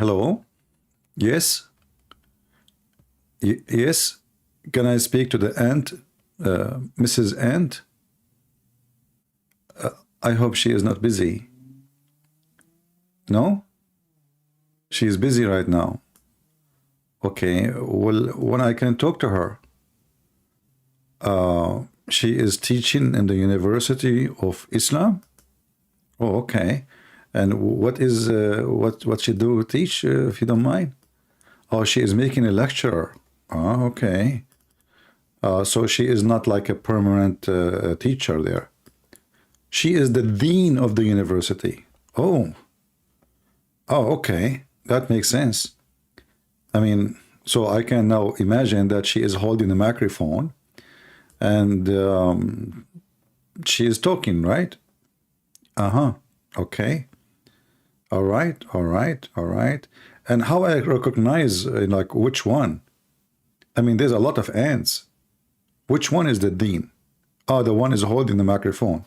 Hello? Yes? Yes? Can I speak to the ant, Mrs. Ant? I hope she is not busy. No? She is busy right now. Okay, well, when I can talk to her? She is teaching in the University of Islam? Oh, okay. And what is what she do teach, if you don't mind? Oh, she is making a lecturer. Oh, okay. So she is not like a permanent teacher there. She is the dean of the university. Oh. Oh, okay. That makes sense. I mean, so I can now imagine that she is holding a microphone and she is talking, right? Uh-huh. Okay. All right. All right. All right. And how I recognize like which one? I mean, there's a lot of ants. Which one is the dean? Oh, the one is holding the microphone.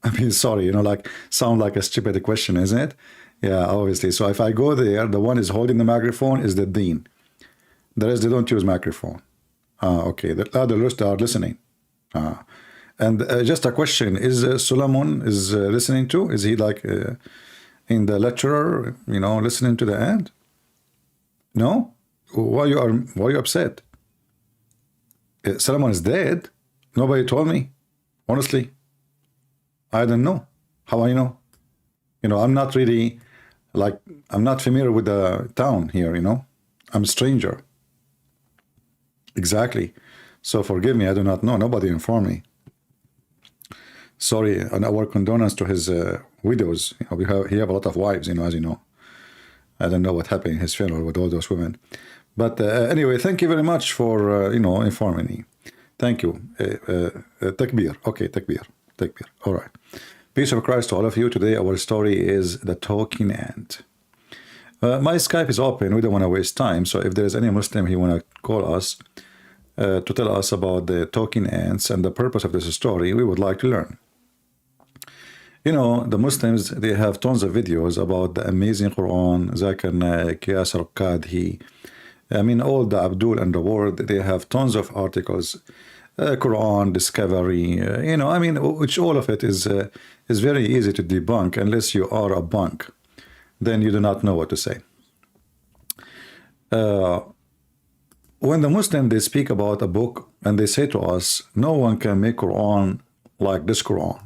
I mean, sorry, like sound like a stupid question, isn't it? Yeah, obviously. So if I go there, the one is holding the microphone is the dean. The rest, they don't use microphone. Okay, the other rest are listening. And just a question, is Solomon is listening to? Is he like in the lecturer, listening to the end? No? Why you upset? Solomon is dead? Nobody told me. Honestly, I don't know. How I know? I'm not really, like, I'm not familiar with the town here, I'm a stranger. Exactly. So forgive me, I do not know. Nobody informed me. Sorry, and our condolence to his widows. He have a lot of wives, as you know. I don't know what happened in his funeral with all those women. But anyway, thank you very much for, informing me. Thank you. Takbir. Okay, takbir. Takbir. All right. Peace of Christ to all of you. Today our story is The Talking Ant. My Skype is open. We don't want to waste time. So if there's any Muslim who want to call us to tell us about the talking ants and the purpose of this story, we would like to learn. The Muslims, they have tons of videos about the amazing Quran, Zakir Naik, Yasser Qadhi. I mean, all the Abdul and the world, they have tons of articles. Quran discovery, I mean, which all of it is very easy to debunk unless you are a bunk. Then you do not know what to say. When the Muslim, they speak about a book and they say to us, no one can make Quran like this Quran.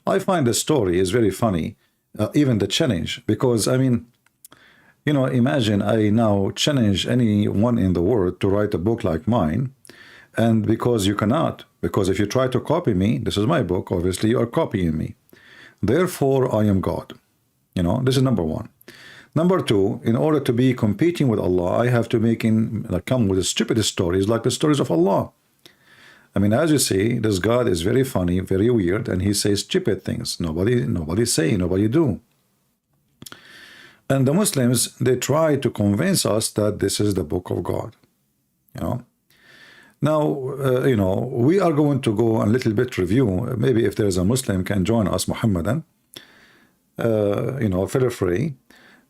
I find the story is very funny, even the challenge, because I mean, imagine I now challenge anyone in the world to write a book like mine. And because you cannot, because if you try to copy me, this is my book, obviously you are copying me. Therefore, I am God. This is number one. Number two, in order to be competing with Allah, I have to come with the stupidest stories like the stories of Allah. I mean, as you see, this God is very funny, very weird, and he says stupid things. Nobody say, nobody do. And the Muslims, they try to convince us that this is the book of God. Now, we are going to go a little bit review. Maybe if there's a Muslim can join us, Muhammadan, feel free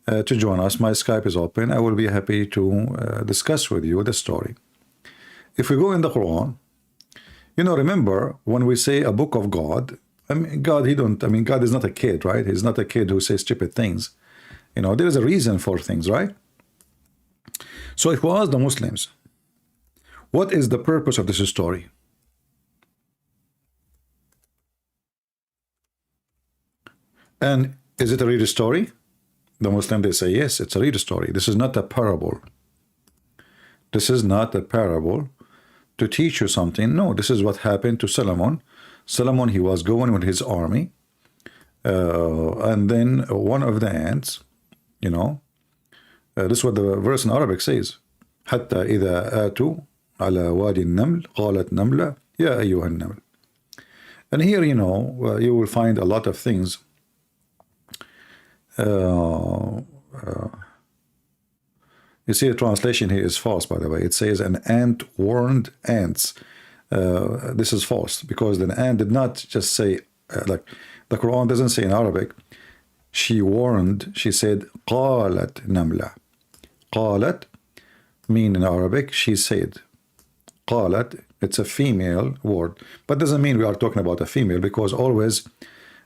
to join us. My Skype is open. I will be happy to discuss with you the story. If we go in the Quran, remember when we say a book of God, I mean, God is not a kid, right? He's not a kid who says stupid things. There is a reason for things, right? So if we ask the Muslims, what is the purpose of this story? And is it a real story? The Muslim, they say, yes, it's a real story. This is not a parable. This is not a parable to teach you something. No, this is what happened to Solomon. Solomon, he was going with his army. And then one of the ants, this is what the verse in Arabic says. حتى إذا آتوا على وادي النمل قالت نملة يا أيها النمل. And here, you will find a lot of things. You see, the translation here is false, by the way. It says an ant warned ants. This is false because the ant did not just say, like the Quran doesn't say in Arabic, she warned, she said, قالت نملة. قالت mean in Arabic, she said. قالت, it's a female word, but doesn't mean we are talking about a female, because always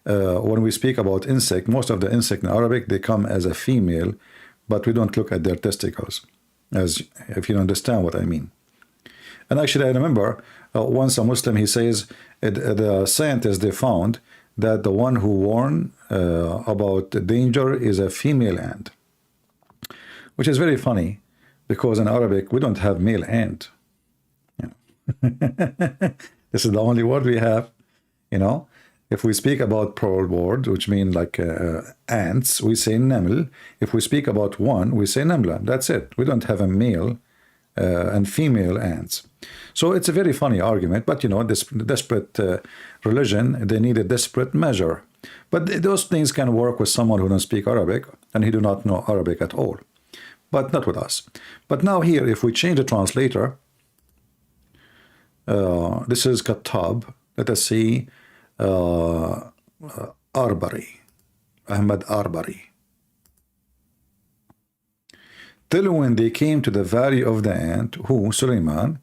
when we speak about insect, most of the insect in Arabic, they come as a female, but we don't look at their testicles, as if you understand what I mean. And actually, I remember once a Muslim, he says, the scientists, they found that the one who warned about the danger is a female ant, which is very funny, because in Arabic, we don't have male ant. This is the only word we have, you know. If we speak about plural word, which mean like ants, we say naml. If we speak about one, we say namla. That's it. We don't have a male and female ants. So it's a very funny argument, but you know, this desperate religion, they need a desperate measure. But those things can work with someone who don't speak Arabic and he do not know Arabic at all, but not with us. But now here, if we change the translator, this is Kattab. Let us see Arbari, Ahmad Arbari. Till when they came to the valley of the ant, who, Suleiman,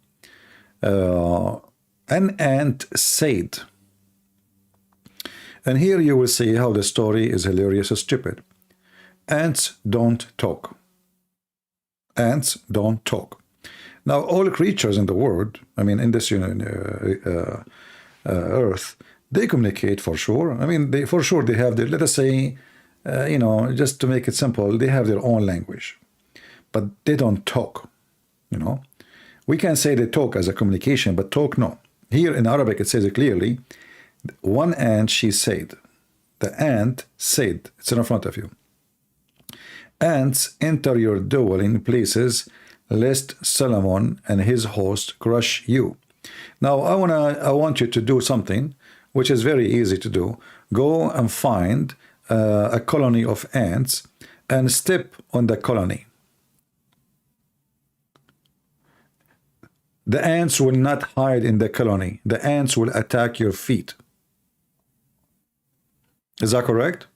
an ant said. And here you will see how the story is hilarious and stupid. Ants don't talk. Ants don't talk. Now, all creatures in the world, I mean, in this earth, they communicate for sure. I mean, they for sure they have their, let us say, you know, just to make it simple, they have their own language, but they don't talk. You know, we can say they talk as a communication, but talk no. Here in Arabic, it says it clearly. One ant, she said. The ant said. It's in front of you. Ants enter your dwelling places, lest Solomon and his host crush you. Now I want you to do something which is very easy to do. Go and find a colony of ants and step on the colony. The ants will not hide in the colony. The ants will attack your feet. Is that correct?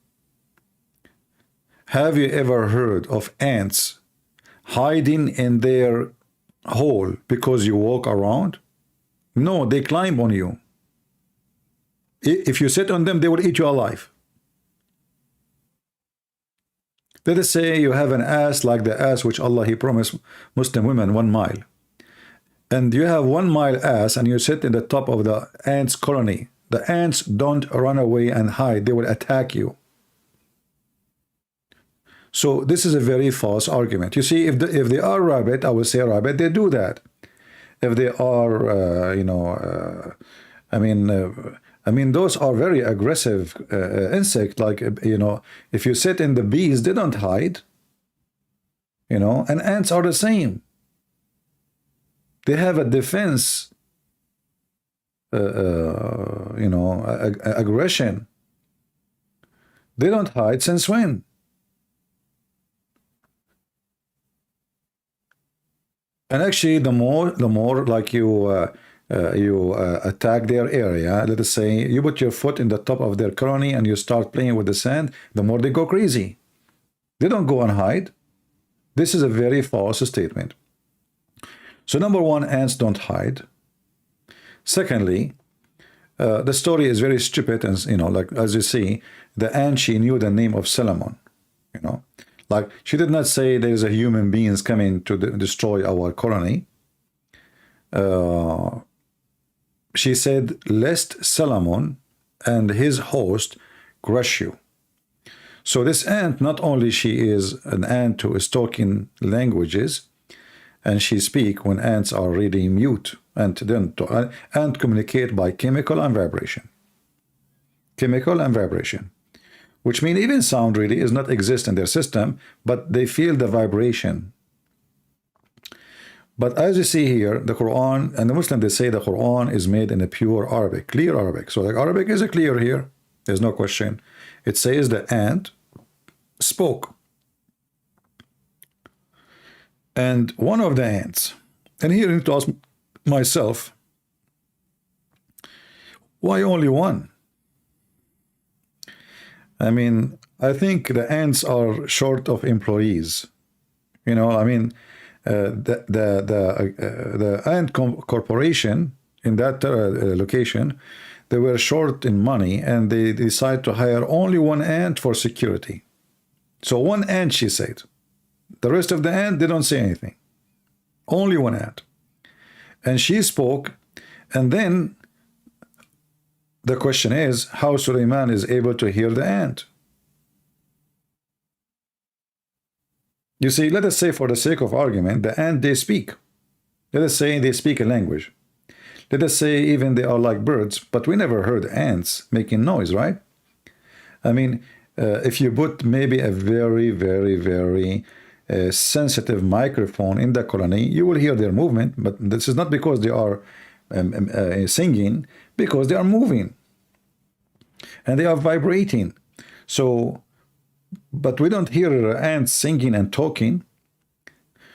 Have you ever heard of ants hiding in their hole because you walk around? No, they climb on you. If you sit on them, they will eat you alive. Let us say you have an ass like the ass which Allah He promised Muslim women 1 mile. And you have 1 mile ass and you sit in the top of the ants colony. The ants don't run away and hide. They will attack you. So this is a very false argument. You see, if they are rabbit, I will say rabbit, they do that. If they are, you know, I mean, those are very aggressive insect. Like, you know, if you sit in the bees, they don't hide. You know, and ants are the same. They have a defense, you know, aggression. They don't hide since when? And actually, the more like you attack their area, let us say you put your foot in the top of their colony and you start playing with the sand, the more they go crazy. They don't go and hide. This is a very false statement. So number one, ants don't hide. Secondly, the story is very stupid, and you know, like as you see, the ant, she knew the name of Solomon. You know, like she did not say there is a human beings coming to destroy our colony. She said, lest Solomon and his host crush you. So this ant, not only she is an ant who is talking languages, and she speak when ants are really mute, and then ant communicate by chemical and vibration. Chemical and vibration, which mean even sound really is not exist in their system, but they feel the vibration. But as you see here, the Quran and the Muslim, they say the Quran is made in a pure Arabic, clear Arabic. So the Arabic is a clear here. There's no question. It says the ant spoke. And one of the ants, and here I need to ask myself, why only one? I mean, I think the ants are short of employees. You know, I mean, the ant corporation in that location, they were short in money, and they decided to hire only one ant for security. So one ant, she said. The rest of the ant, they don't say anything. Only one ant. And she spoke, and then the question is how Suleiman is able to hear the ant. You see, let us say for the sake of argument, the ant, they speak. Let us say they speak a language. Let us say even they are like birds, but we never heard ants making noise, right? I mean, if you put maybe a very, very, very sensitive microphone in the colony, you will hear their movement, but this is not because they are singing, because they are moving and they are vibrating. So, but we don't hear ants singing and talking.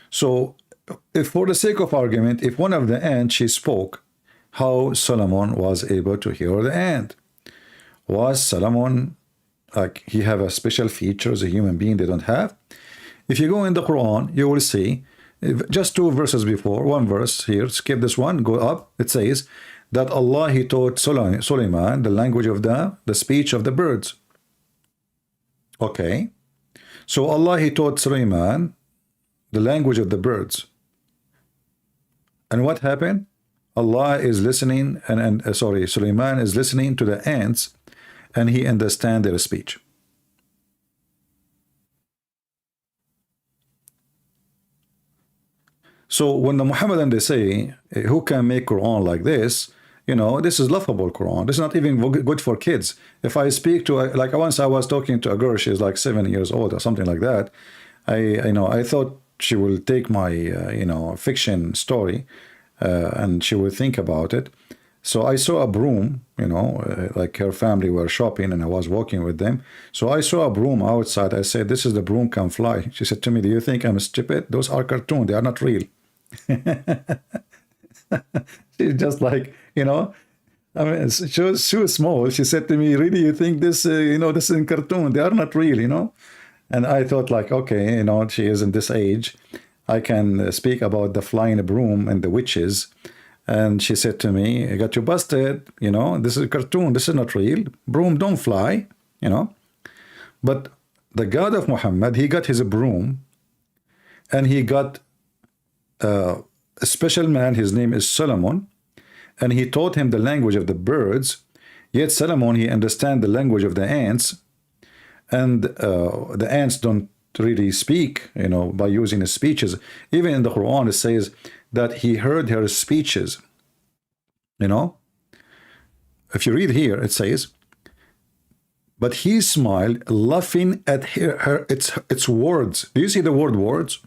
So, if for the sake of argument, if one of the ants, she spoke, how Solomon was able to hear the ant? Was Solomon, like, he have a special feature as a human being they don't have? If you go in the Quran, you will see, just two verses before, one verse here, skip this one, go up, it says that Allah, he taught Suleiman the language of the speech of the birds. Okay, so Allah, he taught Suleiman the language of the birds. And what happened? Allah is listening, sorry, Suleiman is listening to the ants, and he understands their speech. So when the Muhammadan, they say, who can make Quran like this? You know, this is laughable Quran. This is not even good for kids. If I speak to, like once I was talking to a girl, she's like 7 years old or something like that. I thought she will take my, fiction story and she will think about it. So I saw a broom, like her family were shopping and I was walking with them. So I saw a broom outside. I said, this is the broom can fly. She said to me, do you think I'm stupid? Those are cartoons. They are not real. She's just like, I mean, she was small. She said to me, really, you think this, this is in cartoon? They are not real, And I thought like, okay, she is in this age. I can speak about the flying broom and the witches. And she said to me, I got you busted, this is a cartoon. This is not real. Broom don't fly, But the God of Muhammad, he got his broom and he got a special man. His name is Solomon. And he taught him the language of the birds. Yet Solomon, he understands the language of the ants. And the ants don't really speak, by using his speeches. Even in the Quran, it says that he heard her speeches. If you read here, it says, but he smiled, laughing at its words. Do you see the word words?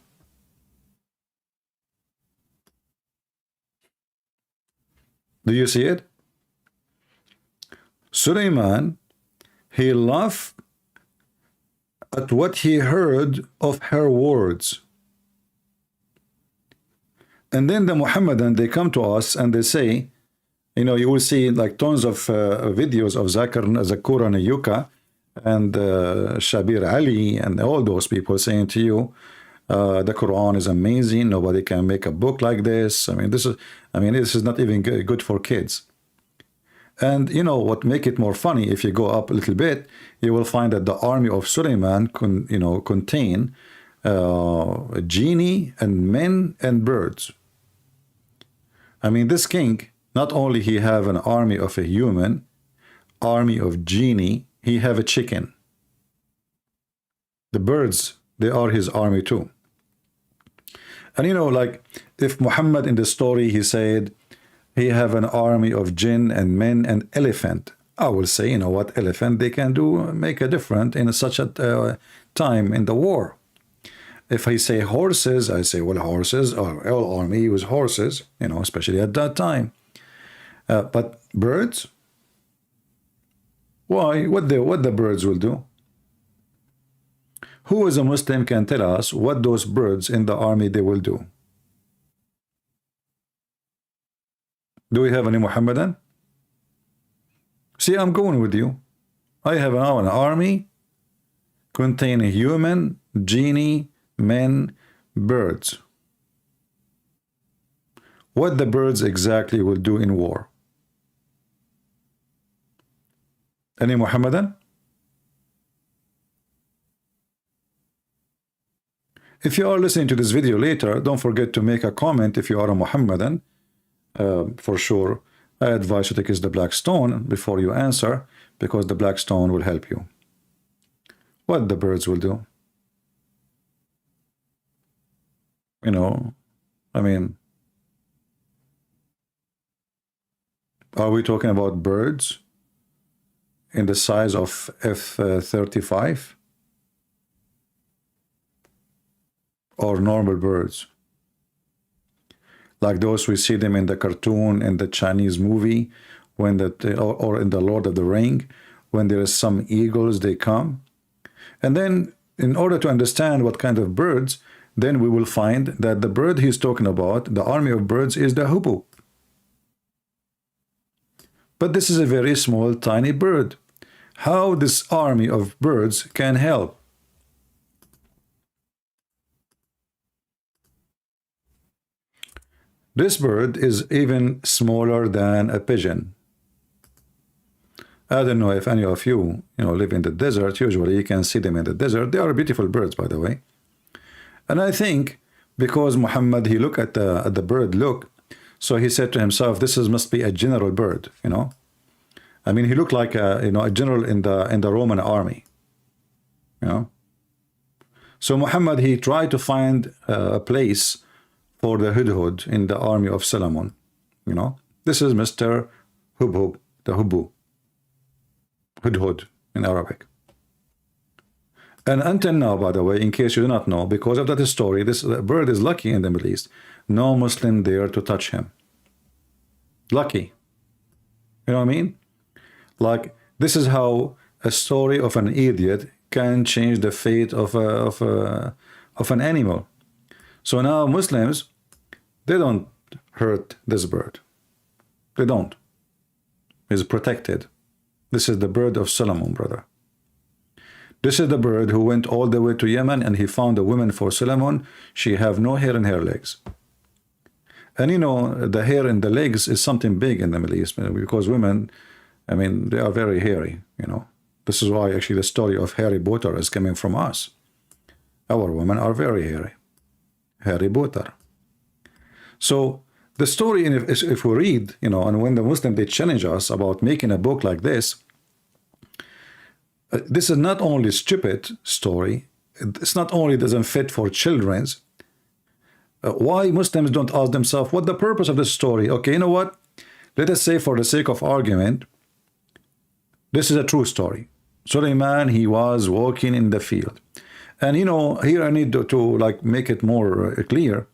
Do you see it? Suleiman, he laughed at what he heard of her words. And then the Muhammadan, they come to us and they say, you will see like tons of videos of Zakura Nayuka and Shabir Ali and all those people saying to you, the Quran is amazing. Nobody can make a book like this. I mean, this is not even good for kids. And what make it more funny, if you go up a little bit, you will find that the army of Suleiman contain genie and men and birds. I mean, this king, not only he have an army of a human, army of genie, he have a chicken. The birds, they are his army too. And like if Muhammad in the story, he said, he have an army of jinn and men and elephant. I will say, what elephant they can do, make a difference in such a time in the war. If I say horses, I say, well, horses, all army use horses, especially at that time. But birds, why? What the birds will do? Who is a Muslim can tell us what those birds in the army they will do? Do we have any Muhammadan? See, I'm going with you. I have an army contain human, genie, men, birds. What the birds exactly will do in war? Any Muhammadan? If you are listening to this video later, don't forget to make a comment if you are a Muhammadan. For sure, I advise you to kiss the black stone before you answer, because the black stone will help you. What the birds will do? You know, I mean, are we talking about birds in the size of F-35? Or normal birds? Like those we see them in the cartoon, in the Chinese movie, when or in the Lord of the Ring, when there is some eagles, they come. And then, in order to understand what kind of birds, then we will find that the bird he's talking about, the army of birds, is the hubub. But this is a very small, tiny bird. How this army of birds can help? This bird is even smaller than a pigeon. I don't know if any of you, live in the desert. Usually you can see them in the desert. They are beautiful birds, by the way. And I think because Muhammad, he looked at the bird, so he said to himself, this must be a general bird, I mean, he looked like a general in the Roman army, So Muhammad, he tried to find a place for the hudhud in the army of Solomon. This is Mr. Hubhub, the hubu, hudhud in Arabic. And until now, by the way, in case you do not know, because of that story, this bird is lucky in the Middle East. No Muslim dare to touch him. Lucky. You know what I mean? Like, this is how a story of an idiot can change the fate of an animal. So now Muslims, they don't hurt this bird. They don't. It's protected. This is the bird of Solomon, brother. This is the bird who went all the way to Yemen, and he found a woman for Solomon. She have no hair in her legs. And the hair in the legs is something big in the Middle East, because women, I mean, they are very hairy, This is why actually the story of Harry Potter is coming from us. Our women are very hairy. Harry Potter. So the story, if we read, and when the Muslim, they challenge us about making a book like this, this is not only stupid story, it's not only doesn't fit for children's. Why Muslims don't ask themselves what the purpose of this story? Okay, you know what? Let us say, for the sake of argument, this is a true story. Suleiman, he was walking in the field. And here I need to like make it more clear.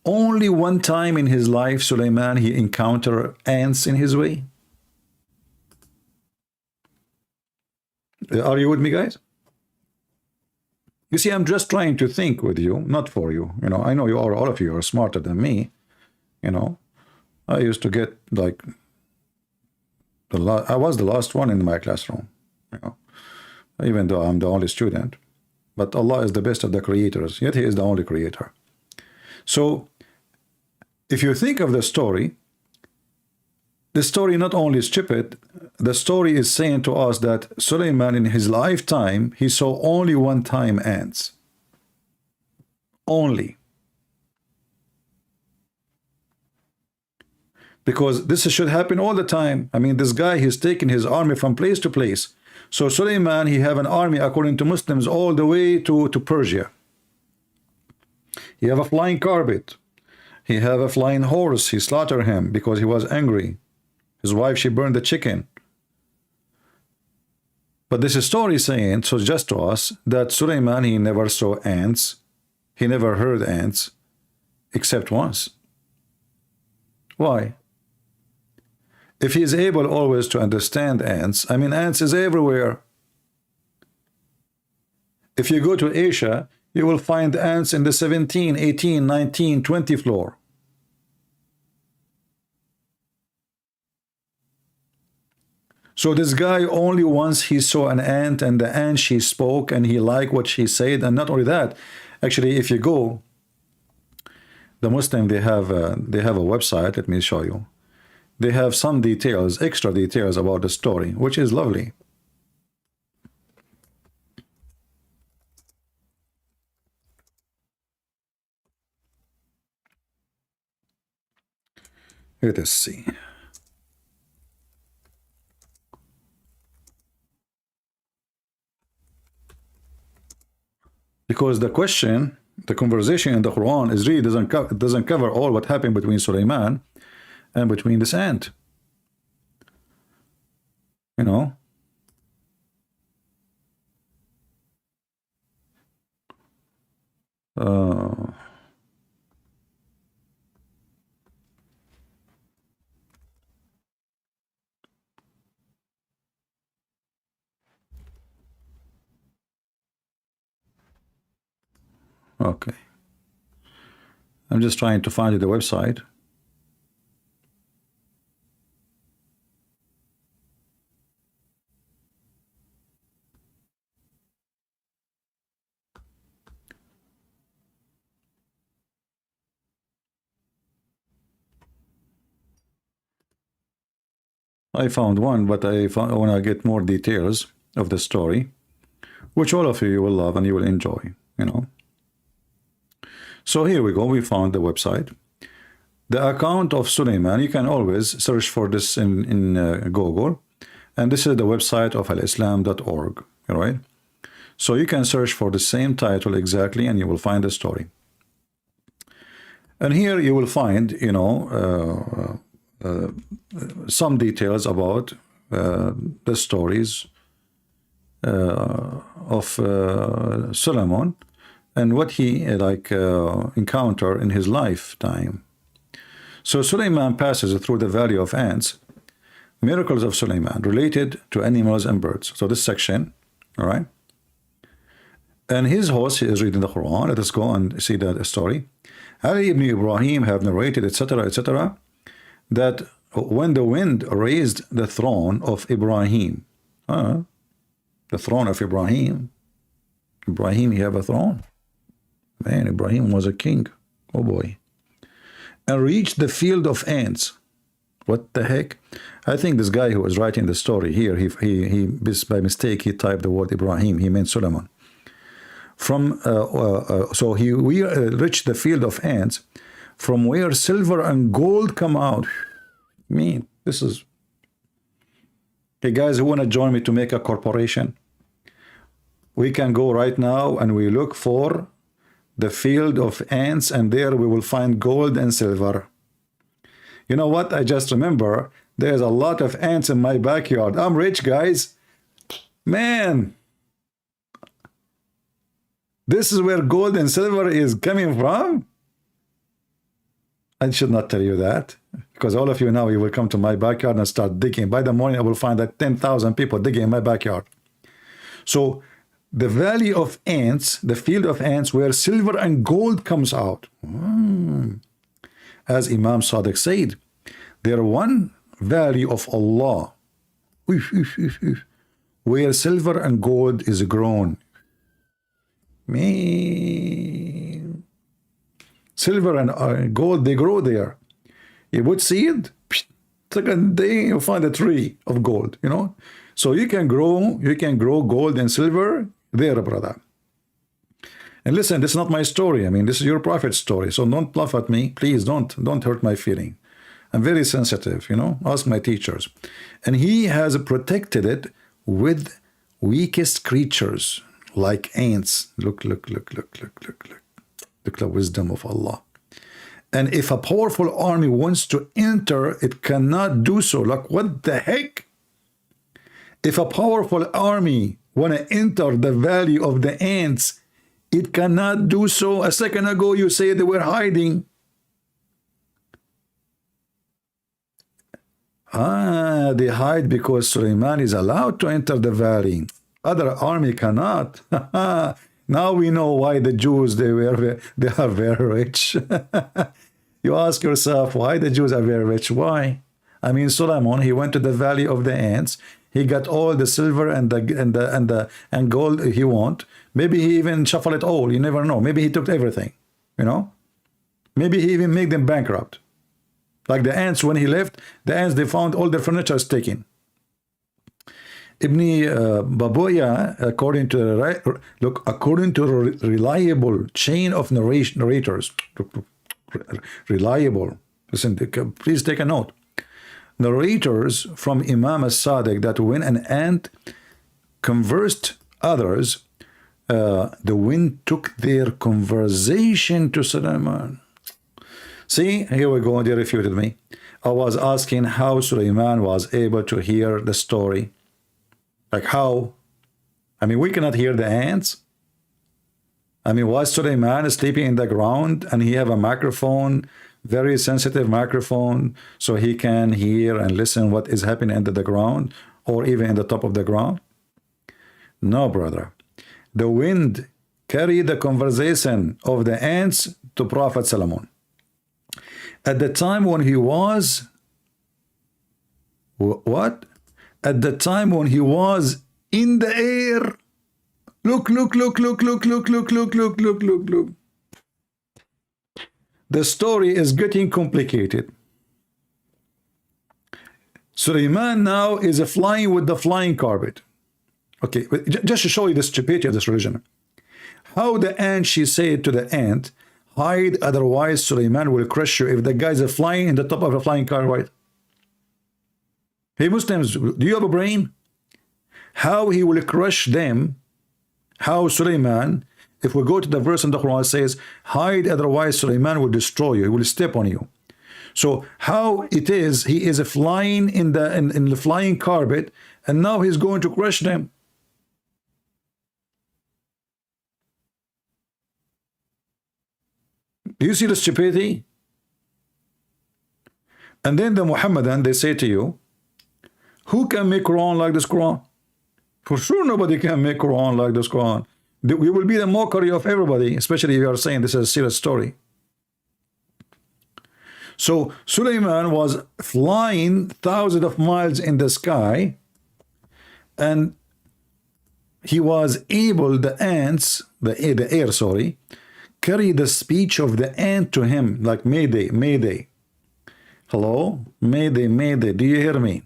Only one time in his life, Suleiman, he encountered ants in his way. Are you with me, guys? You see, I'm just trying to think with you, not for you. I know all of you are smarter than me. I used to get like I was the last one in my classroom. Even though I'm the only student. But Allah is the best of the creators, yet He is the only creator. So, if you think of the story not only is stupid, the story is saying to us that Suleiman in his lifetime, he saw only one time ants. Only. Because this should happen all the time. I mean, this guy, he's taking his army from place to place. So Suleiman, he have an army, according to Muslims, all the way to Persia. He have a flying carpet. He have a flying horse. He slaughtered him because he was angry. His wife, she burned the chicken. But this story is saying, so just to us, that Suleiman, he never saw ants. He never heard ants, except once. Why? If he is able always to understand ants, I mean, ants is everywhere. If you go to Asia, you will find ants in the 17, 18, 19, 20 floor. So this guy only once he saw an ant, and the ant she spoke, and he liked what she said. And not only that, actually, if you go, the Muslim, they have a website. Let me show you. They have some details, extra details about the story, which is lovely. Let us see. Because the question, the conversation in the Quran is really doesn't cover all what happened between Sulaiman and between this ant. You know. Okay. I'm just trying to find the website. I found one, but I want to get more details of the story, which all of you will love and you will enjoy, you know. So here we go. We found the website. The account of Sulaiman, you can always search for this in Google. And this is the website of alislam.org, right? So you can search for the same title exactly, and you will find the story. And here you will find, you know, some details about the stories of Solomon and what he encountered in his lifetime. So Suleiman passes through the valley of ants. Miracles of Suleiman related to animals and birds. So this section, all right. And his host is reading the Quran. Let us go and see that story. Ali ibn Ibrahim have narrated, etc., etc., that when the wind raised the throne of Ibrahim, the throne of Ibrahim, he have a throne. Man, Ibrahim was a king. Oh boy. And reached the field of ants. What the heck? I think this guy who was writing the story here, he by mistake he typed the word Ibrahim. He meant Solomon. From so we reached the field of ants, from where silver and gold come out. Me, this is. Hey guys, who want to join me to make a corporation? We can go right now and we look for the field of ants, and there we will find gold and silver. You know what? I just remember there's a lot of ants in my backyard. I'm rich, guys. Man, this is where gold and silver is coming from. I should not tell you that, because all of you now, you will come to my backyard and start digging. By the morning, I will find that 10,000 people digging in my backyard. So the valley of ants, the field of ants, where silver and gold comes out. As Imam Sadiq said, there one valley of Allah, where silver and gold is grown. Man, silver and gold, they grow there. You would see it, second day you find a tree of gold, you know. So you can grow gold and silver there, brother. And listen, this is not my story. I mean, this is your prophet's story. So don't laugh at me. Please don't hurt my feeling. I'm very sensitive, you know. Ask my teachers. And he has protected it with weakest creatures like ants. Look the wisdom of Allah. And if a powerful army wants to enter, it cannot do so. Like, what the heck? If a powerful army want to enter the valley of the ants, it cannot do so. A second ago, you said they were hiding. They hide because Suleiman is allowed to enter the valley. Other army cannot. Now we know why the Jews, they are very rich. You ask yourself, why the Jews are very rich? Why? I mean, Solomon, he went to the valley of the ants. He got all the silver and gold he want. Maybe he even shuffled it all. You never know. Maybe he took everything. You know. Maybe he even made them bankrupt. Like the ants, when he left, the ants, they found all their furniture taken. Ibn Babuya, according to reliable chain of narrators, reliable. Listen, please take a note. Narrators from Imam as-Sadiq that when an ant conversed others, the wind took their conversation to Sulaiman. See, here we go, they refuted me. I was asking how Sulaiman was able to hear the story. Like how? I mean, we cannot hear the ants. I mean, was Sulaiman sleeping in the ground and he have a microphone, very sensitive microphone, so he can hear and listen what is happening under the ground or even in the top of the ground? No, brother. The wind carried the conversation of the ants to Prophet Solomon. At the time when he was what? At the time when he was in the air. Look. The story is getting complicated. Sulaiman now is flying with the flying carpet. Okay, just to show you the stupidity of this religion. How the ant, she said to the ant, hide, otherwise Sulaiman will crush you. If the guys are flying in the top of a flying car, right? Hey Muslims, do you have a brain? How he will crush them? How Sulaiman, if we go to the verse in the Quran, says, hide, otherwise Sulaiman will destroy you. He will step on you. So how it is, he is flying in the flying carpet, and now he's going to crush them. Do you see the stupidity? And then the Muhammadan, they say to you, who can make Quran like this Quran? For sure nobody can make Quran like this Quran. We will be the mockery of everybody, especially if you are saying this is a serious story. So Sulaiman was flying thousands of miles in the sky, and he was able, the ants, the air, sorry, carry the speech of the ant to him, like Mayday, Mayday. Hello? Mayday, Mayday, do you hear me?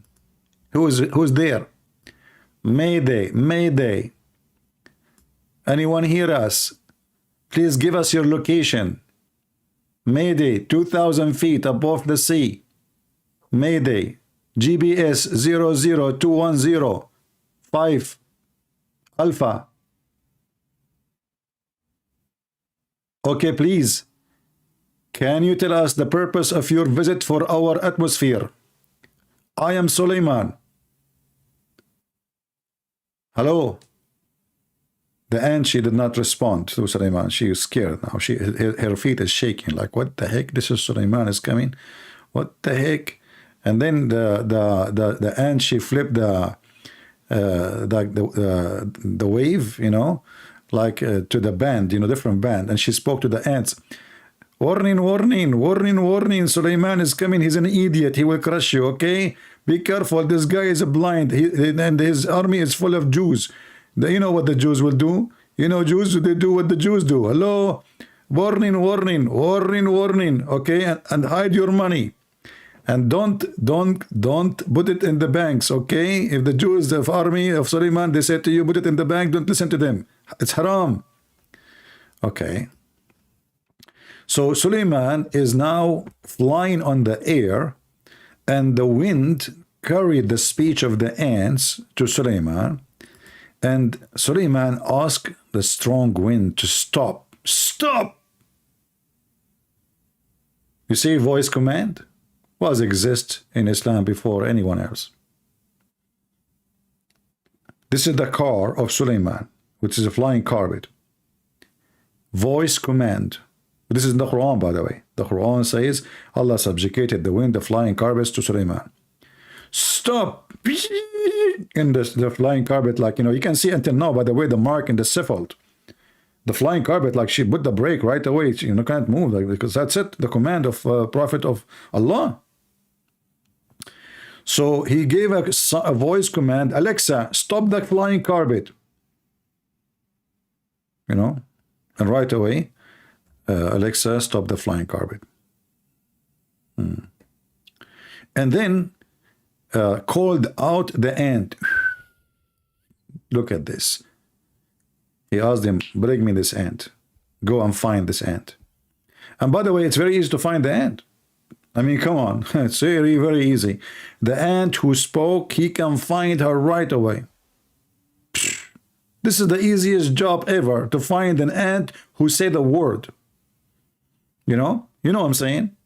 Who's there? Mayday, Mayday. Anyone hear us? Please give us your location. Mayday, 2,000 feet above the sea. Mayday, GBS 00210 5 Alpha. Okay, please. Can you tell us the purpose of your visit for our atmosphere? I am Sulaiman. Hello. The ant, she did not respond to Sulaiman. She is scared now. Her feet is shaking. Like, what the heck? This is Sulaiman is coming. What the heck? And then the ant, she flipped the wave, you know, like to the band, you know, different band. And she spoke to the ants. Warning, warning, warning, warning. Sulaiman is coming. He's an idiot. He will crush you, okay? Be careful. This guy is blind. And his army is full of Jews. You know what the Jews will do? You know, Jews, they do what the Jews do. Hello? Warning, warning, warning, warning. Okay? And hide your money. And don't put it in the banks, okay? If the Jews, the army of Sulaiman, they say to you, put it in the bank, don't listen to them. It's haram. Okay. So Sulaiman is now flying on the air, and the wind carried the speech of the ants to Sulaiman. And Sulaiman asked the strong wind to stop. Stop! You see, voice command was exist in Islam before anyone else. This is the car of Sulaiman, which is a flying carpet. Voice command. This is in the Quran, by the way. The Quran says Allah subjugated the wind, the flying carpets to Sulaiman. Stop! In the flying carpet, like, you know, you can see until now, by the way, the mark in the scaffold. The flying carpet, like, she put the brake right away. You know, can't move, like, because that's it, the command of Prophet of Allah. So he gave a voice command, Alexa, stop the flying carpet. You know, and right away, Alexa, stop the flying carpet. And then called out the ant. Look at this. He asked him, bring me this ant. Go and find this ant. And by the way, it's very easy to find the ant. I mean, come on. It's very, very easy. The ant who spoke, he can find her right away. This is the easiest job ever, to find an ant who said a word. You know what I'm saying?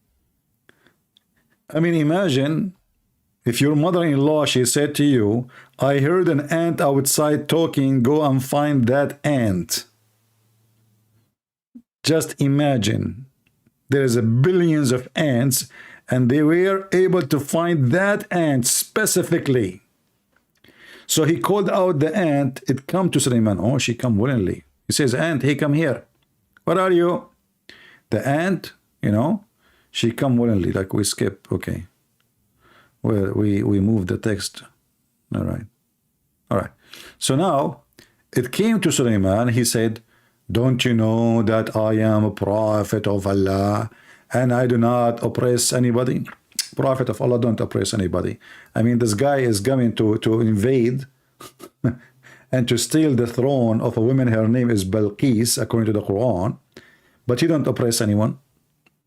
I mean, imagine if your mother-in-law, she said to you, I heard an ant outside talking, go and find that ant. Just imagine. There's billions of ants, and they were able to find that ant specifically. So he called out the ant. It come to Sulaiman. Oh, she come willingly. He says, ant, hey, come here. What are you? The ant, you know, she come willingly. Like we skip. Okay. Well, we move the text. All right. All right. So now it came to Sulaiman. He said, don't you know that I am a prophet of Allah and I do not oppress anybody? Prophet of Allah don't oppress anybody. I mean, this guy is coming to invade and to steal the throne of a woman. Her name is Balqis, according to the Quran, but he don't oppress anyone.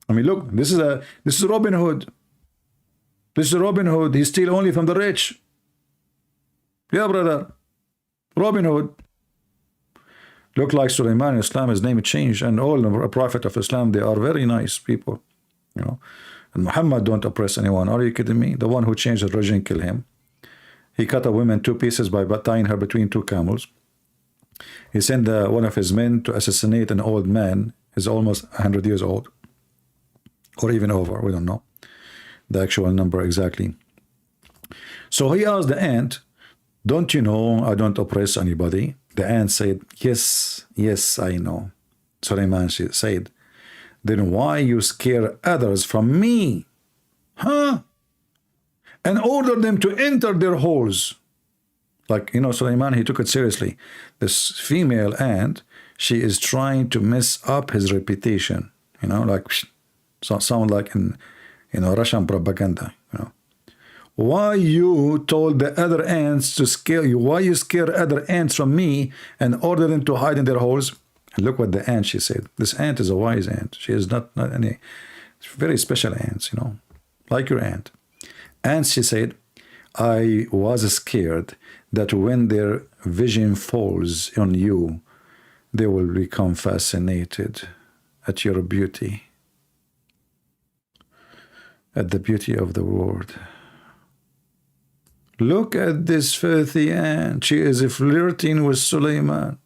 I mean, look, this is Robin Hood. This is Robin Hood. He steal only from the rich. Yeah, brother. Robin Hood. Look like Sulaiman in Islam, his name changed, and all the prophet of Islam, they are very nice people, you know. And Muhammad don't oppress anyone. Are you kidding me? The one who changed the religion, kill him. He cut a woman 2 pieces by tying her between 2 camels. He sent one of his men to assassinate an old man. He's almost 100 years old, or even over. We don't know the actual number exactly. So he asked the ant, don't you know I don't oppress anybody? The ant said, yes, yes, I know. Sulaiman said, then why you scare others from me? Huh? And order them to enter their holes. Like, you know, Sulaiman, he took it seriously. This female ant, she is trying to mess up his reputation. You know, like, sound like in, you know, Russian propaganda, you know. Why you told the other ants to scare you? Why you scare other ants from me and order them to hide in their holes? And look what the ant, she said. This ant is a wise ant. She is not any very special ants, you know, like your ant. And she said, I was scared that when their vision falls on you, they will become fascinated at your beauty, at the beauty of the world. Look at this filthy ant. She is flirting with Sulaiman.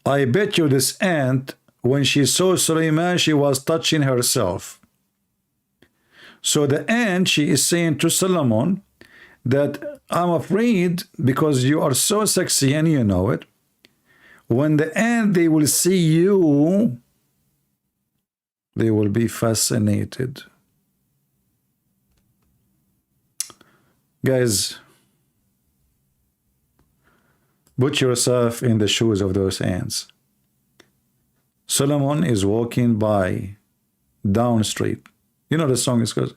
I bet you this ant, when she saw Sulaiman, she was touching herself. So the ant, she is saying to Solomon that I'm afraid because you are so sexy and you know it. When the ant, they will see you, they will be fascinated. Guys, put yourself in the shoes of those ants. Solomon is walking by down street. You know the song is called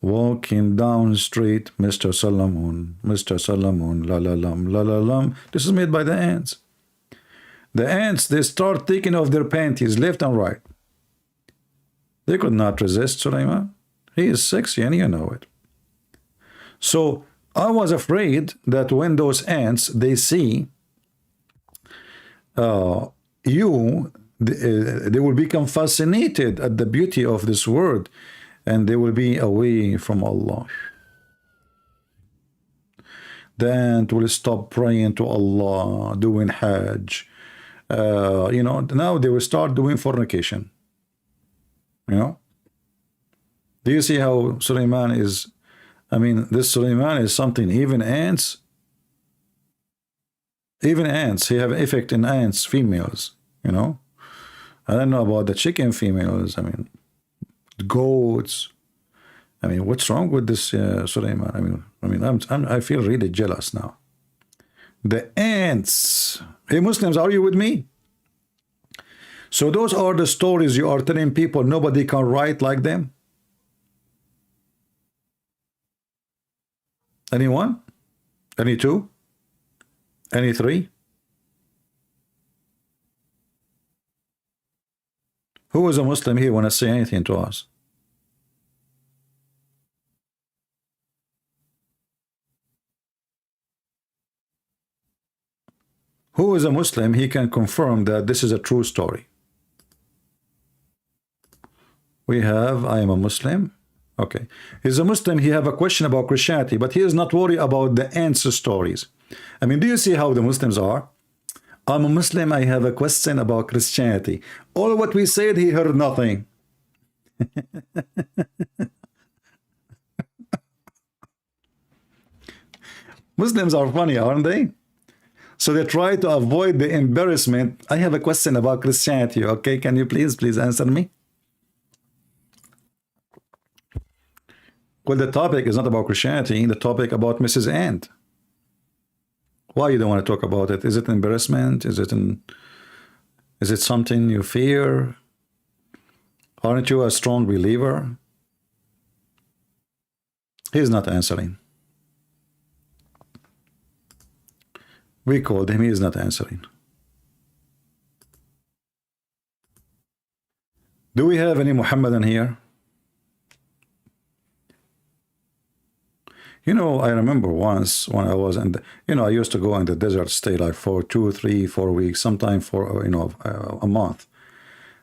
Walking Down Street, Mr. Solomon, la la lam, la la lam. This is made by the ants. The ants, they start taking off their panties left and right. They could not resist Sulaiman. He is sexy and you know it. So I was afraid that when those ants, they see you, they will become fascinated at the beauty of this world and they will be away from Allah. The ant will stop praying to Allah, doing Hajj. You know, now they will start doing fornication. You know? Do you see how Sulaiman is? I mean, this Sulaiman is something. Even ants, he have effect in ants, females, you know. I don't know about the chicken females. I mean, goats, I mean, what's wrong with this, Sulaiman? I feel really jealous now. The ants. Hey, Muslims, are you with me? So those are the stories you are telling people nobody can write like them? Anyone? Any two? Any three? Who is a Muslim here want to say anything to us? Who is a Muslim? He can confirm that this is a true story. We have, I am a Muslim. Okay. He's a Muslim. He have a question about Christianity, but he is not worried about the answer stories. I mean, do you see how the Muslims are? I'm a Muslim. I have a question about Christianity. All what we said, he heard nothing. Muslims are funny, aren't they? So they try to avoid the embarrassment. I have a question about Christianity. Okay, can you please answer me? Well, the topic is not about Christianity. The topic about Mrs. Ant. Why you don't want to talk about it? Is it embarrassment? Is it something you fear? Aren't you a strong believer? He's not answering. We called him, he is not answering. Do we have any Muhammadan here? You know, I remember once when I was in the, I used to go in the desert, stay like for 2, 3, 4 weeks, sometimes for, a month,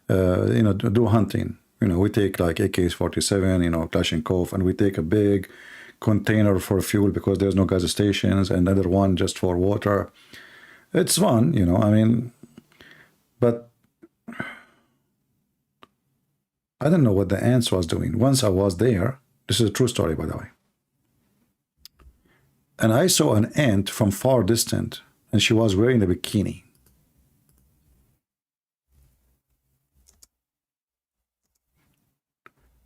do hunting. We take like AK-47, Kalashnikov, and we take a big container for fuel because there's no gas stations, and another one just for water. It's fun, but I don't know what the ants was doing. Once I was there, this is a true story, by the way, and I saw an ant from far distant, and she was wearing a bikini.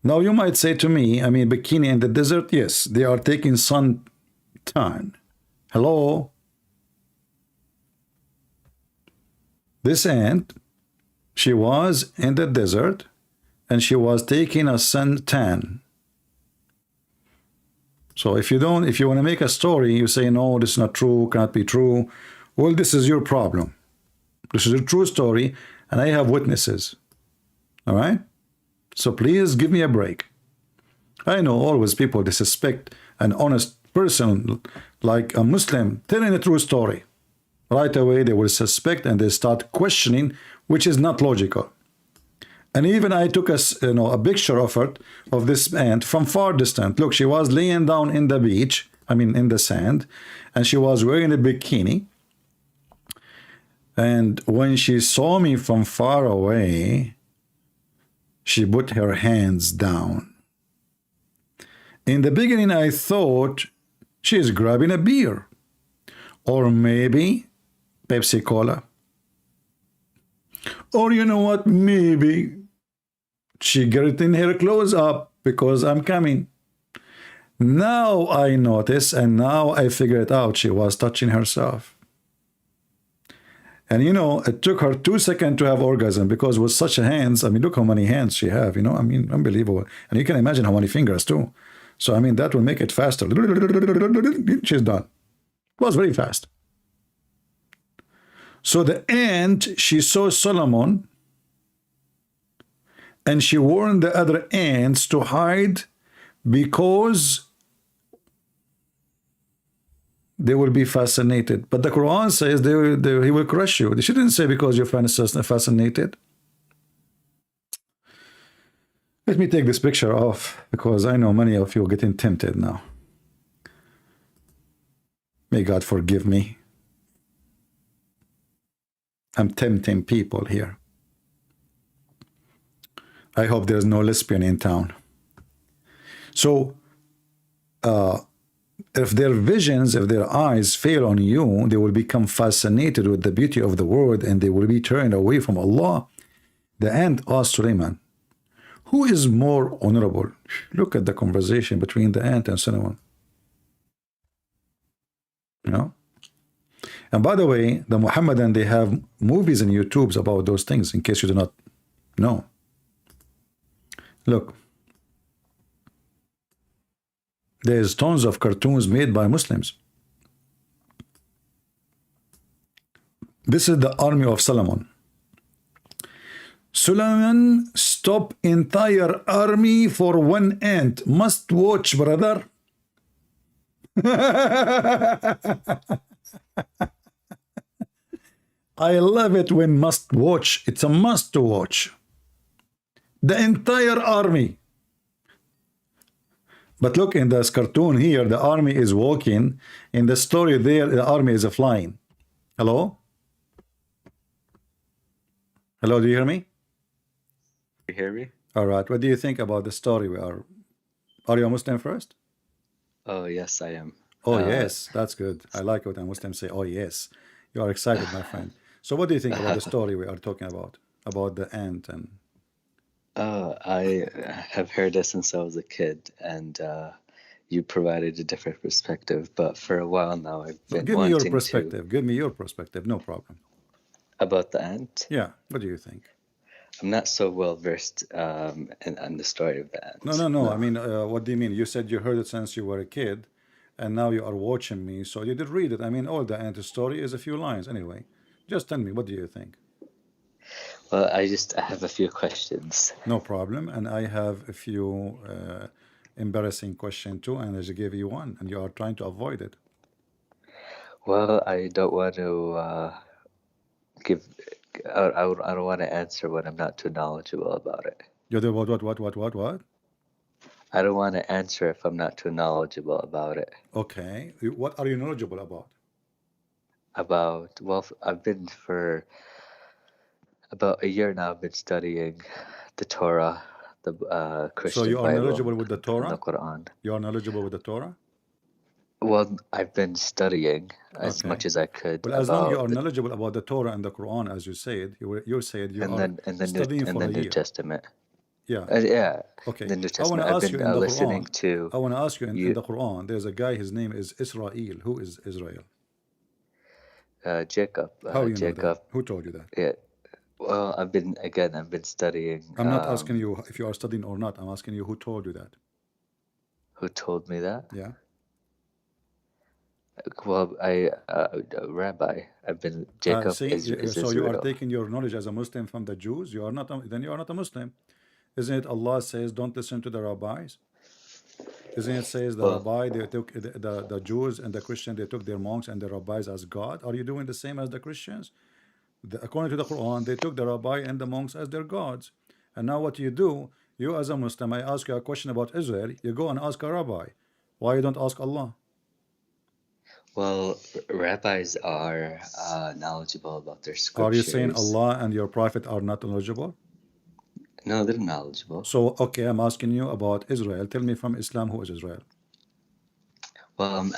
Now you might say to me, bikini in the desert, yes, they are taking sun tan. Hello? This ant, she was in the desert and she was taking a sun tan. So if you want to make a story, you say, no, this is not true, cannot be true. Well, this is your problem. This is a true story and I have witnesses. All right? So please give me a break. I know always people disrespect an honest person like a Muslim telling a true story. Right away they will suspect and they start questioning, which is not logical. And even I took a picture of her, of this ant from far distant. Look, she was laying down in the beach, in the sand, and she was wearing a bikini. And when she saw me from far away, she put her hands down. In the beginning, I thought she's grabbing a beer. Or maybe Pepsi Cola. Or you know what? Maybe she getting her clothes up because I'm coming. Now I notice and now I figure it out. She was touching herself. And it took her 2 seconds to have orgasm because with such hands, look how many hands she have, unbelievable. And you can imagine how many fingers too. So, that will make it faster. She's done. It was very fast. So the ant, she saw Solomon and she warned the other ants to hide because they will be fascinated. But the Quran says he will crush you. They shouldn't say because you're fascinated. Let me take this picture off because I know many of you are getting tempted now. May God forgive me. I'm tempting people here. I hope there's no lesbian in town. So, if their visions, if their eyes fail on you, they will become fascinated with the beauty of the world and they will be turned away from Allah. The ant asked Sulaiman, Who is more honorable? Look at the conversation between the ant and Solomon. You know? And by the way, the Muhammadan, they have movies and YouTubes about those things, in case you do not know. Look. There's tons of cartoons made by Muslims. This is the army of Solomon. Solomon stopped entire army for one ant. Must watch, brother. I love it when must watch. It's a must to watch. The entire army. But look, in this cartoon here, the army is walking. In the story there, the army is flying. Hello? Hello, do you hear me? You hear me? All right. What do you think about the story? Are you a Muslim first? Oh, yes, I am. Oh, yes. That's good. I like it when Muslims say, oh, yes. You are excited, my friend. So what do you think about the story we are talking about the ant? And I have heard it since I was a kid, and you provided a different perspective. But for a while now, I've been give me your wanting perspective. Give me your perspective. No problem. About the ant. Yeah. What do you think? I'm not so well versed in the story of the ant. No. I mean, what do you mean? You said you heard it since you were a kid, and now you are watching me, so you did read it. I mean, all the ant story is a few lines anyway. Just tell me, what do you think? Well, I have a few questions. No problem. And I have a few embarrassing questions too, and I just gave you one, and you are trying to avoid it. Well, I don't want to I don't want to answer when I'm not too knowledgeable about it. You do what? I don't want to answer if I'm not too knowledgeable about it. Okay. What are you knowledgeable about? Well, I've been for about a year now. I've been studying the Torah, the Christian So you are Bible, knowledgeable with the Torah? and the Quran. You are knowledgeable with the Torah? Well, I've been studying as much as I could. Well, as long as you are knowledgeable about the Torah and the Quran, as you said, you said you are studying for a New year. Testament. Yeah. Yeah. Okay. The New I want Testament. to I've ask you been in the listening Quran. to. I want to ask you in the Quran. There's a guy. His name is Israel. Who is Israel? Jacob. How you Jacob. know that? Who told you that? Yeah. Well, I've been studying. I'm not asking you if you are studying or not. I'm asking you who told you that. Who told me that? Yeah. Well, a rabbi. I've been Jacob. See, is so you are Israel. taking your knowledge as a Muslim from the Jews. You are not. Then you are not a Muslim. Isn't it? Allah says, "Don't listen to the rabbis." Isn't it says the rabbi, they took the Jews and the Christians, they took their monks and the rabbis as God? Are you doing the same as the Christians? According to the Quran, they took the rabbi and the monks as their gods. And now what you do, you as a Muslim, I ask you a question about Israel, you go and ask a rabbi. Why you don't ask Allah? Well, rabbis are knowledgeable about their scriptures. Are you saying Allah and your prophet are not knowledgeable? No, they're knowledgeable. So, okay, I'm asking you about Israel. Tell me from Islam, who is Israel? Well,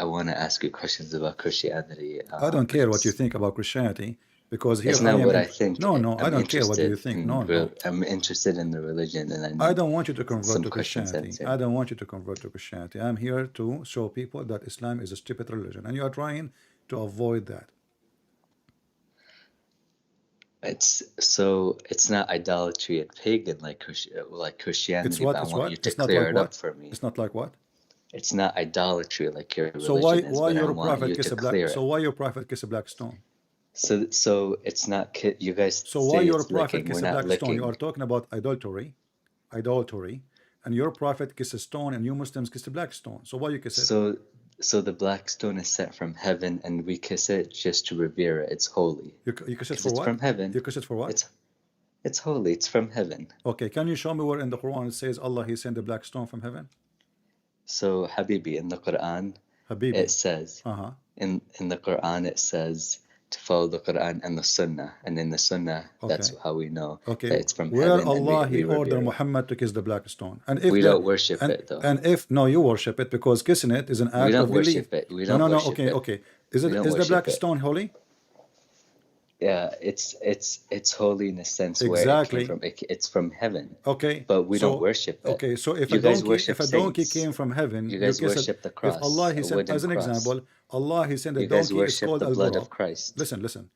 I want to ask you questions about Christianity. I don't care what you think about Christianity, because here it's not what I think. No, I don't care what you think. No. I'm interested in the religion, and I don't want you to convert to Christianity. I don't want you to convert to Christianity. I'm here to show people that Islam is a stupid religion, and you are trying to avoid that. It's not idolatry and pagan like Christianity. It's what? I It's want what? you to It's not clear like it what? up for me. It's not like what? It's not idolatry like your religion So why your prophet kiss a black? clear So why your prophet kiss a black stone? So it's not you guys. So why your prophet kiss a black stone? You are talking about idolatry, and your prophet kiss a stone, and you Muslims kiss a black stone. So why you kiss it? So the black stone is sent from heaven, and we kiss it just to revere it. It's holy. You kiss it for it's what? From heaven. You kiss it for what? It's holy. It's from heaven. Okay, can you show me where in the Quran it says Allah He sent a black stone from heaven? So Habibi, in the Quran, it says in the Quran it says to follow the Quran and the Sunnah, and in the Sunnah that's how we know that it's from where heaven. Allah He ordered Muhammad to kiss the black stone, and if we don't worship it though. And if you worship it, because kissing it is an act of belief. We don't worship it. Okay. Is the black stone holy? Yeah, it's holy in a sense where it came Exactly. from. It's from heaven, Okay. but we don't So worship it. okay. So if You guys worship a donkey saints. came from heaven, You you guys kiss it. worship the If Allah cross, He a sent, wooden as an cross. example, Allah He sent a You guys donkey. It's worship called the Al blood Buraq. of Christ. Listen, listen.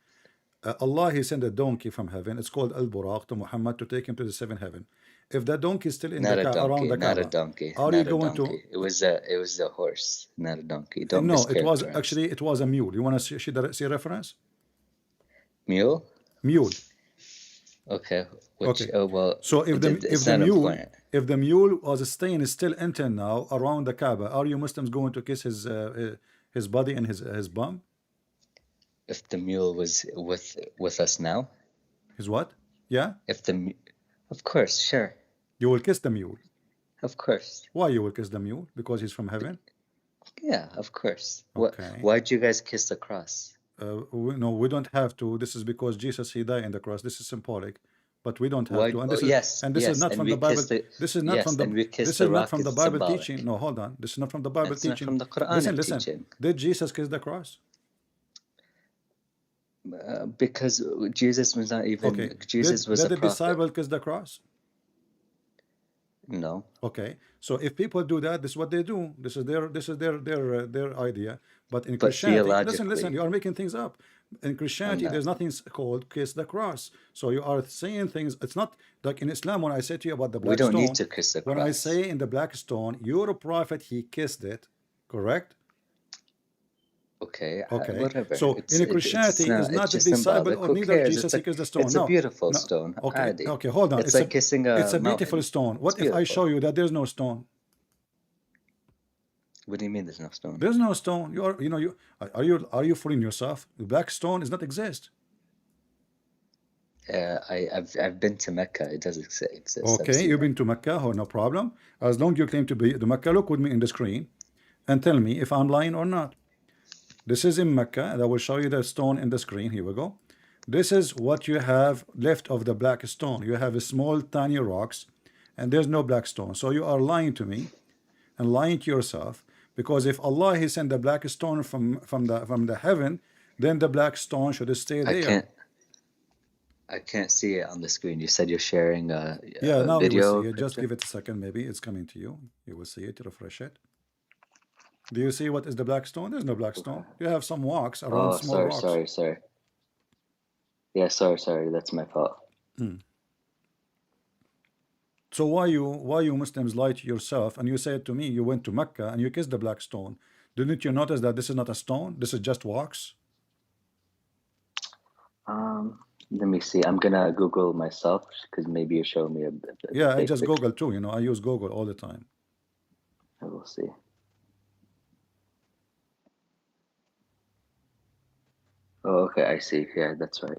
Allah He sent a donkey from heaven. It's called Al Buraq to Muhammad to take him to the seventh heaven. If that donkey is still in Not the a around donkey, the not a Kaaba, donkey, are you not a going to? donkey. It was a horse, not a donkey. Don't No, it was mischaracterize. actually it was a mule. You want to see reference? Mule? Mule. Okay. Which Okay. well, So if it's not important. the mule was staying still until now around the Kaaba, are you Muslims going to kiss his body and his bum? If the mule was with us now, His what? Yeah. of course, sure, You will kiss the mule. of course. Why you will kiss the mule? Because he's from heaven? Yeah, of course. Okay. Why'd you guys kiss the cross? No, we don't have to. This is because Jesus He died on the cross. This is symbolic, but we don't have to. And this is not from the Bible. This is not from the. This is not from the Bible teaching. No, hold on. This is not from the Bible teaching. From the Quran listen. Did Jesus kiss the cross? Because Jesus was not even. Okay. Jesus was did a the prophet. disciple kiss the cross? No. Okay. So if people do that, this is what they do. This is their idea. But in But Christianity, theologically, listen, you are making things up. In Christianity, there's nothing called kiss the cross. So you are saying things. It's not like in Islam when I say to you about the black we don't stone. need to kiss the cross. When I say in the black stone, your prophet he kissed it, correct? Okay. Okay. Whatever. So in Christianity, it's not the disciple or neither Jesus he kissed the stone. It's a beautiful stone. Okay. Adi. Okay. Hold on. It's like kissing a It's a beautiful mountain. stone. What if I show you that there's no stone? What do you mean there's no stone? There's no stone. Are you fooling yourself? The black stone does not exist. I've been to Mecca. It does exist. Okay, you've been to Mecca. Oh, no problem. As long as you claim to be to Mecca, look with me in the screen and tell me if I'm lying or not. This is in Mecca, and I will show you the stone in the screen. Here we go. This is what you have left of the black stone. You have a small, tiny rocks, and there's no black stone. So you are lying to me and lying to yourself, because if Allah He sent the black stone from the heaven, then the black stone should stay there. I can't see it on the screen. You said you're sharing a now video. You will see it. Just give it a second. Maybe it's coming to you. You will see it. Refresh it. Do you see what is the black stone? There's no black stone. You have some rocks around small rocks. Sorry. Yeah, sorry. That's my fault. So why you Muslims lie to yourself and you said to me you went to Mecca and you kissed the black stone? Didn't you notice that this is not a stone? This is just rocks. Let me see. I'm gonna Google myself because maybe you show me a yeah, I just Google too. I use Google all the time. I will see. Oh, okay, I see. Yeah, that's right.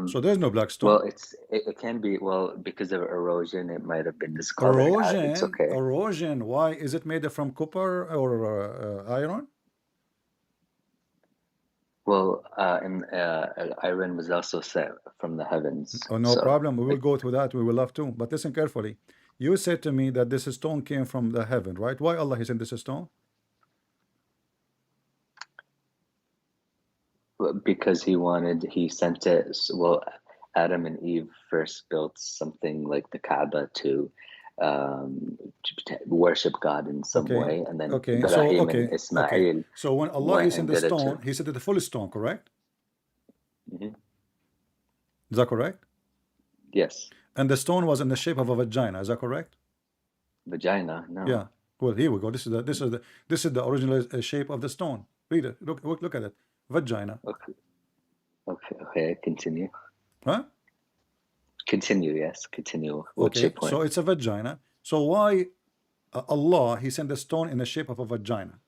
So there's no black stone. Well, it can be because of erosion. It might have been discolored. Erosion. It's okay. Erosion. Why is it made from copper or iron? Well, iron was also set from the heavens. Oh, no problem. We will go to that. We will love to. But listen carefully. You said to me that this stone came from the heaven, right? Why Allah He sent this stone? Because He sent it. Well, Adam and Eve first built something like the Kaaba to worship God in some way, and then Ibrahim and Ismail. So when Allah He sent the stone, He sent it a full stone, correct? Mm-hmm. Is that correct? Yes. And the stone was in the shape of a vagina. Is that correct? Vagina? No. Yeah. Well, here we go. This is the original shape of the stone. Read it. Look at it. Vagina. Okay. Continue. Huh? Continue. Yes. Continue. What's your point? So it's a vagina. So why Allah He sent the stone in the shape of a vagina?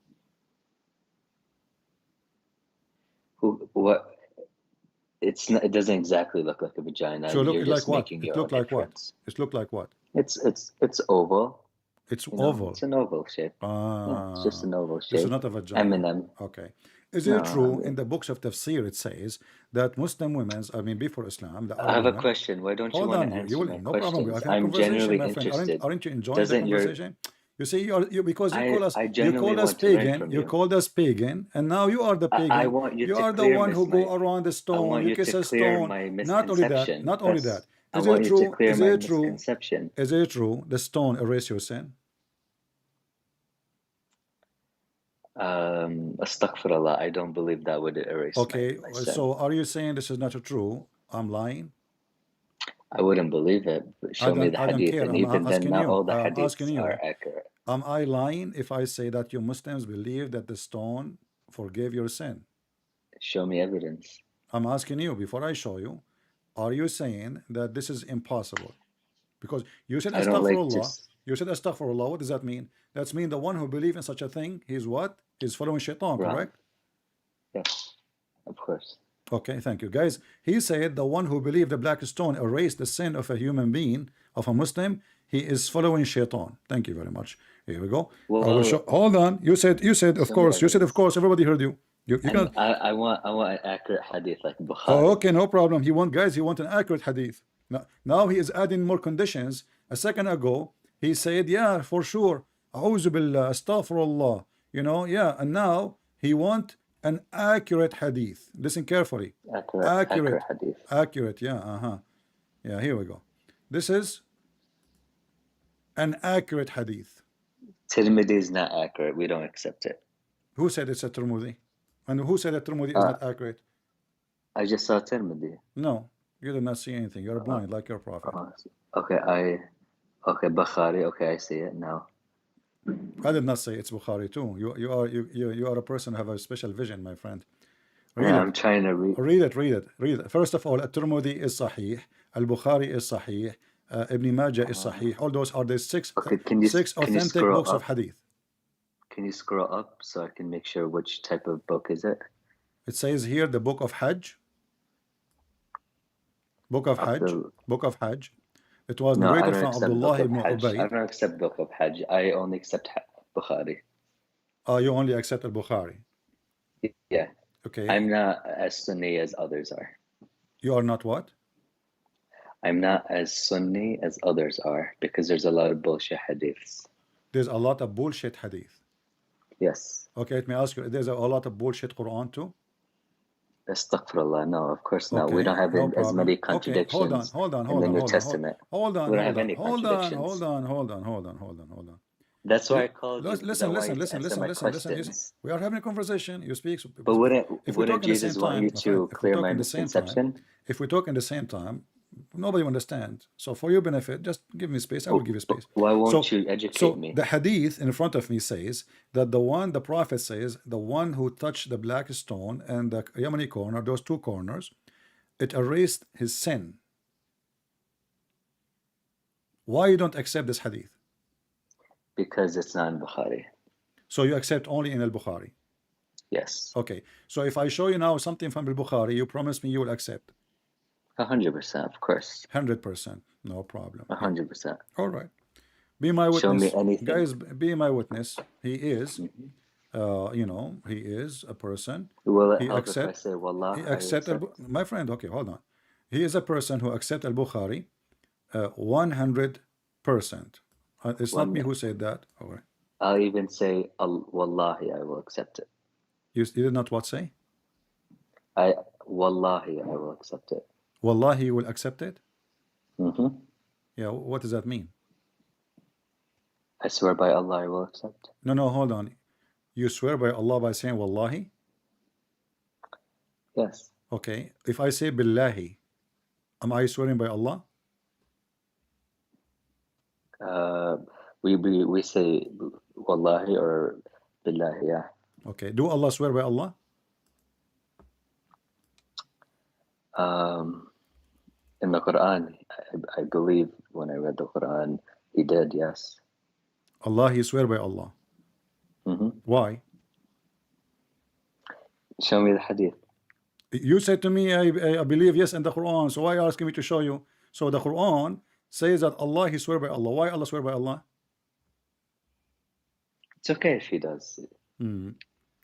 What? It's not. It doesn't exactly look like a vagina. So look like what? It look like what? It look like what? It's oval. It's oval. It's an oval shape. It's just an oval shape. This is not a vagina. Eminem. Okay. Is it true in the books of tafsir it says that Muslim women, before Islam, I have a question. Why don't you want to answer my no problem. questions? I'm genuinely interested. Aren't you enjoying the conversation? You see, because you call us, I genuinely want to learn pagan. from You you. called us pagan, and now you are the pagan. I want you to are the clear one who go my. around the I stone. want You you kiss to a clear stone. my Not only that. misconception. Not only that. I Is want it you true? to clear Is my it true? misconception. Is it true? The stone erase your sin. Astaghfirullah, I don't believe that would erase my sin. So are you saying this is not true? I'm lying? I wouldn't believe it. But show me the I don't hadith, care. and I'm even then, asking not you. all the I'm hadiths asking you. are accurate. Am I lying if I say that you Muslims believe that the stone forgave your sin? Show me evidence. I'm asking you, before I show you, are you saying that this is impossible? Because you said astaghfirullah. You said astaghfirullah. What does that mean? That means the one who believes in such a thing, he's what? He's following shaitan, correct? Yes, of course. Okay, thank you. Guys, he said the one who believed the black stone erased the sin of a human being, of a Muslim, he is following shaitan. Thank you very much. Here we go. I will show. Hold on. You said of course. You said of course. Everybody heard you. I want an accurate hadith like Bukhari. Oh, okay, no problem. He want an accurate hadith. Now he is adding more conditions. A second ago, he said, yeah, for sure. A'udhu billah, astaghfirullah. You know, yeah. And now he want an accurate hadith. Listen carefully. Accurate hadith. Accurate, yeah, Yeah, here we go. This is an accurate hadith. Tirmidhi is not accurate. We don't accept it. Who said it's a Tirmidhi? And who said that Tirmidhi is not accurate? I just saw Tirmidhi. No, you did not see anything. You're blind like your prophet. Okay, Bukhari. Okay, I see it now. I did not say it's Bukhari too. You are a person who have a special vision, my friend. I'm trying to read. Read it. First of all, At-Tirmidhi is Sahih. Al-Bukhari is Sahih. Ibn Majah is Sahih. All those are the six authentic books of hadith. Can you scroll up so I can make sure which type of book is it? It says here the book of Hajj. Book of Hajj. It was narrated from Abdullah ibn Ubayd. I don't accept book of Hajj. I only accept Bukhari. You only accept al-Bukhari? Yeah. Okay. I'm not as Sunni as others are. You are not what? I'm not as Sunni as others are because there's a lot of bullshit hadiths. There's a lot of bullshit hadith. Yes. Okay, let me ask you, there's a lot of bullshit Quran too? Astaghfirullah, no, of course not. We don't have as many contradictions hold on, in the New Testament. Hold on. We don't have any contradictions. Hold on. That's why I called you. Listen. We are having a conversation. You speak. But wouldn't Jesus want you to clear my misconception? If we talk in the same time, nobody will understand. So for your benefit, just give me space. I will give you space. Why won't you educate me? The hadith in front of me says that the prophet says, the one who touched the black stone and the Yemeni corner, those two corners, it erased his sin. Why you don't accept this hadith? Because it's not in Bukhari. So you accept only in al-Bukhari? Yes. Okay. So if I show you now something from al-Bukhari, you promise me you will accept? 100%, of course. 100%, no problem. 100%. All right. Be my witness. Show me anything. Guys, be my witness. He is, he is a person. Will it help if I say Wallah? My friend, okay, hold on. He is a person who accepts al-Bukhari 100%. It's not me who said that. All right. I'll even say Wallahi, I will accept it. You did not what say? Wallahi, I will accept it. Wallahi, you will accept it? Mm-hmm. Yeah, what does that mean? I swear by Allah, I will accept. No, hold on. You swear by Allah by saying Wallahi? Yes. Okay. If I say Billahi, am I swearing by Allah? We say Wallahi or Billahi, yeah. Okay. Do Allah swear by Allah? In the Quran, I believe when I read the Quran, he did, yes. Allah, he swear by Allah. Mm-hmm. Why? Show me the hadith. You said to me, I believe yes in the Quran, so why are you asking me to show you? So the Quran says that Allah, he swear by Allah. Why Allah swear by Allah? It's okay if he does.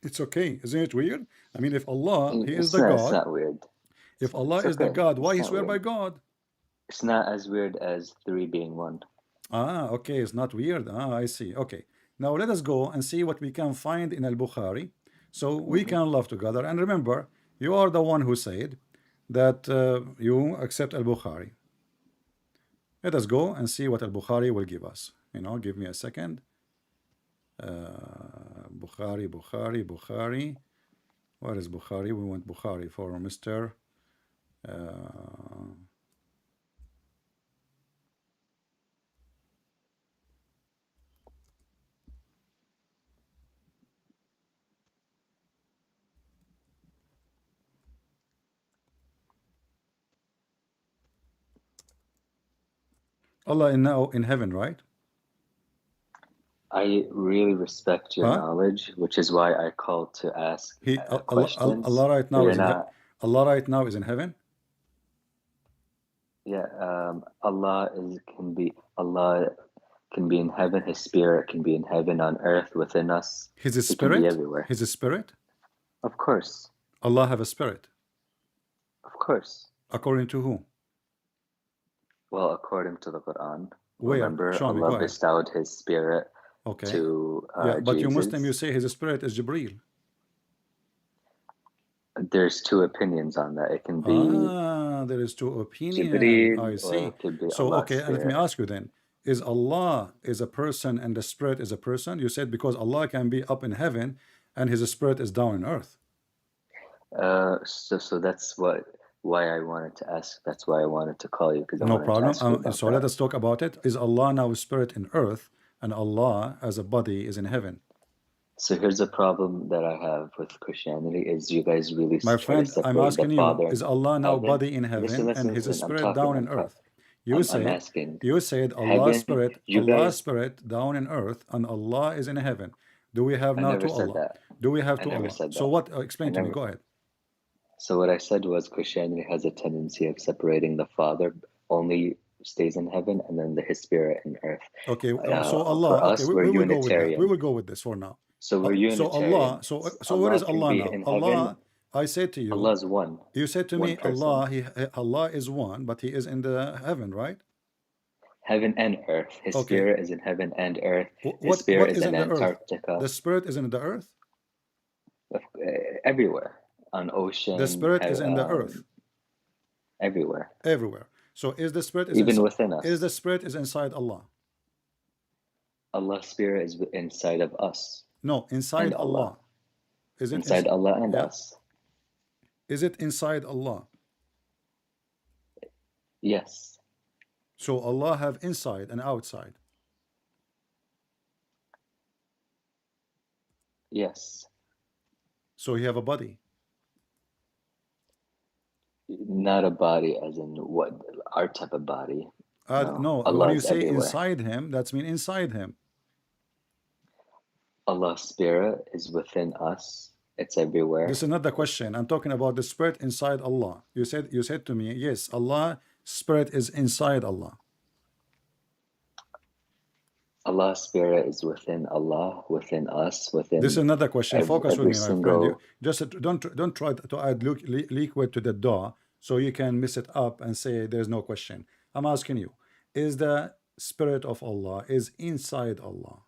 It's okay. Isn't it weird? I mean, if Allah, he is the God. It's not weird. If Allah is the God, why he swear by God? It's not as weird as three being one. Ah, okay, it's not weird. Ah, I see. Okay. Now let us go and see what we can find in Al-Bukhari. So we can love together. And remember, you are the one who said that you accept Al-Bukhari. Let us go and see what Al-Bukhari will give us. Give me a second. Bukhari. Where is Bukhari? We want Bukhari for Mr. Allah is now in heaven, right? I really respect your Huh? knowledge, which is why I called to ask questions. Allah right now is Allah right now is in heaven. Yeah, Allah can be in heaven. His spirit can be in heaven, on earth, within us. His It can be everywhere. His spirit. Of course. Allah have a spirit. Of course. According to who? Well, according to the Quran. Where? Remember, Show me. Allah bestowed His spirit okay. to but Jesus. You Muslim, you say His spirit is Jibreel. There's two opinions on that. It can be there is two opinions. Jibreel, I see. it could be So Allah's okay, and let me ask you then: is Allah is a person and the spirit is a person? You said because Allah can be up in heaven and His spirit is down on earth. So that's why I wanted to ask. That's why I wanted to call you, because no problem. So let us talk about it. Is Allah now a spirit in earth and Allah as a body is in heaven? So here's a problem that I have with Christianity is you guys really my friend, I'm asking you, is Allah now body in heaven and His spirit down in earth? You said Allah's spirit down in earth and Allah is in heaven. Do we have now to Allah? Do we have to Allah? So what? Explain to me. Go ahead. So what I said was Christianity has a tendency of separating the Father only stays in heaven and then His spirit in earth. Okay, so Allah. For us, we're Unitarian. We will go with this for now. So we're Unitarian. So Allah. So where is Allah now? Allah. I said to you, Allah is one. You said to me, Allah is one, but He is in the heaven, right? Heaven and earth. His spirit is in heaven and earth. His spirit is in Antarctica. The spirit is in the earth? Everywhere. On ocean. The spirit is in the earth. Everywhere. Everywhere. So is the spirit even within us? Is the spirit is inside Allah? Allah's spirit is inside of us. No, inside Allah. Is it inside Allah and us? Is it inside Allah? Yes. So Allah have inside and outside. Yes. So He have a body. Not a body as in what our type of body. No, when you say everywhere. Inside Him, that's mean inside Him. Allah's spirit is within us. It's everywhere. This is not the question. I'm talking about the spirit inside Allah. You said to me, yes, Allah spirit is inside Allah. Allah's spirit is within Allah, within us, within. This is another question. Focus with me, my friend. You just don't try to add liquid to the dough so you can mess it up and say there's no question. I'm asking you: is the spirit of Allah is inside Allah?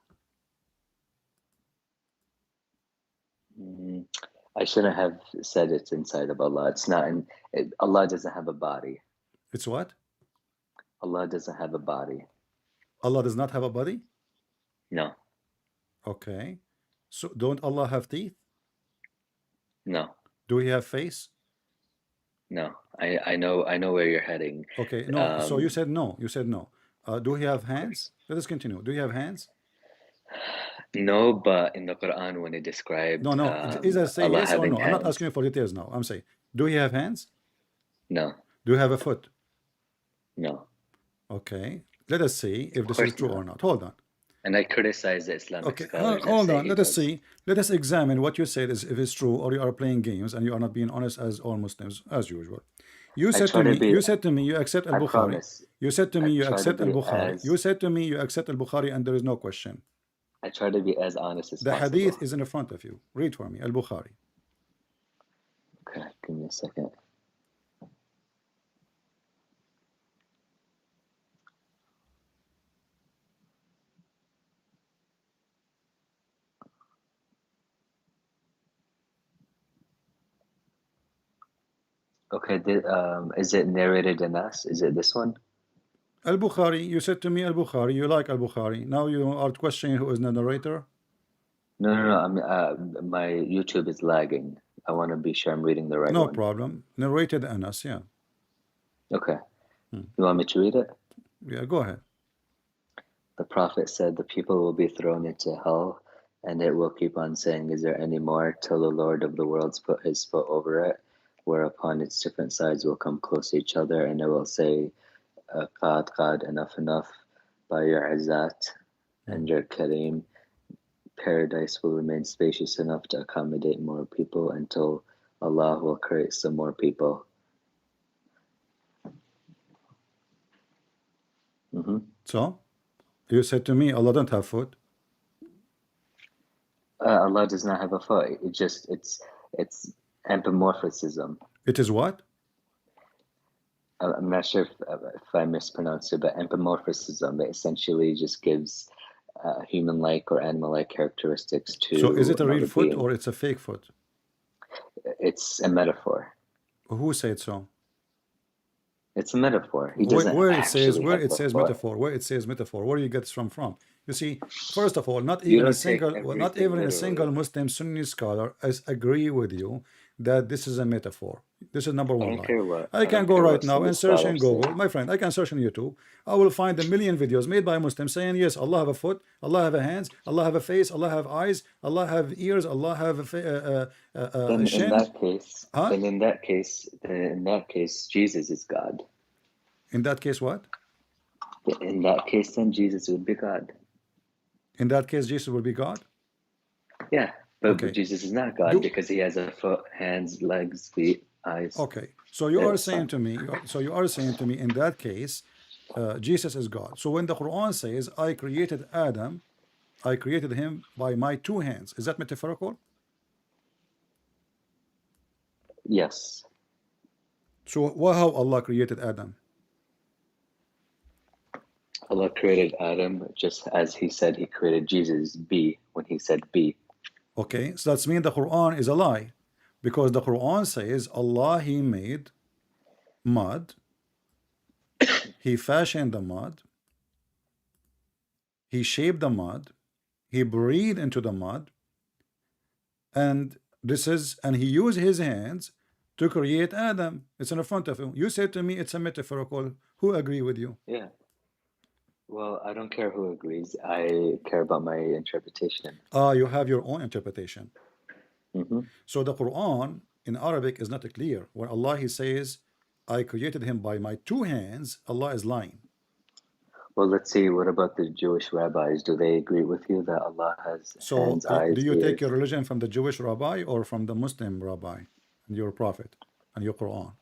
I shouldn't have said it's inside of Allah. It's not. Allah doesn't have a body. It's what? Allah doesn't have a body. Allah does not have a body? No. Okay. So don't Allah have teeth? No. Do He have face? No. I know where you're heading. Okay. No. So you said no. You said no. Do He have hands? Let us continue. Do you have hands? No, but in the Quran when it described no. Either say Allah yes or no. hands. I'm not asking you for details now. I'm saying, do He have hands? No. Do you have a foot? No. Okay. Let us see if this is true or not. Hold on. And I criticize the Islamic scholars. Hold on. Let us see. Let us examine what you said is if it's true or you are playing games and you are not being honest as all Muslims as usual. You said to me you accept Al-Bukhari. You said to me you accept Al-Bukhari. You said to me you accept Al-Bukhari and there is no question. I try to be as honest as possible. The hadith is in front of you. Read for me, Al-Bukhari. Okay, give me a second. Okay, is it narrated in us? Is it this one? Al-Bukhari, you said to me Al-Bukhari, you like Al-Bukhari. Now you are questioning who is the narrator? No. My YouTube is lagging. I want to be sure I'm reading the right No one. problem. Narrated Anas, yeah. Okay. You want me to read it? Yeah, go ahead. The Prophet said, the people will be thrown into hell, and it will keep on saying, is there any more, till the Lord of the worlds put his foot over it, whereupon its different sides will come close to each other, and it will say, Qad, enough, by your Izzat and your Kareem. Paradise will remain spacious enough to accommodate more people until Allah will create some more people. So, you said to me, Allah don't have foot. Allah does not have a foot. It's anthropomorphism. It is what? I'm not sure if I mispronounced it, but anthropomorphism, it essentially just gives human-like or animal-like characteristics to. So is it a real foot or it's a fake foot? It's a metaphor. Who said so? It's a metaphor. He doesn't where it says metaphor, where it says metaphor, where do you get this from? You see, first of all, not even a single Muslim Sunni scholar agree with you that this is a metaphor. This is number one lie. I can go right now and search in Google, my friend. I can search on YouTube. I will find a million videos made by Muslims saying, yes, Allah have a foot, Allah have a hands, Allah have a face, Allah have eyes, Allah have ears, Allah have a shin. In that case, Jesus is God. In that case, what? In that case, then Jesus would be God. In that case, Jesus will be God? Yeah, but Jesus is not God because he has a foot, hands, legs, feet, eyes. Okay, so you are saying to me, in that case, Jesus is God. So when the Quran says, I created Adam, I created him by my two hands, is that metaphorical? Yes. So how Allah created Adam? Allah created Adam just as he said he created Jesus, be, when he said be. Okay, so that's mean the Quran is a lie, because the Quran says Allah, he made mud, he fashioned the mud, he shaped the mud, he breathed into the mud, and he used his hands to create Adam. It's in front of him. You said to me it's a metaphorical. Who agree with you? Yeah. Well, I don't care who agrees. I care about my interpretation. You have your own interpretation. So the Quran in Arabic is not clear. When Allah, he says, I created him by my two hands, Allah is lying. Well, let's see. What about the Jewish rabbis? Do they agree with you that Allah has hands, eyes, do you take your religion from the Jewish rabbi or from the Muslim rabbi and your prophet and your Quran?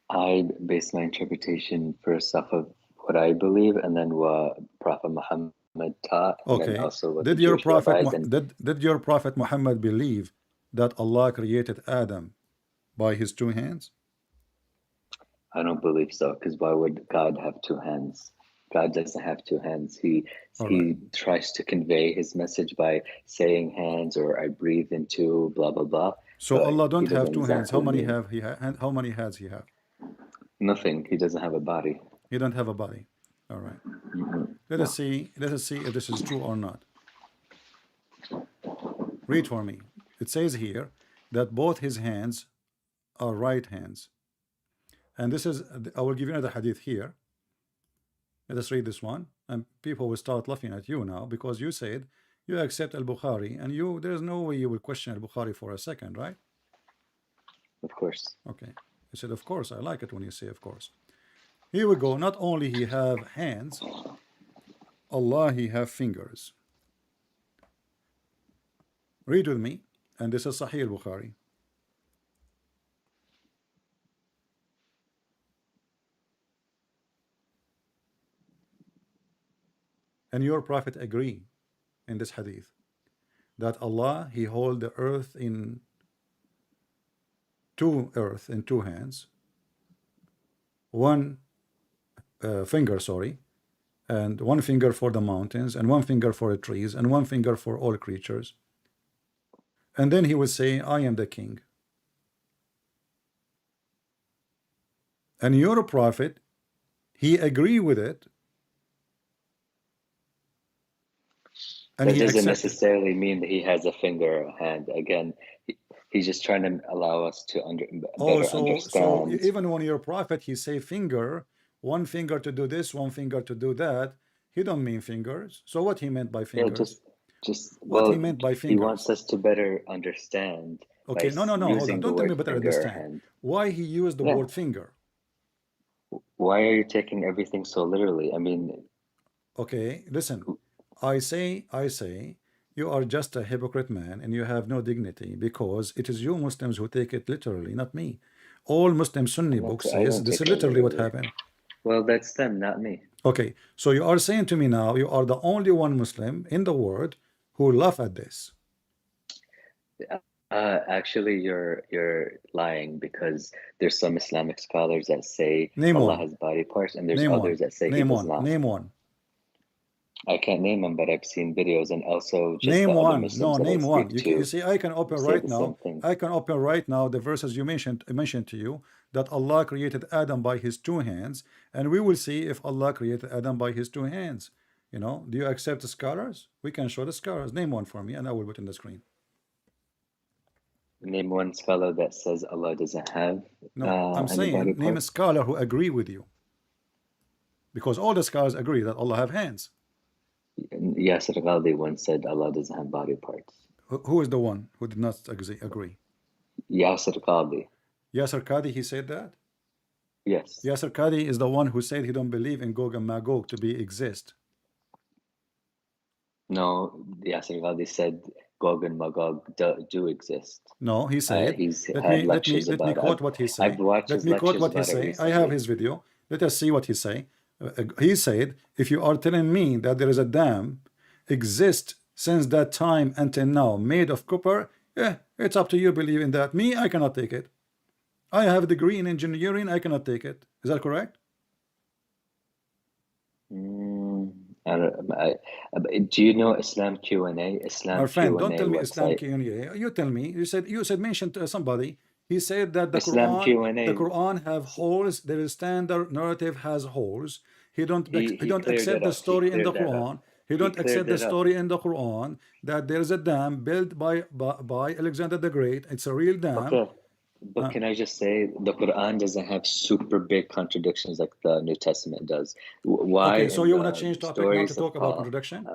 I base my interpretation first off of what I believe, and then what Prophet Muhammad taught. Okay. And also what did your Prophet Muhammad believe that Allah created Adam by his two hands? I don't believe so, because why would God have two hands? God doesn't have two hands. He tries to convey his message by saying hands, or I breathe into blah blah blah. So Allah don't have two hands. How many hands he have? Nothing. He doesn't have a body. He don't have a body. All right. Let us see if this is true or not. Read for me. It says here that both his hands are right hands. And this is, I will give you another hadith here. Let us read this one. And people will start laughing at you now, because you said you accept Al-Bukhari, and there's no way you will question Al-Bukhari for a second, right? Of course. Okay. You said, of course. I like it when you say of course. Here we go. Not only he have hands, Allah, he have fingers. Read with me. And this is Sahih al-Bukhari. And your prophet agree in this hadith that Allah, he hold the earth in two hands, one finger, and one finger for the mountains, and one finger for the trees, and one finger for all creatures. And then he would say, I am the king. And your prophet, he agree with it, and That he doesn't accepted. necessarily mean that he has a finger or a hand. Again, he's just trying to allow us to better So understand. even when your prophet, he say finger, one finger to do this, one finger to do that, he don't mean fingers. So what he meant by Yeah, fingers? well, he meant by he fingers? wants us to better understand Okay, by no, hold on. using the Don't tell me word better finger or understand. hand. Why he used the Yeah. word finger? Why are you taking everything so literally? I mean, okay, listen. I say, you are just a hypocrite man, and you have no dignity, because it is you Muslims who take it literally, not me. All Muslim Sunni books says this is literally what happened. Well, that's them, not me. Okay, so you are saying to me now, you are the only one Muslim in the world who laugh at this. Actually, you're lying, because there's some Islamic scholars that say Name Allah one. has body parts, and there's Name others one. that say Name he does one. not. Name one. I can't name them, but I've seen videos, and also just name the other one. Muslims No, that name I one. speak You to see, I can open say right the now. same thing. I can open right now the verses you mentioned to you, that Allah created Adam by his two hands, and we will see if Allah created Adam by his two hands. You know, do you accept the scholars? We can show the scholars. Name one for me, and I will put in the screen. Name one scholar that says Allah doesn't have. No, I'm saying name a scholar who agree with you, because all the scholars agree that Allah have hands. Yasir Qadhi once said Allah doesn't have body parts. Who is the one who did not agree? Yasir Qadhi. Yasir Qadhi, he said that? Yes. Yasir Qadhi is the one who said he don't believe in Gog and Magog to be exist. No, Yasir Qadhi said Gog and Magog do exist. No, he said. Let me quote what he said. Let me quote what he said. I have his video. Let us see what he said. He said, if you are telling me that there is a dam exist since that time until now made of copper, yeah, it's up to you believe in that. Me, I cannot take it. I have a degree in engineering. I cannot take it. Is that correct? Do you know Islam Q&A? My friend, don't tell me Islam Q&A. You tell me. You said mention to somebody. He said that the Quran have holes. The standard narrative has holes. He don't accept the story in the Quran. He don't accept the story in the Quran that there is a dam built by Alexander the Great. It's a real dam. Okay. But can I just say, the Quran doesn't have super big contradictions like the New Testament does. Why? Okay, so you want to change topic now to talk about contradiction?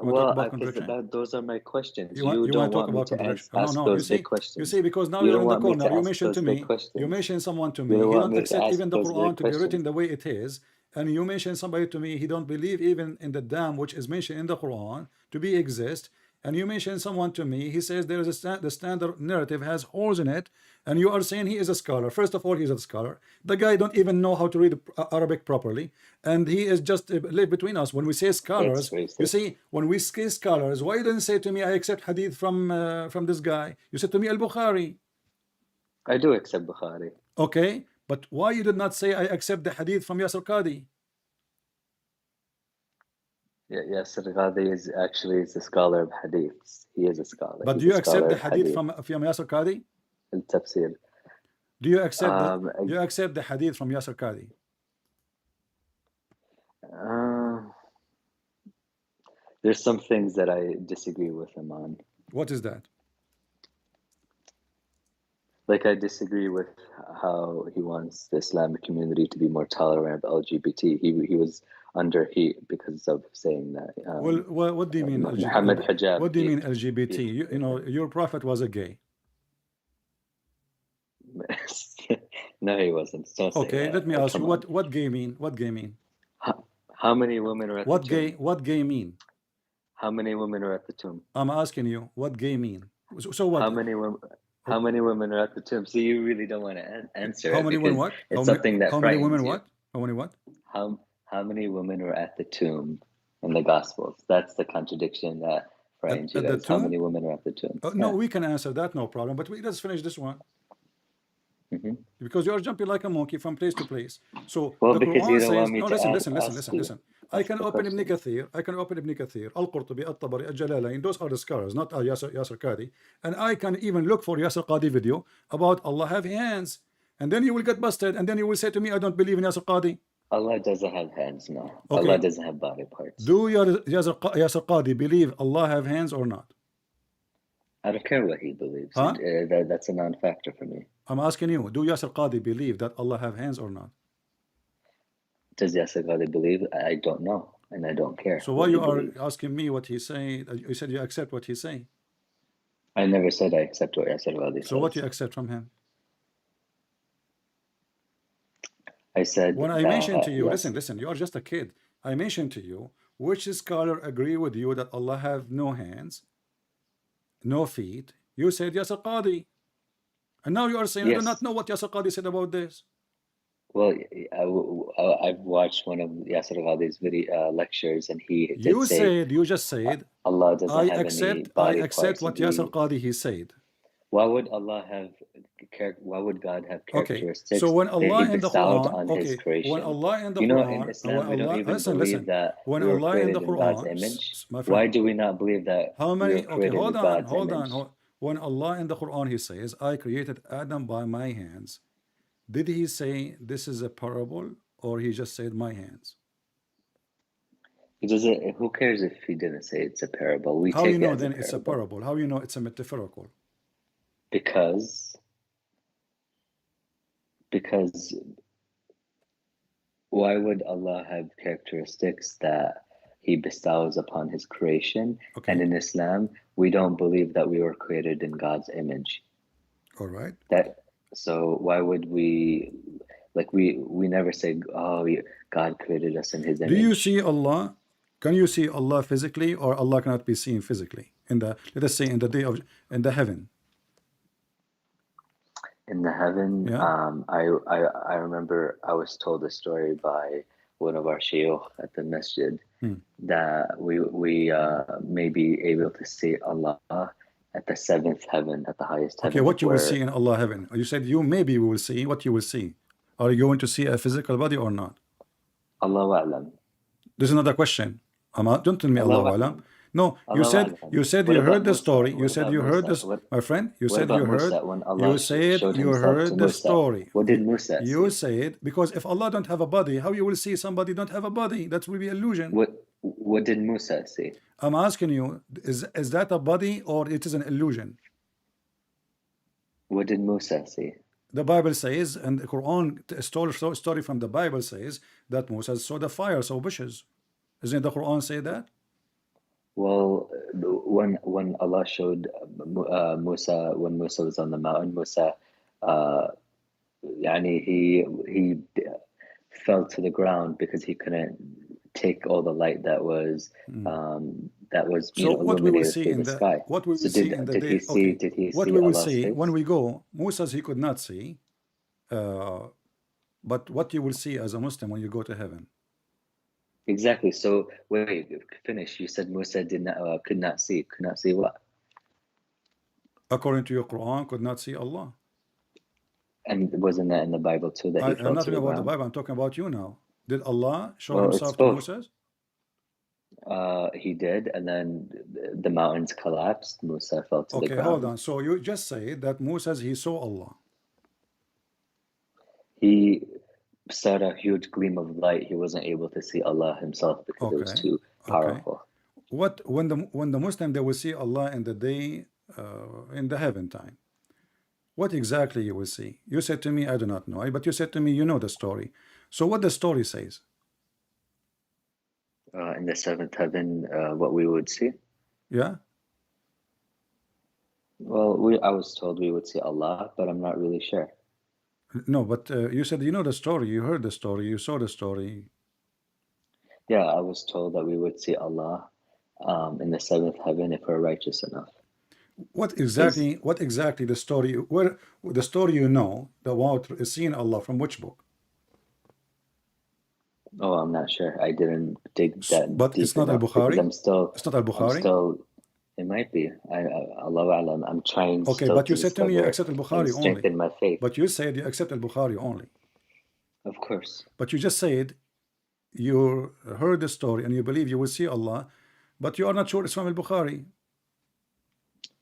Those are my questions. You want to talk about contradiction? No, those big questions. You see, because now you're in the corner. You mentioned to me. You mentioned someone to me. He don't accept even the Quran to be written the way it is. And you mentioned somebody to me. He don't believe even in the dam which is mentioned in the Quran to be exist. And you mentioned someone to me. He says there is the standard narrative has holes in it. And you are saying he is a scholar. First of all, he's a scholar. The guy don't even know how to read Arabic properly, and he is just live between us. When we say scholars, you see, when we say scholars, why you didn't say to me, I accept hadith from this guy? You said to me, Al-Bukhari. I do accept Bukhari. Okay, but why you did not say I accept the hadith from Yasir Qadhi? Yasir Qadhi is actually a scholar of hadiths. He is a scholar. But do you accept the hadith from Yasir Qadhi? Tafsir. Do you accept the hadith from Yasir Qadhi? There's some things that I disagree with him on. What is that? Like, I disagree with how he wants the Islamic community to be more tolerant of LGBT. He was under heat because of saying that. Well, what do you mean Muhammad Hijab? What do you mean LGBT? You know, your prophet was a gay. No, he wasn't. Okay, let me ask you, what gay mean? What gay mean? How many women are at the tomb? What gay mean? How many women are at the tomb? I'm asking you, what gay mean? So what? How many women are at the tomb? So you really don't want to answer. How many women what? It's something that frightens you. How many women what? How many what? How many women are at the tomb in the Gospels? That's the contradiction that frightens you guys. How many women are at the tomb? No, we can answer that, no problem. But let's finish this one. Because you are jumping like a monkey from place to place. So well, the because Quran you don't says, want me listen. I can open Ibn Kathir, Al-Qurtubi, Al-Tabari, Al-Jalalain. Those are the scholars, not Yasir Qadhi. And I can even look for Yasir Qadhi video about Allah have hands. and then you will get busted, and then you will say to me, I don't believe in Yasir Qadi. Allah doesn't have hands, no. Okay. Allah doesn't have body parts. Do Yasir Qadi believe Allah have hands or not? I don't care what he believes. Huh? That's a non-factor for me. I'm asking you, do Yasir Qadi believe that Allah have hands or not? Does Yasir Qadi believe? I don't know, and I don't care. So why you are asking me what he's saying? You said you accept what he's saying. I never said I accept what Yasir Qadi says. So what you accept from him? I said when I mentioned to you, yes. listen, you are just a kid. I mentioned to you, which scholar agree with you that Allah have no hands, no feet? You said Yasir Qadi. And now you are saying, yes. I do not know what Yasir Qadi said about this. Well, I've watched one of Yasir Qadi's video lectures, and he did you just said, Allah doesn't have any body I accept what Yasir Qadi he said. Why would Allah have? Why would God have characteristics? Okay. So when Allah in the Quran, on His creation, when Allah in the Quran, in Islam, we don't even believe that when we were Allah in the created Quran, God's image. my friend, why do we not believe that? How many? We were Okay, hold on. When Allah in the Quran He says, "I created Adam by my hands," did He say this is a parable, or He just said my hands? He doesn't. Who cares if He didn't say it's a parable? We How take you know it as then a it's a parable? How you know it's a metaphorical? Because why would Allah have characteristics that He bestows upon His creation? Okay. And in Islam, we don't believe that we were created in God's image. All right. So why would we, like we never say, oh, God created us in His image. Do you see Allah? Can you see Allah physically, or Allah cannot be seen physically? Let us say in the heaven. In the heaven, yeah. I remember I was told a story by one of our shayukh at the masjid that we may be able to see Allah at the seventh heaven, at the highest heaven. Okay, what you will see in Allah heaven? You said you maybe will see. What you will see? Are you going to see a physical body or not? Allahu a'lam. This is another question. Don't tell me Allahu a'lam. No, you said you heard the story. You said you heard this, my friend. You said you heard. You said you heard the story. What did Musa say? You said, because if Allah don't have a body, how you will see somebody don't have a body? That will be illusion. What did Musa say? I'm asking you, is that a body or it is an illusion? What did Musa say? The Bible says, and the Quran story from the Bible says that Musa saw the fire, saw bushes. Isn't the Quran say that? Well, when Allah showed Musa, when Musa was on the mountain, Musa, he fell to the ground because he couldn't take all the light that was so what we will see in the sky. What we will see in the day. Okay. Did he what see we will Allah's see face? When we go, Musa's he could not see, but what you will see as a Muslim when you go to heaven. Exactly. So wait, finish. You said Musa could not see. Could not see what? According to your Quran, could not see Allah. And wasn't that in the Bible too? That I'm not talking about the Bible. I'm talking about you now. Did Allah show Himself to Musa? He did, and then the mountains collapsed. Musa fell to the ground. Okay, hold on. So you just say that Musa he saw Allah. He saw a huge gleam of light. He wasn't able to see Allah himself because it was too powerful. What when the Muslim they will see Allah in the day in the heaven time? What exactly you will see? You said to me, I do not know, but you said to me, you know the story. So what the story says? In the seventh heaven, what we would see? Yeah. Well, I was told we would see Allah, but I'm not really sure. No, but you said you know the story, you heard the story, you saw the story. Yeah, I was told that we would see Allah in the seventh heaven if we're righteous enough. What exactly the story? Where the story you know about seeing Allah from which book? Oh, I'm not sure. I didn't dig that. But it's not Al-Bukhari. It's not Al-Bukhari. It might be. Allahu A'lam. I'm trying. Okay, but you said to me you accept Al-Bukhari only. Strengthen my faith. But you said you accept Al-Bukhari only. Of course. But you just said you heard the story and you believe you will see Allah, but you are not sure it's from Al-Bukhari.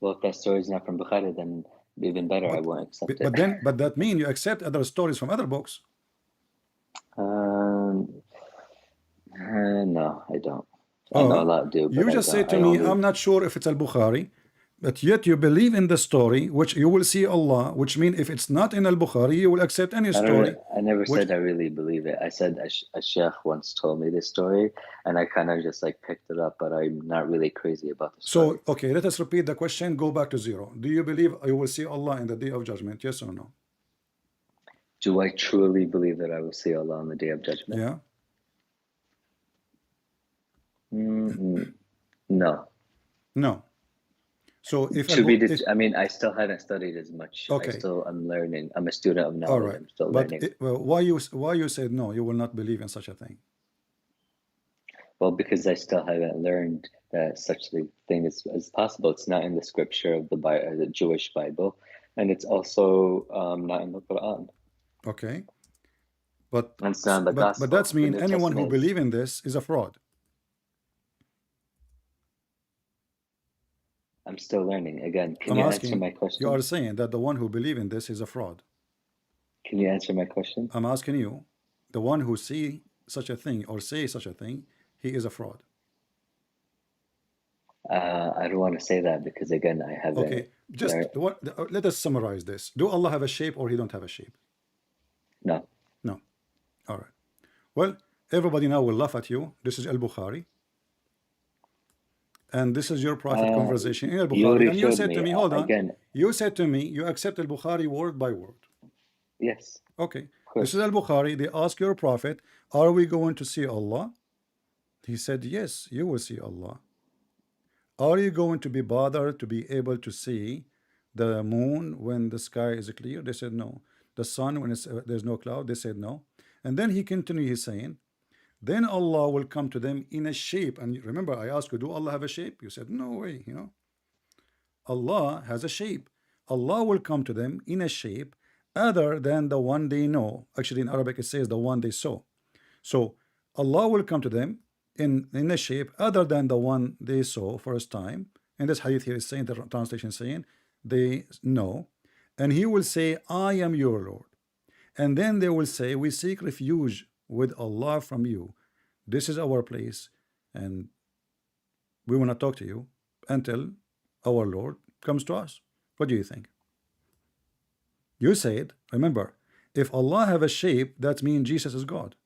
Well, if that story is not from Bukhari, then even better, I won't accept it. But that means you accept other stories from other books. No, I don't. I know a lot do. But you just say to me, I'm not sure if it's Al-Bukhari, but yet you believe in the story, which you will see Allah, which means if it's not in Al-Bukhari, you will accept any story. I never said I really believe it. I said a sheikh once told me this story, and I kind of just like picked it up, but I'm not really crazy about the story. So, okay, let us repeat the question, go back to zero. Do you believe you will see Allah in the Day of Judgment, yes or no? Do I truly believe that I will see Allah on the Day of Judgment? Yeah. No. No. So if I mean, I still haven't studied as much. Okay. I'm learning. I'm a student of knowledge. All right. I'm still learning. Why you said no? You will not believe in such a thing. Well, because I still haven't learned that such a thing is possible. It's not in the scripture of the Jewish Bible, and it's also not in the Quran. Okay. But it's not in the Gospel. But that's mean anyone who believes in this is a fraud. I'm still learning. Again, can you answer my question? You are saying that the one who believes in this is a fraud. Can you answer my question? I'm asking you, the one who see such a thing or say such a thing, he is a fraud. I don't want to say that because again, I haven't. Okay, just let us summarize this. Do Allah have a shape or he don't have a shape? No. No. All right. Well, everybody now will laugh at you. This is Al-Bukhari. And this is your private conversation in Al-Bukhari. And you said to me, hold on. Again. You said to me, you accept Al-Bukhari word by word. Yes. Okay. This is Al-Bukhari. They ask your prophet, are we going to see Allah? He said, yes, you will see Allah. Are you going to be bothered to be able to see the moon when the sky is clear? They said, no. The sun when there's no cloud? They said, no. And then he continued, he's saying, then Allah will come to them in a shape. And remember, I asked you, do Allah have a shape? You said, no way, you know. Allah has a shape. Allah will come to them in a shape other than the one they know. Actually, in Arabic, it says the one they saw. So Allah will come to them in a shape other than the one they saw first time. And this hadith here is saying, the translation is saying, they know. And he will say, I am your Lord. And then they will say, we seek refuge with Allah from you. This is our place, and we want to talk to you until our Lord comes to us. What do you think? You said, remember, if Allah have a shape, that means Jesus is God.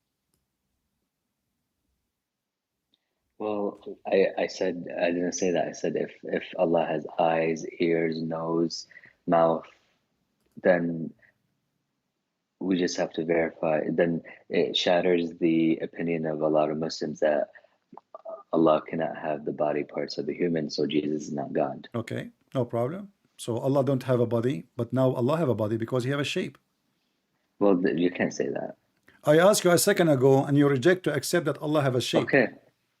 Well, I said, I didn't say that. I said if Allah has eyes, ears, nose, mouth, then we just have to verify. Then it shatters the opinion of a lot of Muslims that Allah cannot have the body parts of a human, so Jesus is not God. Okay, no problem. So Allah don't have a body, but now Allah have a body because he have a shape. Well, you can't say that. I asked you a second ago, and you reject to accept that Allah have a shape. Okay.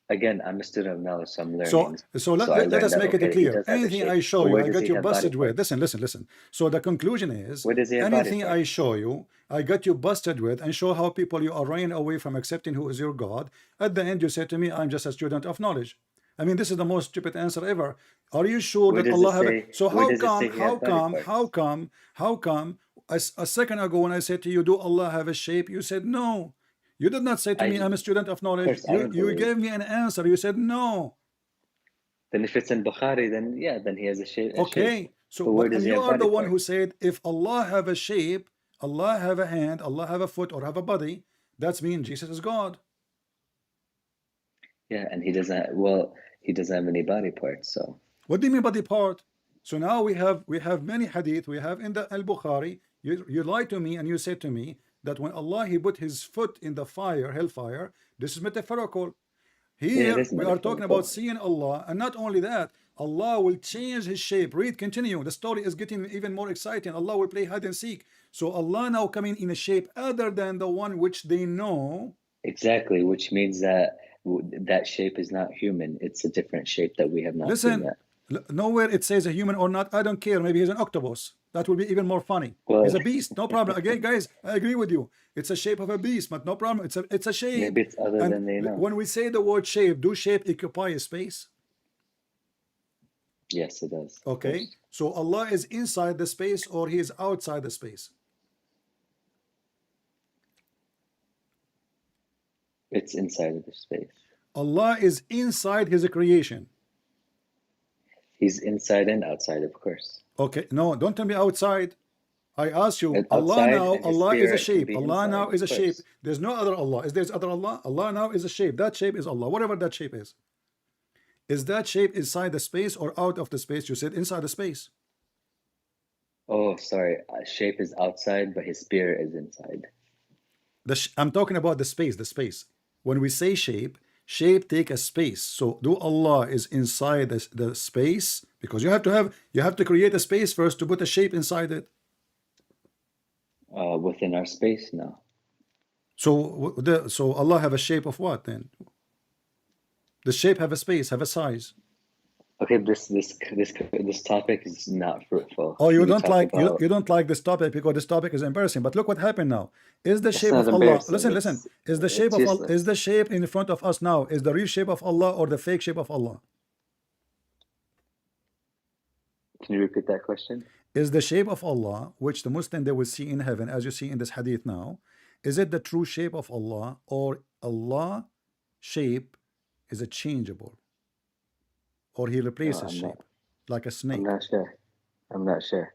Again, I'm a student of knowledge, so I'm learning. So let us make it clear. Anything I show you, I got you busted with. Listen. So the conclusion is, anything I show you, I got you busted with, and show how people you are running away from accepting who is your God. At the end, you say to me, I'm just a student of knowledge. I mean, this is the most stupid answer ever. Are you sure that Allah have it? So how come? A second ago when I said to you, do Allah have a shape? You said no. You did not say to me, I'm a student of knowledge. You gave me an answer. You said no. Then if it's in Bukhari, then yeah, then he has a shape. Okay. So and you are the one who said, if Allah have a shape, Allah have a hand, Allah have a foot, or have a body, that's mean Jesus is God. Yeah, and he doesn't have any body parts. So what do you mean body part? So now we have many hadith. We have in the Al-Bukhari. You lied to me and you said to me that when Allah he put his foot in the fire, hellfire, this is metaphorical. Here we are talking about seeing Allah, and not only that, Allah will change his shape. Read, continue. The story is getting even more exciting. Allah will play hide and seek. So Allah now coming in a shape other than the one which they know. Exactly, which means that that shape is not human. It's a different shape that we have not seen yet. Nowhere it says a human or not. I don't care. Maybe he's an octopus. That would be even more funny. Well, he's a beast. No problem. Again, guys, I agree with you. It's a shape of a beast, but no problem. It's a shape. Maybe it's other than they know. When we say the word shape, do shape occupy a space? Yes, it does. Okay, so Allah is inside the space or He is outside the space? It's inside of the space. Allah is inside His creation. He's inside and outside, of course. Okay, no, don't tell me outside. I ask you, Allah now, Allah is a shape. Allah now is a shape. There's no other Allah. Is there other Allah? Allah now is a shape. That shape is Allah, whatever that shape is. Is that shape inside the space or out of the space? You said inside the space. Oh, sorry. Shape is outside, but his spirit is inside. I'm talking about the space, the space. When we say shape, shape take a space. So do Allah is inside the space? Because you have to create a space first to put a shape inside it. Within our space now. So Allah have a shape of what then? The shape have a space, have a size. Okay, this topic is not fruitful. Oh, you don't like this topic because this topic is embarrassing. But look what happened now. Is the shape of Allah? Listen. Is the shape of Allah? Is the shape in front of us now? Is the real shape of Allah or the fake shape of Allah? Can you repeat that question? Is the shape of Allah, which the Muslim they will see in heaven, as you see in this hadith now, is it the true shape of Allah, or Allah shape is a changeable, or He replaces shape like a snake? I'm not sure.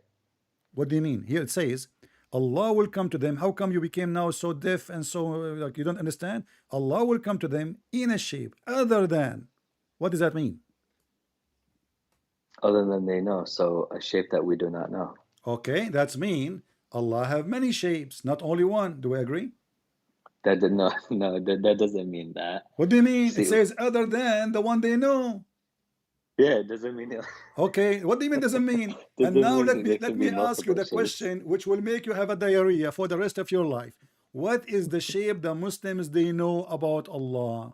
What do you mean? Here it says Allah will come to them. How come you became now so deaf and so like you don't understand? Allah will come to them in a shape other than. What does that mean? Other than they know, so a shape that we do not know. Okay, that's mean Allah have many shapes, not only one. Do we agree? That doesn't mean that. What do you mean? It says other than the one they know. Yeah, it doesn't mean it. Okay, what do you mean doesn't mean? And now let me ask you the question which will make you have a diarrhea for the rest of your life. What is the shape the Muslims they know about Allah?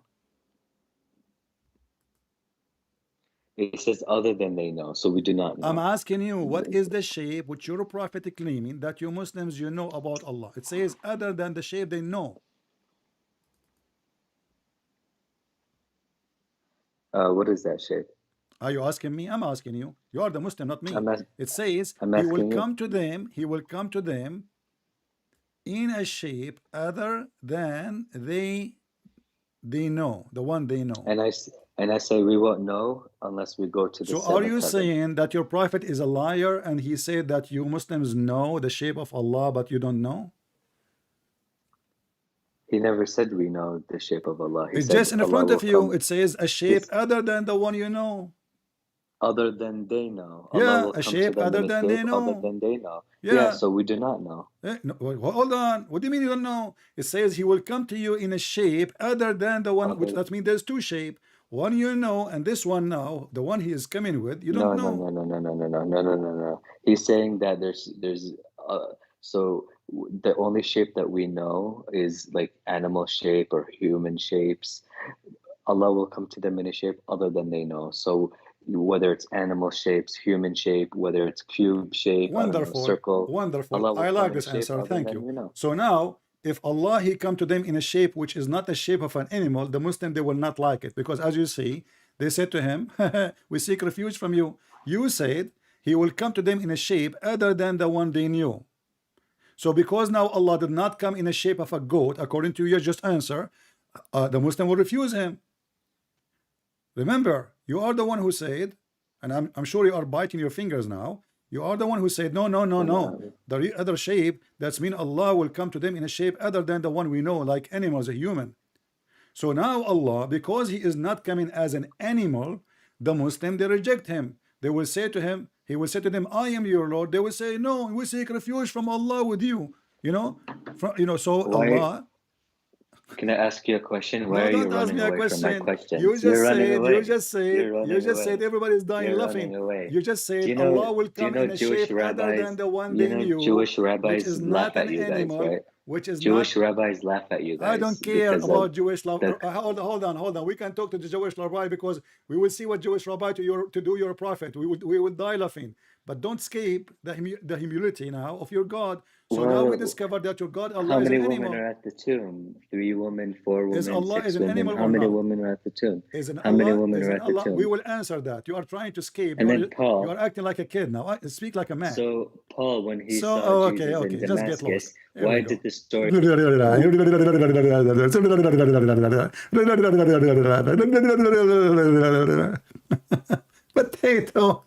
It says other than they know, so we do not know. I'm asking you, what is the shape which your prophet is claiming that you Muslims you know about Allah? It says other than the shape they know. What is that shape? Are you asking me? I'm asking you. You are the Muslim, not me. It says He will come to them. He will come to them in a shape other than they know, the one they know. And I say we won't know unless we go to the. So are you saying that your prophet is a liar and he said that you Muslims know the shape of Allah but you don't know? He never said we know the shape of Allah. It's just in front of you. It says a shape other than the one you know. Other than they know. Yeah, a shape other than they know. Other than they know. Yeah, so we do not know. No, hold on. What do you mean you don't know? It says He will come to you in a shape other than the one, which that means there's two shapes. One you know, and this one now, the one He is coming with, you don't know. No. He's saying that there's so the only shape that we know is like animal shape or human shapes. Allah will come to them in a shape other than they know. So whether it's animal shapes, human shape, whether it's cube shape, wonderful, circle, wonderful. I like this answer. Thank you. So now, if Allah He come to them in a shape which is not the shape of an animal, the Muslim they will not like it, because as you see, they said to Him, "We seek refuge from you." You said He will come to them in a shape other than the one they knew. So because now Allah did not come in a shape of a goat, according to your just answer, the Muslim will refuse Him. Remember, you are the one who said, and I'm sure you are biting your fingers now. You are the one who said, no. The other shape, that's mean Allah will come to them in a shape other than the one we know, like animals, a human. So now Allah, because He is not coming as an animal, the Muslim, they reject Him. They will say to Him, He will say to them, I am your Lord. They will say, no, we seek refuge from Allah with you. So Allah. Can I ask you a question? Why are you running away from my question? You just said everybody's dying laughing. You just said Allah will come in a shape other than the one they knew. Jewish rabbis laugh at you guys, right? Jewish rabbis laugh at you guys. I don't care about Jewish rabbi. Hold on. We can talk to the Jewish rabbi because we will see what Jewish rabbi to do your prophet. We will die laughing. but don't escape the humility now of your God. So now we discover that your God, Allah, is an animal. How many women are at the tomb? 3 women, 4 women, Is Allah 6 is an women. animal How or many not? women are at the tomb? How many women is are an at the Allah? tomb? We will answer that. You are trying to escape. And then Paul, you are acting like a kid now. Speak like a man. So Paul, when he saw Jesus in Damascus, why did the story? Potato.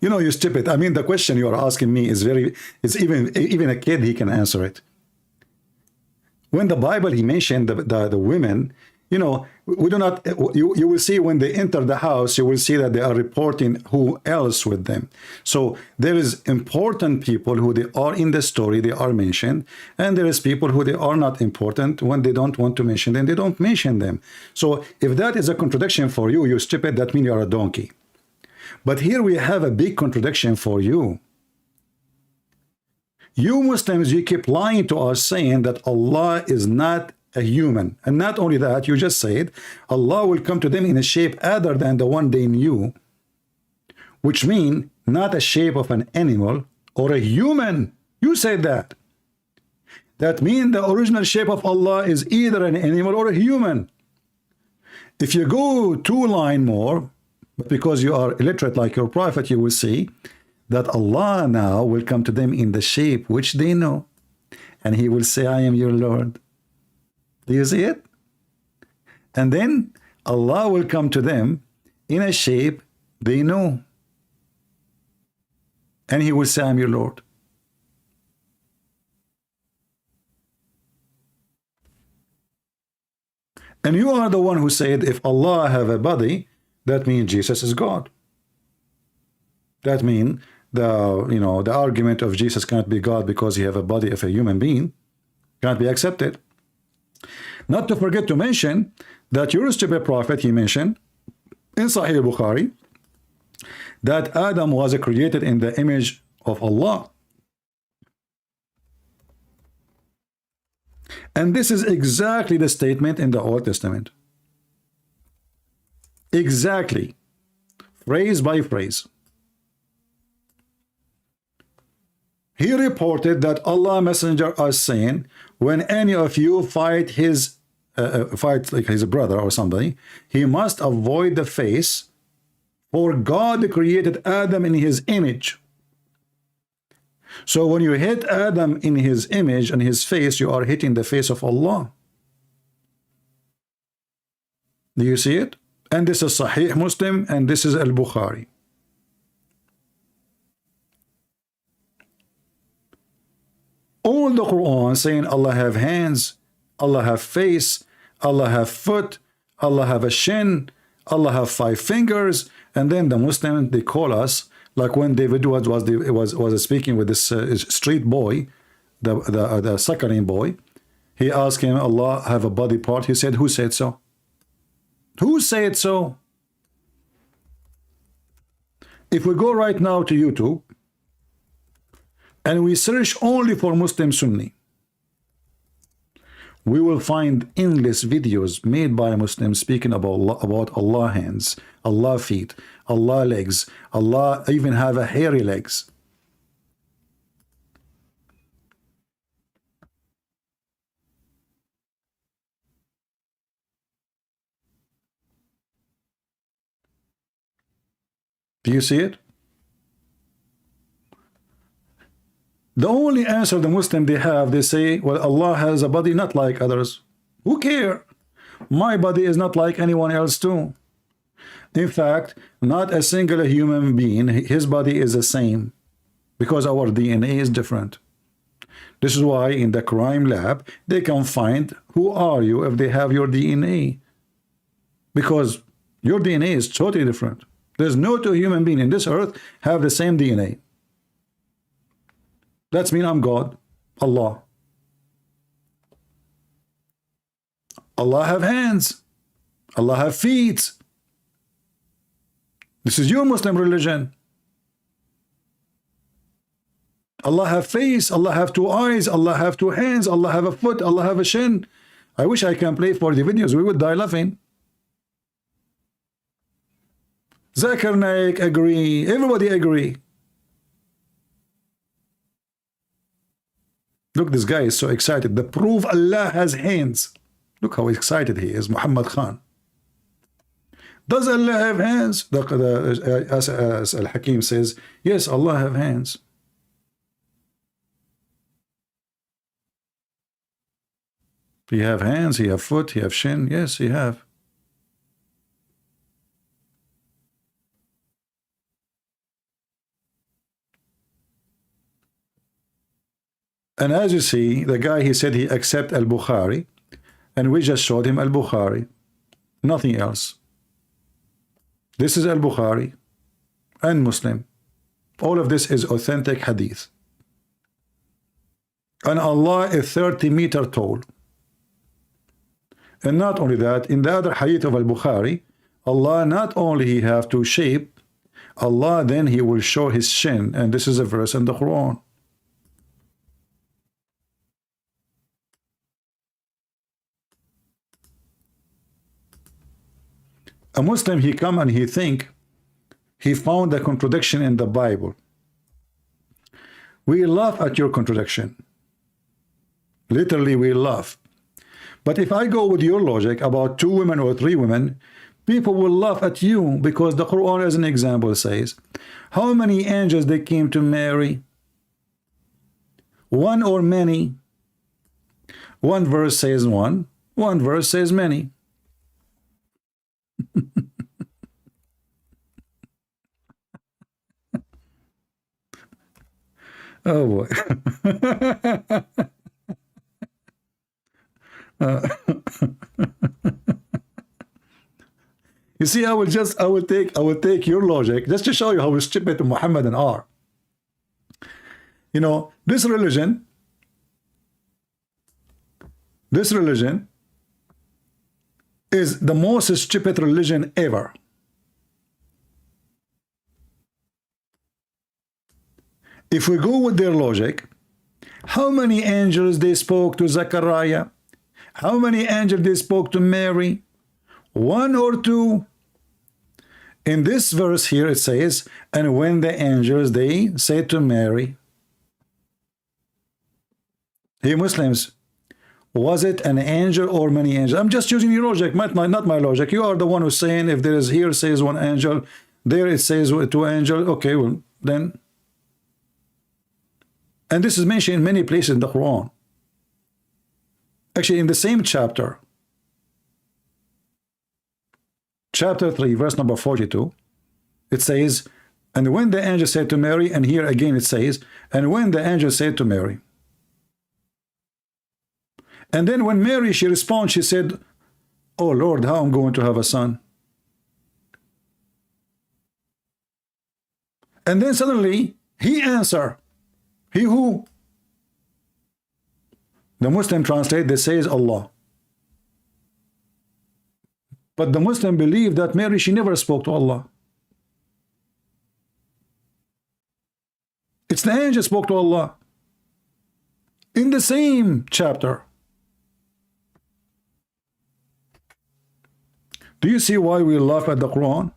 You know, you stupid. I mean, the question you are asking me is even a kid, he can answer it. When the Bible, he mentioned the women, you know, we do not, you will see when they enter the house, you will see that they are reporting who else with them. So there is important people who they are in the story, they are mentioned, and there is people who they are not important. When they don't want to mention them, they don't mention them. So if that is a contradiction for you, you stupid, that means you are a donkey. But here we have a big contradiction for you. You Muslims, you keep lying to us saying that Allah is not a human. And not only that, you just said Allah will come to them in a shape other than the one they knew, which means not a shape of an animal or a human. You said that. That means the original shape of Allah is either an animal or a human. If you go 2 lines more, but because you are illiterate like your prophet, you will see that Allah now will come to them in the shape which they know. And he will say, I am your Lord. Do you see it? And then Allah will come to them in a shape they know. And he will say, I am your Lord. And you are the one who said, if Allah have a body, that means Jesus is God. That means the argument of Jesus cannot be God because he have a body of a human being can't be accepted. Not to forget to mention that your stupid prophet, he mentioned in Sahih Bukhari that Adam was created in the image of Allah. And this is exactly the statement in the Old Testament. Exactly. Phrase by phrase. He reported that Allah Messenger is saying, when any of you fight like his brother or somebody, he must avoid the face, for God created Adam in his image. So when you hit Adam in his image and his face, you are hitting the face of Allah. Do you see it? And this is Sahih Muslim, and this is Al-Bukhari. All the Quran saying Allah have hands, Allah have face, Allah have foot, Allah have a shin, Allah have 5 fingers, and then the Muslims, they call us, like when David was speaking with this street boy, the suckering boy, he asked him, Allah have a body part. He said, who said so? Who said so? If we go right now to YouTube and we search only for Muslim Sunni, we will find endless videos made by Muslims speaking about Allah hands, Allah feet, Allah legs, Allah even have a hairy legs. Do you see it? The only answer the Muslim they have, they say, well, Allah has a body not like others. Who care? My body is not like anyone else too. In fact, not a single human being, his body is the same, because our DNA is different. This is why in the crime lab, they can find who are you if they have your DNA. Because your DNA is totally different. There's no 2 human beings in this earth have the same DNA. That's mean I'm God, Allah. Allah have hands. Allah have feet. This is your Muslim religion. Allah have face, Allah have two eyes, Allah have two hands, Allah have a foot, Allah have a shin. I wish I can play for the videos. We would die laughing. Zakir Naik agree. Everybody agree. Look, this guy is so excited. The proof Allah has hands. Look how excited he is, Muhammad Khan. Does Allah have hands? As Al-Hakim says, yes, Allah have hands. He have hands, he have foot, he have shin. Yes, he have. And as you see, the guy, he said he accept Al-Bukhari, and we just showed him Al-Bukhari, nothing else. This is Al-Bukhari and Muslim. All of this is authentic hadith. And Allah is 30 meters tall. And not only that, in the other hadith of Al-Bukhari, Allah not only he have to shape, Allah then he will show his shin, and this is a verse in the Quran. A Muslim, he come and he think he found a contradiction in the Bible. We laugh at your contradiction. Literally, we laugh. But if I go with your logic about 2 women or 3 women, people will laugh at you, because the Quran, as an example, says, how many angels they came to Mary? 1 or many? One verse says 1, one verse says many. Oh boy. You see, I will take your logic just to show you how stupid Muhammadan are. You know, this religion is the most stupid religion ever. If we go with their logic, how many angels they spoke to Zechariah? How many angels they spoke to Mary? 1 or 2? In this verse here it says, and when the angels they said to Mary. Hey Muslims, was it an angel or many angels? I'm just using your logic, not my logic. You are the one who's saying if there is here says 1 angel, there it says 2 angels. Okay, well then. And this is mentioned in many places in the Quran. Actually, in the same chapter, chapter 3, verse number 42, it says, and when the angel said to Mary, and here again it says, and when the angel said to Mary. And then when Mary, she responds, she said, oh Lord, how I'm going to have a son? And then suddenly, he answered. He who? The Muslim translate, they says Allah. But the Muslim believe that Mary, she never spoke to Allah. It's the angel spoke to Allah. In the same chapter. Do you see why we laugh at the Quran?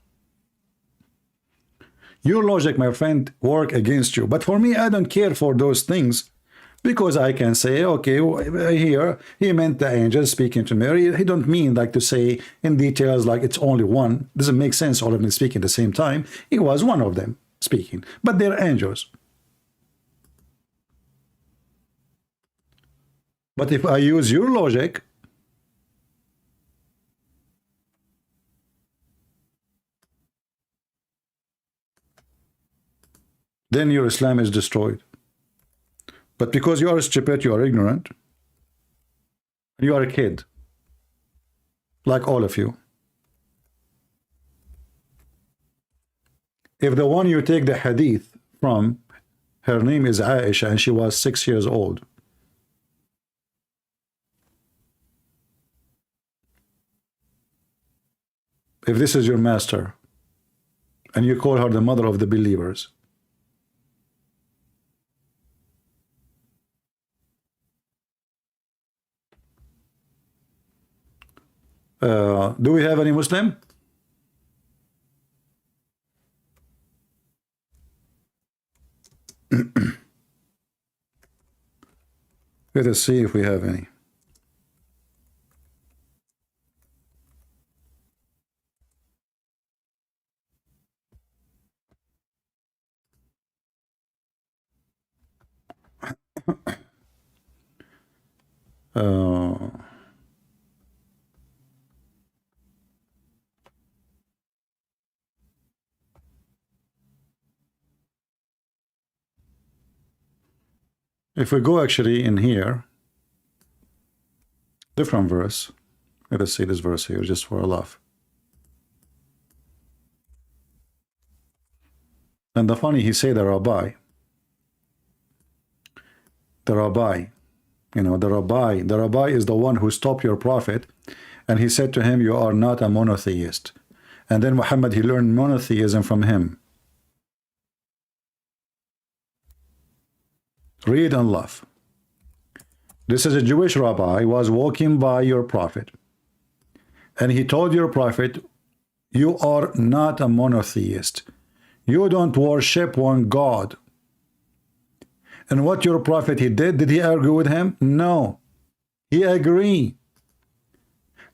Your logic, my friend, work against you. But for me, I don't care for those things, because I can say, okay, here he meant the angel speaking to Mary. He don't mean like to say in details like it's only 1. Doesn't make sense all of them speaking at the same time. It was 1 of them speaking, but they're angels. But if I use your logic, then your Islam is destroyed. But because you are stupid, you are ignorant, you are a kid, like all of you. If the one you take the hadith from, her name is Aisha, and she was 6 years old. if this is your master and you call her the mother of the believers? Do we have any Muslim? Let us see if we have any. If we go actually in here, different verse. Let us see this verse here just for a laugh. And the funny, he said the rabbi. The rabbi, you know, the rabbi is the one who stopped your prophet, and he said to him, you are not a monotheist. And then Muhammad, he learned monotheism from him. Read and laugh. This is a Jewish rabbi was walking by your prophet, and he told your prophet, you are not a monotheist. You don't worship one God. And what your prophet he did he argue with him? No. He agreed.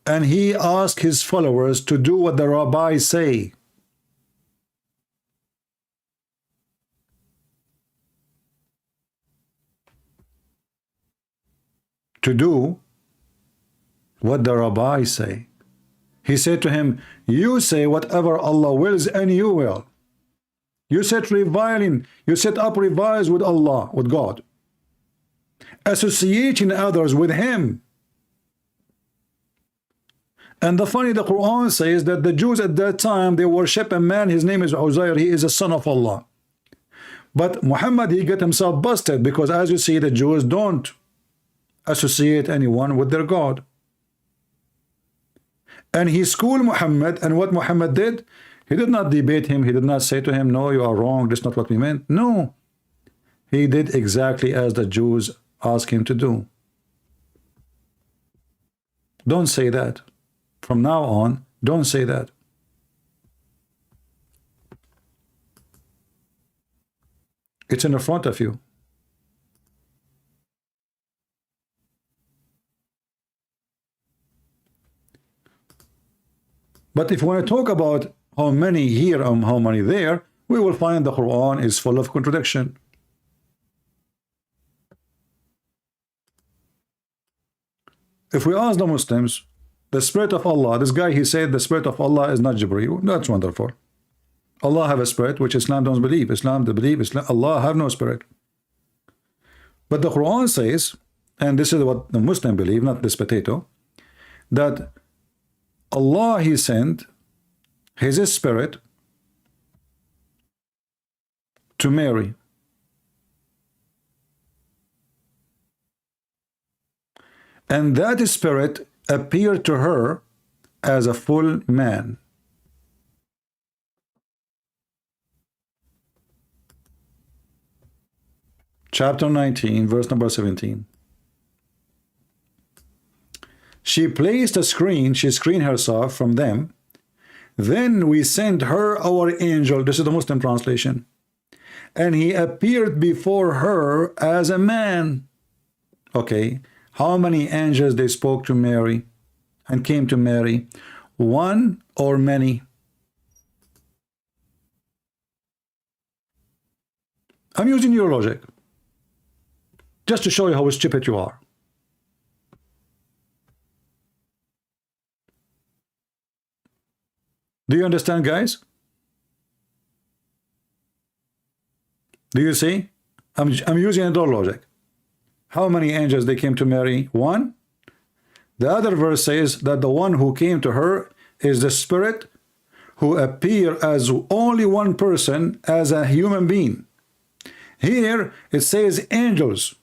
And he asked his followers to do what the rabbi say. To do what the rabbi say. He said to him, you say whatever Allah wills and you will. You set reviling, you set up revise with Allah, with God, associating others with him. And the funny, the Quran says that the Jews at that time, they worship a man, his name is Uzair, he is a son of Allah. But Muhammad, he got himself busted, because as you see, the Jews don't associate anyone with their God. And he schooled Muhammad, and what Muhammad did, he did not debate him. He did not say to him, no, you are wrong. That's not what we meant. No. He did exactly as the Jews asked him to do. Don't say that. From now on, don't say that. It's in the front of you. But if we want to talk about how many here and how many there, we will find the Quran is full of contradiction. If we ask the Muslims, the Spirit of Allah, this guy, he said the Spirit of Allah is not Jibreel. That's wonderful. Allah have a spirit, which Islam don't believe. Islam, they believe Islam, Allah have no spirit. But the Quran says, and this is what the Muslim believe, not this potato, that Allah, he sent his spirit to Mary. And that spirit appeared to her as a full man. Chapter 19, verse number 17. She placed a screen, she screened herself from them. Then we sent her our angel. This is the Muslim translation. And he appeared before her as a man. Okay, how many angels they spoke to Mary and came to Mary? One or many? I'm using your logic just to show you how stupid you are. Do you understand, guys? Do you see? I'm using your logic. How many angels they came to Mary? One. The other verse says that the one who came to her is the spirit who appear as only one person, as a human being. Here it says angels.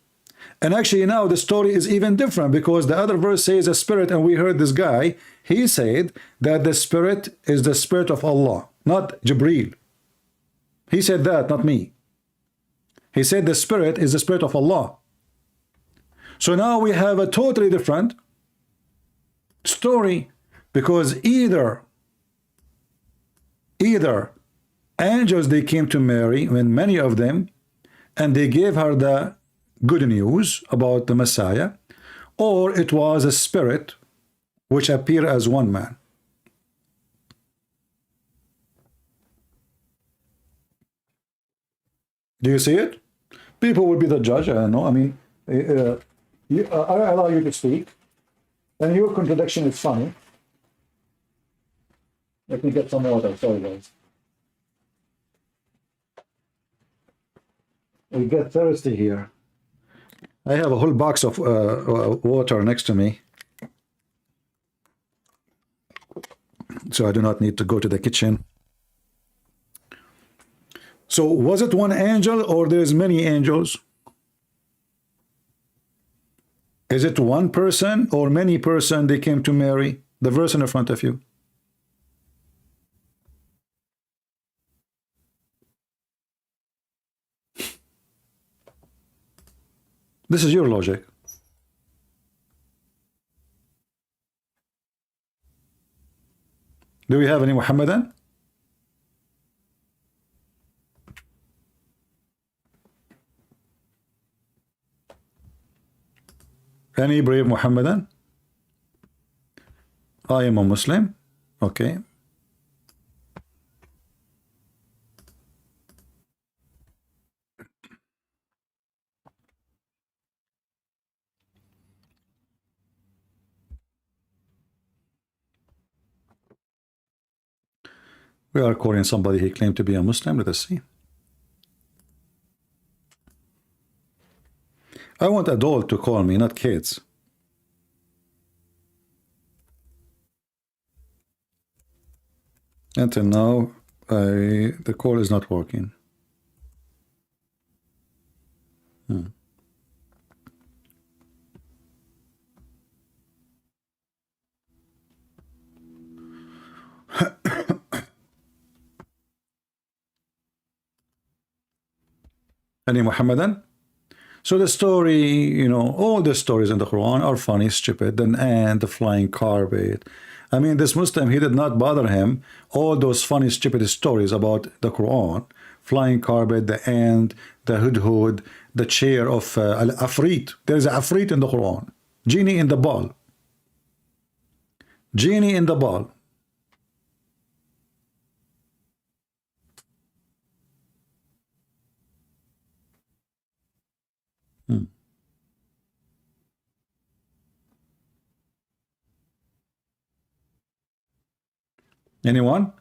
And actually now the story is even different, because the other verse says a spirit, and we heard this guy, he said that the spirit is the spirit of Allah, not Jibreel. He said that, not me. He said the spirit is the spirit of Allah. So now we have a totally different story, because either angels, they came to Mary, when many of them, and they gave her the good news about the Messiah, or it was a spirit which appeared as one man. Do you see it? People will be the judge. I don't know. I mean, I allow you to speak, and your contradiction is funny. Let me get some water. Sorry, guys. We get thirsty here. I have a whole box of water next to me, so I do not need to go to the kitchen. So was it one angel, or there's many angels? Is it one person or many person they came to Mary? The verse in front of you. This is your logic. Do we have any Muhammadan? Any brave Muhammadan? I am a Muslim. Okay. We are calling somebody he claimed to be a Muslim. Let us see. I want adult to call me, not kids. Until now, the call is not working. Any Muhammadan? So the story, you know, all the stories in the Quran are funny, stupid, an ant, the flying carpet. I mean, this Muslim, he did not bother him all those funny, stupid stories about the Quran. Flying carpet, the ant, the hudhud, the chair of al-afrit. There is an afrit in the Quran. Genie in the ball. Genie in the ball. Anyone?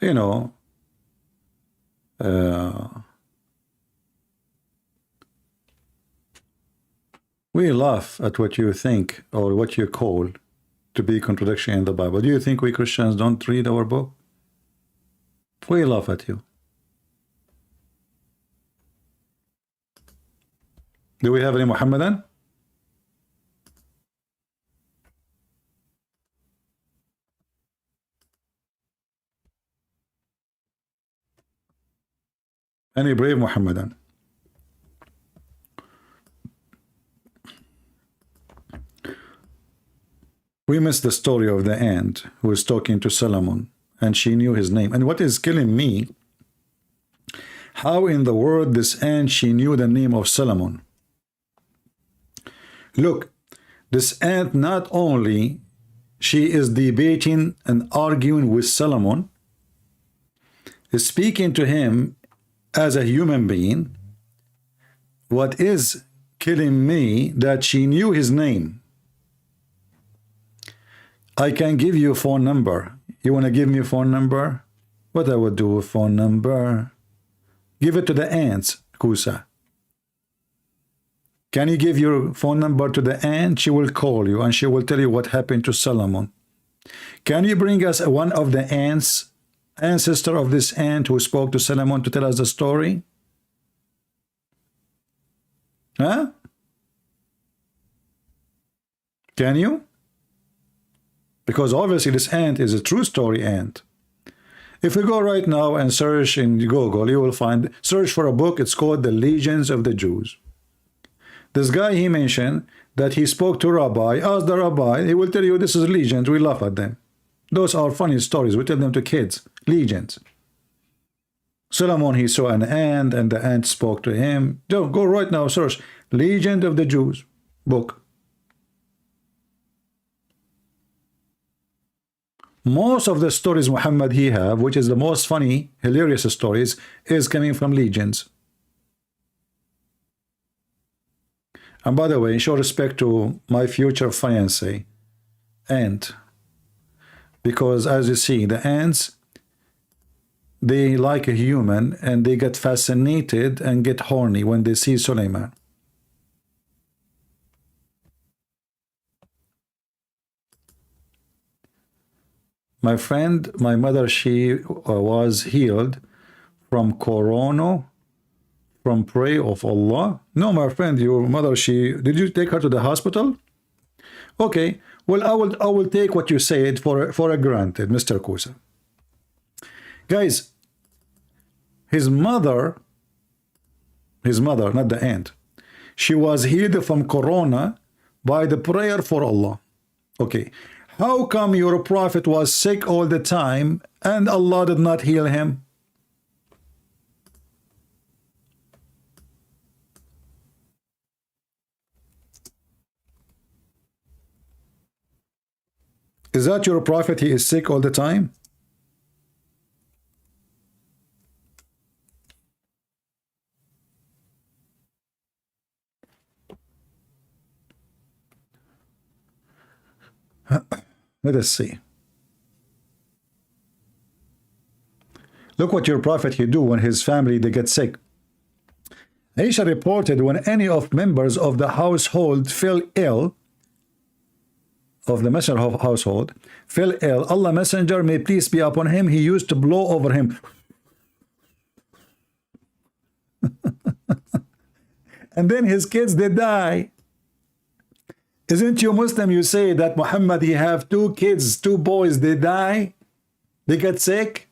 You know, we laugh at what you think or what you call to be contradiction in the Bible. Do you think we Christians don't read our book? We laugh at you. Do we have any Muhammadan? Any brave Muhammadan? We missed the story of the ant who was talking to Solomon, and she knew his name. And what is killing me, how in the world this ant, she knew the name of Solomon? Look, this ant, not only she is debating and arguing with Solomon, is speaking to him as a human being. What is killing me, that she knew his name. I can give you a phone number. You want to give me a phone number? What I would do with phone number? Give it to the ants, Kusa. Can you give your phone number to the ant? She will call you and she will tell you what happened to Solomon. Can you bring us one of the ants, ancestor of this ant who spoke to Solomon to tell us the story? Huh? Can you? Because obviously this ant is a true story ant. If we go right now and search in Google, you will find, search for a book, it's called The Legions of the Jews. This guy, he mentioned that he spoke to Rabbi, asked the Rabbi, he will tell you this is legends, we laugh at them. Those are funny stories, we tell them to kids, legends. Solomon, he saw an ant and the ant spoke to him. Go right now, search Legend of the Jews book. Most of the stories Muhammad he have, which is the most funny, hilarious stories, is coming from legends. And by the way, show respect to my future fiancé, ant. Because as you see, the ants, they like a human and they get fascinated and get horny when they see Suleiman. My friend, my mother, she was healed from corona, from prayer of Allah. No, my friend, your mother, did you take her to the hospital? Okay, well, I will take what you said for a granted, Mr. Kusa. Guys, his mother, not the ant, she was healed from corona by the prayer for Allah. Okay. How come your prophet was sick all the time and Allah did not heal him? Is that your prophet? He is sick all the time? Let us see. Look what your prophet he do when his family they get sick. Aisha reported when any of members of the household fell ill, of the messenger of household fell ill, Allah messenger may peace be upon him, he used to blow over him. And then his kids they die. Isn't you Muslim? You say that Muhammad he have 2 kids, 2 boys, they die, they get sick.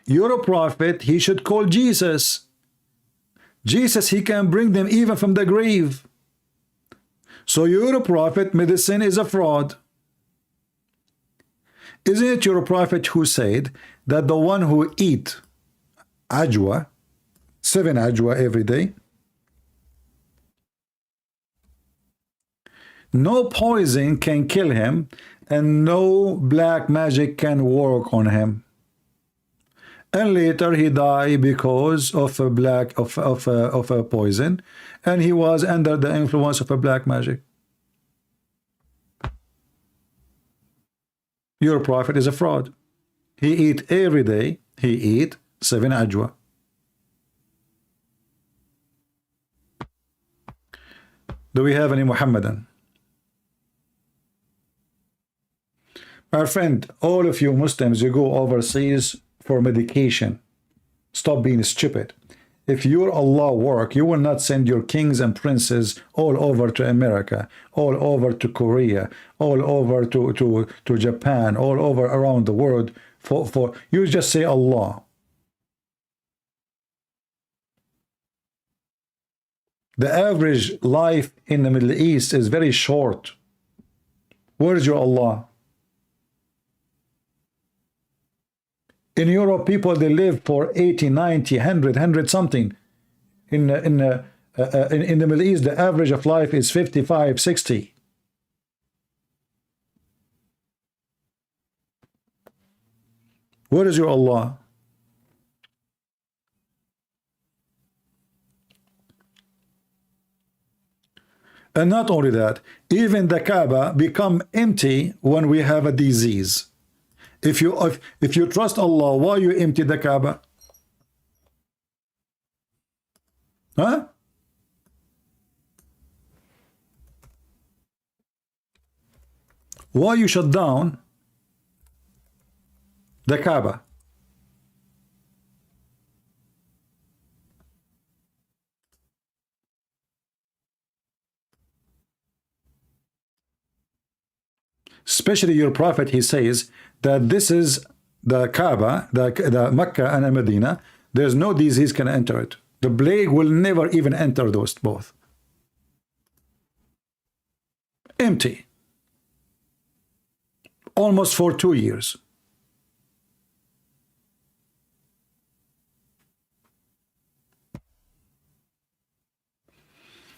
You're a prophet, he should call Jesus. Jesus, he can bring them even from the grave. So you're a prophet, medicine is a fraud. Isn't it your prophet who said that the one who eat ajwa, 7 ajwa every day, no poison can kill him and no black magic can work on him? And later he died because of a poison, and he was under the influence of a black magic. Your prophet is a fraud. He eat every day, he eat 7 ajwa. Do we have any Muhammadan? My friend, all of you Muslims, you go overseas for medication. Stop being stupid. If your Allah work, you will not send your kings and princes all over to America, all over to Korea, all over to Japan, all over around the world. For you just say Allah. The average life in the Middle East is very short. Where is your Allah? In Europe, people they live for 80, 90, 100 something. In the Middle East, the average of life is 55, 60. Where is your Allah? And not only that, even the Kaaba become empty when we have a disease. If you trust Allah, why you empty the Kaaba? Huh? Why you shut down the Kaaba? Especially your prophet, he says that this is the Kaaba, the Mecca and Medina. There's no disease can enter it. The plague will never even enter those both. Empty. Almost for 2 years.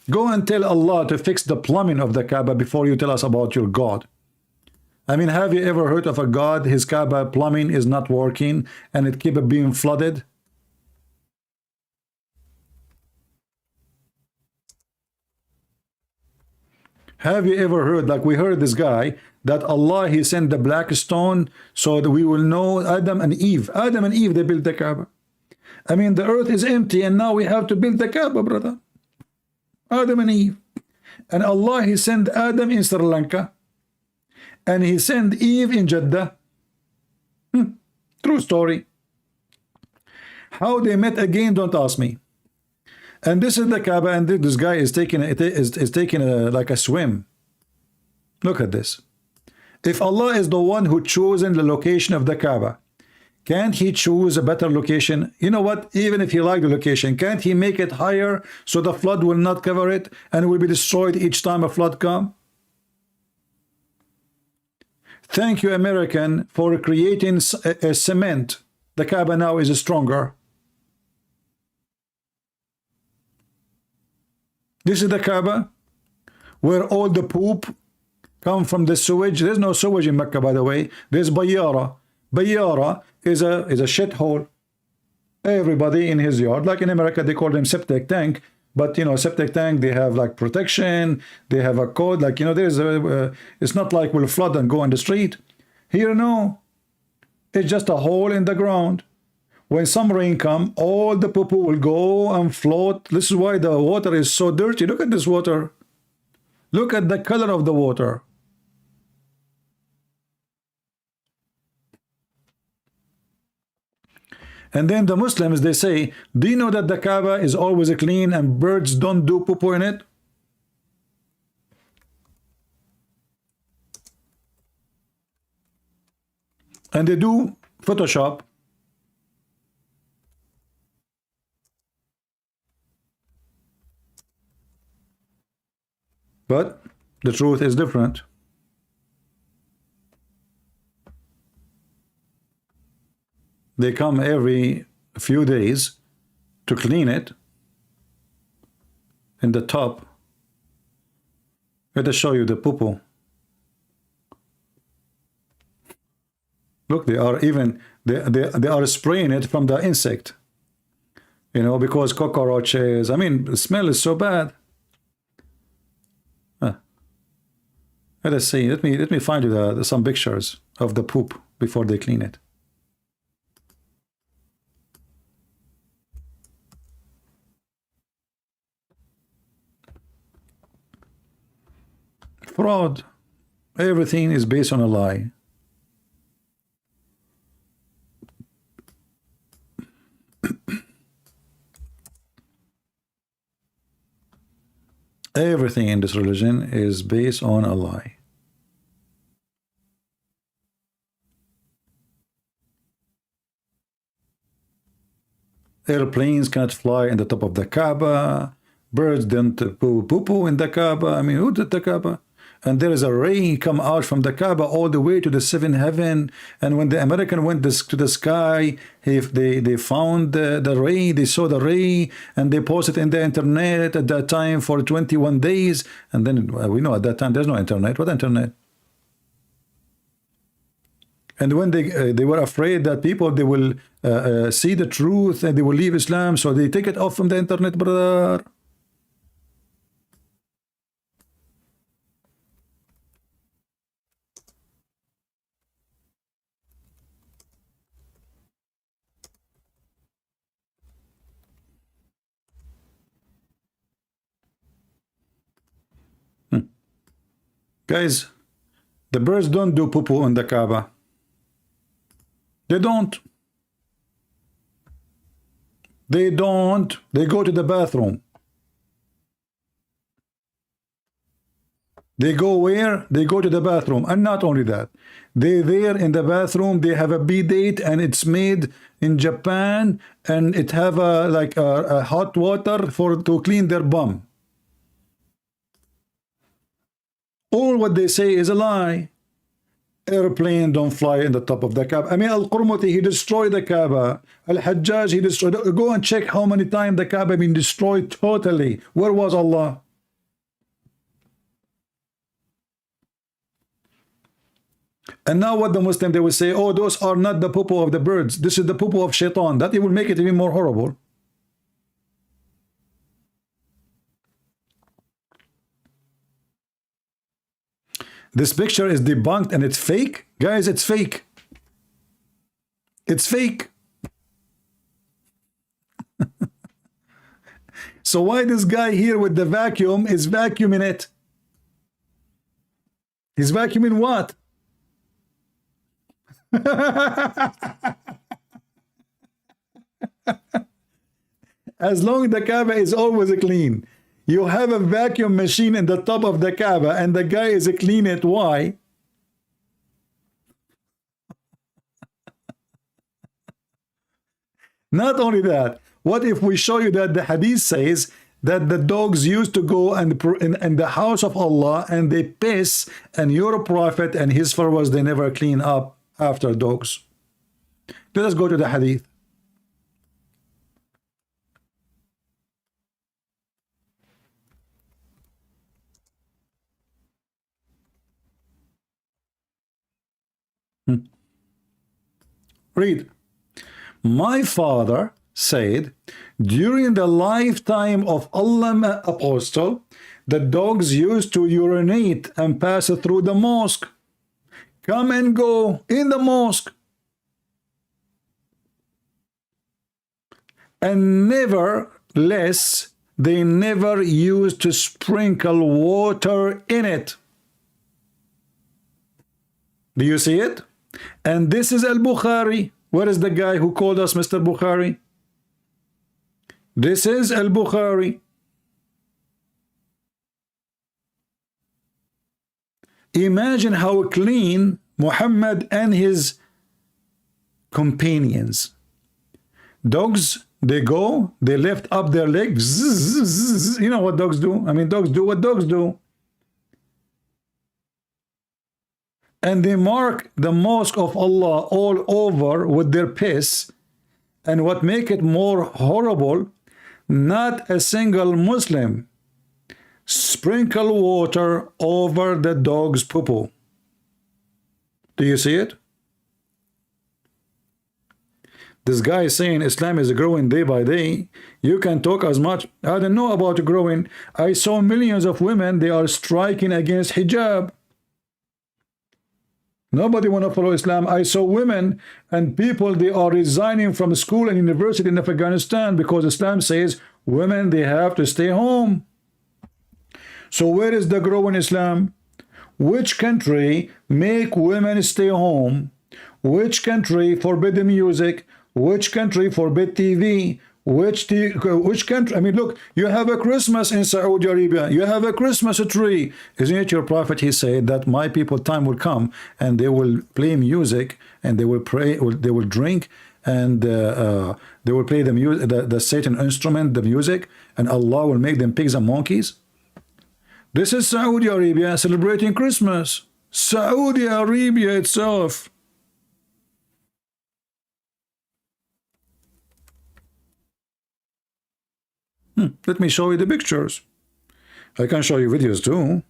Go and tell Allah to fix the plumbing of the Kaaba before you tell us about your God. I mean, have you ever heard of a God, his Kaaba plumbing is not working and it keeps being flooded? Have you ever heard, like we heard this guy, that Allah, he sent the black stone so that we will know Adam and Eve. Adam and Eve, they built the Kaaba. I mean, the earth is empty and now we have to build the Kaaba, brother. Adam and Eve. And Allah, he sent Adam in Sri Lanka. And he sent Eve in Jeddah. True story. How they met again, don't ask me. And this is the Kaaba, and this guy is taking like a swim. Look at this. If Allah is the one who chosen the location of the Kaaba, can't he choose a better location? You know what? Even if he liked the location, can't he make it higher so the flood will not cover it and will be destroyed each time a flood comes? Thank you, American, for creating a cement. The Kaaba now is stronger. This is the Kaaba, where all the poop come from the sewage. There's no sewage in Mecca, by the way. There's Bayyara. Bayyara is a shithole. Everybody in his yard, like in America, they call them septic tank. But you know, septic tank, they have like protection, they have a code, like, you know, there's it's not like we'll flood and go on the street. Here, no, it's just a hole in the ground. When some rain come, all the poo-poo will go and float. This is why the water is so dirty. Look at this water. Look at the color of the water. And then the Muslims, they say, do you know that the Kaaba is always clean and birds don't do poo-poo in it? And they do Photoshop. But the truth is different. They come every few days to clean it in the top. Let us show you the poo-poo. Look, they are spraying it from the insect. You know, because cockroaches, I mean, the smell is so bad. Let us see. Let me find you some pictures of the poop before they clean it. Fraud. Everything is based on a lie. Everything in this religion is based on a lie. Airplanes cannot fly in the top of the Kaaba. Birds don't poo-poo in the Kaaba. I mean, who did the Kaaba? And there is a ray come out from the Kaaba all the way to the seventh heaven. And when the American went to the sky, they found the ray, they saw the ray, and they posted in the internet at that time for 21 days. And then we know at that time there's no internet. What internet? And when they were afraid that people, they will see the truth and they will leave Islam, so they take it off from the internet, brother. Guys, the birds don't do poo-poo in the Kaaba. They don't. They don't. They go to the bathroom. They go where? They go to the bathroom. And not only that, they there in the bathroom, they have a bidet, and it's made in Japan, and it have a like a hot water for to clean their bum. All what they say is a lie. Airplane don't fly in the top of the Kaaba. I mean, Al-Qurmuti, he destroyed the Kaaba. Al-Hajjaj, he destroyed. Go and check how many times the Kaaba been destroyed totally. Where was Allah? And now what the Muslim, they will say, oh, those are not the poo-poo of the birds. This is the poo-poo of shaitan. That it will make it even more horrible. This picture is debunked and it's fake. Guys, it's fake. It's fake. So why this guy here with the vacuum is vacuuming it? He's vacuuming what? As long as the Kaaba is always clean. You have a vacuum machine in the top of the Kaaba and the guy is clean it. Why? Not only that, what if we show you that the hadith says that the dogs used to go and in the house of Allah and they piss, and your prophet and his followers, they never clean up after dogs. Let us go to the hadith. Read. My father said, during the lifetime of Allah apostle, the dogs used to urinate and pass through the mosque, come and go in the mosque, and nevertheless they never used to sprinkle water in it. Do you see it? And this is Al-Bukhari. Where is the guy who called us Mr. Bukhari? This is Al-Bukhari. Imagine how clean Muhammad and his companions. Dogs, they go, they lift up their legs. You know what dogs do? I mean, dogs do what dogs do. And they mark the mosque of Allah all over with their piss. And what make it more horrible, not a single Muslim sprinkle water over the dog's poo-poo. Do you see it? This guy is saying Islam is growing day by day. You can talk as much. I don't know about growing. I saw millions of women, they are striking against hijab. Nobody want to follow Islam. I saw women and people, they are resigning from school and university in Afghanistan because Islam says women, they have to stay home. So where is the growing Islam? Which country make women stay home? Which country forbid the music? Which country forbid TV? Which country? I mean, look, you have a Christmas in Saudi Arabia. You have a Christmas tree. Isn't it your prophet? He said that my people time will come and they will play music and they will pray, they will drink, and they will play the music, the Satan instrument, the music, and Allah will make them pigs and monkeys. This is Saudi Arabia celebrating Christmas. Saudi Arabia itself. Let me show you the pictures. I can show you videos too.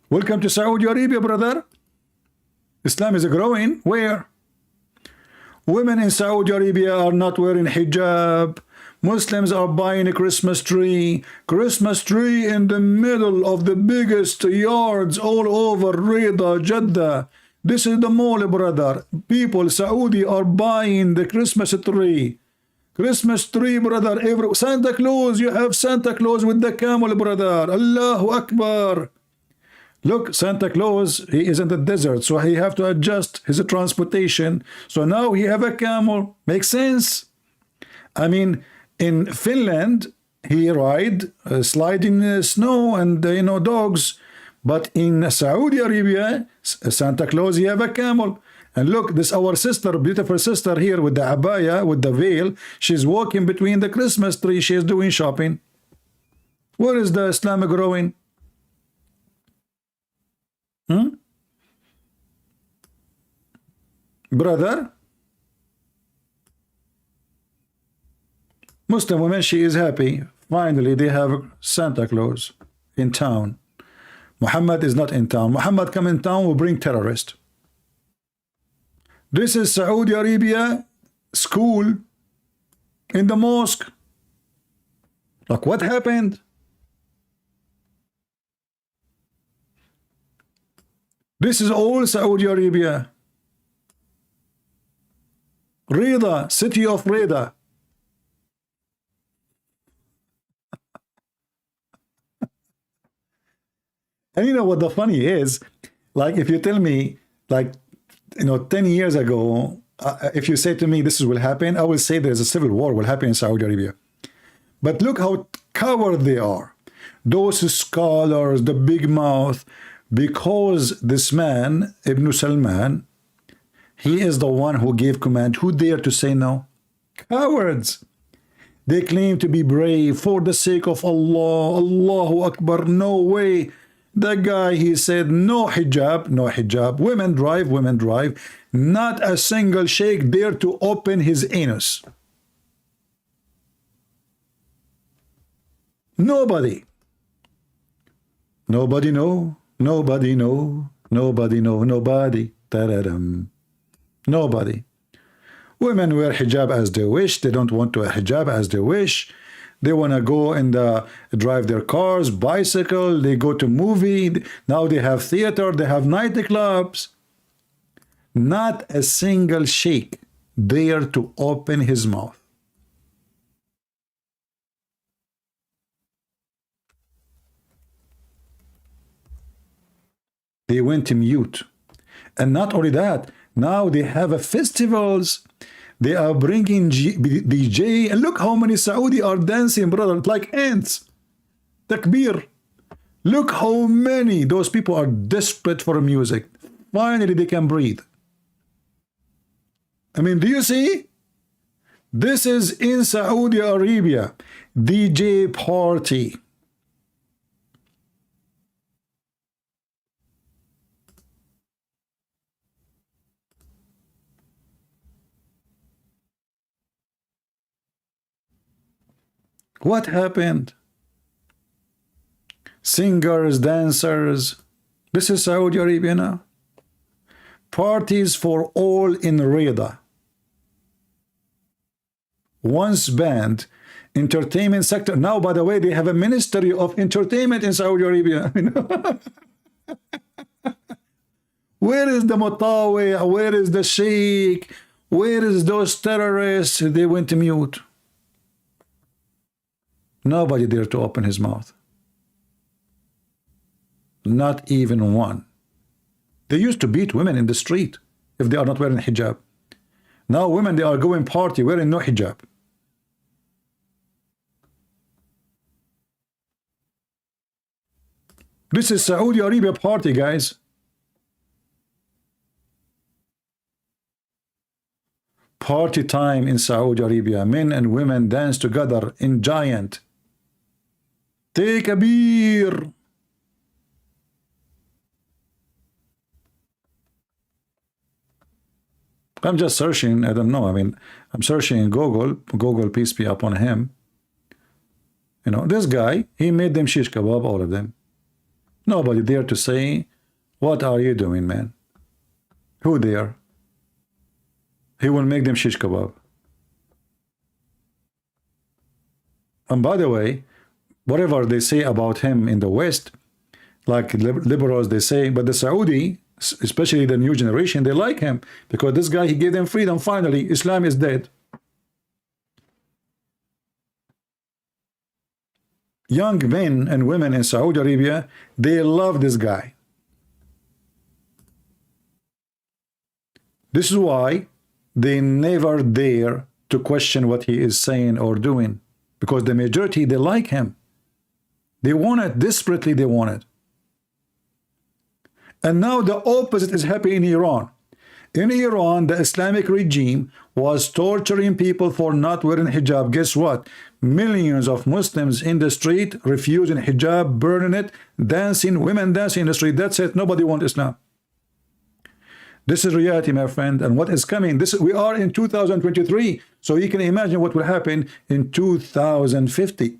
Welcome to Saudi Arabia, brother. Islam is growing. Where? Women in Saudi Arabia are not wearing hijab. Muslims are buying a Christmas tree in the middle of the biggest yards all over Riyadh, Jeddah. This is the mall, brother. People, Saudi, are buying the Christmas tree. Christmas tree, brother. Every Santa Claus, you have Santa Claus with the camel, brother. Allahu Akbar. Look, Santa Claus, he is in the desert, so he have to adjust his transportation. So now he have a camel. Makes sense? I mean, in Finland, he ride sliding snow and dogs. But in Saudi Arabia, Santa Claus, he have a camel. And look, this our sister, beautiful sister here with the abaya, with the veil. She's walking between the Christmas tree. She's doing shopping. Where is the Islam growing? Brother? Muslim women, she is happy. Finally, they have Santa Claus in town. Muhammad is not in town. Muhammad come in town will bring terrorists. This is Saudi Arabia school in the mosque. Look what happened. This is all Saudi Arabia. Riyadh, city of Riyadh. And you know what the funny is? Like if you tell me, like, 10 years ago, if you say to me this will happen, I will say there's a civil war will happen in Saudi Arabia. But look how coward they are. Those scholars, the big mouth, because this man, Ibn Salman, he is the one who gave command. Who dare to say no? Cowards. They claim to be brave for the sake of Allah. Allahu Akbar. No way. The guy, he said, no hijab, no hijab. Women drive, women drive. Not a single sheikh dare to open his anus. Nobody. Nobody know. Nobody know. Nobody know. Nobody. Ta-da-dum. Nobody. Women wear hijab as they wish. They don't want to wear hijab as they wish. They want to go and drive their cars, bicycle. They go to movie. Now they have theater. They have nightclubs. Not a single sheikh dare to open his mouth. They went mute. And not only that, now they have festivals. They are bringing DJ, and look how many Saudi are dancing, brother, like ants. Takbir. Look how many. Those people are desperate for music. Finally, they can breathe. I mean, do you see? This is in Saudi Arabia. DJ party. What happened? Singers, dancers. This is Saudi Arabia now. Parties for all in Riyadh. Once banned, entertainment sector. Now, by the way, they have a ministry of entertainment in Saudi Arabia. Where is the Mutawi? Where is the Sheikh? Where is those terrorists? They went mute. Nobody dared to open his mouth. Not even one. They used to beat women in the street if they are not wearing hijab. Now women, they are going party wearing no hijab. This is Saudi Arabia party, guys. Party time in Saudi Arabia. Men and women dance together in giant. Take a beer. I'm just searching. I don't know. I mean, I'm searching in Google. Google, peace be upon him. This guy, he made them shish kebab, all of them. Nobody dare to say, what are you doing, man? Who dare? He will make them shish kebab. And by the way, whatever they say about him in the West, like liberals, they say, but the Saudi, especially the new generation, they like him because this guy, he gave them freedom. Finally, Islam is dead. young men and women in Saudi Arabia, they love this guy. This is why they never dare to question what he is saying or doing, because the majority, they like him. They want it, desperately they want it. And now the opposite is happening in Iran. In Iran, the Islamic regime was torturing people for not wearing hijab. Guess what? Millions of Muslims in the street refusing hijab, burning it, dancing, women dancing in the street. That's it. Nobody wants Islam. This is reality, my friend. And what is coming? We are in 2023. So you can imagine what will happen in 2050.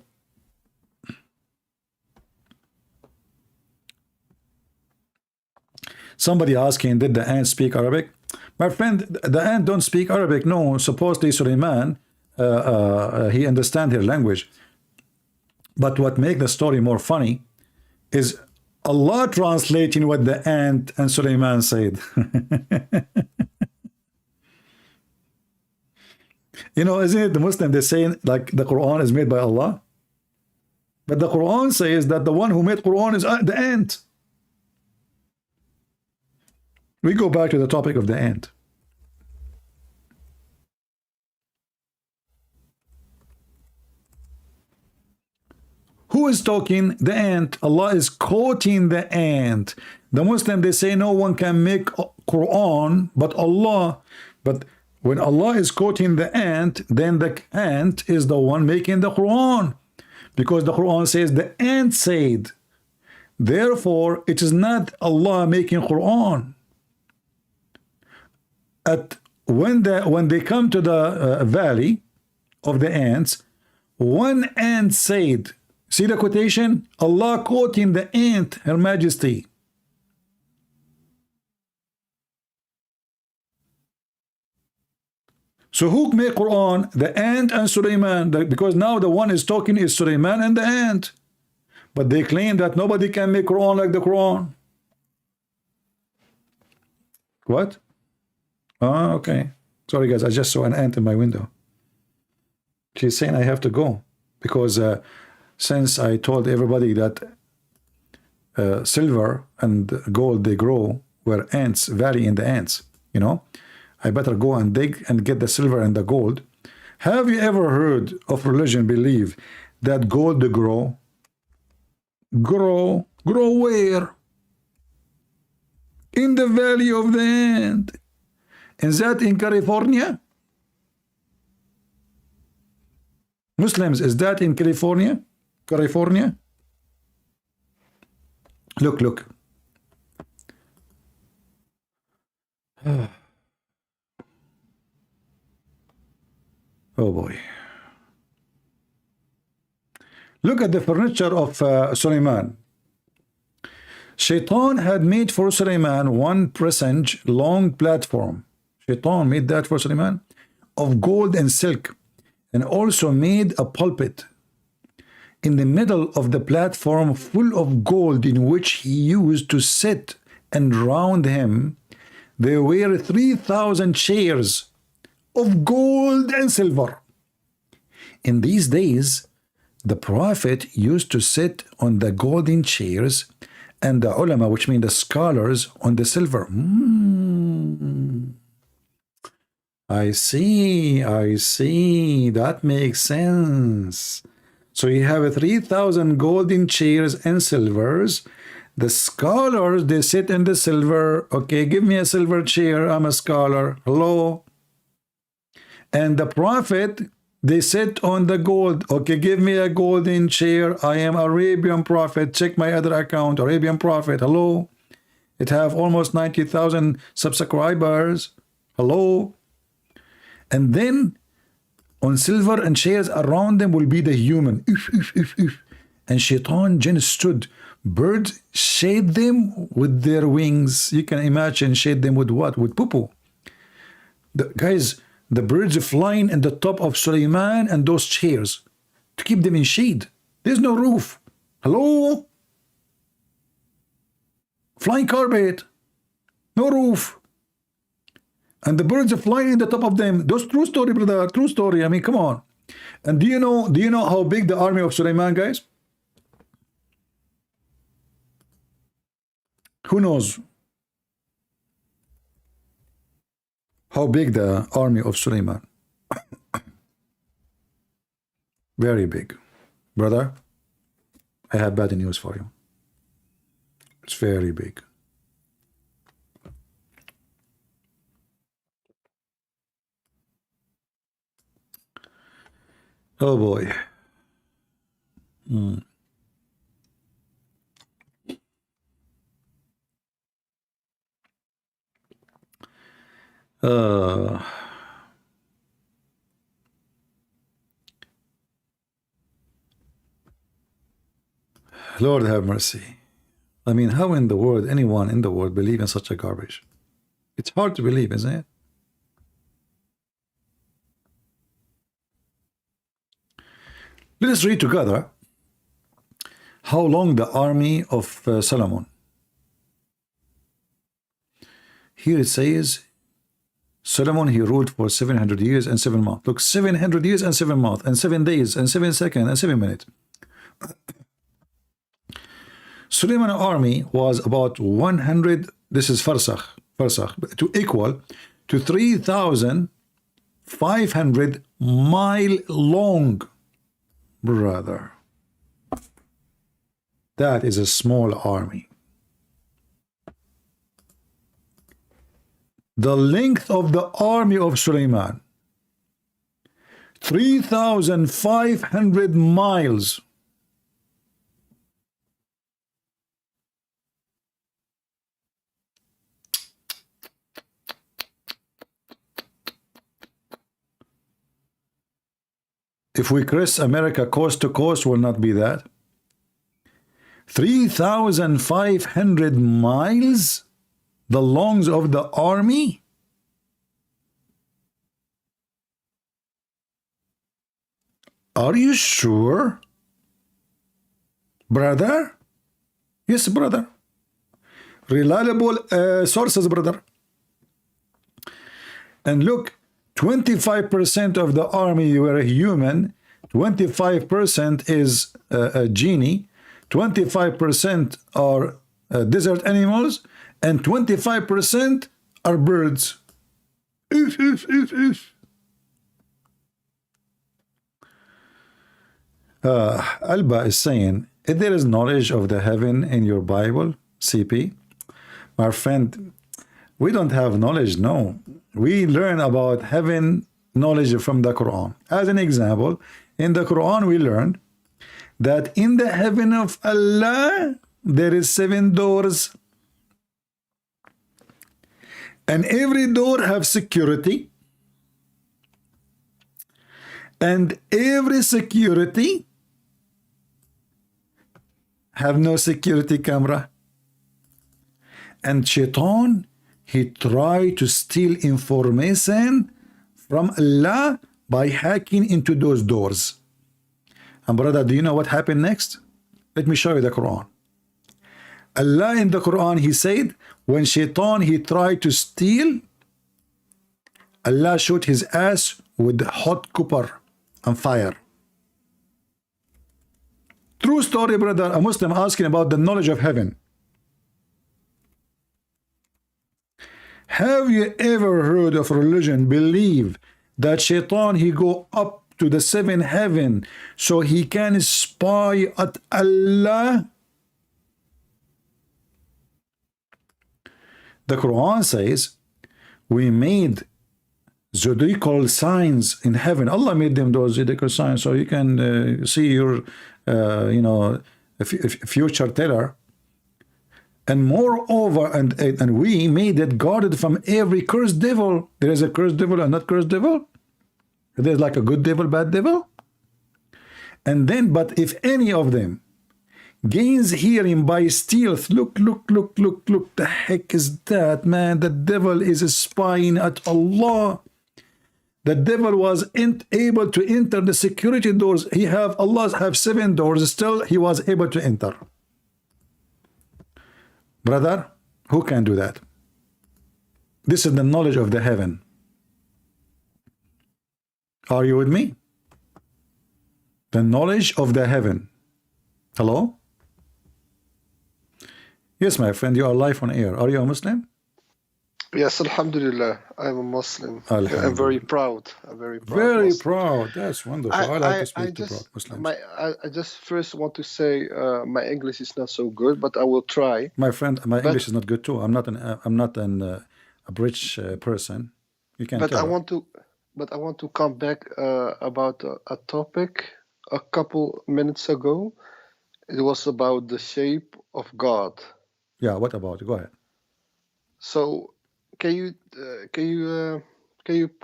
Somebody asking, did the ant speak Arabic? My friend, the ant don't speak Arabic. No, supposedly Suleiman, he understands her language. But what makes the story more funny is Allah translating what the ant and Suleiman said. You know, isn't it the Muslim, they're saying like the Quran is made by Allah? But the Quran says that the one who made Quran is the ant. We go back to the topic of the ant. Who is talking? The ant. Allah is quoting the ant. The Muslim, they say no one can make Quran but Allah. But when Allah is quoting the ant, then the ant is the one making the Quran. Because the Quran says the ant said. Therefore, it is not Allah making Quran. When they come to the valley of the ants, one ant said, see the quotation? Allah quoting the ant, Her Majesty. So who made Quran? The ant and Suleiman, because now the one is talking is Suleiman and the ant. But they claim that nobody can make Quran like the Quran. What? Oh, okay. Sorry, guys. I just saw an ant in my window. She's saying I have to go because since I told everybody that silver and gold, they grow where ants vary in the ants, you know, I better go and dig and get the silver and the gold. Have you ever heard of religion believe that gold to grow? Grow where? In the valley of the ant. Is that in California? Muslims, is that in California? California? Look. Oh boy. Look at the furniture of Suleiman. Shaitan had made for Suleiman one presage long platform. Shaitan made that for Suleiman of gold and silk, and also made a pulpit in the middle of the platform full of gold, in which he used to sit, and round him there were 3,000 chairs of gold and silver. In these days, the Prophet used to sit on the golden chairs, and the ulama, which mean the scholars, on the silver. I see. That makes sense. So you have 3,000 golden chairs and silvers. The scholars, they sit in the silver. Okay, give me a silver chair. I'm a scholar. Hello. And the Prophet, they sit on the gold. Okay, give me a golden chair. I am Arabian Prophet. Check my other account. Arabian Prophet. Hello. It have almost 90,000 subscribers. Hello. And then on silver and chairs around them will be the human. And Shaitan jinn stood. Birds shade them with their wings. You can imagine shade them with what? With poo-poo. Guys, the birds are flying in the top of Suleiman and those chairs to keep them in shade. There's no roof. Hello? Flying carpet. No roof. And the birds are flying in the top of them. Those true story, brother. True story. I mean, come on. And do you know how big the army of Suleiman, guys? Who knows how big the army of Suleiman? Very big. Brother, I have bad news for you. It's very big. Oh boy. Lord have mercy. I mean, how in the world anyone in the world believe in such a garbage? It's hard to believe, isn't it? Let us read together how long the army of Solomon. Here it says, Solomon, he ruled for 700 years and 7 months. Look, 700 years and 7 months, and 7 days, and 7 seconds, and 7 minutes. Suleiman army was about 100, this is farsakh, to equal to 3,500 mile long. Brother, that is a small army. The length of the army of Suleiman, 3,500 miles. If we cross America coast to coast, will not be that. 3,500 miles, the length of the army. Are you sure, brother? Yes, brother. Reliable sources, brother. And look, 25% of the army were human, 25% is a genie, 25% are desert animals, and 25% are birds. Alba is saying, if there is knowledge of the heaven in your Bible, CP, my friend, we don't have knowledge, no. We learn about heaven knowledge from the Quran. As an example, in the Quran we learned that in the heaven of Allah there is 7 doors. And every door have security. And every security have no security camera. And Shaitan, he tried to steal information from Allah by hacking into those doors. And brother, do you know what happened next? Let me show you the Quran. Allah in the Quran, he said, when Shaitan, he tried to steal, Allah shot his ass with hot copper and fire. True story, brother. A Muslim asking about the knowledge of heaven. Have you ever heard of religion believe that Shaitan, he go up to the 7th heaven so he can spy at Allah? The Quran says, we made zodiacal signs in heaven. Allah made them those zodiacal signs so you can see your, future teller. And moreover, and we made it guarded from every cursed devil. There is a cursed devil and not cursed devil. There's like a good devil, bad devil. And then, but if any of them gains hearing by stealth, look, the heck is that, man? The devil is spying at Allah. The devil was able to enter the security doors. Allah have 7 doors, still he was able to enter. Brother, who can do that? This is the knowledge of the heaven. Are you with me? The knowledge of the heaven. Hello? Yes, my friend, you are live on air. Are you a Muslim? Yes, Alhamdulillah, I'm a Muslim. I'm very proud. I'm very proud. Very Muslim. proud. That's wonderful. I like to speak to proud Muslims. I just first want to say my English is not so good, but I will try. My friend, my English is not good too. I'm not a British person. You can tell. I want to come back about a topic a couple minutes ago. It was about the shape of God. Yeah. What about it? Go ahead. So, can you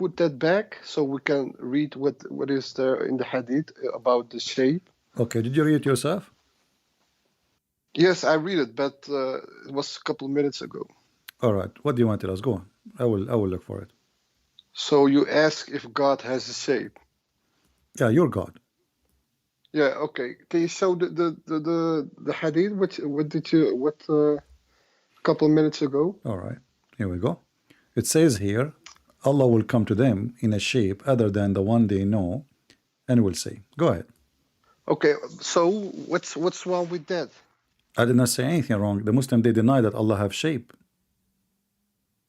put that back so we can read what is there in the hadith about the shape? Okay. Did you read it yourself? Yes, I read it, but it was a couple minutes ago. All right. What do you want to tell us? Go on. I will look for it. So you ask if God has a shape. Yeah, you're God. Yeah. Okay. Can you show the hadith? What couple minutes ago? All right. Here we go. It says here, Allah will come to them in a shape other than the one they know, and will say, go ahead. Okay. So what's wrong with that? I did not say anything wrong. The Muslim, they deny that Allah have shape.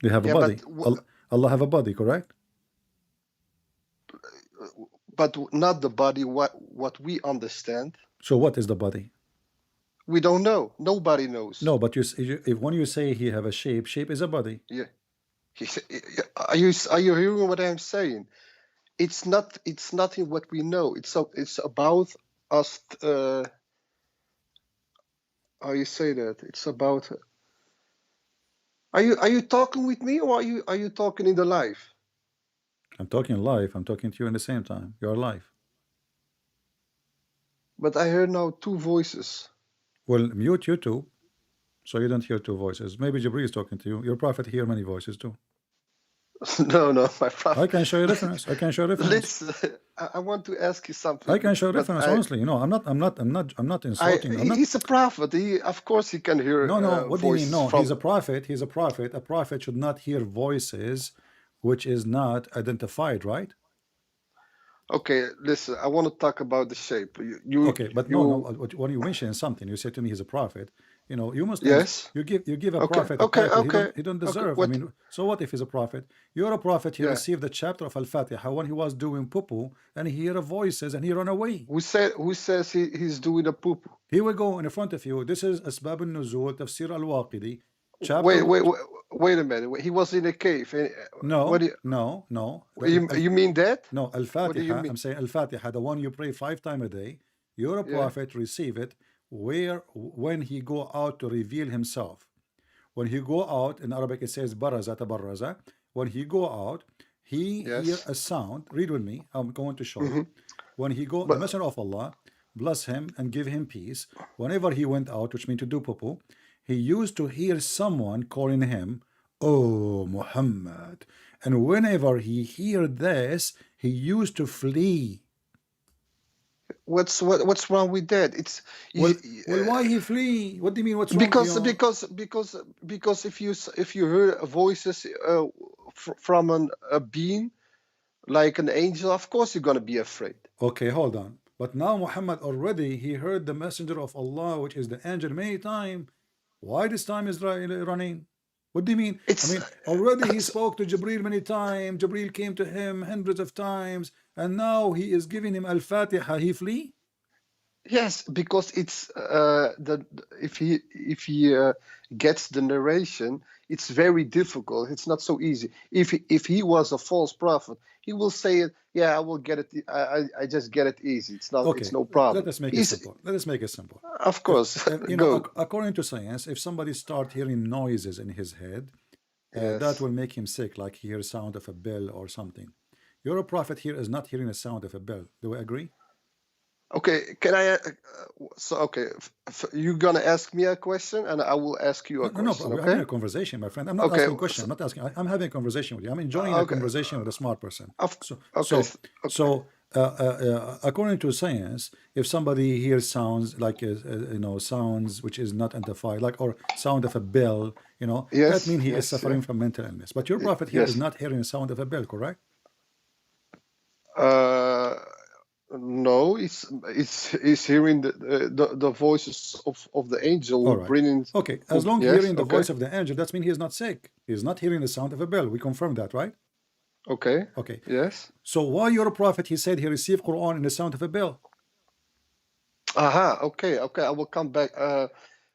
They have a body. Allah have a body, correct? But not the body what we understand. So what is the body? We don't know. Nobody knows. No, but when you say he have a shape, shape is a body. Yeah. Are you hearing what I'm saying? It's nothing what we know. It's about us. How you say that? It's about. Are you talking with me, or are you talking in the live? I'm talking live. I'm talking to you in the same time. You're live. But I heard now two voices. Well, mute YouTube, so you don't hear two voices. Maybe Jibreel is talking to you. Your prophet hear many voices too. No, my prophet. I can show you reference. I can show reference. Listen, I want to ask you something. I can show reference. Honestly, I'm not insulting. He's a prophet. Of course, he can hear. No. What do you mean? No, he's a prophet. He's a prophet. A prophet should not hear voices which is not identified, right? Okay, listen. I want to talk about the shape. Okay, but no. When you mention something, you say to me he's a prophet. You Muslims, yes. you give a prophet a title he don't deserve. I mean, so what if he's a prophet? You're a prophet. He received the chapter of Al-Fatiha when he was doing poo-poo, and he heard voices and he ran away. Who says he's doing a poo-poo? Here we go in front of you. This is Asbab al-Nuzul, Tafsir al-Waqidi. Wait a minute. He was in a cave. No. You mean that? No, Al-Fatiha. I'm saying Al-Fatiha, the one you pray 5 times a day. You're a prophet. Receive it. When he go out to reveal himself. When he go out, in Arabic it says baraza tabarraza. When he go out, he hear a sound. Read with me. I'm going to show you. When he go, the Messenger of Allah, bless him and give him peace. Whenever he went out, which means to do poo-poo, he used to hear someone calling him, "Oh Muhammad." And whenever he hear this, he used to flee. What's wrong with that? It's well, why he flee? What do you mean? What's wrong? Because if you hear voices from a being like an angel, of course you're gonna be afraid. Okay, hold on. But now Muhammad already he heard the messenger of Allah, which is the angel, many times. Why this time is running? What do you mean? Already he spoke to Jibreel many times. Jibreel came to him hundreds of times, and now he is giving him Al-Fatiha. He flee? Yes, because it's if he gets the narration, it's very difficult. It's not so easy. If he was a false prophet, he will say it. Yeah, I will get it. I just get it easy. It's not. Okay. It's no problem. Let us make it simple. Let us make it simple. Of course. According to science, if somebody start hearing noises in his head, that will make him sick, like he hears sound of a bell or something. Your prophet here is not hearing the sound of a bell. Do we agree? Okay, can I? You're gonna ask me a question, and I will ask you a question. No, we're having a conversation, my friend. I'm not asking a question. I'm not asking. I'm having a conversation with you. I'm enjoying a conversation with a smart person. According to science, if somebody hears sounds like sounds which is not identified, like or sound of a bell, that means he is suffering from mental illness. But your prophet here is not hearing the sound of a bell, correct? No, it's hearing the voices of the angel All right. bringing. Okay, as long as Yes, hearing the okay. voice of the angel, that means he is not sick. He is not hearing the sound of a bell. We confirm that, right? Okay. Okay. Yes. So why your prophet, he said he received Quran in the sound of a bell? Aha. Okay. Okay. I will come back.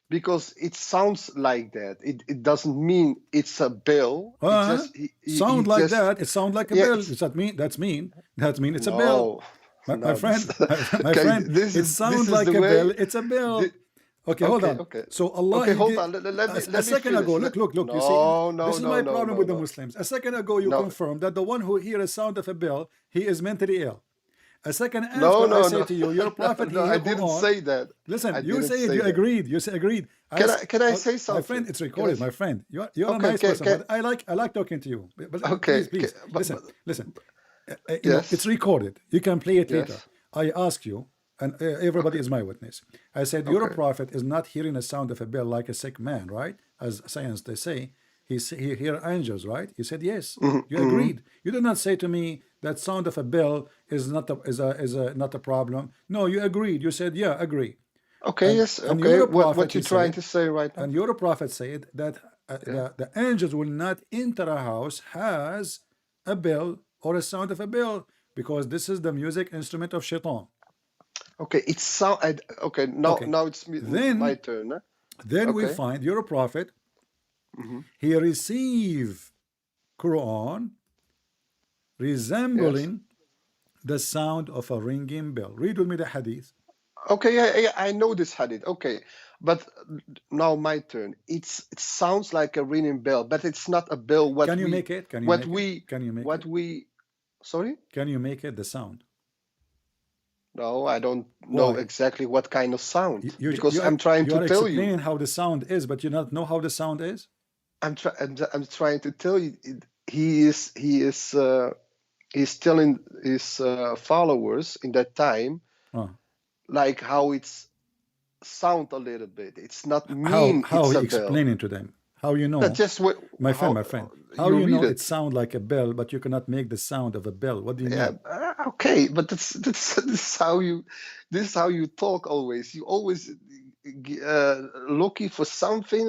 Because it sounds like that. It doesn't mean it's a bell. It just sound he like just, that. It sounds like a yeah, bell. Does that mean it's it's a no, bell? My no. friend, my Okay, friend, this it is sounds like the a way. bell. It's a bell. Okay, hold Okay. on. Okay. So Allah, Okay. he Hold did, on. Let me a second finish. ago, look. You see, No. this is my problem with the Muslims. A second ago, you No. confirmed that the one who hears a sound of a bell, he is mentally ill. A second after No. I say to you, your prophet, No, he I heard didn't Quran. say that. Listen, I you didn't say it. say You that. agreed. You say agreed. Can I say something? My friend, it's recorded. My friend, you're a Okay, nice person, okay. but I like talking to you. But Okay, please, okay, listen. You know, yes. it's recorded. You can play it later. Yes. I ask you, and everybody is my witness. I said your Okay. prophet is not hearing the sound of a bell like a sick man, right? As science they say, he hear angels, right? You said yes. You agreed. You did not say to me that sound of a bell is not not a problem. No, you agreed. You said yeah, agree. Okay. And, Yes. and Okay. your prophet, What you're trying to say right now? and your prophet said that the angels will not enter a house has a bell or a sound of a bell because this is the music instrument of shaitan. Okay. It sound. Okay. Now Okay. now it's my turn. Huh? Then we Okay. find your prophet, he received Quran resembling the sound of a ringing bell. Read with me the hadith. Okay. Yeah. I know this hadith. Okay. But now my turn. It sounds like a ringing bell, but it's not a bell. Can you make it? Can you make it? Sorry? Can you make it the sound? No, I don't know Why? exactly what kind of sound because I'm trying to tell you. explaining how the sound is, but you not know how the sound is. I'm trying to tell you. He's telling his followers in that time, like how it's sound a little bit. It's not mean. How it's he explaining to them? How you know? Just what, my friend. How you know it sound like a bell, but you cannot make the sound of a bell? What do you mean? Okay, but this is how you talk always. You always looking for something.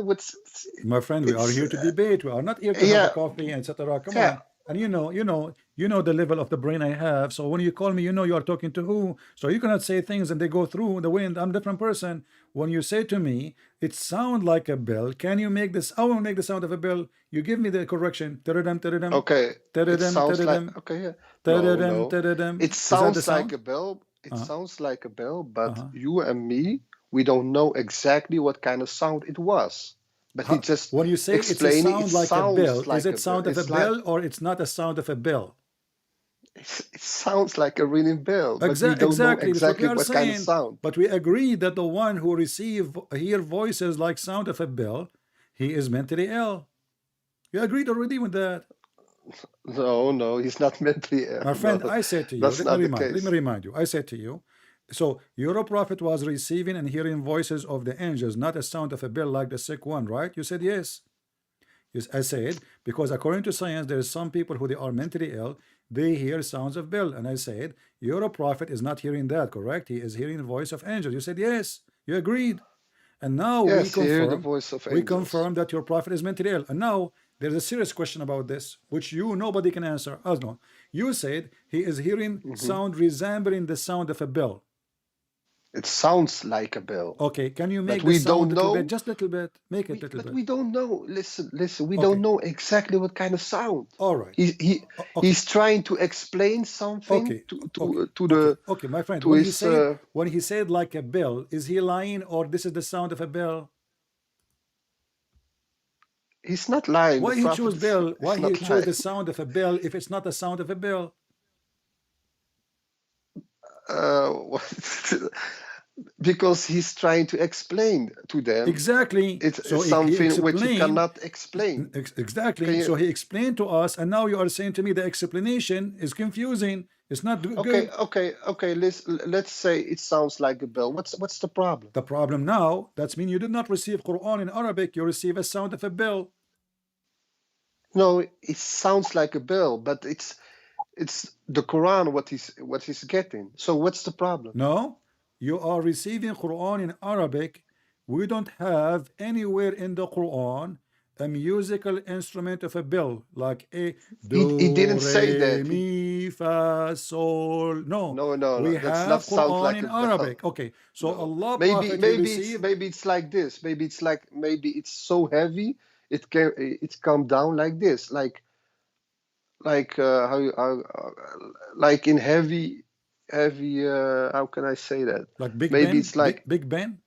My friend, we are here to debate. We are not here to have a coffee, etc. Come on. And you know the level of the brain I have. So when you call me, you know you are talking to who. So you cannot say things and they go through the wind. I'm a different person. When you say to me, it sounds like a bell. Can you make this? I will make the sound of a bell. You give me the correction. Okay. It sounds like okay. Yeah. No. It sounds like a bell. It sounds like a bell, but you and me, we don't know exactly what kind of sound it was. But he just when you say it's a sound like a bell, is it sound of a bell or it's not a sound of a bell? It sounds like a ringing bell, but we don't know exactly what kind of sound. But we agree that the one who hear voices like sound of a bell, he is mentally ill. You agreed already with that? No, he's not mentally ill. My friend, I said to you, let me remind you, I said to you, so your prophet was receiving and hearing voices of the angels, not a sound of a bell like the sick one, right? You said yes. Yes, I said, because according to science, there is some people who they are mentally ill, they hear sounds of bell. And I said, your prophet is not hearing that, correct? He is hearing the voice of angels. You said yes. You agreed. And now we confirm that your prophet is mentally ill. And now there's a serious question about this, which nobody can answer. No. You said he is hearing sound resembling the sound of a bell. It sounds like a bell. Okay, can you make the sound a little bit? Just a little bit. Make it a little bit. But we don't know. Listen. We don't know exactly what kind of sound. All right. He's trying to explain something to the. Okay, my friend. When he said like a bell, is he lying or this is the sound of a bell? He's not lying. Why he chose bell? Why he chose the sound of a bell if it's not the sound of a bell? Because he's trying to explain to them. Exactly. It's something which he cannot explain. Exactly. So he explained to us, and now you are saying to me the explanation is confusing. It's not good. Okay. Let's say it sounds like a bell. What's the problem? The problem now, that means you did not receive Quran in Arabic. You receive a sound of a bell. No, it sounds like a bell, but it's the Quran what he's getting. So what's the problem? No, you are receiving Quran in Arabic. We don't have anywhere in the Quran a musical instrument of a bell like a do, He didn't say that. mi, fa, sol. No, No. we That's have not sound Quran like in a bell. Arabic. Okay, so No. Allah Maybe Prophet maybe it's like this. Maybe it's so heavy it come down like this, like like in heavy how can I say that? like Big Maybe Ben, it's like Big Ben.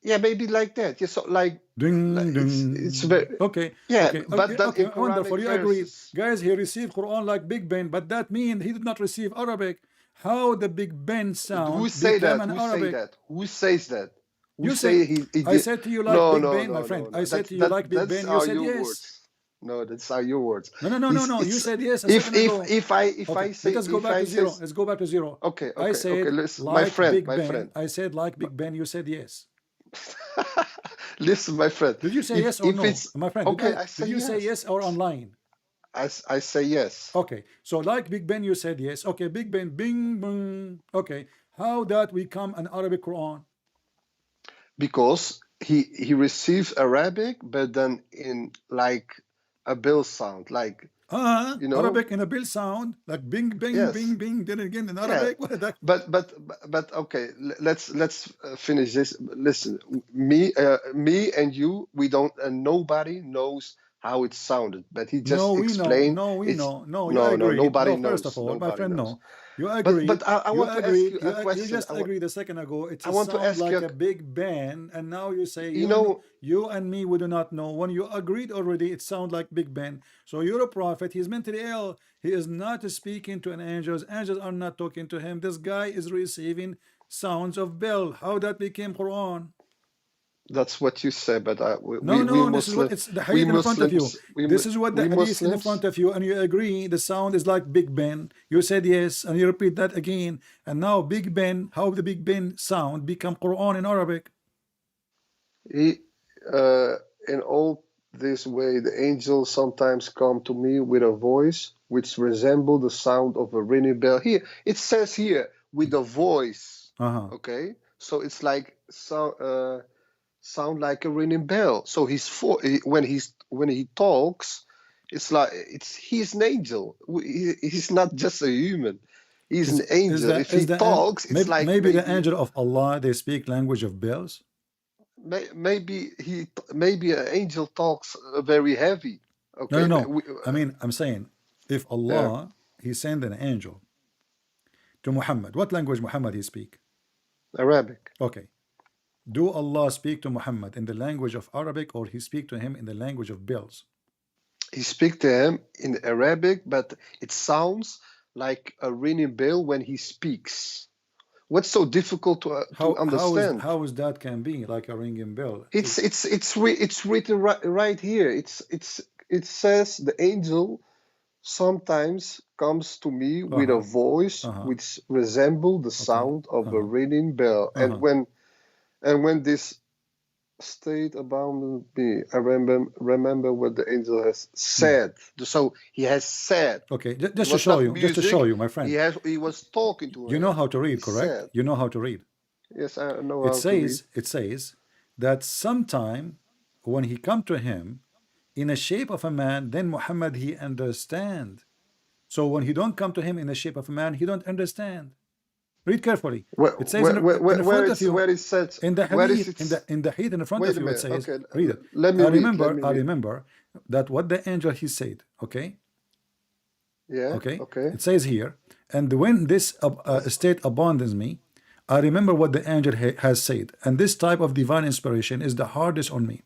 yeah, maybe like that. Yeah, so like Ding, ding. it's very Okay, yeah, okay, but okay, then okay, in Quranic wonderful. You agreed, verses, guys. He received Quran like Big Ben, but that means he did not receive Arabic. How the Big Ben sound who say became that? an Who Arabic? say that? Who says that? Who You say say, he I did? said to you like Big Ben, my friend. No. I said to you like Big That's Ben. You how said your yes. words. No, that's how your words. No. You said yes a If second ago. if I Okay, say let us go if back I to zero. say Let's go back to zero. okay, I said listen, like Big my Ben. friend. I said like Big Ben. You said yes. Listen, my friend. Did you say yes or no, it's my friend? okay, Did you say yes or online? I say yes. Okay, so like Big Ben, you said yes. Okay, Big Ben, bing, bing. Okay, how that become an Arabic Quran? Because he receives Arabic, but then in like a bell sound, like you know, Arabic in a bill sound, like bing, bing, yes, bing, bing. Then again in yeah. Arabic. What is that? But okay, let's finish this. Listen, me and you, we don't, and nobody knows how it sounded, but he just No, we know. explained. No, we It's know. No, you agreed. nobody No, first of knows. all, my Nobody friend, knows. no. You agreed. But I You want to ask agreed. you a You question. just agreed a second ago. It's I a want to sound ask like you. a Big Ben, and now you say You know, you and me, we do not know. When you agreed already, it sounds like Big Ben. So you're a prophet. He's mentally ill. He is not speaking to an angels. Angels are not talking to him. This guy is receiving sounds of bell. How that became Quran? that's what you said, but No, this is what it's the hadith in front of you. This is what the hadith Muslims, in front of you, and you agree the sound is like Big Ben. You said yes, and you repeat that again. And now Big Ben, how the Big Ben sound become Quran in Arabic? In all this way, the angels sometimes come to me with a voice which resemble the sound of a ringing bell. Here it says here with a voice. Okay, so it's like sound like a ringing bell. So when he talks, it's like he's an angel. He's not just a human. He's an angel. If he talks, it's like maybe the angel of Allah. They speak language of bells. Maybe an angel talks very heavy. Okay. No. I mean, I'm saying if Allah he sent an angel to Muhammad, what language Muhammad he speak? Arabic. Okay. Do Allah speak to Muhammad in the language of Arabic, or he speak to him in the language of bells? He speak to him in Arabic, but it sounds like a ringing bell when he speaks. What's so difficult to understand? How is that can be like a ringing bell? It's written right here. It says the angel sometimes comes to me with a voice which resemble the sound of a ringing bell, and when this state abounded me, I remember what the angel has said. So he has said. Okay, just to show you, my friend. He was talking to him. You know how to read, correct? You know how to read. Yes, I know how to read. It says that sometime when he come to him in a shape of a man, then Muhammad he understand. So when he don't come to him in the shape of a man, he don't understand. Read carefully. It says in front of you. Where is said? In the hadith, in the hadith in front of you, it says. Okay, read it. I remember that what the angel he said. Okay. Yeah. Okay. It says here, and when this state abandons me, I remember what the angel has said, and this type of divine inspiration is the hardest on me.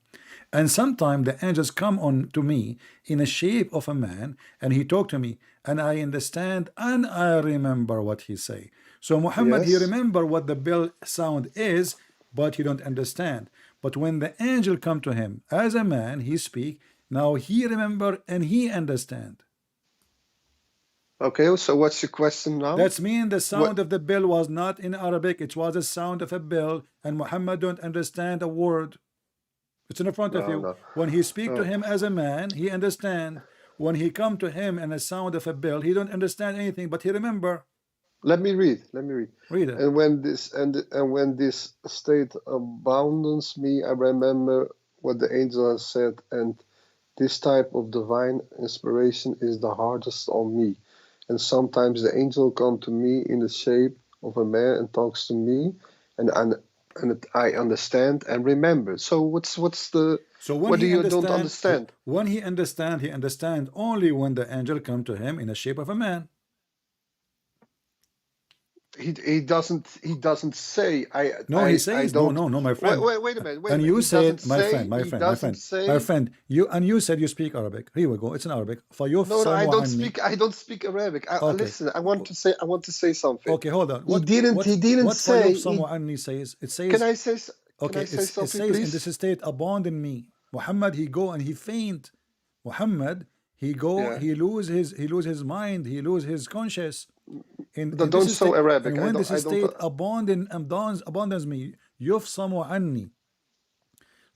And sometimes the angels come on to me in a shape of a man, and he talked to me, and I understand, and I remember what he say. So Muhammad, he remember what the bell sound is, but he don't understand. But when the angel come to him as a man, he speak. Now he remember and he understand. Okay, so what's your question now? That's mean the sound of the bell was not in Arabic. It was a sound of a bell, and Muhammad don't understand a word. It's in front of you. When he speak to him as a man, he understand. when he come to him and a sound of a bell, he don't understand anything, but he remember. Let me read. Read it. And when this state abounds me, I remember what the angel has said, and this type of divine inspiration is the hardest on me. And sometimes the angel come to me in the shape of a man and talks to me, and I understand and remember. So what's the what do you don't understand? When he understand only when the angel come to him in the shape of a man. He doesn't say he says no, my friend. Wait a minute. And you said, my friend, you said you speak Arabic. Here we go. It's in Arabic. No, I don't speak Arabic. Listen, I want to say something. Okay, hold on. He didn't say. It says. Can I say? Okay, it says please? In this state, abandon me. Muhammad, he go and he faint. Muhammad, he go, he lose his mind, he lose his conscience. Don't show Arabic. And when this state abandons me, يفصم عني.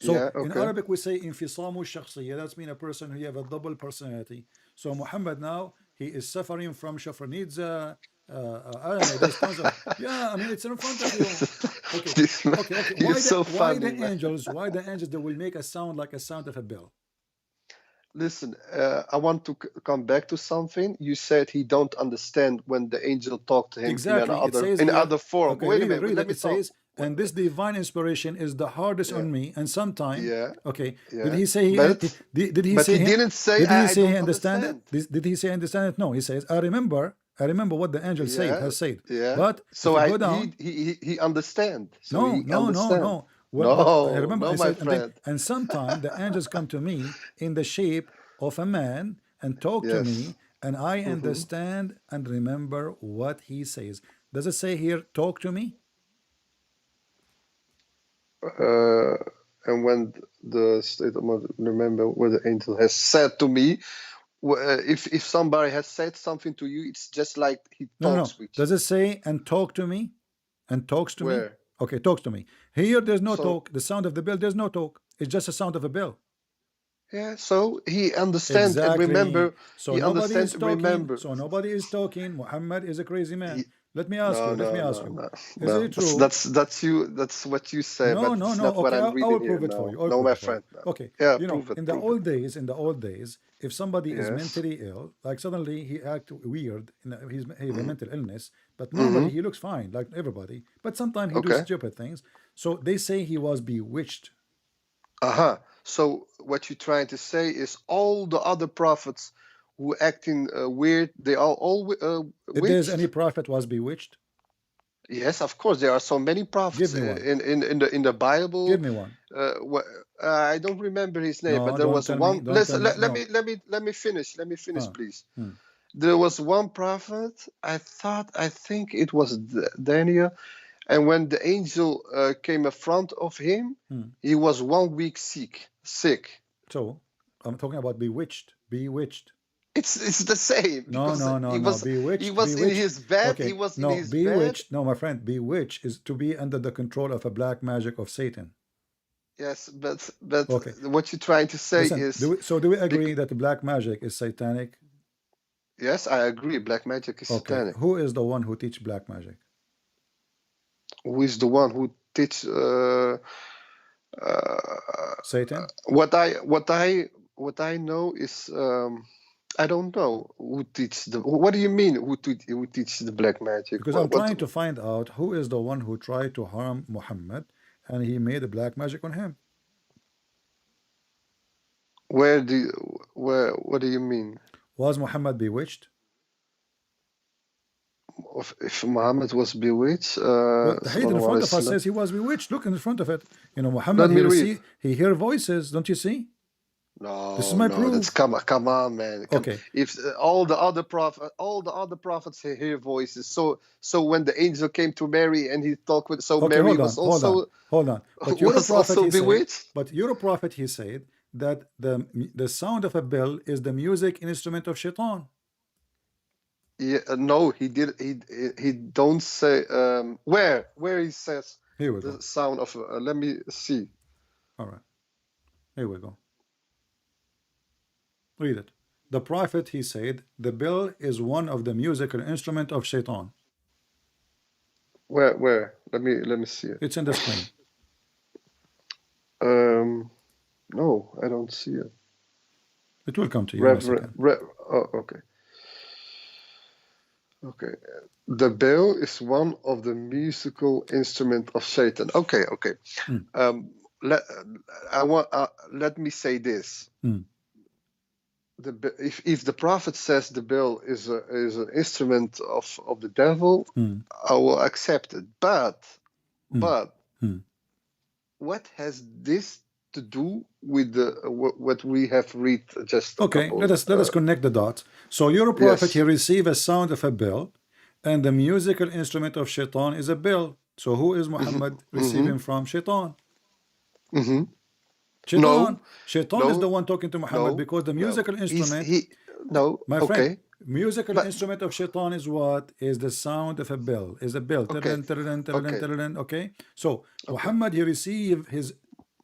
So in Arabic we say انفصام الشخصية. That's mean a person who have a double personality. So Muhammad now, he is suffering from Shafranidza. I don't know, there's tons of, yeah, I mean, it's in front of you. Okay. Why the angels, they will make a sound like a sound of a bell? Listen, I want to come back to something. You said he don't understand when the angel talked to him in other form. Okay, Wait a minute. Let me says, and this divine inspiration is the hardest on me, and sometimes, did he say did he say he understand it? Did he say understand it? No, he says, I remember what the angel has said. Yeah. But so he understand. So no. Well, I remember I said, and sometimes the angels come to me in the shape of a man and talk to me, and I understand and remember what he says. Does it say here, talk to me? And when the state of remember what the angel has said to me, if somebody has said something to you, it's just like he talks with you. Does it say and talk to me? And talks to me? Okay, talks to me. Here, there's no talk. The sound of the bell, there's no talk. It's just a sound of a bell. Yeah, so he understands and remember. So nobody is talking. So nobody is talking. Muhammad is a crazy man. Let me ask you. Is it true? That's you. That's what you say. No. Okay, I will prove it for you. No, my friend. Okay. Yeah, in the old days, if somebody is mentally ill, like suddenly he act weird, he has a mental illness, but normally he looks fine, like everybody. But sometimes he does stupid things. So they say he was bewitched. So what you're trying to say is all the other prophets who acting weird, they are all witched? If there's any prophet was bewitched? Yes, of course. There are so many prophets in the Bible. Give me one. I don't remember his name, but there was one. Let me finish. Please. There was one prophet. I think it was Daniel. And when the angel came in front of him, he was 1 week sick. So I'm talking about bewitched. It's the same. No. Bewitched. He was in his bed. Okay. He was in his bewitched. bed. No, my friend. Bewitched is to be under the control of a black magic of Satan. Yes, but what you're trying to say is. Do we agree that the black magic is satanic? Yes, I agree. Black magic is satanic. Who is the one who teach black magic? Who is the one who teach Satan? What I know is I don't know who teach the. What do you mean who teach the black magic? Because I'm trying to find out who is the one who tried to harm Muhammad, and he made a black magic on him. What do you mean? Was Muhammad bewitched? If Muhammad was bewitched, the hadith in front of us says he was bewitched. Look in front of it. Muhammad, he hear voices. Don't you see? No, this is my proof. That's, come on, man. If all the other prophets hear voices, so when the angel came to Mary and he talked with, Mary was also hold on. But your prophet, he said that the sound of a bell is the music instrument of Shaitan. Yeah, no, he did. He don't say where he says the sound of. Let me see. All right, here we go. Read it. the Prophet, he said, the bell is one of the musical instrument of Shaitan. Where? Let me see it. It's in the screen. No, I don't see it. It will come to you in a second. Oh, okay. Okay. The bell is one of the musical instrument of Satan. Okay. Let me say this. If the Prophet says the bell is an instrument of the devil, I will accept it. But what has this to do with what we have read just? Okay, let us connect the dots. So your Prophet, he received a sound of a bell, and the musical instrument of Shaitan is a bell. So who is Muhammad receiving from? Shaitan. Shaitan. Shaitan is the one talking to Muhammad, because the musical instrument. My friend, musical instrument of Shaitan is what? Is the sound of a bell. Is a bell. Okay. So Muhammad, he received his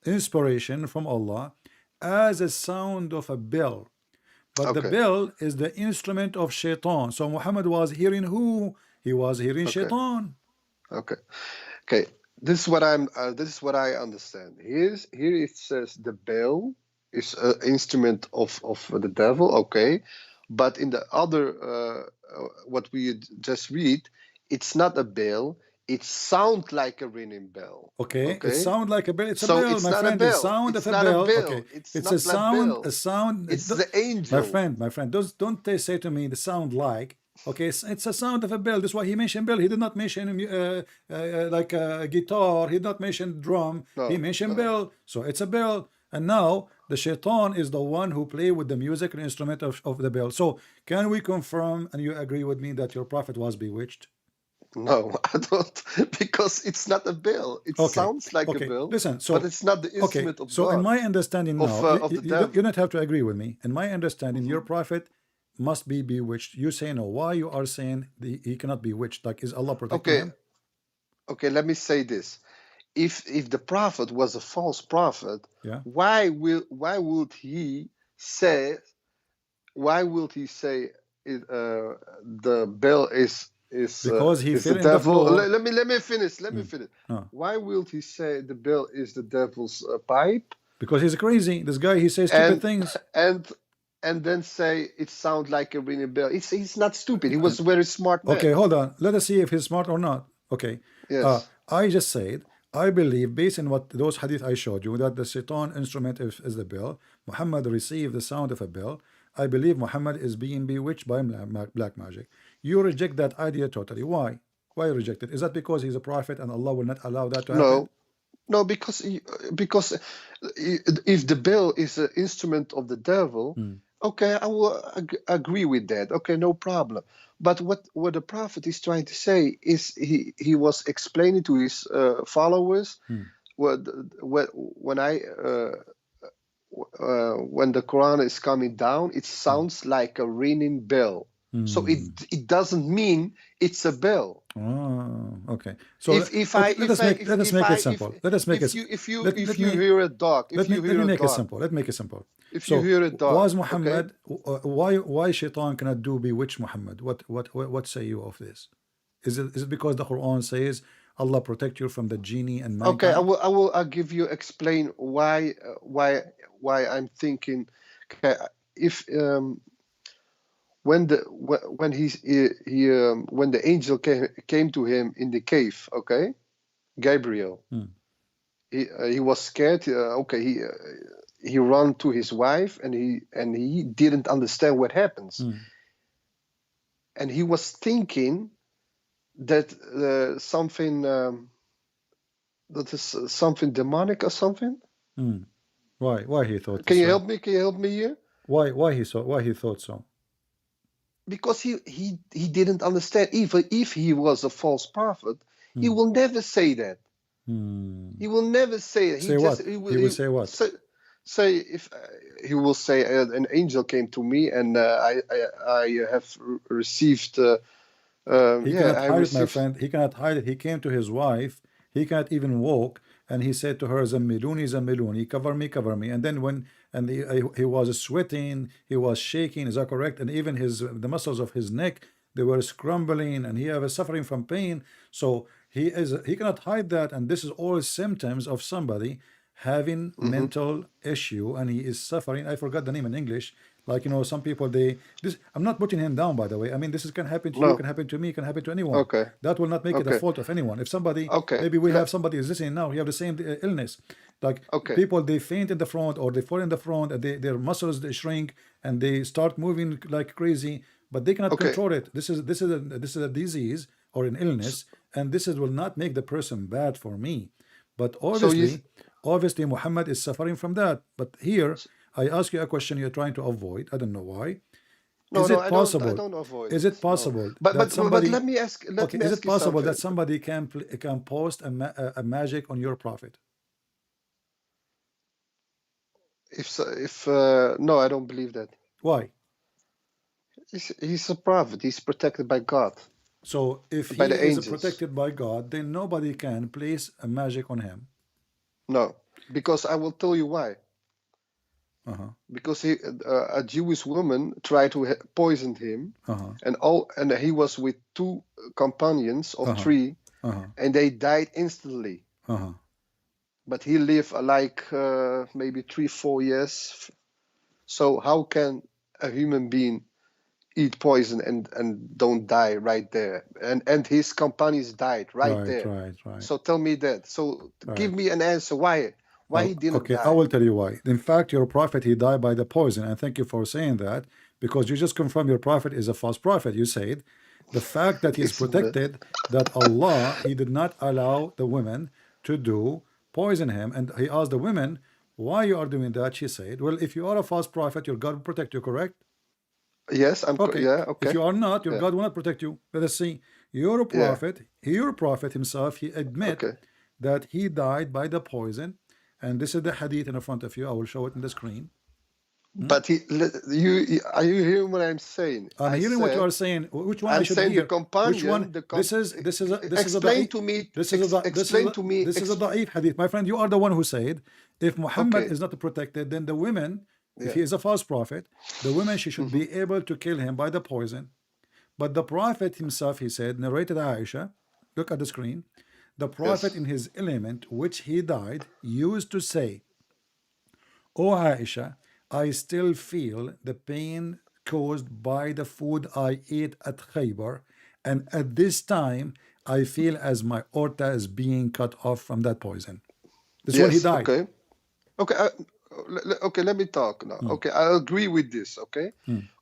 inspiration from Allah as a sound of a bell. But the bell is the instrument of Shaitan. So Muhammad was hearing who? He was hearing Shaitan. Okay. This is what I understand. Here it says the bell is an instrument of the devil. Okay, but in the other what we just read, it's not a bell. It sounds like a ringing bell. Okay. It sounds like a bell. It's a bell, my friend. The sound of a bell. Okay. It's a sound. A sound. It's the angel. My friend. Don't they say to me the sound like? Okay, it's a sound of a bell. That's why he mentioned bell. He did not mention like a guitar. He did not mention drum. He mentioned bell. So it's a bell. And now the Shaitan is the one who play with the musical instrument of the bell. So can we confirm, and you agree with me, that your Prophet was bewitched? No, I don't, because it's not a bell. It sounds like a bell. Listen, but it's not the instrument of God. In my understanding now, you don't have to agree with me. In my understanding, your Prophet must be bewitched. You say no. Why you are saying he cannot be bewitched? Like, is Allah protecting him? Okay, let me say this. If the Prophet was a false prophet, why would he say the bell is because he is the devil? Let me finish. Why will he say the bell is the devil's pipe? Because he's crazy. This guy, he says stupid things. And then say it sounds like a ringing bell. He's not stupid. He was a very smart man. Okay, hold on. Let us see if he's smart or not. Okay. Yes. I just said, I believe, based on what those hadith I showed you, that the Shaitan instrument is the bell. Muhammad received the sound of a bell. I believe Muhammad is being bewitched by black magic. You reject that idea totally. Why? Why reject it? Is that because he's a prophet and Allah will not allow that to happen? No, because if the bell is an instrument of the devil, okay, I will agree with that. Okay, no problem. But what the Prophet is trying to say is he was explaining to his followers when the Quran is coming down, it sounds like a ringing bell. So it doesn't mean it's a bell. Oh, okay. So let us make it simple. Let us make it. If you hear a dog, let me make it simple. Let me make it simple. If you hear a dog, was Muhammad? Why Shaitan cannot bewitch Muhammad? What say you of this? Is it because the Quran says Allah protect you from the genie and mankind? Okay, I'll give you explain why I'm thinking. Okay, if when the angel came to him in the cave, okay, Gabriel, he was scared. He ran to his wife and he didn't understand what happens, and he was thinking that something that is something demonic or something. Why he thought? Can you help me? Can you help me here? Why he thought so? Because he didn't understand. Even if he was a false prophet, he will never say that. He will never say that. He will say what? Say if he will say an angel came to me and I have received. He cannot hide it, my friend. He cannot hide it. He came to his wife. He cannot even walk, and he said to her, "Zammiluni, zammiluni, cover me, cover me." And then when and he was sweating, he was shaking. Is that correct? And even the muscles of his neck, they were scrambling, and he was suffering from pain. So he cannot hide that, and this is all symptoms of somebody having mental issue, and he is suffering. I forgot the name in English. Like, some people, I'm not putting him down, by the way. I mean, this can happen to you, can happen to me, can happen to anyone. Okay. That will not make it a fault of anyone. If somebody, maybe we have somebody is listening now, he have the same illness. Like people, they faint in the front, or they fall in the front, and their muscles, they shrink, and they start moving like crazy, but they cannot control it. This is a disease or an illness, and will not make the person bad for me. But obviously, Muhammad is suffering from that. But here, I ask you a question you're trying to avoid. I don't know why. Is it possible? I don't avoid. Is it possible? But let me ask. Is it possible that somebody can post a magic on your prophet? No, I don't believe that. Why? He's a prophet. He's protected by God. So if he is protected by God, then nobody can place a magic on him. No, because I will tell you why. Because a Jewish woman tried to poison him, and he was with 2 companions of 3, and they died instantly. But he lived like maybe 3-4 years. So how can a human being eat poison and don't die right there? And his companions died right there. Right. So tell me that. So give me an answer. Why he didn't die? I will tell you why. In fact, your prophet, he died by the poison. And thank you for saying that, because you just confirmed your prophet is a false prophet. You said the fact that he's protected, that Allah, he did not allow the women to poison him. And he asked the women, why you are doing that? She said, well, if you are a false prophet, your God will protect you, correct? Yes, I'm okay. If you are not, your God will not protect you. Let us see. Your prophet himself, he admit that he died by the poison. And this is the hadith in front of you. I will show it in the screen. But are you hearing what I'm saying? I'm hearing what you are saying. Which one I'm I should saying hear? the companion. Which one? This is a explain to me. This is a da'if hadith. My friend, you are the one who said if Muhammad is not protected, then the women, if he is a false prophet, the women, she should be able to kill him by the poison. But the prophet himself, he said, narrated Aisha, look at the screen, the prophet in his element, which he died, used to say, "O Aisha, I still feel the pain caused by the food I ate at Khaybar, and at this time I feel as my aorta is being cut off from that poison." This is when he died. Okay, let me talk now. Okay, I agree with this,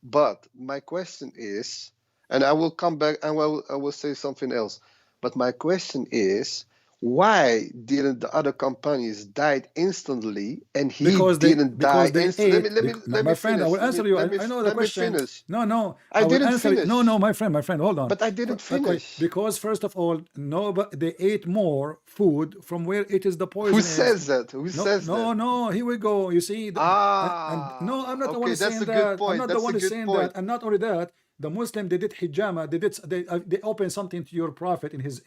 but my question is, and I will come back and I will say something else, but my question is, why didn't the other companions die instantly and he didn't die instantly? My friend, I will answer you. I know the question. No, I didn't finish. No, my friend, hold on. But I didn't finish. Because first of all, they ate more food from where it is the poison. Who says that? Who says that? No, here we go. You see? No, I'm not the one saying that. I'm not the one saying that. And not only that, the Muslim, they did hijama. They opened something to your prophet in his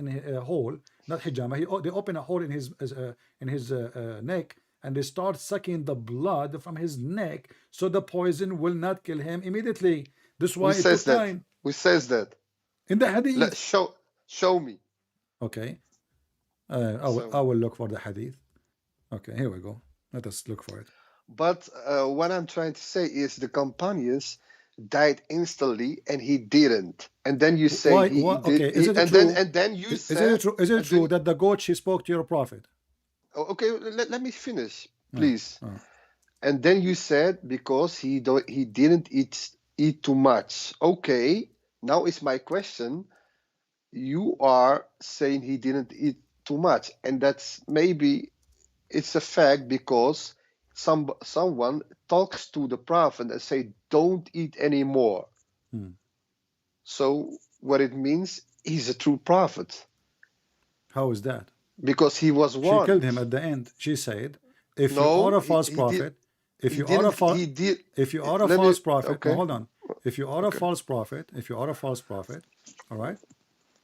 hole, not hijama. They open a hole in his neck, and they start sucking the blood from his neck, so the poison will not kill him immediately. This is why it took time. Who says that? In the hadith. Show me. Okay. I will look for the hadith. Okay, here we go. Let us look for it. But what I'm trying to say is the companions died instantly and he didn't, and then you say he did. Okay, is it true? And then you said, is it true that the goat, she spoke to your prophet? Okay, let me finish, please. And then you said because he didn't eat too much. Okay, now is my question. You are saying he didn't eat too much, and that's maybe it's a fact because someone talks to the prophet and say, "Don't eat anymore." So what it means, he's a true prophet. How is that? Because he was warned. She killed him at the end. She said, "If you are a false prophet, if you are a false prophet, hold on. If you are a false prophet, all right,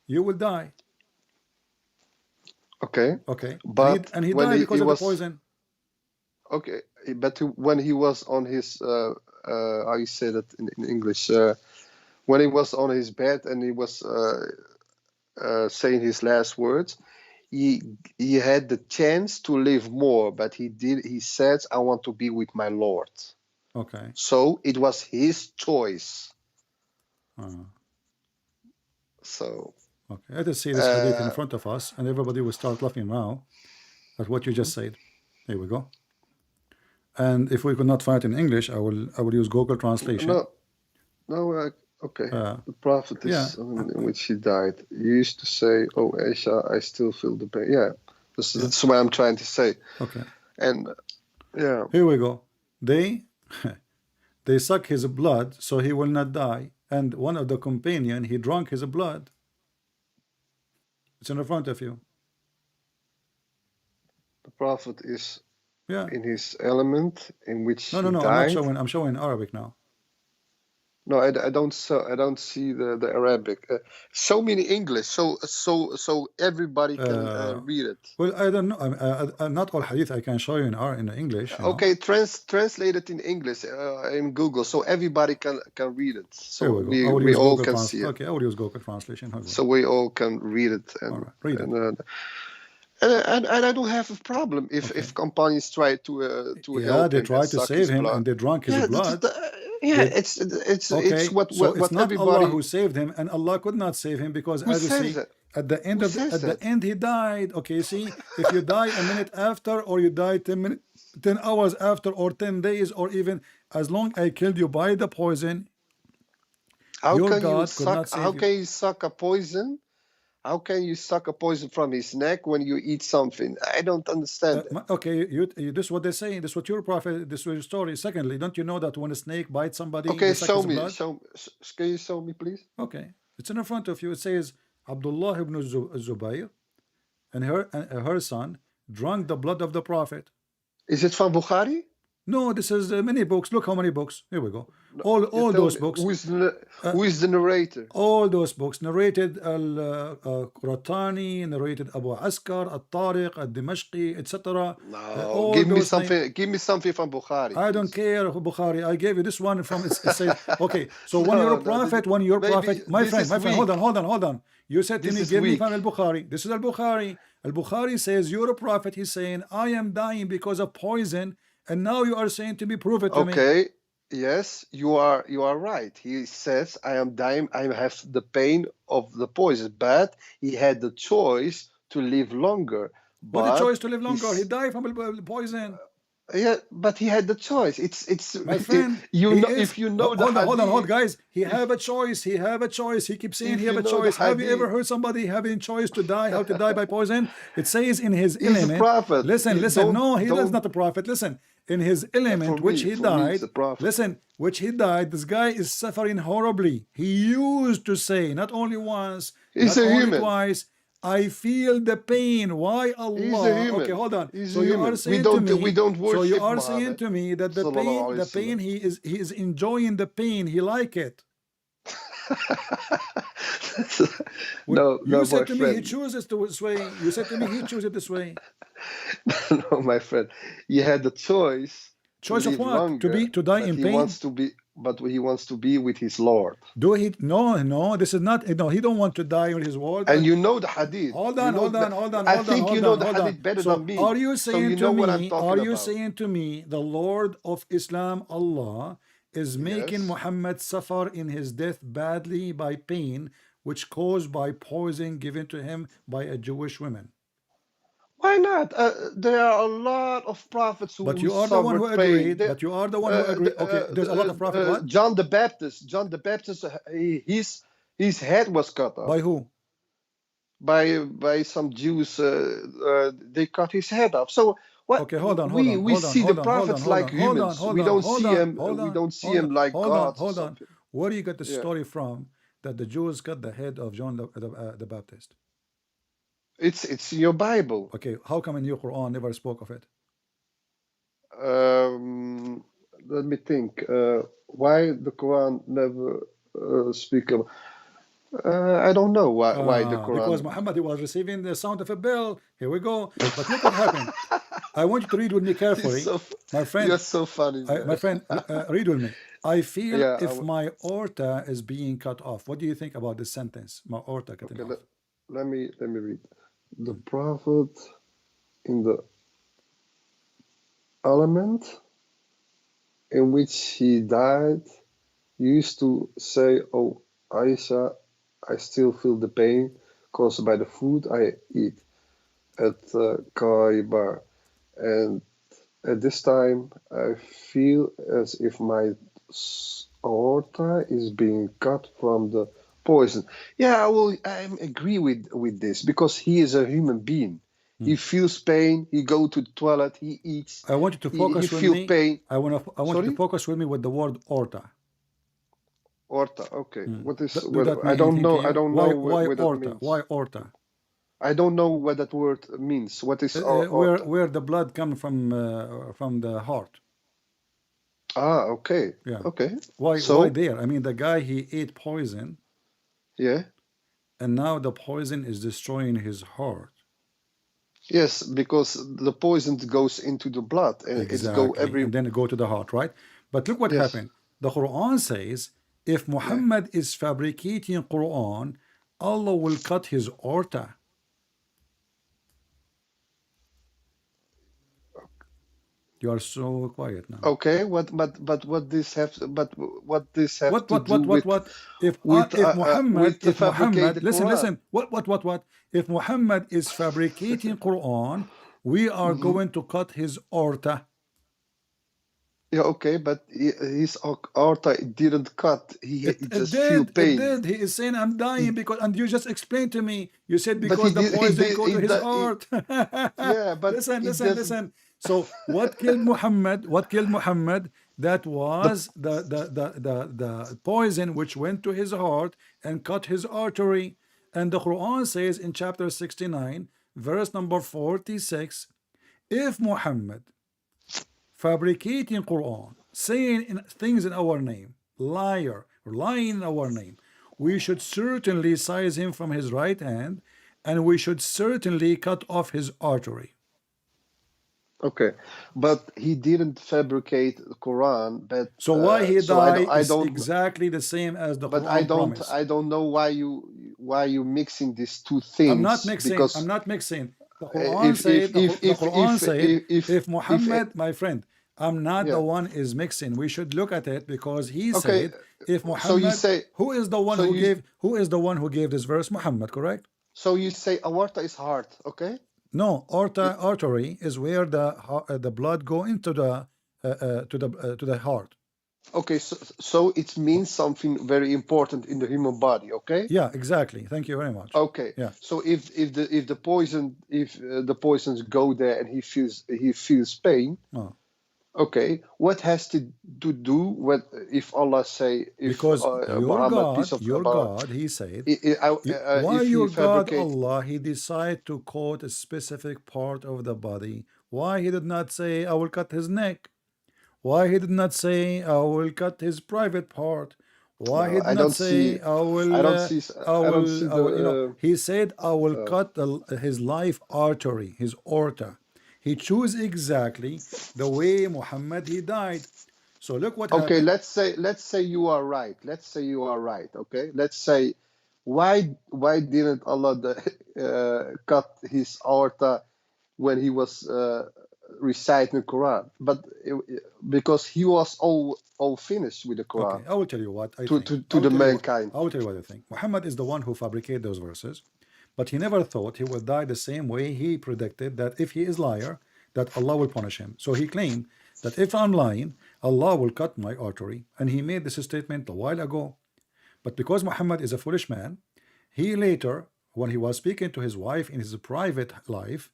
you will die." Okay. But he died because of the poison. Okay, but when he was on his how you say that in English, when he was on his bed and he was saying his last words, he had the chance to live more, but he said, I want to be with my Lord. Okay. So it was his choice. So okay, let us see this hadith in front of us, and everybody will start laughing now at what you just said. Here we go. And if we could not find it in English, I will use Google Translation. Okay. The Prophet is in which he died. He used to say, "Oh, Aisha, I still feel the pain." Yeah, that's what I'm trying to say. Okay. And yeah, here we go. They suck his blood so he will not die. And one of the companion, he drank his blood. It's in front of you. The Prophet is in his element in which he died. I'm not showing. I'm showing Arabic now. No, I don't see the Arabic. Show me in English, so everybody can read it. Well, I don't know. Not all hadith I can show you in English. Okay, translate it in English in Google, so everybody can read it. So we all can see it. Okay, I will use Google Translation. So we all can read it. And, read it. And I don't have a problem if companions try to help they try to save him and they drank his blood. It's what not everybody... Allah who saved him, and Allah could not save him because as you see at the end he died. Okay, see, if you die a minute after, or you die 10 hours after, or 10 days, or even as long I killed you by the poison, how can you suck a poison? How can you suck a poison from his neck when you eat something? I don't understand. Okay, this is what they say. This is what your prophet. This is your story. Secondly, don't you know that when a snake bites somebody? Okay, show me. Can you show me, please? Okay, it's in front of you. It says Abdullah ibn Zubayr and her son drank the blood of the prophet. Is it from Bukhari? No, this is many books. Look how many books. Here we go. All those books. Who is the narrator? All those books narrated Al-Qurtani, narrated Abu Askar, Al-Tariq, Al-Dimashqi, etc. No, give me something. Give me something from Bukhari. I don't care Bukhari. I gave you this one from. It says, okay. So when you're a prophet, my friend, hold on. You said to me, give me from Al-Bukhari. This is Al-Bukhari. Al-Bukhari says you're a prophet. He's saying I am dying because of poison. And now you are saying to me, prove it to me. Okay, yes, you are right. He says, I am dying, I have the pain of the poison, but he had the choice to live longer. What the choice to live longer? He died from poison. Yeah, but he had the choice. My friend. If you know the hold on, guys. He have a choice. He keeps saying he have a choice. Have you ever heard somebody having choice to die? How to die by poison? It says in his element. Prophet. Listen. No, he is not a prophet. Listen. In his element, which he died. This guy is suffering horribly. He used to say, not only once, not only twice, I feel the pain. Why Allah? Okay, hold on. So you are saying to me, saying to me that the pain he is enjoying the pain. He like it. You said to me he chooses this way. You said to me he chooses it this way. No, my friend. He had the choice. Choice of what? Longer, to die in pain. But he wants to be with his Lord. No, this is not. No, he don't want to die with his Lord. And you know the hadith. Hold on. I think you know the hadith better than me. Are you saying to me? Are you saying to me the Lord of Islam, Allah, is making Muhammad suffer in his death badly by pain, which caused by poison given to him by a Jewish woman? Why not? There are a lot of prophets who. But you are the one who agreed. Okay, there's a lot of prophets. What? John the Baptist. His head was cut off. By who? By some Jews. They cut his head off. So what? Okay, hold on. We see the prophets like humans. We don't see him. We don't see him like God. Hold on. Where do you get the story from that the Jews cut the head of John the Baptist? It's in your Bible. Okay, how come in your Quran never spoke of it? Let me think. Why the Quran never speak of? I don't know why the Quran. Because Muhammad was receiving the sound of a bell. Here we go. But look what happened. I want you to read with me carefully. So, My friend, you're so funny, man. my friend, read with me. I feel Yeah, if my aorta is being cut off. What do you think about this sentence? My aorta cutting okay, off. let me read. The Prophet in the element in which he died used to say, "Oh, Aisha, I still feel the pain caused by the food I eat at Khaybar, and at this time I feel as if my aorta is being cut from the poison." Yeah, I agree with this because he is a human being. He feels pain. He go to the toilet. He eats. I want you to focus he with feel me. pain. I want you Sorry? to focus with me with the word aorta. Aorta. Okay. What is? Do that mean I don't anything know. to you? I don't Why, know why what that aorta? means. Why aorta? I don't know what that word means. What is aorta? Where the blood comes from the heart. Ah, okay. Yeah. Okay. Why So there? I mean, the guy, he ate poison, yeah. and now the poison is destroying his heart. Yes, because the poison goes into the blood and it's go Exactly, and then go to the heart, right? But look what Yes. happened. The Quran says, if Muhammad is fabricating Quran, Allah will cut his aorta. You are so quiet now. Okay, what this have to do with What? If with Muhammad, to fabricate the listen, Quran? what? If Muhammad is fabricating Quran, we are going to cut his aorta. Yeah, okay, but his aorta didn't cut. He just feel pain. It did. He is saying, I'm dying because, and you just explained to me. You said because the poison go to his heart. Yeah, but listen. So what killed Muhammad? What killed Muhammad? That was the poison which went to his heart and cut his artery. And the Quran says in chapter 69, verse number 46, if Muhammad fabricating Quran, saying things in our name, lying in our name, we should certainly seize him from his right hand, and we should certainly cut off his artery. Okay, but he didn't fabricate the Quran. But so why he died I is don't, exactly the same as the but Quran I don't know why you mixing these two things. I'm not mixing. Because I'm not mixing. The Quran said. The Quran said. If Muhammad, my friend, I'm not the one is mixing. We should look at it because he said, if Muhammad, so you say, who is the one who gave this verse? Muhammad, correct? So you say aorta is heart, okay? No, artery is where the blood go into the to the heart. Okay, so it means something very important in the human body, okay? Yeah, exactly. Thank you very much. Okay. Yeah. So if the poisons go there and he feels pain. Oh. Okay, what has to do with if Allah say because your God, he said, why your God Allah, he decided to quote a specific part of the body? Why he did not say I will cut his neck? Why he did not say I will cut his private part? Why he did not say I will? He said I will cut his life artery, his aorta. He chose exactly the way Muhammad he died. So look what happened. Okay, let's say you are right. Let's say you are right. Okay, let's say why didn't Allah cut his aorta when he was reciting the Quran? But because he was all finished with the Quran. Okay, I will tell you what I think. To the mankind. I will tell you what I think. Muhammad is the one who fabricated those verses. But he never thought he would die the same way he predicted that if he is liar, that Allah will punish him. So he claimed that if I'm lying, Allah will cut my artery. And he made this statement a while ago. But because Muhammad is a foolish man, he later, when he was speaking to his wife in his private life,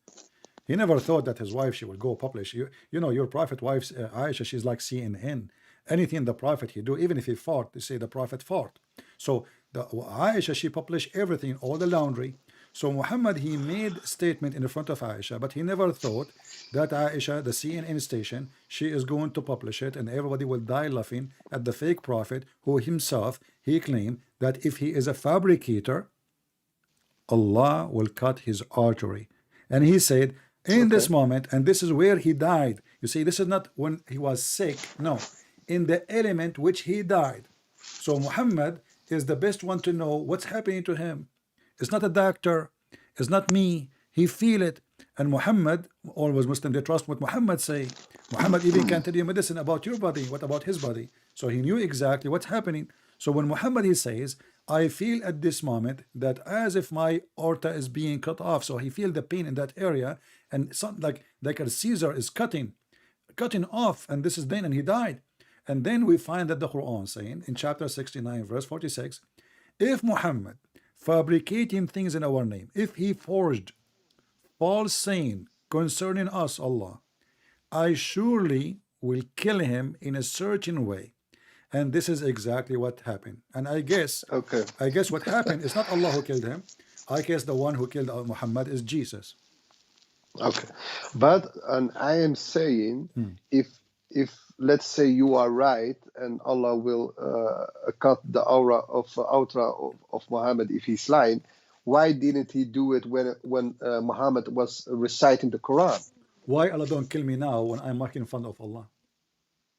he never thought that his wife, she will go publish. You know, your prophet wife, Aisha, she's like CNN. Anything the prophet he do, even if he fought, they say the prophet fought. So Aisha, she published everything, all the laundry. So Muhammad, he made a statement in the front of Aisha, but he never thought that Aisha, the CNN station, she is going to publish it and everybody will die laughing at the fake prophet who himself, he claimed that if he is a fabricator, Allah will cut his artery. And he said, In this moment, and this is where he died. You see, this is not when he was sick. No, in the element which he died. So Muhammad is the best one to know what's happening to him. It's not a doctor. It's not me. He feel it. And Muhammad, always Muslim, they trust what Muhammad say. Muhammad even can tell you medicine about your body. What about his body? So he knew exactly what's happening. So when Muhammad, he says, I feel at this moment that as if my aorta is being cut off. So he feel the pain in that area, and something like a Caesar is cutting off, and this is then, and he died. And then we find that the Quran saying in chapter 69 verse 46, if Muhammad fabricating things in our name, if he forged false saying concerning us, Allah, I surely will kill him in a certain way. And this is exactly what happened. And I guess what happened is not Allah who killed him. I guess the one who killed Muhammad is Jesus. Okay, but and I am saying, if let's say you are right, and Allah will cut the aura of Muhammad if he's lying, why didn't he do it when Muhammad was reciting the Quran? Why Allah don't kill me now when I'm making fun of Allah?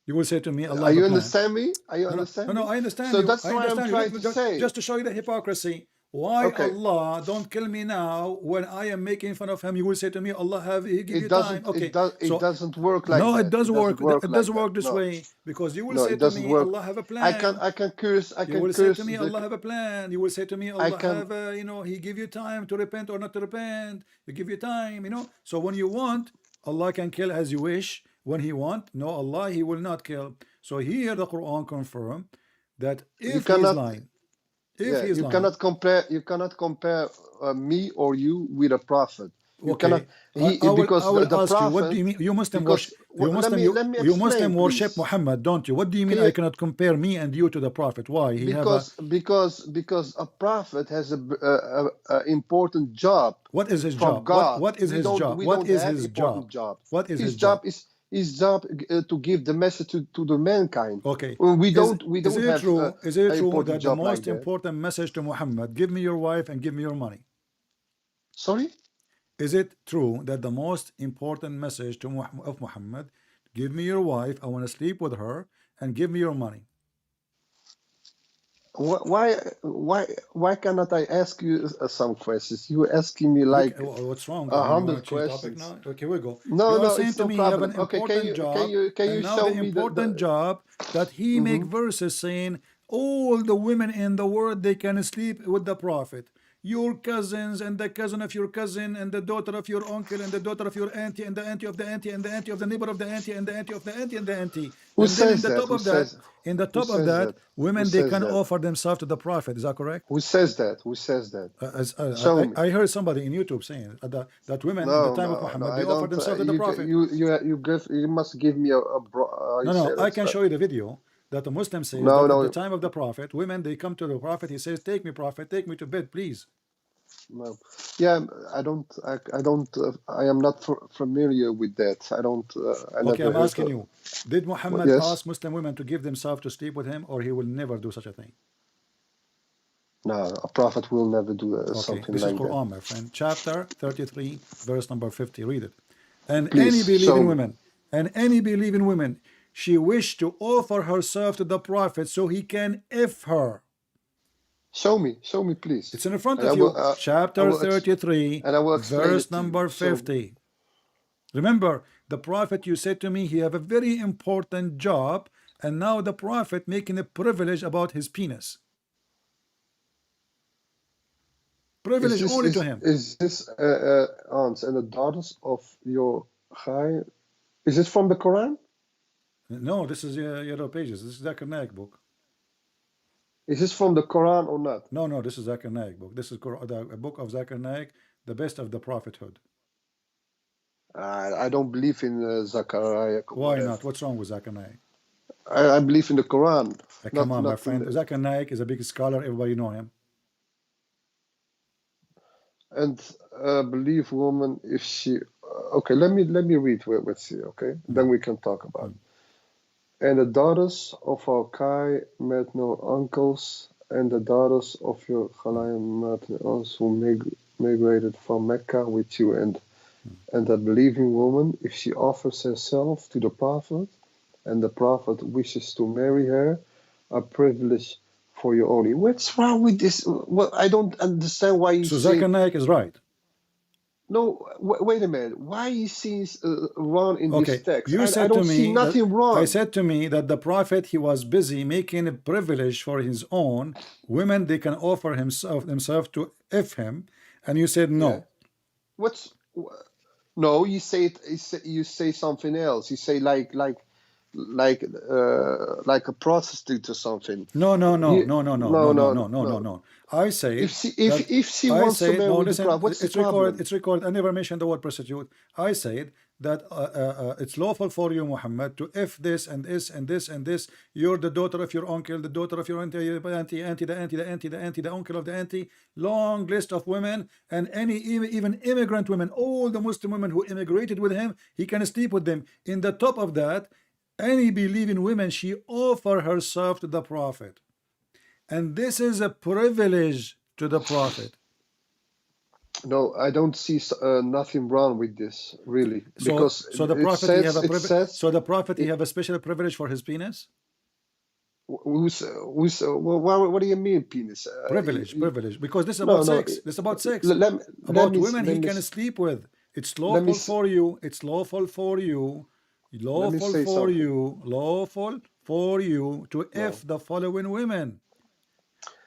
You will say to me, Allah. Are you understand me? Are you understand? No, I understand. So you. that's I what understand I'm trying to say. Just to show you the hypocrisy. Why Allah don't kill me now when I am making fun of him? You will say to me, Allah he give you time. Okay, it doesn't work like that. No, it does work. It does work this way, because you will say to me, Allah have a plan. I can curse. You will say to me, Allah have a plan. You will say to me, Allah have a, He give you time to repent or not to repent. He give you time, So when you want, Allah can kill as you wish. When He want, no, Allah, He will not kill. So here the Quran confirm that if He is lying, you cannot compare me or you with a prophet. You cannot. I will ask you, what do you mean? You Muslim worship Muhammad, don't you? What do you mean I cannot compare me and you to the prophet? Why? Because a prophet has a important job. What is his job? What is his job? What is his job? What is his job? His job to give the message to the mankind. Okay. We don't is it have true? Is it true that the most like important message to Muhammad, give me your wife and give me your money? Sorry? Is it true that the most important message of Muhammad, give me your wife, I want to sleep with her, and give me your money? Why cannot I ask you some questions? You're asking me like what's wrong? 100 questions. Now? Okay, we go. No, saying to me, you have an important job. Can you show me the important job that he make verses saying all the women in the world, they can sleep with the prophet. Your cousins and the cousin of your cousin and the daughter of your uncle and the daughter of your auntie and the auntie of the auntie and the auntie of the neighbor of the auntie and the auntie of the auntie and the auntie. Who and says then in the top of that, women, they can offer themselves to the prophet. Is that correct? Who says that? Who says that? I heard somebody in YouTube saying that women at the time of Muhammad, they offer themselves to the prophet. You must give me a no, I can show you the video that the Muslim says that at the time of the prophet, women, they come to the prophet, he says, take me, prophet, take me to bed, please. No, yeah, I am not familiar with that. Okay, I'm asking you, did Muhammad ask Muslim women to give themselves to sleep with him, or he will never do such a thing? No, a prophet will never do something like that. This is Quran, my friend. Chapter 33, verse number 50. Read it. And any believing women, she wished to offer herself to the prophet so he can if her. Show me, please. It's in front of you. Chapter 33, verse number 50. Remember, the prophet, you said to me, he have a very important job, and now the prophet making a privilege about his penis. Privilege only to him. Is this aunts and the daughters of your Chai? Is it from the Quran? No, this is Yellow Pages. This is Zakir Naik book. Is this from the Quran or not? No, this is Zakir Naik book. This is the book of Zakir Naik, the best of the prophethood. I don't believe in Zechariah. Why not? What's wrong with Zakir Naik? I believe in the Quran. Come on, my friend. Zakir Naik is a big scholar. Everybody know him. And believe woman if she. Okay, let me read what's here. Okay, then we can talk about it. And the daughters of our Kai met no uncles, and the daughters of your Khalai met no aunts who migrated from Mecca with you, and And a believing woman, if she offers herself to the prophet, and the prophet wishes to marry her, a privilege for you only. What's wrong with this? Well, I don't understand why you So say. Zakir Naik is right. No, wait a minute. Why you see wrong in Okay, this text? you I said to don't see me nothing wrong. I said to me that the prophet, he was busy making a privilege for his own women. They can offer themselves to if him, and you said no. Yeah. No? You say it. You say something else. You say like a prostitute or something. No. No. I said If she wants to marry the prophet, what's the problem? It's recorded. I never mentioned the word prostitute. I said that it's lawful for you, Muhammad, to if this and this and this and this. You're the daughter of your uncle, the daughter of your auntie, the uncle of the auntie. Long list of women, and even immigrant women, all the Muslim women who immigrated with him, he can sleep with them. In the top of that, any believing woman, she offer herself to the prophet. And this is a privilege to the prophet. No, I don't see nothing wrong with this, really. Because so the prophet he have a privilege. So the prophet he have a special privilege for his penis. What do you mean, penis? Privilege. Because this is about sex. This is about sex. About women he can sleep with. It's lawful for you. It's lawful for you. Lawful for you to if the following women.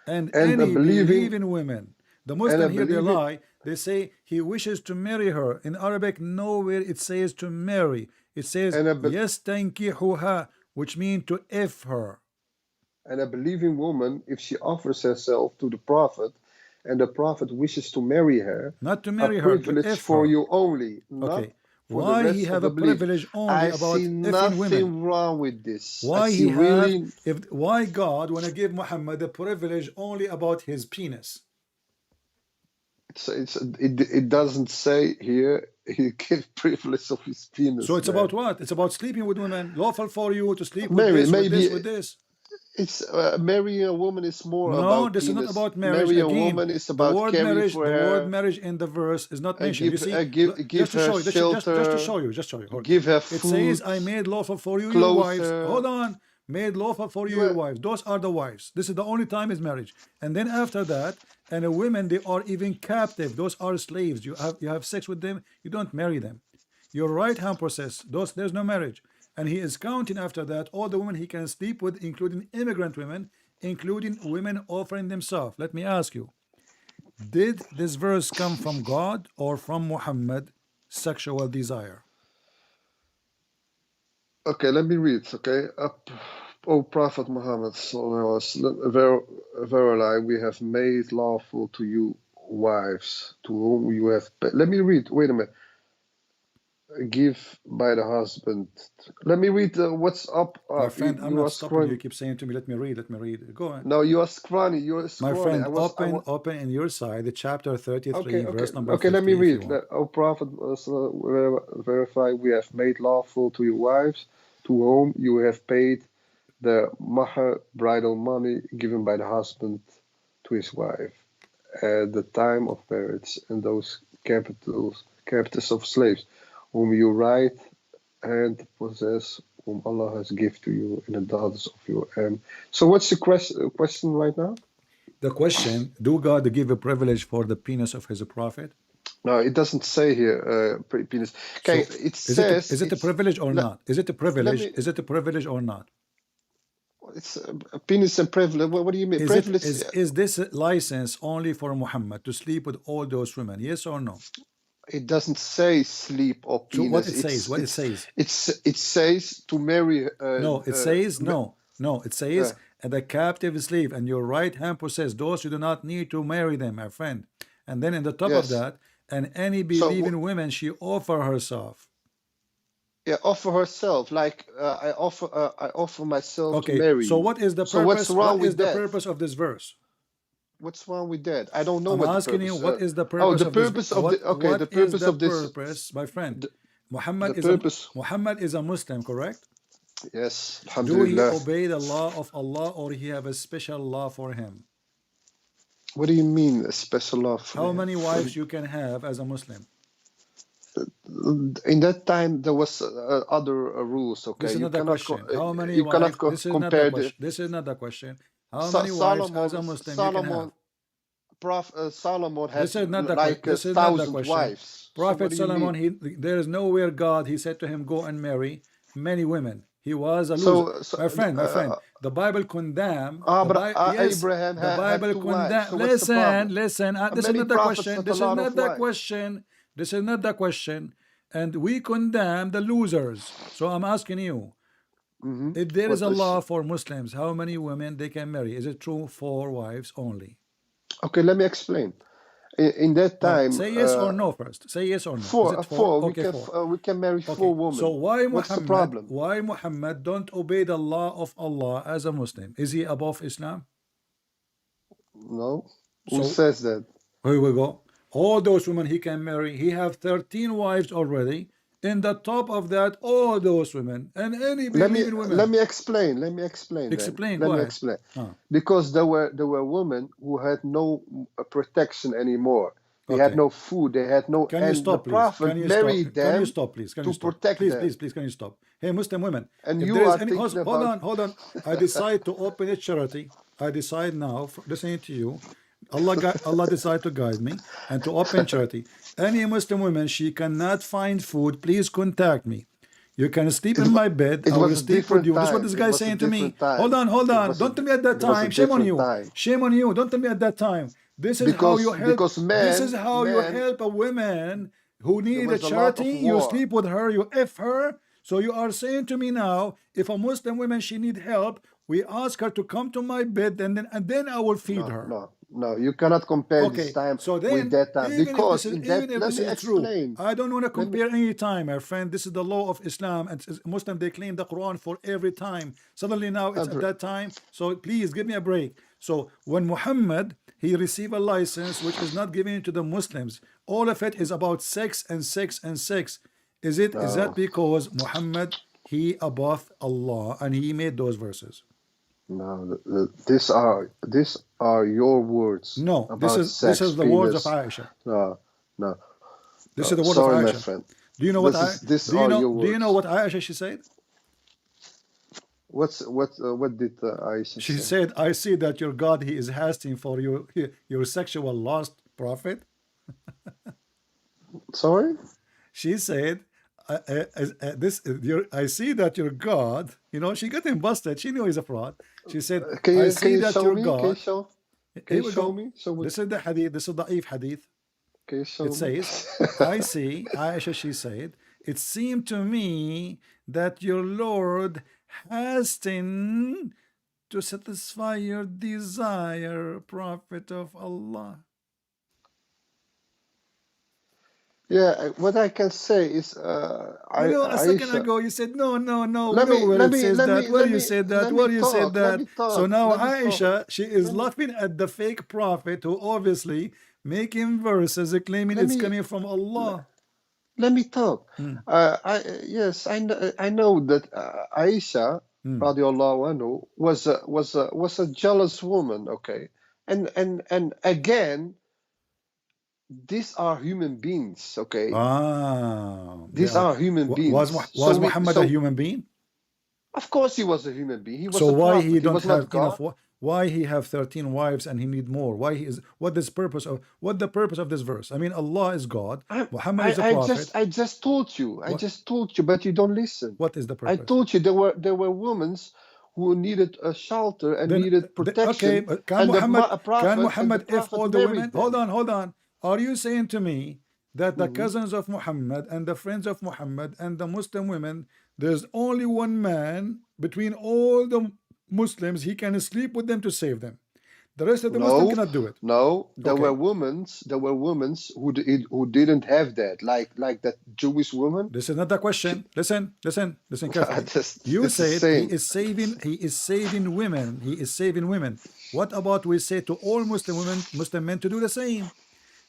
And any believing women. The Muslim here, they lie. They say he wishes to marry her. In Arabic, nowhere it says to marry. It says yastankihuha, which means to if her. And a believing woman, if she offers herself to the prophet, and the prophet wishes to marry her, not to marry her, privilege to if for her. you only. Okay. Why he have a privilege only about effing women? I see nothing wrong with this. Why God wanna give Muhammad a privilege only about his penis? It doesn't say here he gives privilege of his penis. So it's about what? It's about sleeping with women. Lawful for you to sleep with with this. It's marrying a woman is more about No, this is not about marriage. Marrying a woman is about the word caring marriage. For the her. word marriage in the verse is not mentioned. Give, you see, give her shelter. Just to show you. Give her food. It says, "I made lawful for you your wives." Hold on, made lawful for you your wives. Those are the wives. This is the only time is marriage. And then after that, and the women, they are even captive. Those are slaves. You have sex with them. You don't marry them. Your right hand process. There's no marriage. And he is counting after that all the women he can sleep with, including immigrant women, including women offering themselves. Let me ask you, did this verse come from God or from Muhammad sexual desire? Okay, let me read. Okay, O Prophet Muhammad, verily we have made lawful to you wives to whom you have. Let me read. Wait a minute. Give by the husband. Let me read what's up. My friend, I'm not stopping you. You keep saying to me, let me read. Go on. No, you are scrawny. My friend, open in your side, the chapter 33, verse number 50. Okay, let me read. O Prophet, verify we have made lawful to your wives to whom you have paid the mahar, bridal money given by the husband to his wife at the time of marriage, and those captives of slaves whom you right hand possess, whom Allah has given to you in the daughters of your So what's the question right now? The question, do God give a privilege for the penis of his prophet? No, it doesn't say here penis. Okay, so it says... Is it a privilege or not? Is it a privilege? Is it a privilege or not? It's a penis and privilege. What do you mean? Is this license only for Muhammad to sleep with all those women? Yes or no? It doesn't say sleep or penis. So what it says? It says to marry. It says the captive slave, and your right hand possess those you do not need to marry them, my friend. And then in the top of that, and any believing women, she offer herself. Yeah, offer herself. Like I offer myself to marry. So what is the purpose? So what's wrong with the purpose of this verse? What's wrong with that? I don't know. I'm asking you, what is the purpose? The purpose of this? Okay, the purpose of this. Purpose, my friend. Muhammad is a Muslim, correct? Yes. Do he obey the law of Allah, or he have a special law for him? What do you mean a special law for How many wives you can have as a Muslim? in that time there was other rules. Okay, This is you not the cannot question. How many you cannot wives? This is not the compare the question. This is not the question. How many wives as a Muslim you can have? Solomon had This is not the like this is not the 1,000 question. wives. So what Prophet do you Solomon, mean? there is nowhere God, he said to him, go and marry many women. He was a loser. So My friend, the Bible condemn, yes, Abraham the had Bible 2 wives. So condemn. what's the problem? Listen, this is Many not the prophets question. had a This is lot not of the wives. question. This is not the question. And we condemn the losers. So I'm asking you, if there is a law for Muslims, how many women they can marry? Is it true 4 wives only? Okay, let me explain. In that time, say yes or no first. Say yes or no. four. Is it 4? Okay, We can marry 4 women. So why What's the Muhammad? problem? Why Muhammad don't obey the law of Allah as a Muslim? Is he above Islam? No. Who says that? Here we go. All those women he can marry. He have 13 wives already. In the top of that, all those women and any believing women. Let me explain. Explain. Let me explain. Because there were women who had no protection anymore. They had no food. They had no. Can you stop, the Prophet married them. Can you stop, please? Can you stop? Protect them. Please, can you stop? Hey, Muslim women. And if you there is are any, thinking hold on. I decide to open a charity. I decide now, listening to you. Allah decided to guide me and to open charity. Any Muslim woman, she cannot find food, please contact me. You can sleep in my bed. I will sleep with you. This is what this guy is saying to me. Hold on. Don't tell me at that time. Shame on you. Shame on you. Don't tell me at that time. This is how you help. This is how you help a woman who need a charity. You sleep with her. You F her. So you are saying to me now, if a Muslim woman she need help, we ask her to come to my bed, and then I will feed her. No, you cannot compare this time with that time, because let me explain. I don't want to compare any time, my friend. This is the law of Islam, and Muslim they claim the Quran for every time. Suddenly now it's at that time. So please give me a break. So when Muhammad he received a license which is not given to the Muslims, all of it is about sex and sex and sex. Is that because Muhammad he above Allah and he made those verses? No, these are your words. No, this is the words of Aisha. No. This is the word Sorry, of Aisha. my friend. Do you know what do you know what Aisha she said? What did Aisha say? She said, I see that your God he is hasting for your sexual lust, Prophet. Sorry? She said, I see that your God, she got him busted. She knew he's a fraud. She said, I see that your God. Can you show me? This is the hadith. This is the Da'if hadith. It says, I see, Aisha, she said, it seemed to me that your Lord hastened to satisfy your desire, Prophet of Allah. Yeah, what I can say is, a second ago you said no. Where you said that? So now Aisha, she is laughing at the fake prophet who obviously making verses claiming it's coming from Allah. Let me talk. Yes, I know that Aisha, radiallahu anhu, was a jealous woman. Okay, and again. These are human beings, okay? These are human beings. Was Muhammad a human being? Of course he was a human being. He was so why prophet. He don't have enough? Why he have 13 wives and he need more? Why he is? What the purpose of this verse? I mean, Allah is God. Muhammad is a prophet. I just told you. I just told you, but you don't listen. What is the purpose? I told you there were women who needed a shelter and needed protection. Okay, can Muhammad if all the women? Hold on. Are you saying to me that the cousins of Muhammad and the friends of Muhammad and the Muslim women, there's only one man between all the Muslims, he can sleep with them to save them? The rest of the Muslims cannot do it. No, there were women who didn't have that, like that Jewish woman. This is not the question. Listen carefully. You said he is saving women. He is saving women. What about we say to all Muslim men to do the same?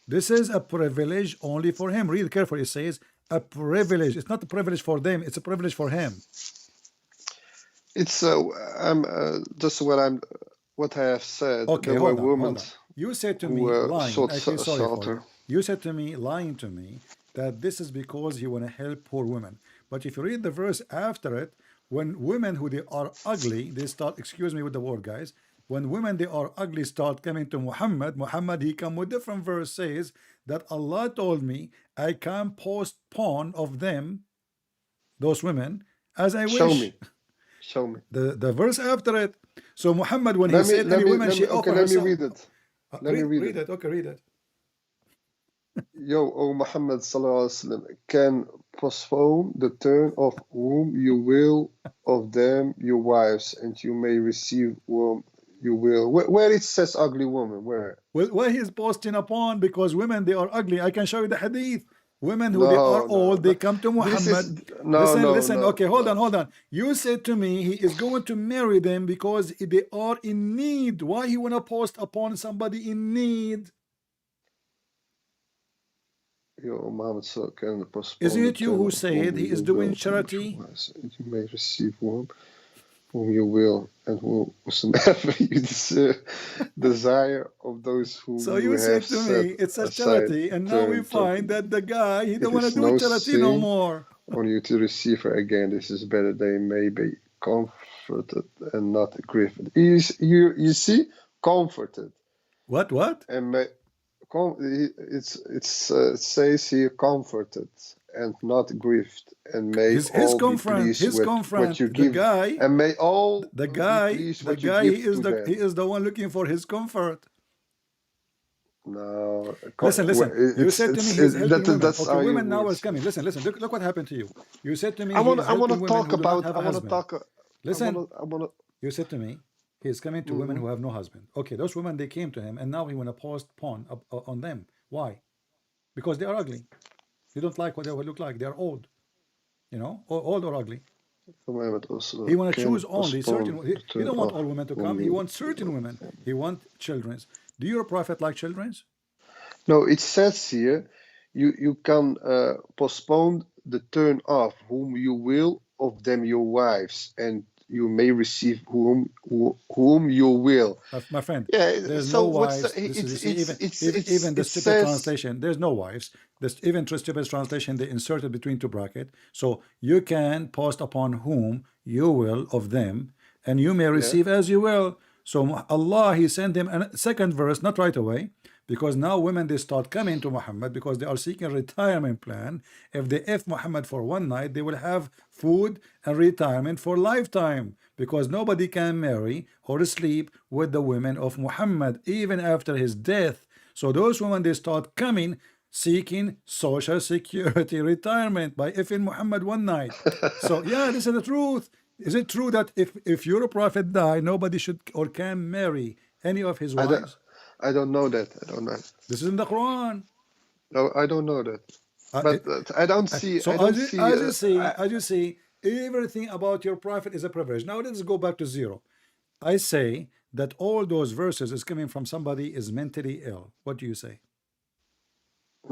This is a privilege only for him. Read carefully. It says a privilege. It's not a privilege for them. It's a privilege for him. It's just what I have said. Okay, there were women. You said to me lying. You said to me lying to me that this is because he want to help poor women. But if you read the verse after it, when women who they are ugly, they start, excuse me with the word, guys, when women they are ugly start coming to Muhammad, he come with different verse says that Allah told me I can post porn of them, those women, as I Show wish. me. Show me. The verse after it. So Muhammad, when he said any women, she offered let me herself. read it. Let me read it. Okay, read it. Yo, O Muhammad sallallahu alaihi wasallam, can postpone the turn of whom you will of them your wives, and you may receive whom you will. Where it says ugly woman, where? Well, why he's posting upon? Because women, they are ugly. I can show you the hadith. Women who they are old, they come to Muhammad. Listen. Okay, hold on. You said to me he is going to marry them because they are in need. Why he want to post upon somebody in need? Yo, Muhammad can postpone. Isn't it you who said he is doing charity? You may receive whom you will, and whosoever you desire of those who so you said to me it's a charity, and now we find that the guy he don't want to do charity no more. On you to receive her again, this is better. They may be comforted and not grieved. You see, comforted. What? And may it says here comforted and not grieved, and may his all be pleased with what you give, and may all the guy he is the one looking for his comfort. No, listen. You said to me he's helping women. Okay, women now is coming. Listen. Look what happened to you. You said to me I want to talk about. Listen. You said to me he's coming to women who have no husband. Okay, those women they came to him, and now he want to post porn on them. Why? Because they are ugly. You don't like what they look like. They are old. You know, old or ugly. He want to choose only certain. He don't want all women to come. He wants certain women. He wants children's. Do your prophet like children's? No, it says here, you can postpone the turn off whom you will of them your wives, and you may receive whom you will. My friend, yeah, there's no wives. Even the stupid translation, there's no wives. Even stupid translation, they inserted between two brackets. So you can post upon whom you will of them, and you may receive as you will. So Allah, he sent him a second verse, not right away, because now women, they start coming to Muhammad because they are seeking a retirement plan. If they F Muhammad for one night, they will have food and retirement for lifetime, because nobody can marry or sleep with the women of Muhammad even after his death. So those women, they start coming seeking social security retirement by F Muhammad one night. So yeah, this is the truth. Is it true that if your prophet die, nobody should or can marry any of his wives? I don't know that. This is in the Quran. No, I don't know that. But I don't see. So as you see, everything about your prophet is a privilege. Now let's go back to zero. I say that all those verses is coming from somebody is mentally ill. What do you say?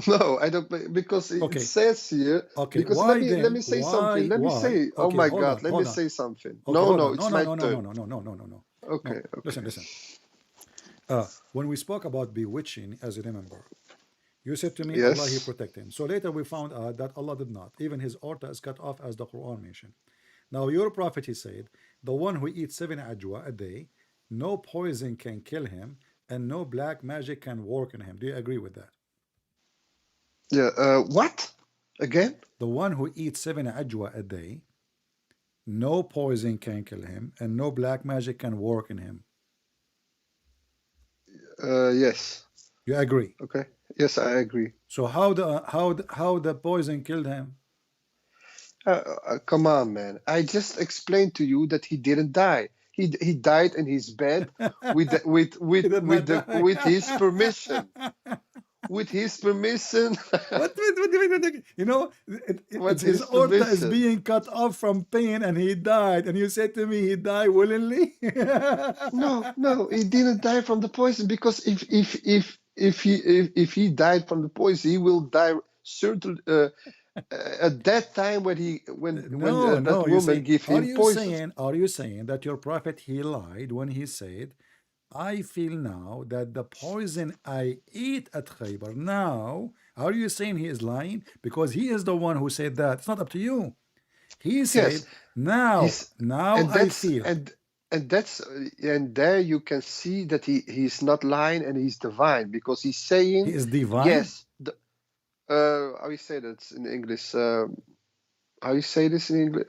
No, I don't, because it says here. Okay, because let me say something. Let me say. Oh my God, let me say something. No, it's my turn. No. Okay. Listen. When we spoke about bewitching, as you remember, you said to me, yes, Allah, he protect him. So later we found out that Allah did not. Even his aorta is cut off, as the Quran mentioned. Now your prophet, he said, the one who eats 7 ajwa a day, no poison can kill him, and no black magic can work on him. Do you agree with that? Yeah. What? Again? The one who eats 7 ajwa a day, no poison can kill him, and no black magic can work in him. Yes. You agree? Okay. Yes, I agree. So how the poison killed him? Come on, man! I just explained to you that he didn't die. He died in his bed with his permission. With his permission. What? You know, his aorta is being cut off from pain, and he died. And you said to me he died willingly? No, he didn't die from the poison, because if he died from the poison, he will die certainly at that time when that woman gave him poison. Are you saying that your prophet, he lied when he said I feel now that the poison I ate at Khaybar. Now, are you saying he is lying? Because he is the one who said that. It's not up to you. He Yes, said, now, he's now and I that's feel. and that's and there you can see that he's not lying and he's divine because he's He saying is divine. yes. How you say that in English? How you say this in English?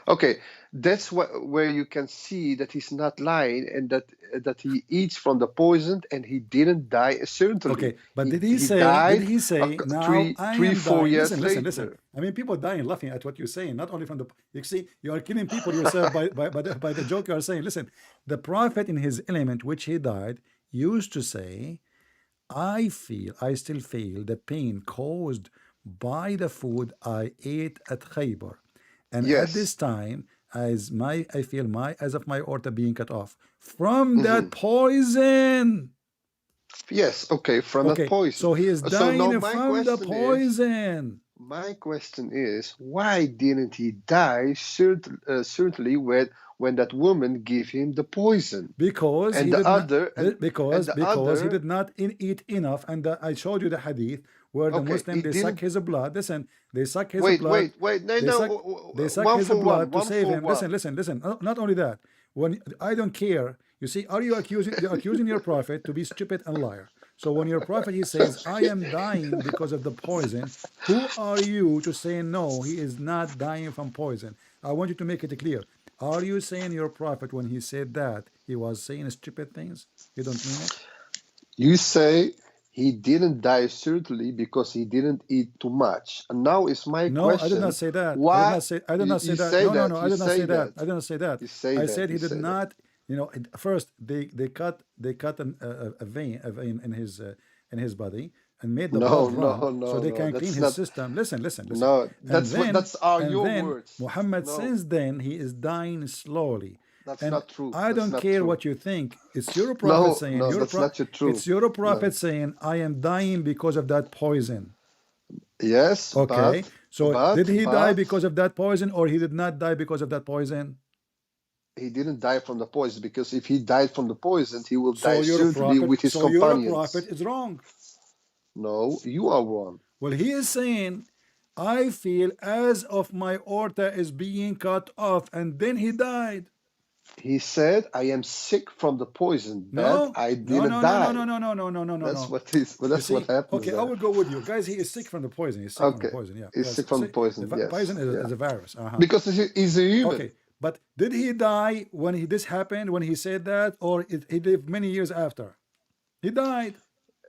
Okay, that's where you can see that he's not lying and that he eats from the poison and he didn't die certainly. Okay, but He did died he say, now I three am four dying? Listen, years listen, listen. later. I mean, people dying laughing at what you're saying, not only from the, you see, you are killing people yourself by the joke you are saying. Listen, the prophet in his element, which he died, used to say, I still feel the pain caused by the food I ate at Khaybar. And at this Yes. time, I feel my eyes of my aorta being cut off from Hmm. that poison. Yes. Okay. From that Okay, poison. so he is So now dying my from the question is. poison My question is, why didn't he die certainly when that woman gave him the poison? because And he the did not other and the because he other, did not eat enough. And I showed you the hadith where the okay, Muslim he they suck didn't. his blood. Listen, they suck his Wait, blood. wait, wait. No, They no. suck One his for one. blood to One save for him. Listen, one. listen, listen. Not only that, when I don't care. You see, are you accusing your prophet to be stupid and liar? So when your prophet he says, I am dying because of the poison, who are you to say no, he is not dying from poison? I want you to make it clear. Are you saying your prophet when he said that he was saying stupid things? You don't mean it? You say he didn't die certainly because he didn't eat too much. And now is my No, I did not question: say that. why I did not say you that. say No, no, no, that? I You did not say say that. that? I did not say that. You say I that? said You he did say that? not, first they cut a vein in his body and made the No, blood no, run so no, they no. can clean That's his not. system. Listen, listen, listen. No, And that's what. then That's are your words. Muhammad, No, since then he is dying slowly. that's And not true. I That's don't not care true. what you think. It's your prophet No, saying no, that's not your it's true. your No. prophet saying I am dying because of that poison. Yes, Okay, so did he die but because of that poison or he did not die because of that poison? he didn't die from the poison because if he died from the poison, he will die certainly with his So your prophet companions. is wrong. No, you are wrong. Well, he is saying, I feel as of my aorta is being cut off, and then he died. He said, "I am sick from the poison, but No, I no, didn't no, no, no, die." no, no, no, no, no, no, no, That's no. what is. You That's what see, happens okay, I there. will go with you. Guys, he is sick from the poison. He's sick from the Okay, poison. Yeah, he's yes. sick from the The poison. poison Yes, is yeah, a virus. because he's a human. Okay, but did he die when this happened, when he said that, or he lived many years after? He died.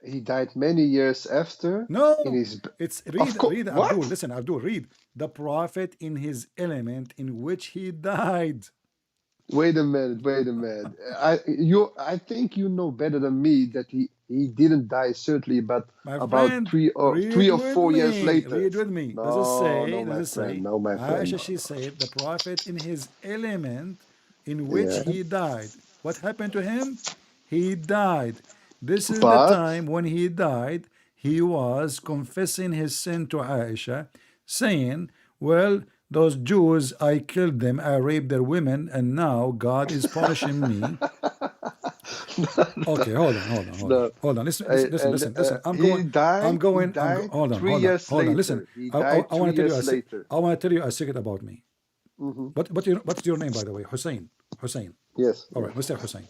He died many years after. In No, his, it's of course. read Abdul. What? Listen, Abdul, read the prophet in his element in which he died. Wait a minute. Wait a minute. I think you know better than me that he didn't die certainly, but My about friend, three read or with 4 years me. later. Read with me. No, no, Does my it friend. say, No, my friend. Aisha, No, she no. said, the prophet in his element in which Yeah, he died. What happened to him? He died. This is the but time when he died. He was confessing his sin to Aisha, saying, well, those Jews, I killed them, I raped their women, and now God is punishing me. Okay, hold on, hold on, hold on, no. hold on. Listen. He died. He died Hold on, three hold on, years hold on. Listen, later. He died I three want to tell you years later. I want to tell you a secret about me. Hmm. What's your name, by the way? Hussein. Hussein. Yes. All Yes. right, Mr. Hussein.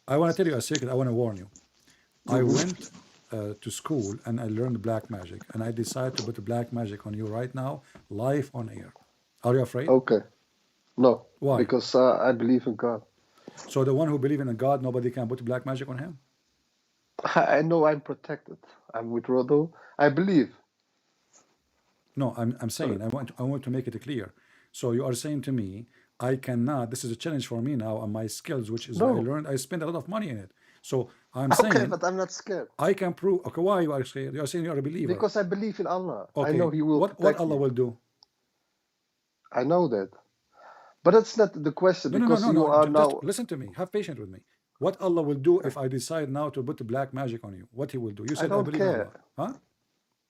I want to tell you a secret. I want to warn you. I Hmm. went to school and I learned black magic, and I decided to put black magic on you right now, live on air. Are you afraid? Okay. No, Why? because I believe in God. So the one who believes in a God, nobody can put black magic on him? I know I'm protected. I'm with Rodo. I believe. No, I'm Sorry. saying I want to make it clear. So you are saying to me, I cannot. This is a challenge for me now, and my skills, which is I No. learned. I spent a lot of money in it. So I'm Okay, saying but I'm not scared I can prove. Okay, why you are scared? You are saying you are a believer. because I believe in Allah. I Okay, know He will what protect Allah me. will do? I know that. But that's not the question because you are Just now. listen to me. Have patience with me. What Allah will do if I decide now to put the black magic on you? What He will do? You I said I don't believe in care. Allah, huh?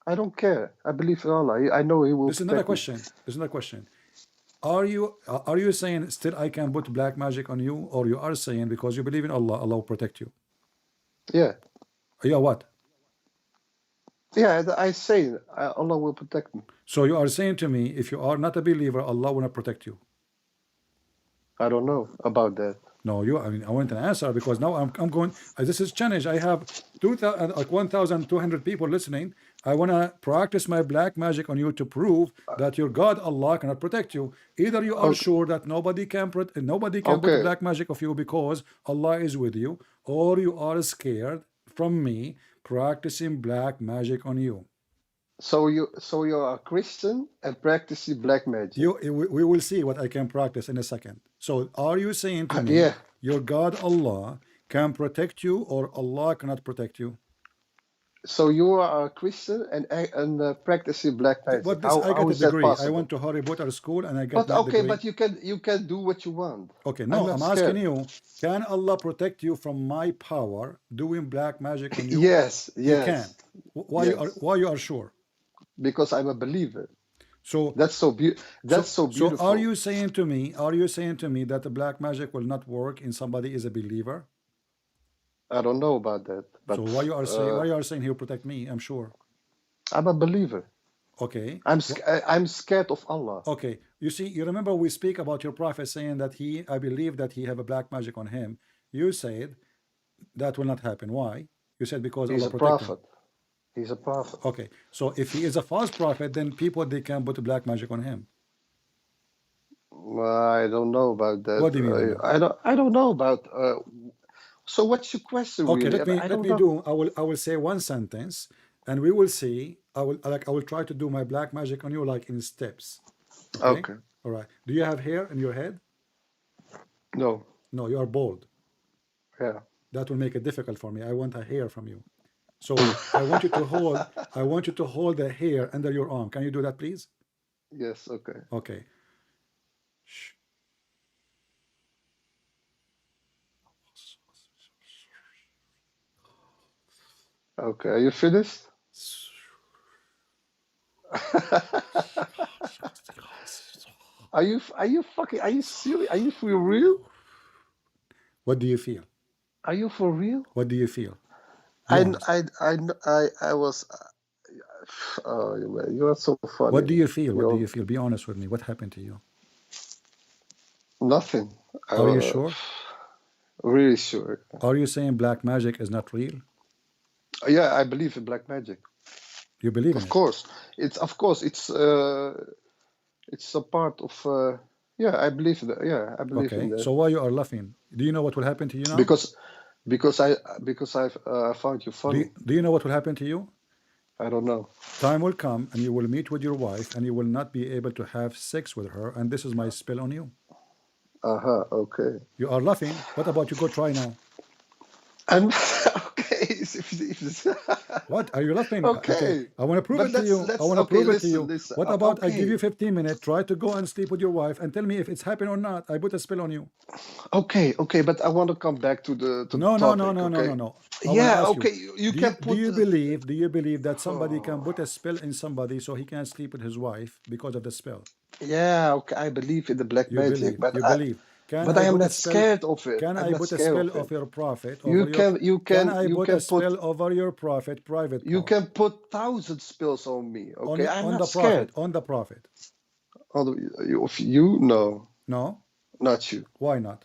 I don't care. I believe in Allah. I know He will This is not a protect me. question. This is not a question. are you saying still I can put black magic on you, or you are saying because you believe in Allah, Allah will protect you? Yeah. Yeah, what? Yeah, I say Allah will protect me. So you are saying to me, if you are not a believer, Allah will not protect you. I don't know about that. No, I mean, I want an answer, because now I'm going. This is challenge. I have 1,200 people listening. I want to practice my black magic on you to prove that your God Allah cannot protect you. Either you are sure that nobody can put black magic of you because Allah is with you, or you are scared from me practicing black magic on you. So you're a Christian and practicing black magic. We will see what I can practice in a second. So are you saying to me, your God Allah can protect you, or Allah cannot protect you? So you are a Christian and practicing black magic. But I got a degree. I went to Harry Potter school and I got that degree. But you can do what you want. Okay, no, I'm asking you, can Allah protect you from my power doing black magic on you? Yes. You can. Why you are sure? Because I'm a believer. So that's so beautiful. So are you saying to me that the black magic will not work in somebody is a believer? I don't know about that. But so why you are saying he'll protect me? I'm sure. I'm a believer. Okay. I'm scared of Allah. Okay. You see, you remember we speak about your prophet saying that I believe that he have a black magic on him. You said that will not happen. Why? You said because he's Allah a protect prophet. him. He's a prophet. Okay. So if he is a false prophet, then people they can put black magic on him. I don't know about that. What do you mean? I don't know about. So what's your question? Okay, really? I will say one sentence, and we will see. I will try to do my black magic on you like in steps. Okay. All right. Do you have hair in your head? No. No, you are bald. Yeah. That will make it difficult for me. I want a hair from you. So I want you to hold the hair under your arm. Can you do that, please? Yes. Okay. Okay. Shh. Okay. Are you finished? Are you serious? Are you for real? What do you feel? Are you for real? What do you feel? I was. Oh, you are so funny. What do you feel? What do you feel? Be honest with me. What happened to you? Nothing. Are you sure? Really sure. Are you saying black magic is not real? Yeah, I believe in black magic. You believe in it? Of course. It's a part of. Yeah, I believe in that. Yeah, I believe in that. So why you are laughing? Do you know what will happen to you now? Because I found you funny. Do you know what will happen to you? I don't know. Time will come and you will meet with your wife and you will not be able to have sex with her, and this is my spell on you. Okay. You are laughing. What about you go try now? I'm okay. What are you laughing? Okay. I want to prove it to you. I want to prove it to you. What about I give you 15 minutes, try to go and sleep with your wife and tell me if it's happened or not. I put a spell on you. Okay, but I want to come back to the topic. No. Yeah, okay. You can put. Do you believe that somebody can put a spell in somebody so he can't sleep with his wife because of the spell? Yeah, okay. I believe in the black magic, but you believe. But I am not scared of it. Can I put a spell of your prophet? Can I put a spell over your prophet private? You can put 1,000 spells on me. Okay, I'm not scared. On the prophet. You no. No. Not you. Why not?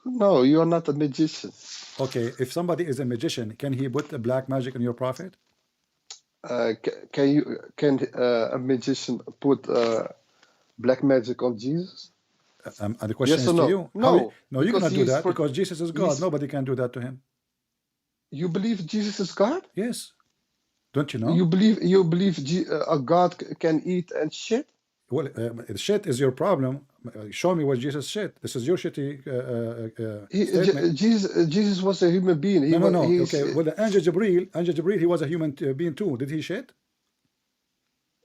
No, you are not a magician. Okay, if somebody is a magician, can he put a black magic on your prophet? Can a magician put black magic on Jesus? And the question is to you. No, you cannot do that because Jesus is God. Nobody can do that to him. You believe Jesus is God? Yes. Don't you know? You believe a God can eat and shit? Well, shit is your problem. Show me what Jesus shit. This is your shitty statement. Jesus was a human being. No. Okay. Well, the Angel Jibreel, he was a human being too. Did he shit?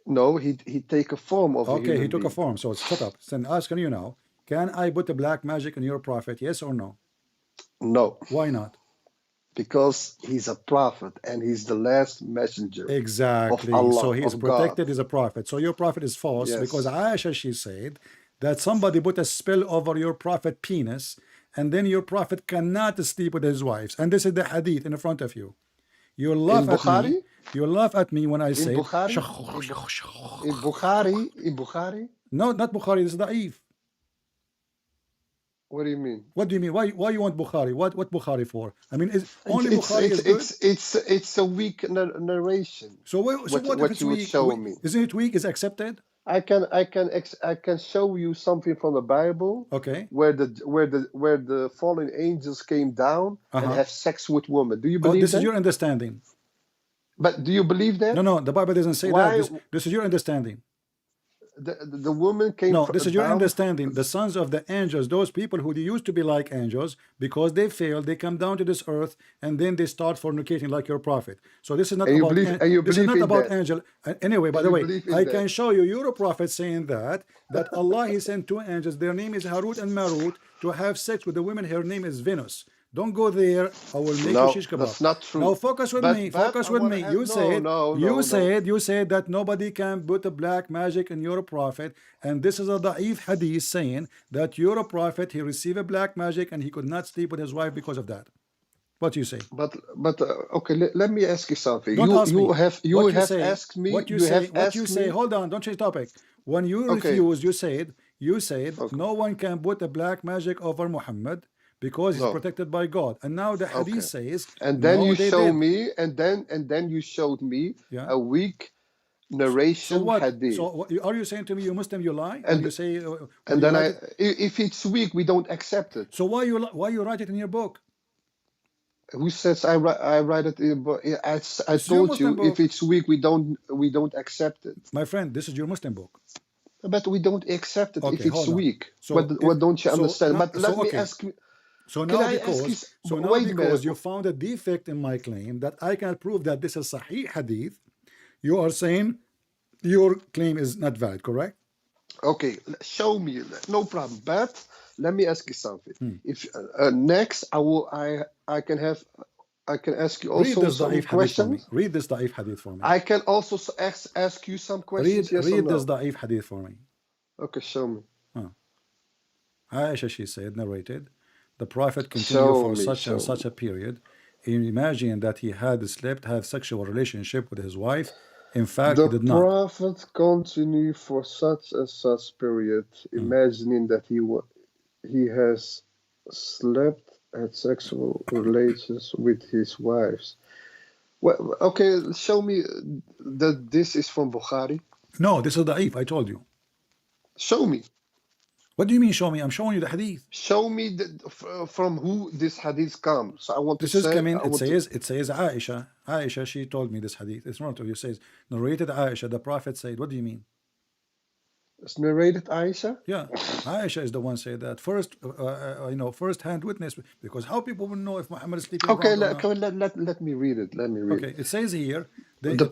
No, he take a form of a human being. Okay, he took a form. So shut up. So I'm asking you now, can I put the black magic on your prophet? Yes or no? No. Why not? because he's a prophet and he's the last messenger Exactly. of Allah, So he is of protected God. as a prophet. So your prophet is false because Yes. Aisha, she said that somebody put a spell over your prophet penis, and then your prophet cannot sleep with his wives. And this is the hadith in front of you. You laugh In at me. Bukhari? You laugh at me when I In say Bukhari? In Bukhari? In Bukhari? no, not Bukhari. This is da'if. What do you mean? What do you mean? Why you want Bukhari? What Bukhari for? I mean, only It's Bukhari is good. it's a weak narration. So what if it's you would weak? show me? Isn't it weak? Is accepted? I can show you something from the Bible. Okay. Where the fallen angels came down and have sex with women. Do you believe this that? is your understanding. But do you believe that? No, the Bible doesn't say that. This is your understanding. The woman came. No, this is your understanding. The sons of the angels, those people who used to be like angels, because they failed, they come down to this earth, and then they start fornicating like your prophet. So this is not about. This is not about angel. Anyway, by the way, I can show you your prophet saying that Allah he sent two angels. Their name is Harut and Marut to have sex with the women. Her name is Venus. Don't go there. I will make you shish kebab. That's not true. Now focus with me. Focus with me. You said that nobody can put a black magic in your prophet, and this is a da'if hadith saying that your prophet he received a black magic and he could not sleep with his wife because of that. What do you say? But okay. Let me ask you something. Don't ask me. You have asked me. What you say? Hold on. Don't change topic. When you refused, you said no one can put a black magic over Muhammad, because he's protected by God. And now the hadith says, and then you show me, and then you showed me a weak narration. So what? Hadith. So are you saying to me, you Muslim, you lie? And you say, and then if it's weak, we don't accept it. So why you write it in your book? Who says I write it in a book? I told you, if it's weak, we don't accept it. My friend, this is your Muslim book. But we don't accept it if it's weak. So what don't you understand? But let me ask you. So now because you found a defect in my claim that I can prove that this is Sahih Hadith, you are saying your claim is not valid, correct? Okay, show me. No problem. But let me ask you something. If next I can ask you also some questions. Read this Da'if Hadith for me. I can also ask you some questions. Read this Da'if Hadith for me. Okay, show me. Aisha, she said, narrated, the Prophet continued for such a period. Imagine that he had sexual relationship with his wife. In fact, he did not. The Prophet continued for such period, imagining that he has slept, had sexual relations with his wives. Well, okay, show me that this is from Bukhari. No, this is da'if, I told you. Show me. What do you mean show me? I'm showing you the hadith. Show me from who this hadith comes. I want this to is say. Coming, it says Aisha. Aisha, she told me this hadith. It's not. It says narrated Aisha. The Prophet said. What do you mean? It's narrated Aisha. Yeah, Aisha is the one said that first. First-hand witness. Because how people will know if Muhammad is sleeping? Okay, let me read it. Let me read. Okay, it says here. The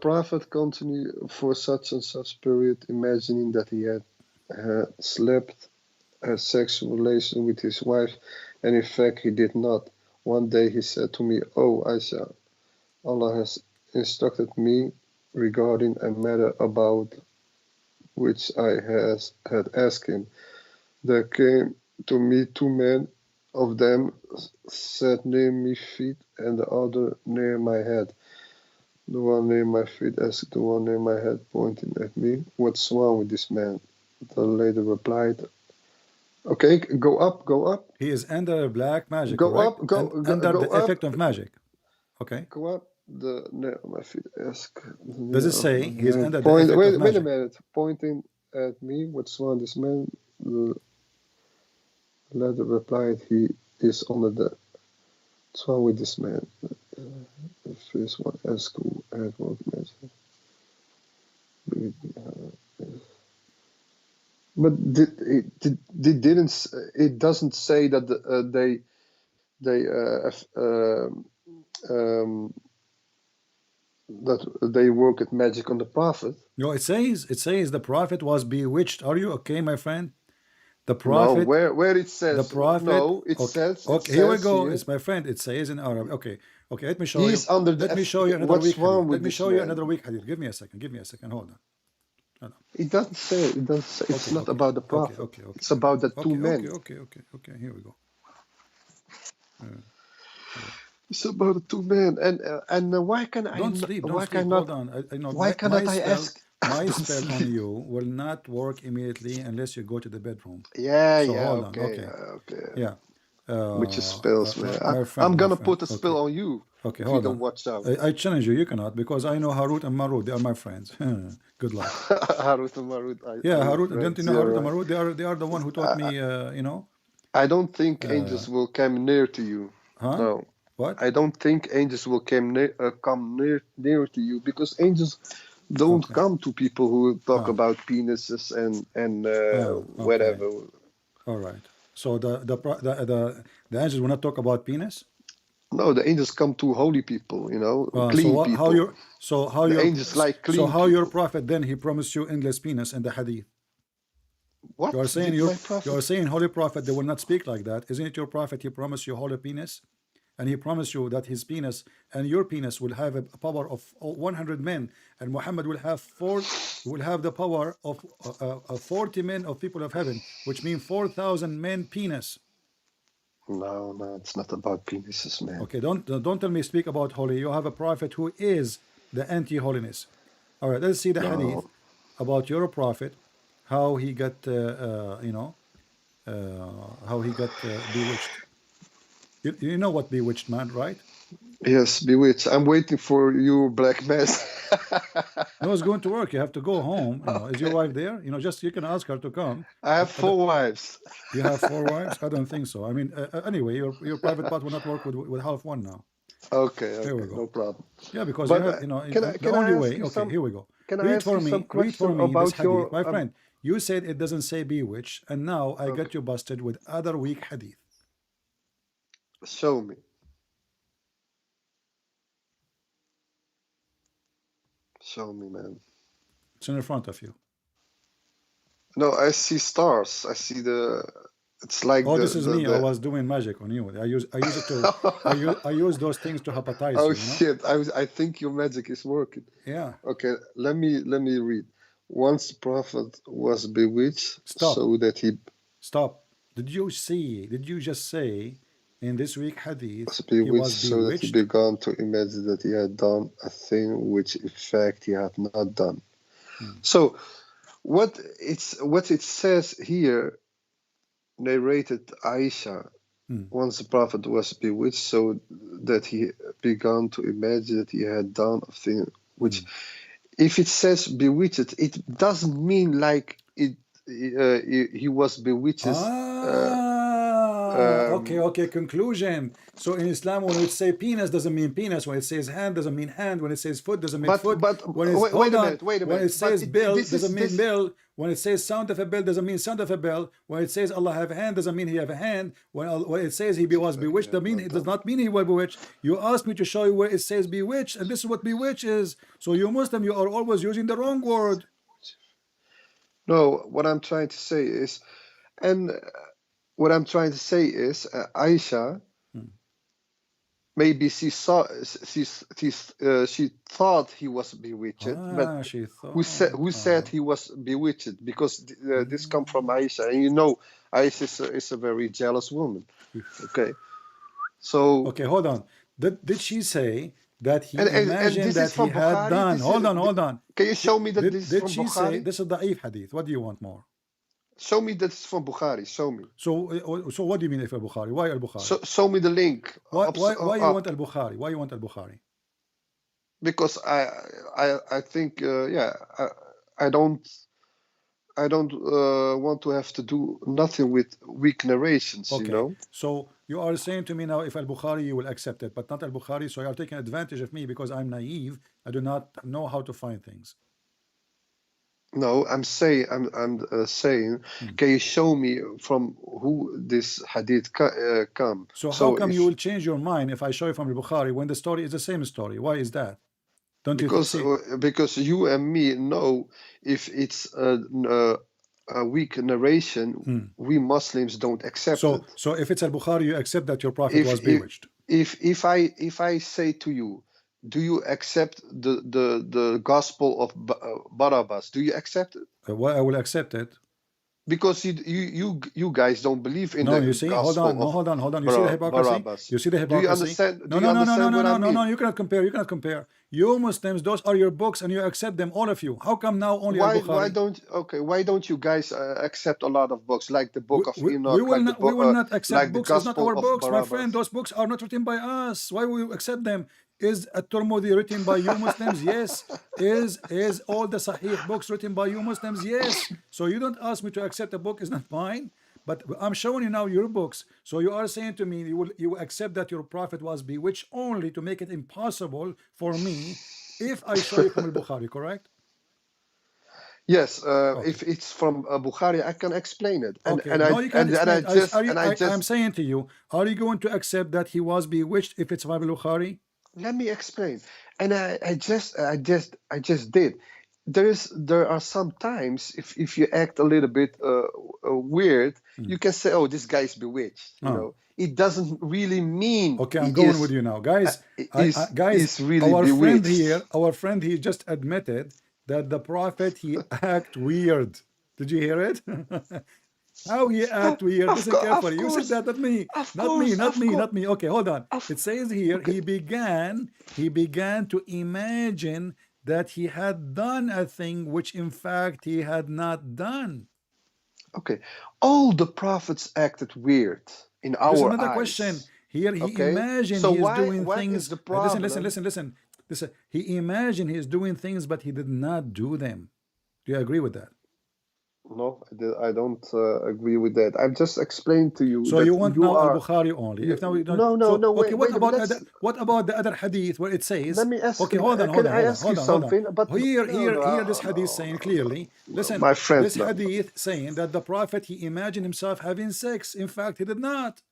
Prophet continued for such and such period, imagining that he had slept, had sexual relation with his wife, and in fact he did not. One day he said to me, "Oh Aisha, Allah has instructed me regarding a matter about which I had asked him. There came to me two men, of them sat near my feet and the other near my head. The one near my feet asked the one near my head, pointing at me, 'What's wrong with this man?' The lady replied, okay, go up. He is under black magic. Go correct? up, under go the up. effect of magic. Okay. Go up. The near my feet asked. Does it say he's under the effect of magic? Wait a minute. Pointing at me, what's wrong with this man? The lady replied, he is under the. What's wrong with this man? The first one asked who had worked magic. But it doesn't say that that they work at magic on the Prophet. No, it says the Prophet was bewitched. Are you okay, my friend? The prophet. No, where it says the prophet. No, it Okay, says. okay, It here we says go. here, It's my friend. It says in Arabic. Okay, okay. Let me show you. he's under the. Let me show you another What's weak wrong hadith. with Let me this show you man? another weak hadith. Give me a second. Give me a second. Hold on. Hold on. It doesn't say. It doesn't say. It's Okay, not okay, about the okay, prophet. okay, okay. It's about the two Okay, men. okay. Here we go. It's about the two men. And why can I? Don't sleep. Don't Why sleep. cannot? Hold on. I know Why cannot my I spell. ask? My Don't spell on sleep. you will not work immediately unless you go to the bedroom. Yeah, So yeah, hold on. okay, Okay. Yeah. Which is spells, man. My friend. I'm My gonna friend. put a Okay. spell on you Okay. if you Hold don't on. watch out. I challenge you. You cannot because I know Harut and Marut. They are my friends. Good luck. Harut and Marut. Yeah, are Harut. friends, Don't you know you're Harut and right. Marut? They are the one who taught me. You know. I don't think angels will come near to you. Huh? No, What? I don't think angels will come near to you because angels don't Okay. come to people who talk about penises and Okay. whatever. All right. So the angels will not talk about penis. No, the angels come to holy people, you know, So clean what, people. how angels like clean so how your people. prophet then he promised you endless penis in the hadith? What You are saying did my prophet? you are saying holy prophet they will not speak like that. Isn't it your prophet he promised you holy penis? And he promised you that his penis and your penis will have a power of 100 men, and Muhammad will have the power of 40 men of people of heaven, which means 4,000 men penis. No, it's not about penises, man. Okay, don't tell me speak about holy. You have a prophet who is the anti-holiness. All right, let's see the hadith about your prophet, how he got how he got bewitched. You know what bewitched, man, right? Yes, bewitched. I'm waiting for you, black mass. No, it's going to work. You have to go home. You know, is your wife there? You know, just you can ask her to come. I have 4 wives. You have 4 wives? I don't think so. I mean, anyway, your private part will not work with half one now. Okay, Here we go. No problem. Yeah, because But, the only way. Okay, here we go. Can I Read ask for you me. some Read question for me this about hadith, your my friend. You said it doesn't say bewitched, and now I got you busted with other weak hadith. Show me. Show me, man. It's in front of you. No, I see stars. I see the. It's like. Oh, this is me. I was doing magic on you. I use it to. I use those things to hypnotize you. Oh You know? shit! I think your magic is working. Yeah. Okay, let me read. Once the prophet was bewitched, so that he. Stop. Did you just say in this week hadith he was bewitched so that he began to imagine that he had done a thing which in fact he had not done. So what it says here, narrated Aisha, once the prophet was bewitched so that he began to imagine that he had done a thing which if it says bewitched, it doesn't mean like it he was bewitched. Okay. Conclusion. So in Islam, when it say penis, doesn't mean penis. When it says hand, doesn't mean hand. When it says foot, doesn't mean foot. When wait a minute. When it says bill, doesn't mean bill. When it says sound of a bell, doesn't mean sound of a bell. When it says Allah have a hand, doesn't mean he have a hand. When it says he was bewitched, it does not mean he was bewitched. You asked me to show you where it says bewitched, and this is what bewitched is. So you Muslim, you are always using the wrong word. No, what I'm trying to say is, Aisha, maybe she thought he was bewitched, but who said he was bewitched? Because this comes from Aisha, and you know Aisha is a very jealous woman. Okay, so okay, hold on. Did she say that he imagined that he had done? Hold on. Can you show me that this is from Bukhari? Did she say this is da'if hadith? What do you want more? Show me that it's from Bukhari. Show me. So what do you mean if al-Bukhari? Why al-Bukhari? Show me the link. Why you want al-Bukhari? Why you want al-Bukhari? Because I think I don't want to have to do nothing with weak narrations. Okay. You know. So you are saying to me now, if al-Bukhari you will accept it, but not al-Bukhari. So you are taking advantage of me because I'm naive. I do not know how to find things. No, I'm saying, can you show me from who this hadith come? So how come you will change your mind if I show you from al-Bukhari when the story is the same story? Why is that? Don't you think? Because you and me know if it's a weak narration, we Muslims don't accept it. So if it's al-Bukhari, you accept that your prophet was bewitched. If I say to you, do you accept the gospel of Barabbas? Do you accept it? Why I will accept it? Because you guys don't believe in the you see, gospel hold on. You see the hypocrisy? Barabbas. You see the hypocrisy? Do you understand? No. You cannot compare. You Muslims, those are your books, and you accept them, all of you. How come now only al-Bukhari? Why don't you guys accept a lot of books like the book of Enoch? We will not accept books. It's not our books, my friend. Those books are not written by us. Why will you accept them? Is at-Tirmidhi written by you Muslims? Yes. Is all the Sahih books written by you Muslims? Yes. So you don't ask me to accept a book is not mine, but I'm showing you now your books. So you are saying to me you will accept that your prophet was bewitched only to make it impossible for me if I show you from al-Bukhari, correct? Yes, if it's from Bukhari, I can explain it. I'm saying to you, are you going to accept that he was bewitched if it's from al-Bukhari? Let me explain. And I just did. There are some times if you act a little bit weird, you can say, "Oh, this guy is bewitched." You know, it doesn't really mean. Okay, I'm going with you now, guys. Guys, really bewitched. Our friend here just admitted that the prophet he act weird. Did you hear it? How he act weird? Listen carefully. You said that, not me. Okay, hold on. It says here he began to imagine that he had done a thing which in fact he had not done. Okay, all the prophets acted weird in our eyes. There's another question. Here he imagined so he's doing what things. Is the problem? Listen. He imagined he's doing things, but he did not do them. Do you agree with that? No, I don't agree with that. I've just explained to you. So you want now al-Bukhari only? If now we don't, no. Okay, what about the other hadith where it says? Let me ask. Okay, hold on. Here, this hadith saying clearly. Listen, my friend. This hadith saying that the prophet he imagined himself having sex. In fact, he did not.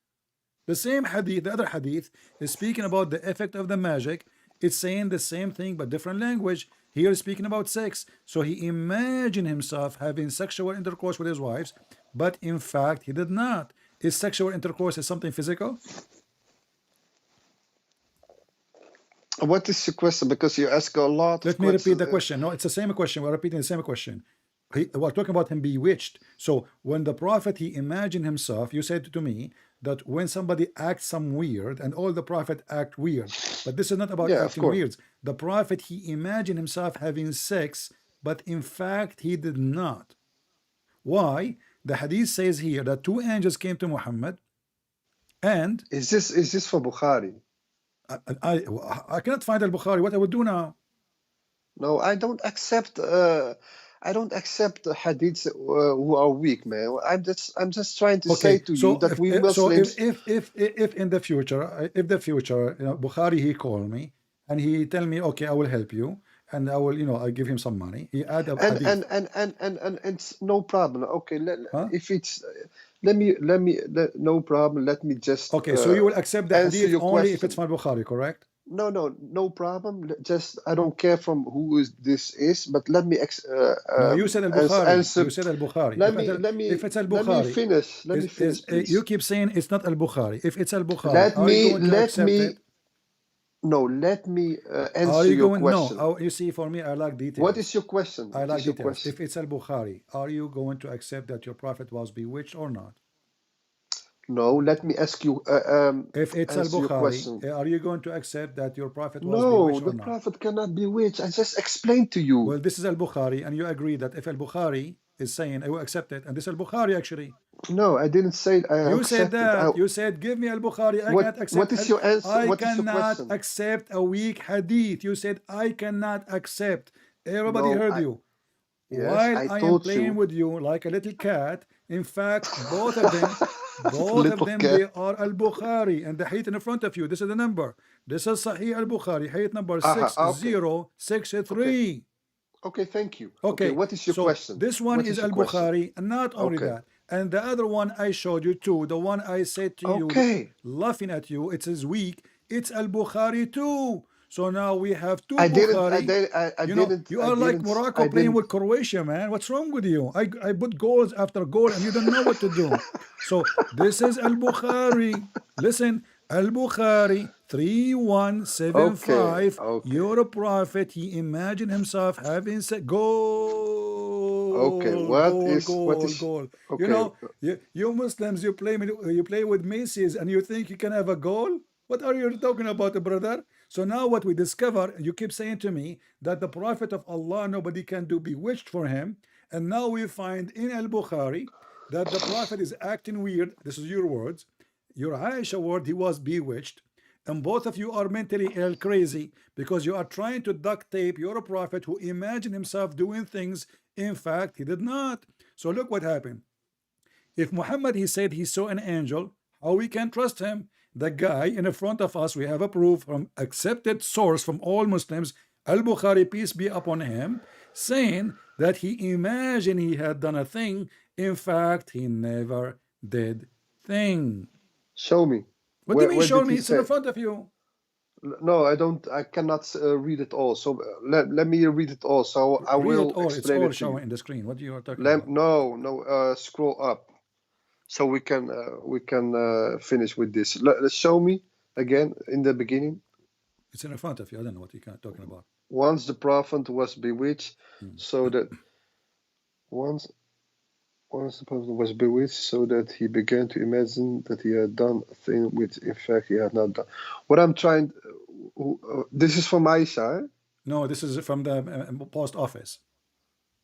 The same hadith, the other hadith, is speaking about the effect of the magic. It's saying the same thing but different language. Here is speaking about sex. So he imagined himself having sexual intercourse with his wives, but in fact he did not. Is sexual intercourse something physical? What is your question? Because you ask a lot. Let me repeat the question. No, it's the same question. We're repeating the same question. We're talking about him bewitched. So when the prophet he imagined himself, you said to me that when somebody acts some weird, and all the prophet act weird, but this is not about acting weird. The prophet he imagined himself having sex, but in fact he did not. Why? The hadith says here that two angels came to Muhammad, and is this for Bukhari? I cannot find al-Bukhari. What I would do now? No, I don't accept. I don't accept the hadiths who are weak, man. I'm just trying to say to you that we Muslims. So if in the future, Bukhari he call me and he tell me, okay, I will help you, and I will, I give him some money. He add a hadith. And it's no problem. Okay, if it's no problem. Let me just. Okay, so you will accept the hadith only if it's from Bukhari, correct? No problem. Just I don't care from who this is, but let me. No, you said al-Bukhari. You said al-Bukhari. If it's al-Bukhari, let me finish. Please. You keep saying it's not al-Bukhari. If it's al-Bukhari, let me answer your question. No, you see, for me, I like details. What is your question? I like details. If it's al-Bukhari, are you going to accept that your prophet was bewitched or not? No, let me ask you. If it's al-Bukhari, are you going to accept that your prophet was bewitched or not? No, the prophet cannot be bewitched. I just explained to you. Well, this is al-Bukhari, and you agree that if al-Bukhari is saying, I will accept it, and this is al-Bukhari actually. No, I didn't say it. You said that. You said, give me al-Bukhari. I cannot accept. What is your answer? I cannot accept a weak hadith. You said, I cannot accept. Everybody heard you. Yes, While I am playing with you like a little cat, in fact, both of them, they are al-Bukhari, and the hadith in front of you. This is the number. This is Sahih al-Bukhari, hadith number 6063. Okay, thank you. Okay, what is your question? This one is al-Bukhari, and not only that. And the other one I showed you too, the one I said to you, laughing at you, it is weak. It's al-Bukhari too. So now we have two I Bukhari. didn't. You are like Morocco playing with Croatia, man. What's wrong with you? I put goals after goal and you don't know what to do. So this is Al-Bukhari. Listen, Al-Bukhari 3175. Okay. Your prophet, he imagined himself having said goal. Okay. Goal. Okay. You Muslims, you play with Macy's and you think you can have a goal? What are you talking about, brother? So now what we discover, you keep saying to me that the Prophet of Allah, nobody can do bewitched for him. And now we find in Al-Bukhari that the Prophet is acting weird. This is your words. Your Aisha word, he was bewitched. And both of you are mentally ill, crazy, because you are trying to duct tape your Prophet who imagined himself doing things. In fact, he did not. So look what happened. If Muhammad, he said he saw an angel, how we can trust him? The guy in front of us, we have a proof from accepted source from all Muslims, Al-Bukhari, peace be upon him, saying that he imagined he had done a thing. In fact, he never did thing. Show me. What do you mean show me? It's in front of you. No, I don't. I cannot read it all. So let me read it all. So I will explain it. It's all showing in the screen. What are you talking about? No. Scroll up, so we can finish with this. Let's show me again in the beginning. It's in front of you. I don't know what you're talking about. Once the prophet was bewitched, so that once the prophet was bewitched, so that he began to imagine that he had done a thing which in fact he had not done. What I'm trying, this is from Aisha, eh? No, this is from the post office.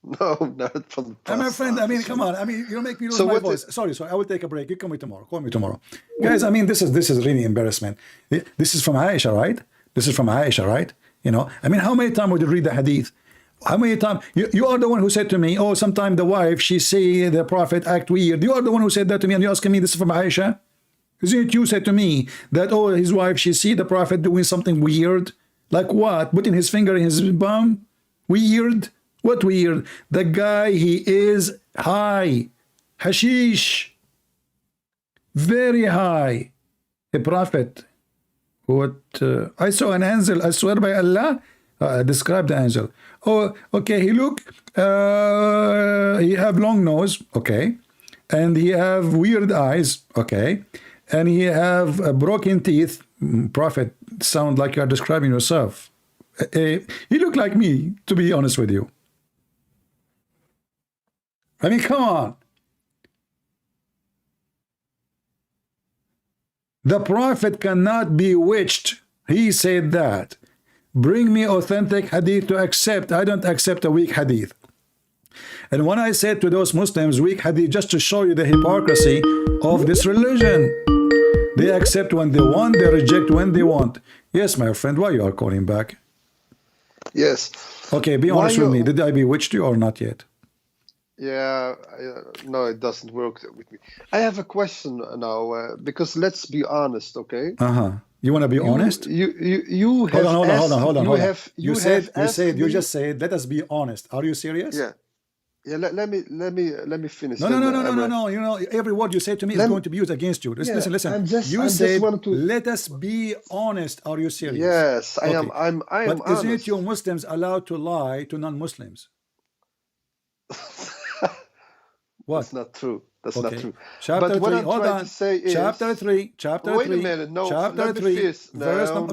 No, not from the post my friend, office. I mean, come on. I mean, you don't make me lose my voice. Sorry. I will take a break. You call me tomorrow. Guys, I mean, this is really embarrassment. This is from Aisha, right? I mean, how many times would you read the hadith? How many times? You are the one who said to me, oh, sometime the wife, she see the prophet act weird. You are the one who said that to me, and you're asking me this is from Aisha? Isn't it you said to me that, oh, his wife, she see the prophet doing something weird? Like what? Putting his finger in his bum? Weird? What weird? The guy, he is high. Hashish. Very high. A prophet. What? I saw an angel. I swear by Allah. Describe the angel. Oh, okay. He he have long nose. Okay. And he have weird eyes. Okay. And he have broken teeth. Prophet, sound like you are describing yourself. He look like me, to be honest with you. I mean, come on. The prophet cannot be bewitched. He said that. Bring me authentic hadith to accept. I don't accept a weak hadith. And when I said to those Muslims, weak hadith, just to show you the hypocrisy of this religion. They accept when they want, they reject when they want. Yes, my friend, why you are calling back? Yes. Okay, be honest with me. Did I bewitch you or not yet? Yeah, no, it doesn't work with me. I have a question now, because let's be honest, okay? You want to be honest? You have hold on. You just said, let us be honest. Are you serious? Yeah. Let me finish. No. You know, every word you say to me is going to be used against you. Listen. You said, let us be honest. Are you serious? Yes, I am. I'm But honest. isn't you Muslims allowed to lie to non-Muslims? What? That's not true. That's not true. Chapter but 3, what I'm trying to say is... Chapter 3. Wait a minute. No, chapter 3. Verse number...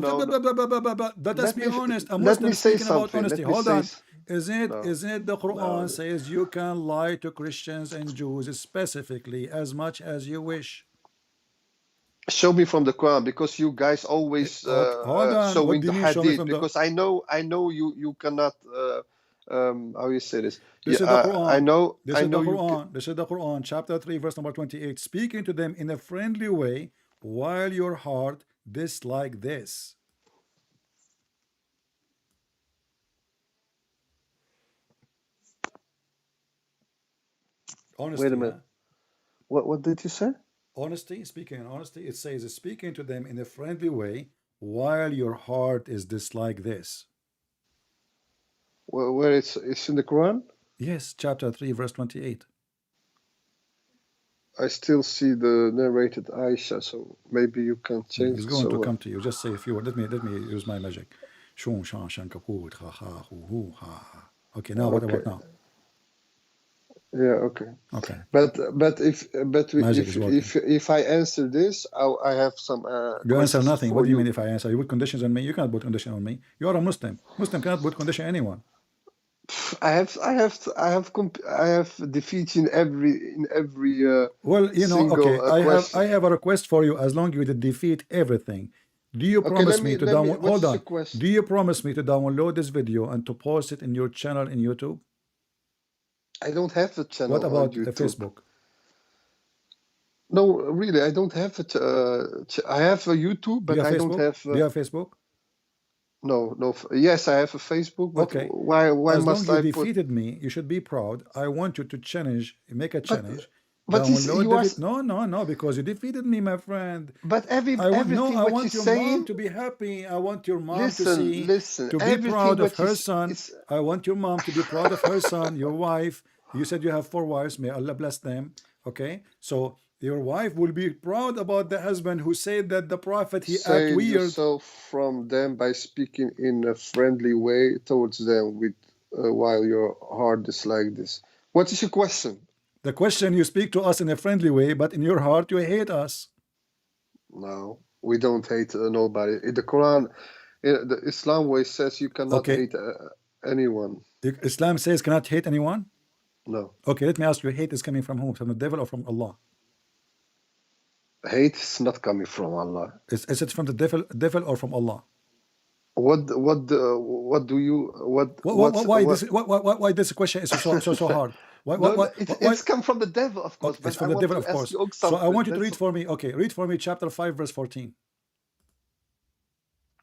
Let us be honest. A Muslim speaking about honesty. Hold on. Isn't it the Quran says you can lie to Christians and Jews specifically as much as you wish? Show me from the Quran, because you guys always showing the hadith, because I know you cannot how you say this? This is the Quran. This is the Quran, chapter 3, verse number 28. Speaking to them in a friendly way, while your heart dislike this. Honesty, wait a minute. What did you say? Honesty, speaking honesty, it says speaking to them in a friendly way, while your heart is dislike this. Where it's in the Quran? Yes, chapter 3, verse 28. I still see the narrated Aisha, so maybe you can change. It's going to come to you. Just say a few words. Let me use my magic. Shun, shan, shan, kaput, ha, ha, hu, hu, ha. Okay, now what about now? Yeah, okay. Okay. But Magic is working. if I answer this, I have some You answer nothing. What do you you. mean if I answer? You put conditions on me? You cannot put condition on me. You are a Muslim. Muslim cannot put condition on anyone. I have defeat in every well, you know, single, okay, I have a request for you. As long as you defeat everything, do you promise me to download? Hold on. Do you promise me to download this video and to post it in your channel in YouTube? I don't have a channel. What about on YouTube. Facebook? No, really, I don't have it. I have a YouTube, but I don't have. Do you have Facebook? No. Yes, I have a Facebook. But okay. Why as must long I as you defeated me, you should be proud. I want you to make a challenge. But no, because you defeated me, my friend. But everything I want your saying, mom to be happy. I want your mom to be proud of her son. I want your mom to be proud of her son, your wife. You said you have 4 wives. May Allah bless them. Okay, so your wife will be proud about the husband who said that the prophet act weird. Yourself from them by speaking in a friendly way towards them with while your heart is like this. What is your question? The question, you speak to us in a friendly way, but in your heart you hate us. No, we don't hate nobody. In the Quran, the Islam way says you cannot hate anyone. Islam says cannot hate anyone? No. Okay, let me ask you, hate is coming from whom? From the devil or from Allah? Hate is not coming from Allah. Is it from the devil or from Allah? Why this question is so hard? It's come from the devil, of course. It's from the devil, of course. So I want you to read for me. Okay, read for me chapter 5, verse 14.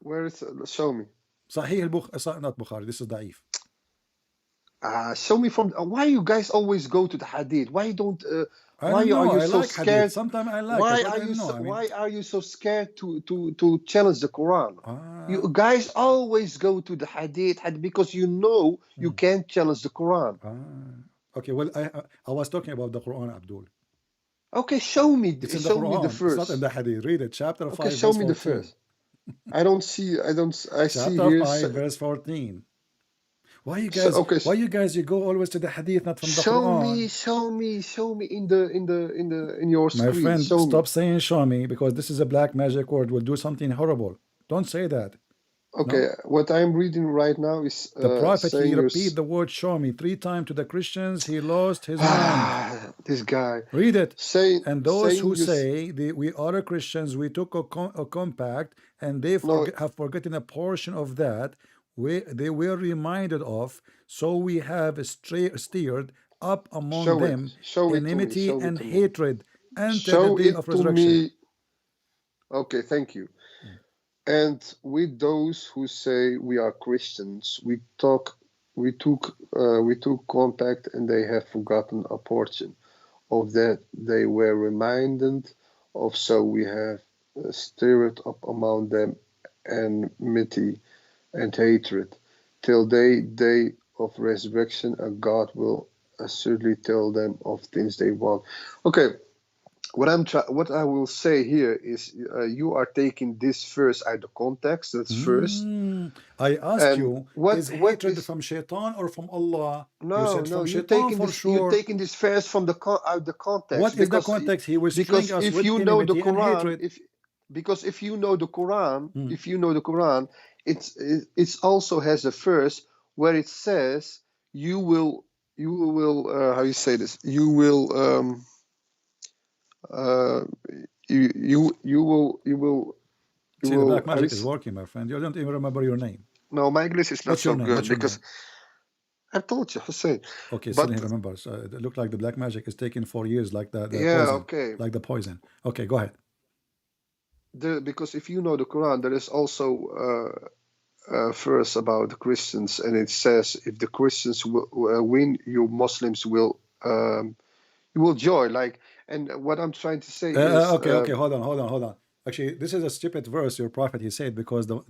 Where is it? Show me. Sahih al-Bukhari, not Bukhari. This is Da'if. Show me from. Why you guys always go to the Hadith? Why don't? Are you so scared? Sometimes I like. Why are you so scared to challenge the Quran? You guys always go to the Hadith because you know you can't challenge the Quran. Okay, well, I was talking about the Quran, Abdul. Okay, show me. Show me the verse. It's not in the Hadith. Read it, chapter 5. Show me the verse. I see here. Chapter 5, verse 14. Why you guys? You go always to the Hadith, not from the Quran. Show me in your screen. My friend, stop saying "show me" because this is a black magic word. Will do something horrible. Don't say that. Okay, no? What I'm reading right now is the prophet. He repeated the word "show me" 3 times to the Christians. He lost his mind. This guy. Read it. And those who say we are Christians, we took a compact, and they have forgotten a portion of that. They were reminded of, so we have steered up among them enmity and hatred until the day of resurrection. Okay, thank you. And with those who say we are Christians, we took compact, and they have forgotten a portion of that they were reminded of, so we have stirred up among them enmity and hatred till the day of resurrection, and God will assuredly tell them of things they want. Okay, what I will say here is you are taking this verse out of context. That's first. I asked you, is hatred from Shaitan or from Allah? No, you're taking this verse from out the context. What is the context? He was because if you know the Quran, if you know the Quran, it also has a verse where it says you will how you say this, you will See, the black magic is working, my friend. You don't even remember your name. No, my English is not so good because I told you, Hussein. Okay, still he remembers. It looked like the black magic is taking 4 years, like the poison. Like the poison. Okay, go ahead. Because if you know the Quran, there is also a verse about the Christians, and it says if the Christians win, you Muslims will joy. Like, and what I'm trying to say is okay, hold on. Actually, this is a stupid verse. Your prophet, he said, because the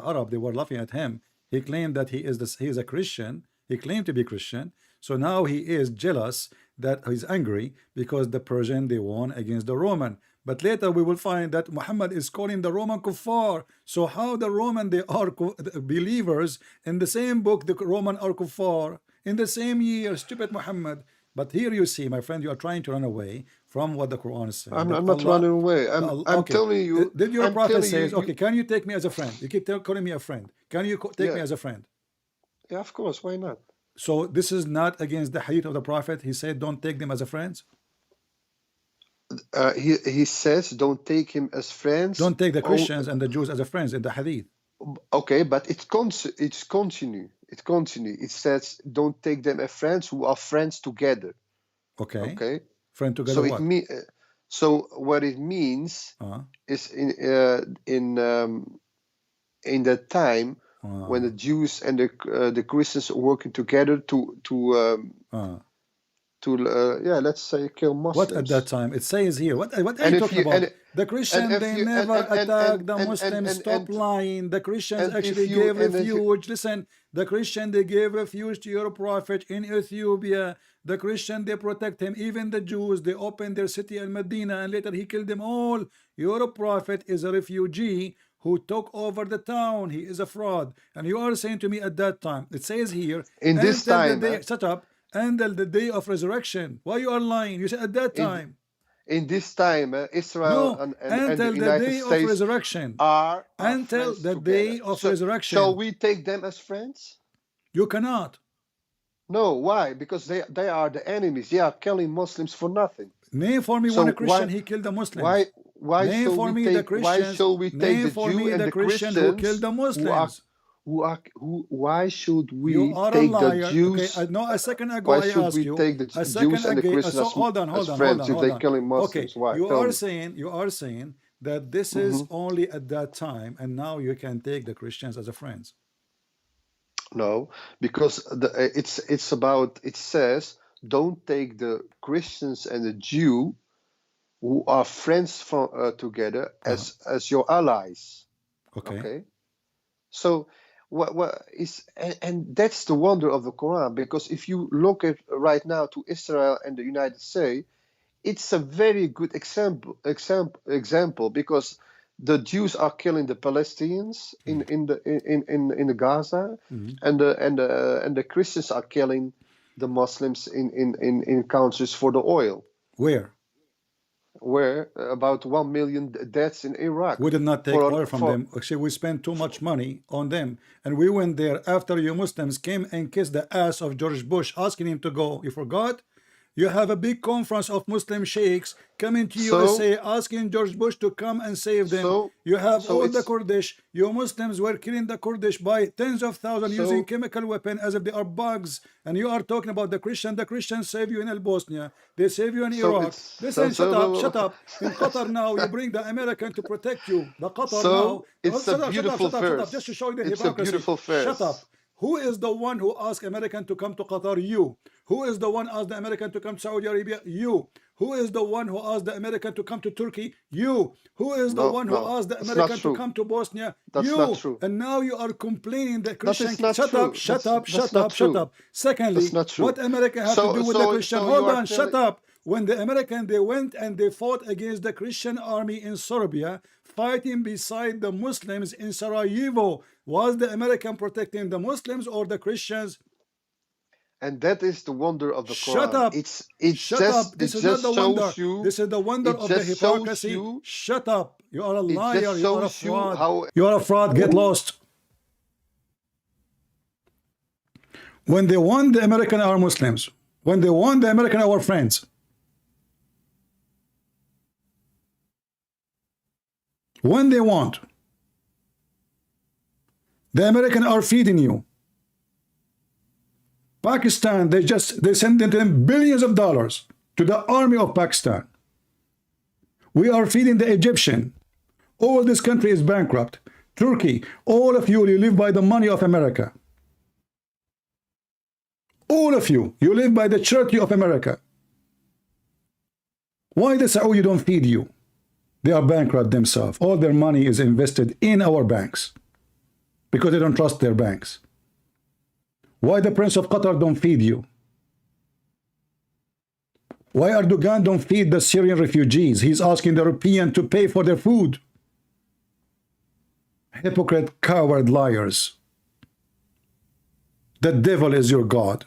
Arab, they were laughing at him. He claimed that he is a Christian. He claimed to be Christian. So now he is jealous, that he's angry because the Persian, they won against the Roman. But later we will find that Muhammad is calling the Roman kuffar. So how the Roman they are believers in the same book, the Roman are kuffar in the same year, stupid Muhammad. But here you see, my friend, you are trying to run away from what the Quran is saying. I'm not running away. I'm okay. telling you. Did your I'm prophet telling says, you, okay, can you take me as a friend? You keep calling me a friend. Can you take Yeah. me as a friend? Yeah, of course. Why not? So this is not against the hadith of the prophet. He said, don't take them as a friends. He says, don't take him as friends. Don't take the Christians and the Jews as a friends in the hadith. Okay, but it's continue. It continue. It says, don't take them as friends who are friends together. Okay. Okay. Friend together. So what? So what it means is in that time when the Jews and the Christians are working together to let's say kill Muslims. What at that time? It says here. What are you talking about? The Christians, they never attacked the Muslims. Stop lying. The Christians actually gave refuge. Listen, the Christian, they gave refuge to your prophet in Ethiopia. The Christian, they protect him. Even the Jews, they opened their city in Medina, and later he killed them all. Your prophet is a refugee who took over the town. He is a fraud. And you are saying to me at that time, it says here, in this time, shut up, until the day of resurrection. Why you are lying? You said at that time. In this time, Israel and the United day States of resurrection are until the day of resurrection. Shall we take them as friends? You cannot. No, why? Because they are the enemies. They are killing Muslims for nothing. Name for me one Christian he killed the Muslims. Why name for me the Christians. Why shall we take the Jew and the Christians who killed the Muslims? Why should we take the Jews? Okay, no, a second ago I asked you. Take the Jews and the Christians hold on. if they're killing Muslims? Okay, why? you are saying that this is only at that time, and now you can take the Christians as a friends. No, because it's about, it says, don't take the Christians and the Jew who are friends from together as your allies. Okay. So what is, and that's the wonder of the Quran, because if you look at right now to Israel and the United States, it's a very good example because the Jews are killing the Palestinians in the Gaza, and the Christians are killing the Muslims in countries for the oil. Where about 1 million deaths in Iraq. We did not take oil from them. Actually, we spent too much money on them, and we went there after you Muslims came and kissed the ass of George Bush, asking him to go. You forgot? You have a big conference of Muslim sheikhs coming to USA asking George Bush to come and save them. You have all the Kurdish. You Muslims were killing the Kurdish by tens of thousands using chemical weapons as if they are bugs. And you are talking about the Christian. The Christians save you in El Bosnia. They save you in Iraq. Listen, shut up. In Qatar now, you bring the American to protect you. The Qatar now. It's a beautiful verse. Just to show you the hypocrisy. Shut up. Who is the one who asked American to come to Qatar? You. Who is the one who asked the American to come to Saudi Arabia? You. Who is the one who asked the American to come to Turkey? You. Who is the one who asked the American to come to Bosnia? That's you. Not true. And now you are complaining that Christian. Shut up. Secondly, what America has to do with the Christian? Hold on, shut up. When the American, they went and they fought against the Christian army in Serbia, fighting beside the Muslims in Sarajevo, was the American protecting the Muslims or the Christians? And that is the wonder of the Quran. Shut up. Shut up. This is not the wonder. This is the wonder of the hypocrisy. Shut up. You are a liar. You are a fraud. You are a fraud. Get lost. When they won, the American are Muslims. When they won, the American are our friends. When they want, the American are feeding you. Pakistan, they send them billions of dollars to the army of Pakistan. We are feeding the Egyptian. All this country is bankrupt. Turkey, all of you live by the money of America. All of you live by the charity of America. Why the Saudi don't feed you? They are bankrupt themselves. All their money is invested in our banks because they don't trust their banks. Why the Prince of Qatar don't feed you? Why Erdogan don't feed the Syrian refugees? He's asking the European to pay for their food. Hypocrite, coward, liars. The devil is your God.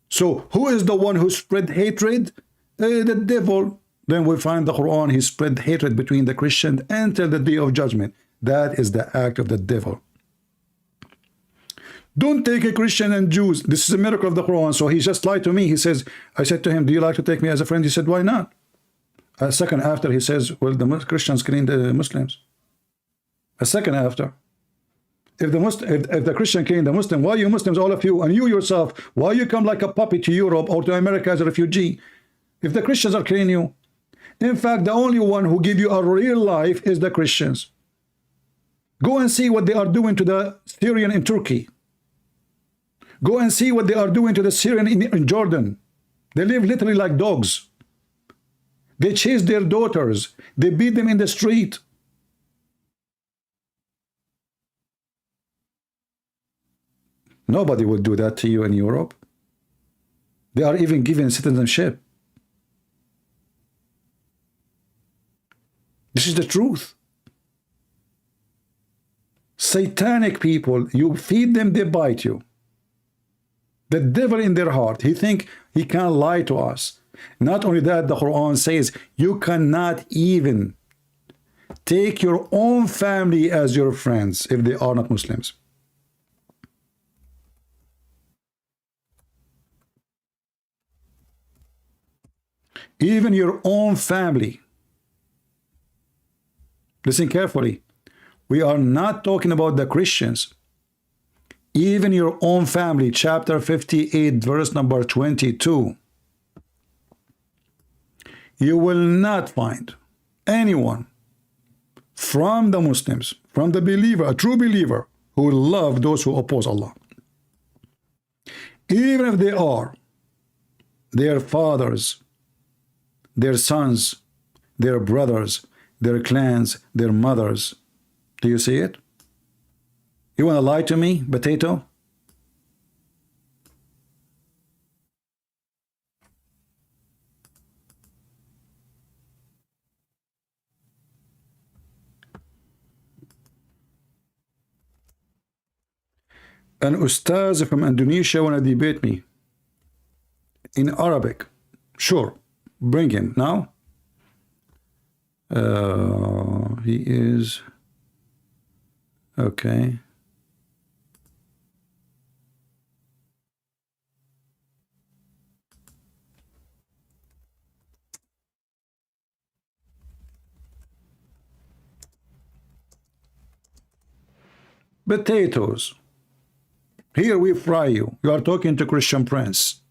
So who is the one who spread hatred? The devil. Then we find the Quran, he spread hatred between the Christians until the day of judgment. That is the act of the devil. Don't take a Christian and Jews. This is a miracle of the Quran. So he just lied to me. He says, I said to him, do you like to take me as a friend? He said, why not? A second after, he says, well, the Christians killing the Muslims. A second after. If the Christian killing the Muslim, why you Muslims, all of you, and you yourself, why you come like a puppy to Europe or to America as a refugee? If the Christians are killing you. In fact, the only one who give you a real life is the Christians. Go and see what they are doing to the Syrian in Turkey. Go and see what they are doing to the Syrian in Jordan. They live literally like dogs. They chase their daughters. They beat them in the street. Nobody will do that to you in Europe. They are even given citizenship. This is the truth. Satanic people, you feed them, they bite you. The devil in their heart, he think he can lie to us. Not only that, the Quran says you cannot even take your own family as your friends if they are not Muslims. Even your own family. Listen carefully. We are not talking about the Christians. Even your own family, chapter 58, verse number 22. You will not find anyone from the Muslims, from the believer, a true believer, who will love those who oppose Allah. Even if they are their fathers, their sons, their brothers, their clans, their mothers. Do you see it? You want to lie to me, potato? An ustaz from Indonesia want to debate me in Arabic. Sure, bring him now. He is okay. Potatoes. Here we fry you. You are talking to Christian Prince.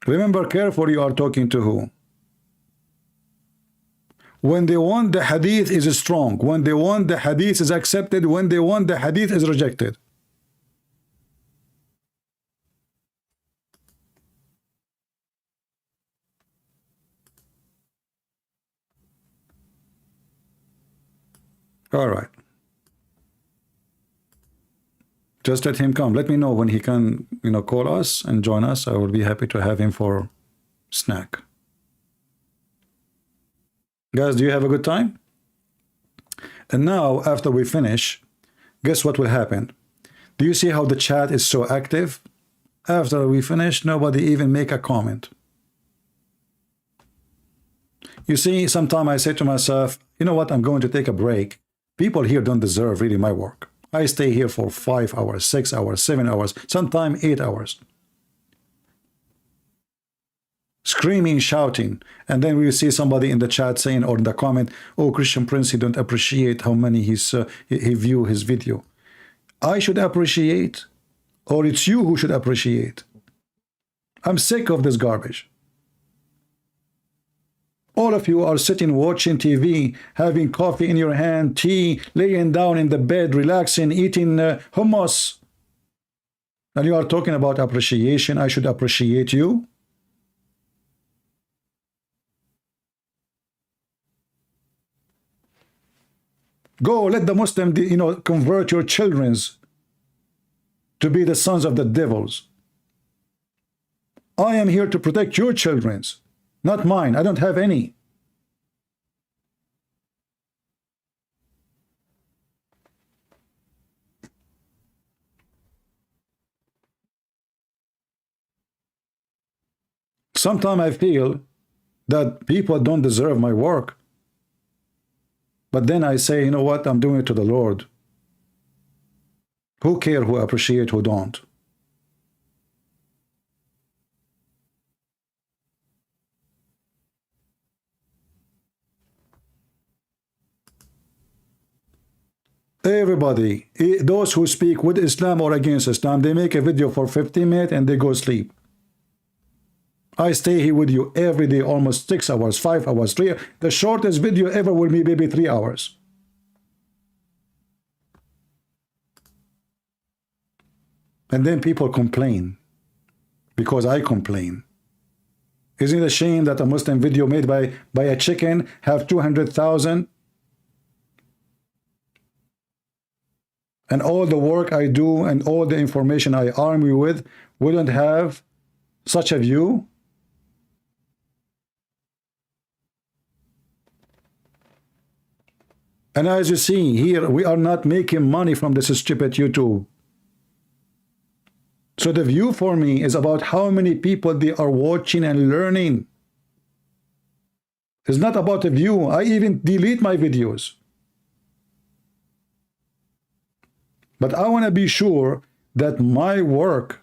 Remember carefully, you are talking to who? When they want, the hadith is strong. When they want, the hadith is accepted. When they want, the hadith is rejected. All right. Just let him come. Let me know when he can, call us and join us. I will be happy to have him for snack. Guys, do you have a good time? And now, after we finish, guess what will happen? Do you see how the chat is so active? After we finish, nobody even make a comment. You see, sometimes I say to myself, you know what, I'm going to take a break. People here don't deserve really my work. I stay here for 5 hours, 6 hours, 7 hours, sometimes 8 hours. Screaming, shouting, and then we see somebody in the chat saying, or in the comment, oh, Christian Prince, he don't appreciate how many he view his video. I should appreciate, or it's you who should appreciate. I'm sick of this garbage. All of you are sitting watching TV, having coffee in your hand, tea, laying down in the bed, relaxing, eating hummus. And you are talking about appreciation. I should appreciate you. Go, let the Muslim, convert your children to be the sons of the devils. I am here to protect your children's, not mine. I don't have any. Sometimes I feel that people don't deserve my work. But then I say, you know what? I'm doing it to the Lord. Who care who appreciate, who don't? Everybody, those who speak with Islam or against Islam, they make a video for 15 minutes and they go sleep. I stay here with you every day, almost 6 hours, 5 hours, 3 hours. The shortest video ever will be maybe 3 hours. And then people complain because I complain. Isn't it a shame that a Muslim video made by a chicken have 200,000? And all the work I do and all the information I arm you with wouldn't have such a view? And as you see here, we are not making money from this stupid YouTube. So the view for me is about how many people they are watching and learning. It's not about the view. I even delete my videos. But I want to be sure that my work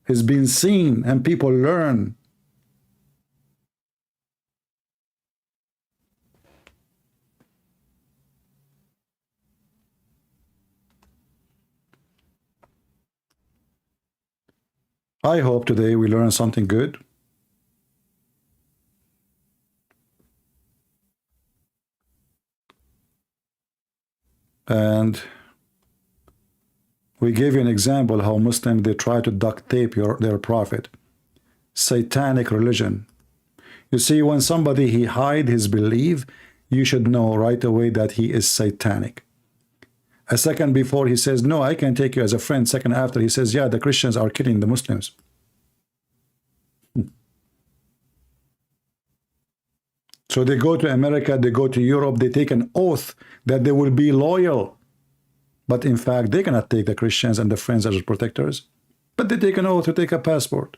is being seen and people learn. I hope today we learn something good. And we gave you an example how Muslims, they try to duct tape their prophet. Satanic religion. You see, when somebody, he hide his belief, you should know right away that he is satanic. A second before he says, no, I can take you as a friend. Second after he says, yeah, the Christians are killing the Muslims. So they go to America, they go to Europe, they take an oath that they will be loyal. But in fact, they cannot take the Christians and the friends as protectors. But they take an oath to take a passport.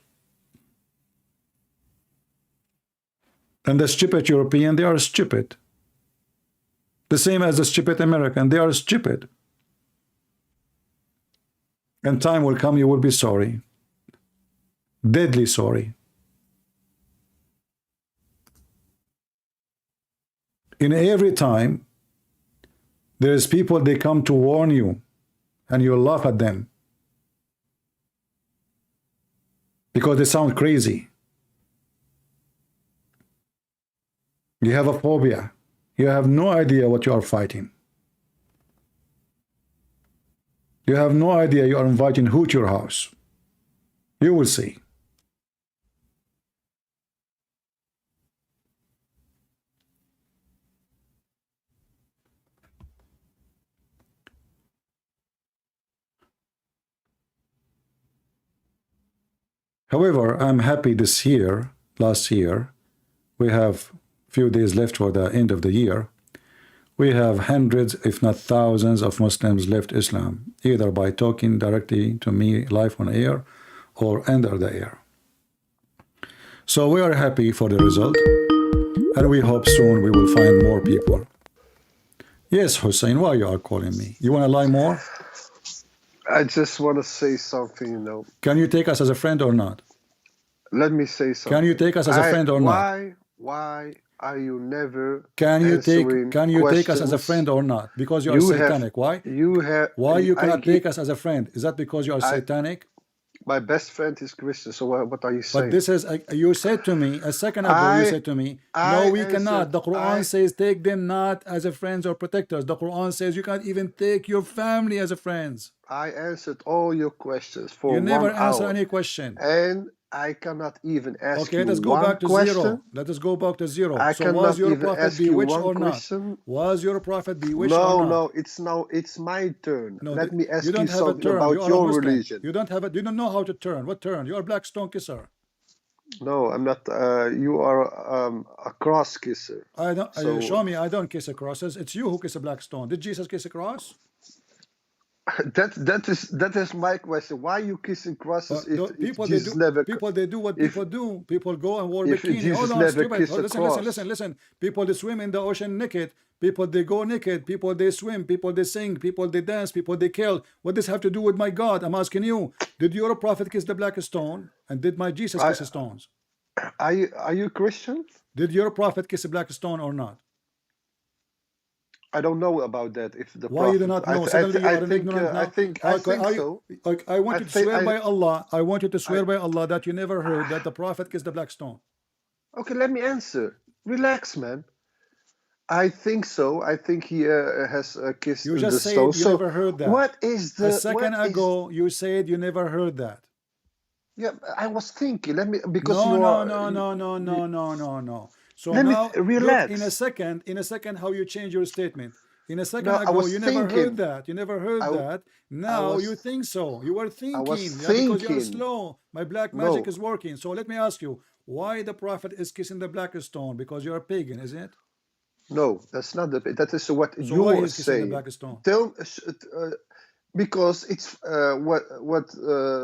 And the stupid European, they are stupid. The same as the stupid American, they are stupid. And time will come, you will be sorry. Deadly sorry. In every time, there is people, they come to warn you, and you laugh at them. Because they sound crazy. You have a phobia. You have no idea what you are fighting. You have no idea you are inviting who to your house. You will see. However, I'm happy this year, last year, we have few days left for the end of the year. We have hundreds, if not thousands, of Muslims left Islam, either by talking directly to me live on air or under the air. So we are happy for the result, and we hope soon we will find more people. Yes, Hussein, why you are calling me? You want to lie more? I just want to say something, you know. Can you take us as a friend or not? Let me say something. Can you take us as a friend or not? Why are you never Can you take us as a friend or not? Because you are satanic. Why? Why you cannot take us as a friend? Is that because you are satanic? My best friend is Christian, so what are you saying? But this is, you said to me, a second ago, you said to me, no, we cannot. The Quran says take them not as a friends or protectors. The Quran says you can't even take your family as a friends. I answered all your questions for 1 hour. You never answer any question. And I cannot even ask you Okay, let's go back to zero. Let us go back to zero. So was your prophet bewitched or not? Was your prophet bewitched or not? No, it's my turn. No, let me ask you you something about your religion. You don't know how to turn. What turn? You are black stone kisser. No, I'm not. You are a cross kisser. I don't. So Show me. I don't kiss a crosses. It's you who kiss a black stone. Did Jesus kiss a cross? that is my question. Why are you kissing crosses if People they Jesus do. never People they do what if people do. People go and wear if bikini. Hold Jesus on, never stupid. kissed a Listen. People they swim in the ocean naked. People they go naked. People they swim. People they sing. People they dance. People they kill. What does have to do with my God? I'm asking you. Did your prophet kiss the black stone? And did my Jesus kiss the stones? Are you Christian? Did your prophet kiss a black stone or not? I don't know about that. If the Why you do not know? Suddenly you are an ignorant now. I think so. I want you to swear by Allah. I want you to swear by Allah that you never heard that the prophet kissed the black stone. Okay, let me answer. Relax, man. I think so. I think he has kissed You the just said stone. you never heard that. What is the? A second ago you said you never heard that. Yeah, I was thinking. Let me No. So let now me relax. Look, in a second, how you change your statement. In a second ago, you never heard that. You never heard that. Now you think so. You were thinking. Because you're slow. My black magic is working. So let me ask you, why the prophet is kissing the black stone? Because you're a pagan, isn't it? No, that's not that is what so you why are is saying. The black stone? Because it's what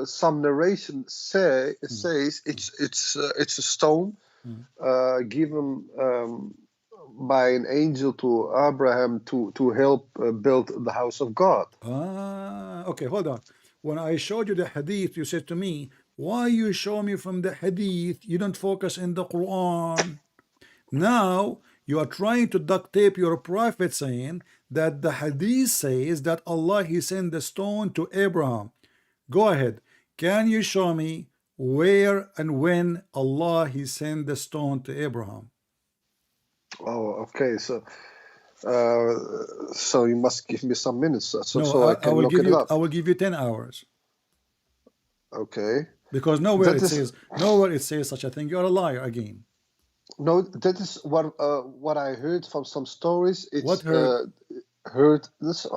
some narration says it's a stone given by an angel to Abraham to help build the house of God. Okay, hold on. When I showed you the hadith, you said to me, why you show me from the hadith, you don't focus in the Quran. Now you are trying to duct tape your prophet, saying that the hadith says that Allah he sent the stone to Abraham. Go ahead. Can you show me where and when Allah he sent the stone to Abraham? Oh, okay. So you must give me some minutes I can look it up. I will give you 10 hours. Okay. Because nowhere it says such a thing. You're a liar again. No, that is what I heard from some stories. It's what heard?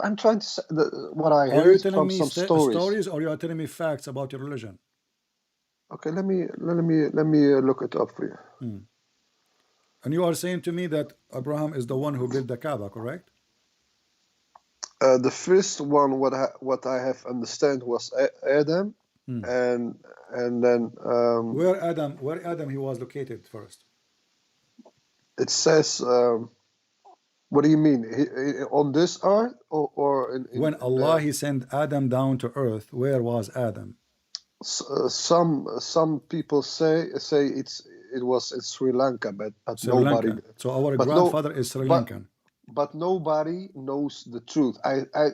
I'm trying to say what I heard. Are you telling me stories, or you are telling me facts about your religion? Okay, let me look it up for you. And you are saying to me that Abraham is the one who built the Kaaba, correct? The first one, what I have understand, was Adam, and then where Adam he was located first. It says, what do you mean? On this earth or when Allah he sent Adam down to earth, where was Adam? Some people say it was in Sri Lanka, but Sri nobody. Lanka. So our grandfather is Sri Lankan. But nobody knows the truth.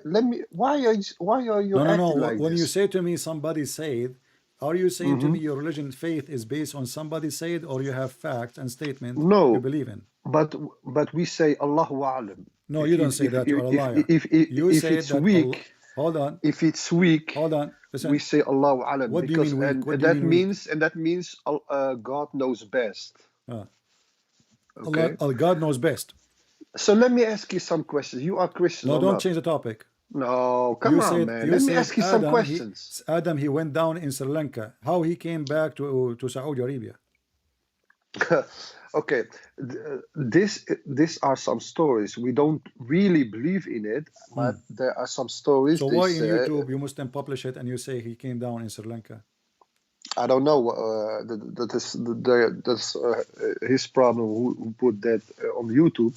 Let me. Why are you? No. Like when this? You say to me, somebody said, are you saying to me your religion faith is based on somebody said, or you have facts and statements you believe in? But we say Allahu A'lam. No, you don't say that. You are a liar. If it's weak, hold on. If it's weak, hold on. Listen. We say Allahu A'lam. What do you mean weak? And that means God knows best. Okay. God knows best. So let me ask you some questions. You are Christian. No, don't change the topic. No, come on, man. Let me ask you some questions. Adam, he went down in Sri Lanka. How he came back to Saudi Arabia? Okay, these are some stories. We don't really believe in it, but there are some stories. So why in YouTube you must then publish it and you say he came down in Sri Lanka? I don't know. That's his problem. Who put that on YouTube?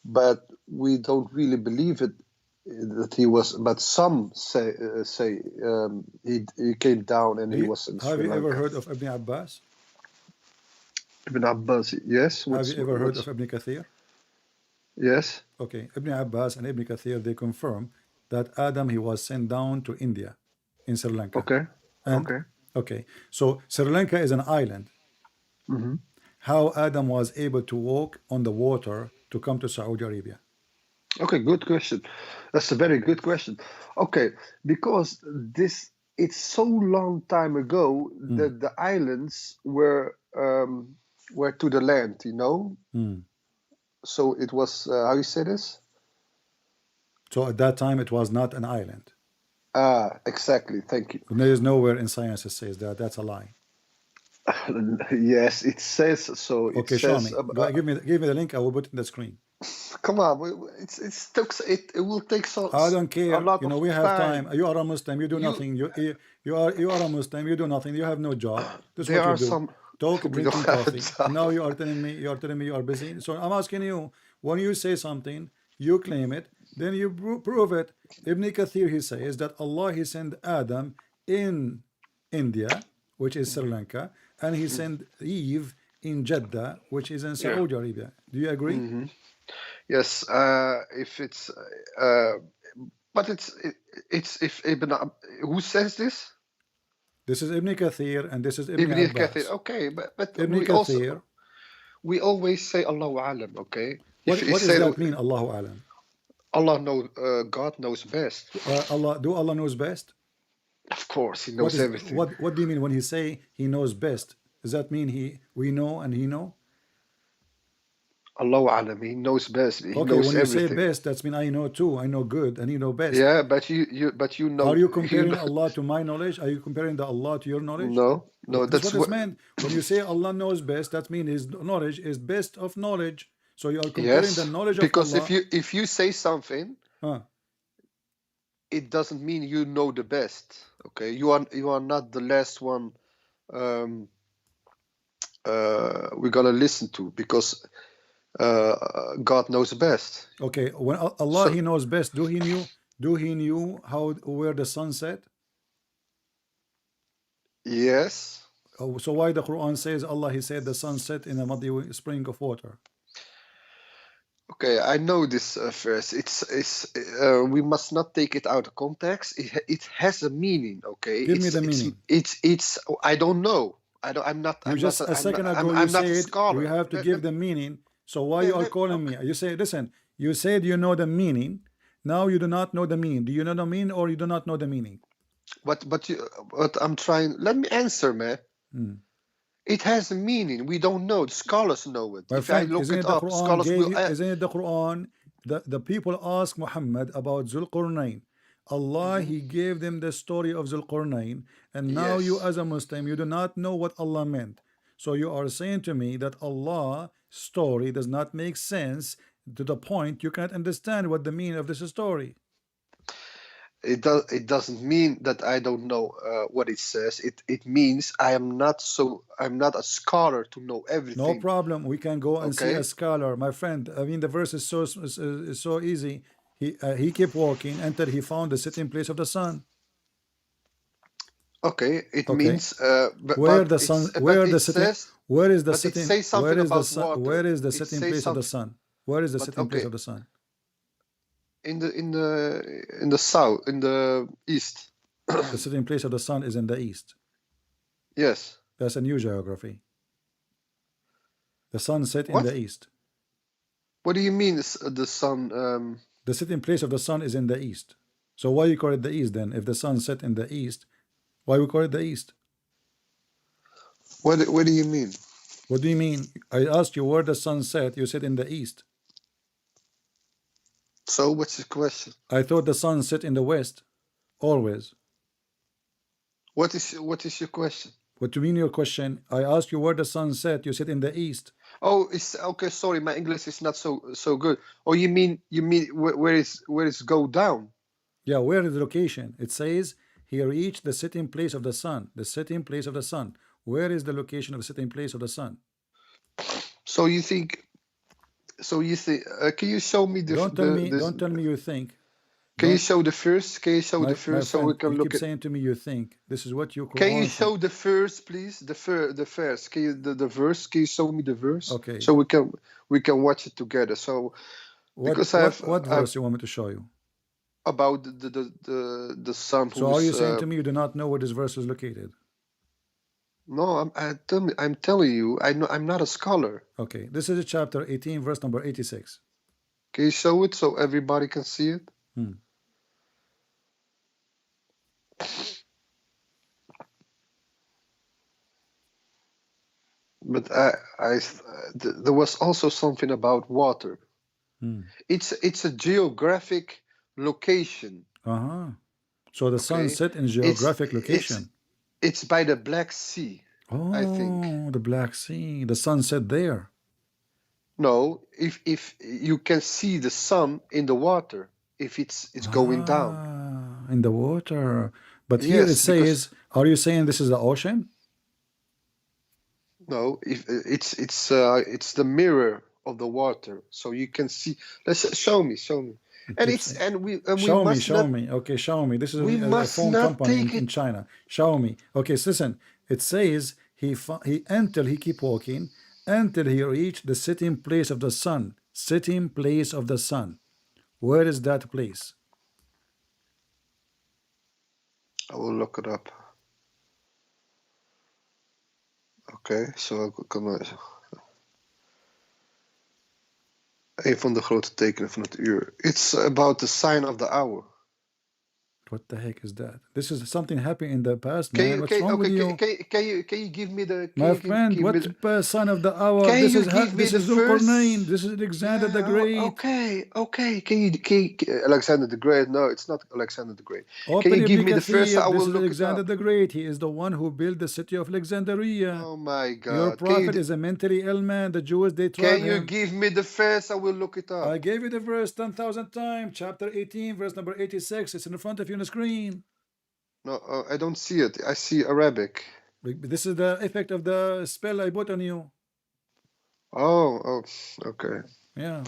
But we don't really believe it. That he was, but some say he came down and he was in Sri Lanka. Have you ever heard of Ibn Abbas? Ibn Abbas, yes. Have you ever heard of Ibn Kathir? Yes. Okay, Ibn Abbas and Ibn Kathir, they confirm that Adam, he was sent down to India in Sri Lanka. Okay. Okay, so Sri Lanka is an island. How Adam was able to walk on the water to come to Saudi Arabia? Okay, good question. That's a very good question. Okay, because it's so long time ago that the islands were to the land, you know. So it was how you say this? So at that time it was not an island. Exactly. Thank you. There is nowhere in science that says that. That's a lie. Yes, it says so. It Okay, show says, me. Give me the link. I will put it in the screen. come on, it will take I don't a care. lot You know, of we have time. time. You are a Muslim. You do You nothing. You are a Muslim. You do nothing. You have no job. This is there what you are do. some Talk, we don't drinking have a coffee. And now job. you are telling me you are busy. So I'm asking you, when you say something, you claim it, then you prove it. Ibn Kathir, he says that Allah, he sent Adam in India, which is Sri Lanka, and he sent Eve in Jeddah, which is in Yeah. Saudi Arabia. Do you agree? Yes. If it's but it's if Ibn who says this? This is Ibn Kathir and this is Ibn Ibn Kathir. Abbas. Okay, but Ibn Kathir. we always say Allahu Alam. Okay. If it What does say that mean? Allahu Alam. Allah knows, God knows best. Allah knows best? Of course, He knows everything. What do you mean when He say He knows best? Does that mean we know and He know? Allahu Alam, He knows best. He Okay, knows when you everything. say best, that's mean I know too. I know good and He know best. Yeah, but you know. Are you comparing Allah to my knowledge? Are you comparing the Allah to your knowledge? No, That's what it's meant. When you say Allah knows best, that means His knowledge is best of knowledge. So you are comparing the knowledge of Allah. Because if you say something, it doesn't mean you know the best. Okay, you are not the last one. We're gonna listen to, because God knows best. Okay, when Allah He knows best, do He knew where the sun set? Yes. So why the Quran says Allah He said the sun set in a muddy spring of water? Okay, I know this verse. It's we must not take it out of context. It has a meaning. Okay, give me the meaning. It's I don't know. I'm not. You just a second ago you said we have to give the meaning. So why you are calling me? You say, listen, you said you know the meaning. Now you do not know the meaning. Do you know the meaning or you do not know the meaning? But I'm trying. Let me answer, man. It has a meaning. We don't know. The scholars know it. My friend, I look it up, scholars will. Isn't it the Quran? The people ask Muhammad about Zulqarnain. Allah, He gave them the story of Zulqarnain, and now you as a Muslim, you do not know what Allah meant. So you are saying to me that Allah's story does not make sense to the point you can't understand what the meaning of this story. It doesn't mean that I don't know what it says. It means I'm not a scholar to know everything. No problem. We can go and see a scholar, my friend. I mean, the verse is so easy. He kept walking until he found the sitting place of the sun. Okay, it means where the sun, where the sitting, where is the sitting, where is the sun, where is the sitting place of the sun? Where is the sitting place of the sun? In the south, in the east. The sitting place of the sun is in the east. Yes. That's a new geography. The sun set in the east. What do you mean the sun? The sitting place of the sun is in the east. So why you call it the east then? If the sun set in the east, why we call it the east? What do you mean? What do you mean? I asked you where the sun set. You said in the east. So what's the question? I thought the sun set in the west, always. What is your question? What do you mean your question? I asked you where the sun set. You said in the east. Oh, it's okay. Sorry, my English is not so good. Oh, you mean where it's go down? Yeah, where is the location? It says he reached the sitting place of the sun. The sitting place of the sun. Where is the location of the sitting place of the sun? So you think? Can you show me the? Don't tell me you think. Can you show the first? Can you show the first so we can look at? You keep saying to me you think. This is what you. Can you show the first, please? The first. Can you the verse? Can you show me the verse? Okay. So we can watch it together. So what verse you want me to show you? About the sun. So are you saying to me you do not know where this verse is located? No, I'm telling you. I'm not a scholar. Okay, this is chapter 18, verse number 86. Can you show it so everybody can see it? But there was also something about water. It's a geographic location. So the sun set in geographic location. It's by the Black Sea. I think. Oh, the Black Sea. The sun set there. No, if you can see the sun in the water, if it's going down. In the water. But here it Yes, because says, are you saying this is the ocean? no, if it's the mirror of the water, so you can see. Let's show me. And It's we show me, must show not me. Okay, show me. This is we a must phone not company take in it. China. Show me. Okay, so listen. It says he until he keep walking until he reached the sitting place of the sun. Sitting place of the sun. Where is that place? I will look it up. Oké, zo kan een van de grote tekenen van het uur. It's about the sign of the hour. What the heck is that? This is something happening in the past, Can man. you, What's wrong with you? can you give me the My friend, what sign of the hour? Can This you is give me this the is first? Zulkarnain. This is Alexander the Great. Okay. Can you Alexander the Great? No, it's not Alexander the Great. Can Open you give me the first? Kathir. I This will is look Alexander it up. the Great. He is the one who built the city of Alexandria. Oh my God! Your prophet is a mentally ill man. The Jews, they tried Can you him. give me the verse? I will look it up. I gave you the verse 10,000 times. Chapter 18, verse number 86. It's in front of you on the screen. No, I don't see it. I see Arabic. This is the effect of the spell I put on you. Oh, okay. Yeah.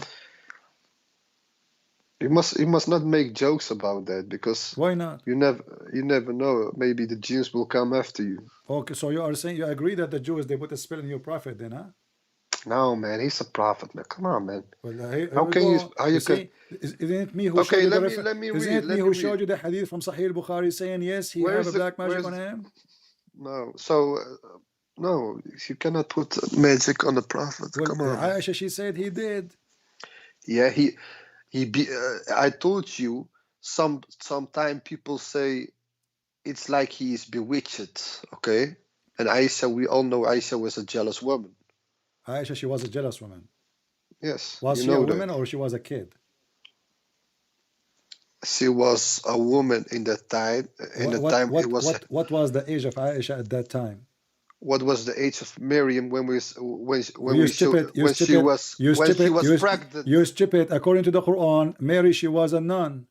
You must not make jokes about that, because Why not? you never know. Maybe the Jews will come after you. Okay, so you are saying you agree that the Jews, they put a spell on your prophet then, huh? No, man, he's a prophet, man. Come on, man. Well, How can you? How you can? Isn't it me who Okay, showed you let me read. Isn't it me who showed you the hadith from Sahih al-Bukhari saying yes, he have a black magic on him? No, so no, you cannot put magic on the prophet. Well, Come on. Aisha, she said he did. Yeah, I told you. Sometime people say it's like he is bewitched. Okay, and Aisha, we all know Aisha was a jealous woman. Aisha, she was a jealous woman. Yes. Was she a woman or she was a kid? She was a woman in that time. What was the age of Aisha at that time? What was the age of Miriam when she was pregnant? You stupid. According to the Quran, Mary, she was a nun.